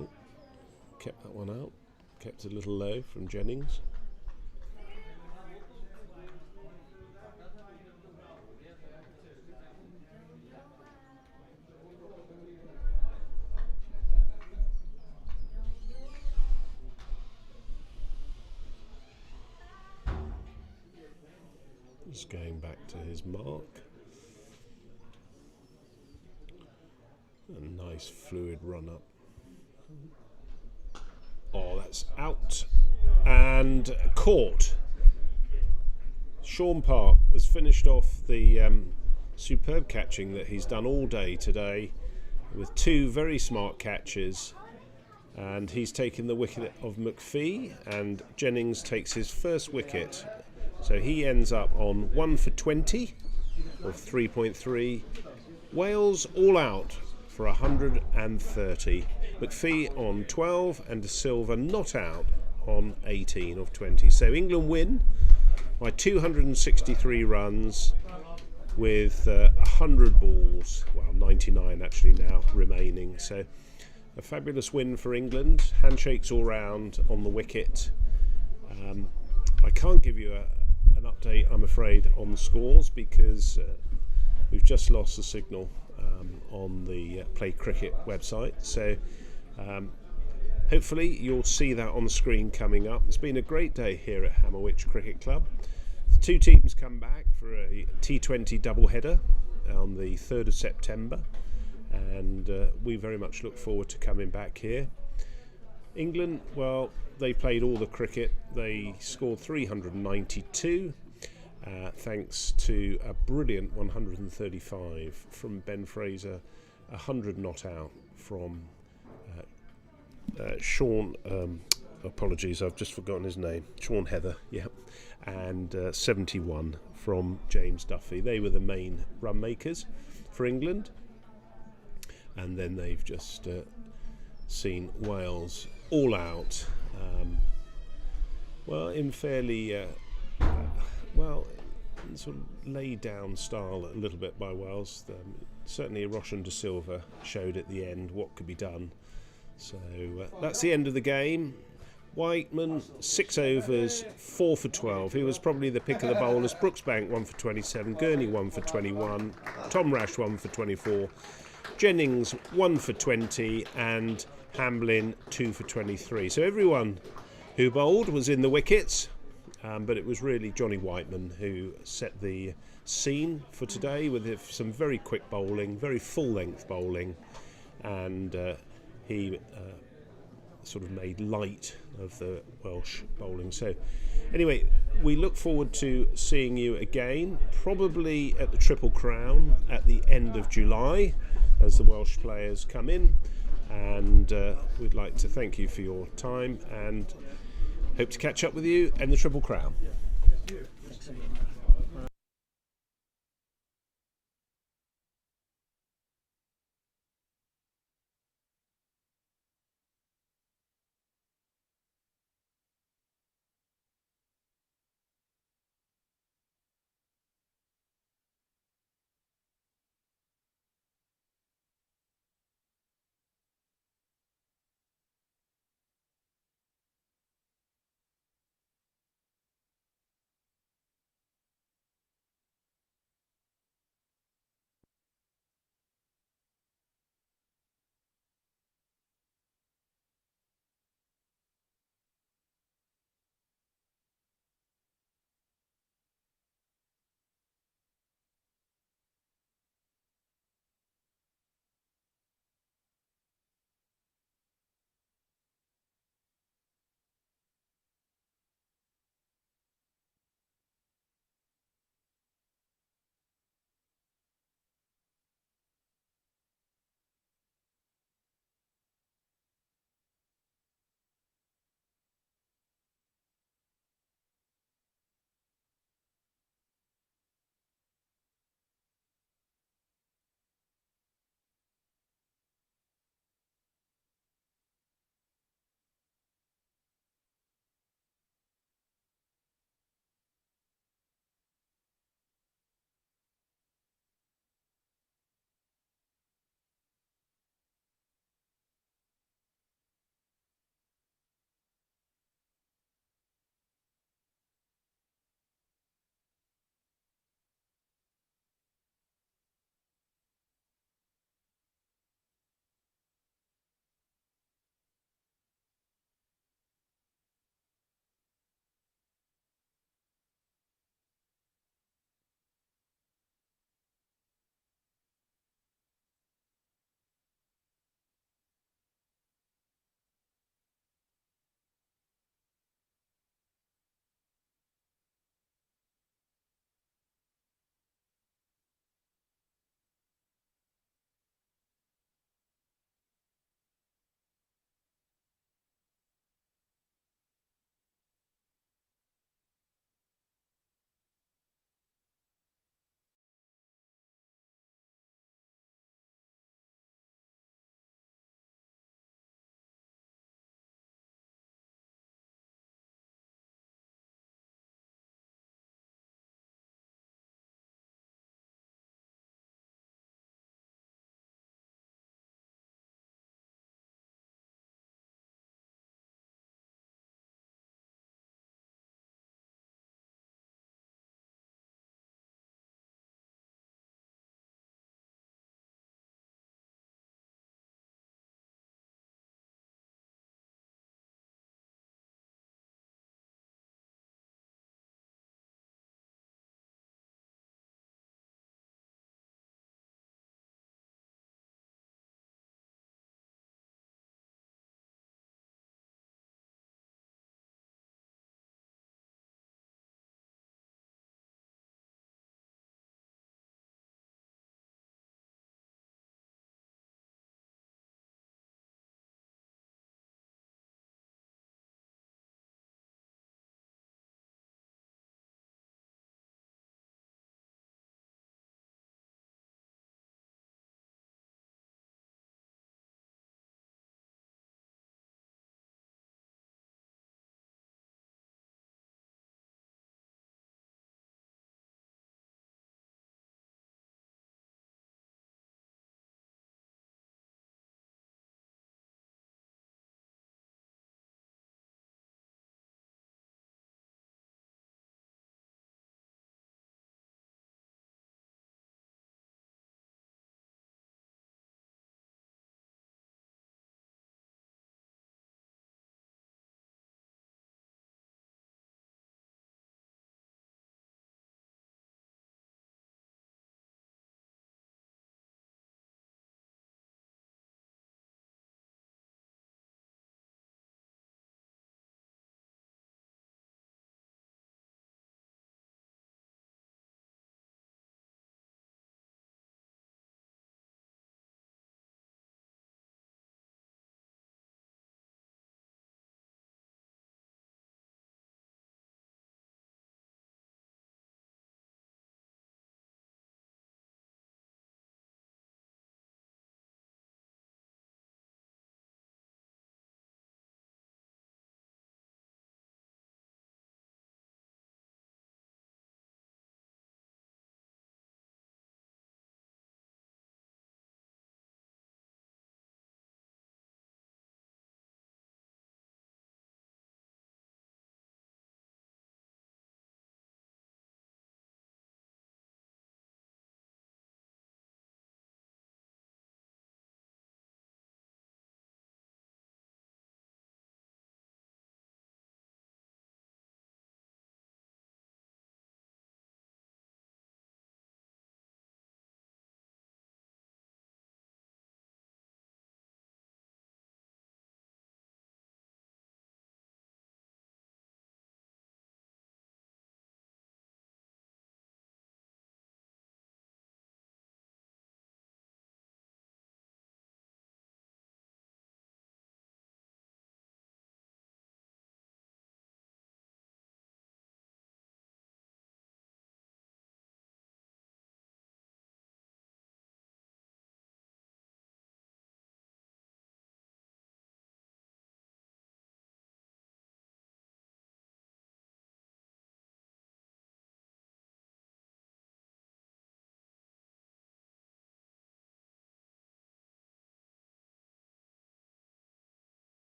Oh, kept that one out. Kept it a little low from Jennings. Just going back to his mark. A nice fluid run up. Oh, that's out and caught. Sean Park has finished off the superb catching that he's done all day today with two very smart catches, and he's taken the wicket of McPhee, and Jennings takes his first wicket. So he ends up on 1 for 20 of 3.3. Wales all out for 130. McPhee on 12 and De Silva not out on 18 of 20. So England win by 263 runs with 100 balls, well 99 actually now remaining. So a fabulous win for England. Handshakes all round on the wicket. I can't give you an update, I'm afraid, on the scores because we've just lost the signal on the Play Cricket website. So hopefully you'll see that on the screen coming up. It's been a great day here at Hammerwich Cricket Club. The two teams come back for a T20 doubleheader on the 3rd of September, and we very much look forward to coming back here. England, well, they played all the cricket. They scored 392 thanks to a brilliant 135 from Ben Fraser, 100 not out from Sean, apologies, I've just forgotten his name, Sean Heather, yeah, and 71 from James Duffy. They were the main run makers for England, and then they've just seen Wales all out, well, in fairly sort of laid down style a little bit by Wales. Certainly Roshan De Silva showed at the end what could be done. So that's the end of the game. Whiteman 6 overs, 4 for 12. He was probably the pick of the bowlers. Brooksbank 1 for 27, Gurney 1 for 21, Tom Rash 1 for 24, Jennings 1 for 20, and Hamblin 2 for 23. So everyone who bowled was in the wickets, but it was really Johnny Whiteman who set the scene for today with some very quick bowling, very full-length bowling, and he sort of made light of the Welsh bowling. So anyway, we look forward to seeing you again, probably at the Triple Crown at the end of July as the Welsh players come in, and we'd like to thank you for your time and hope to catch up with you in the Triple Crown. Thanks so much.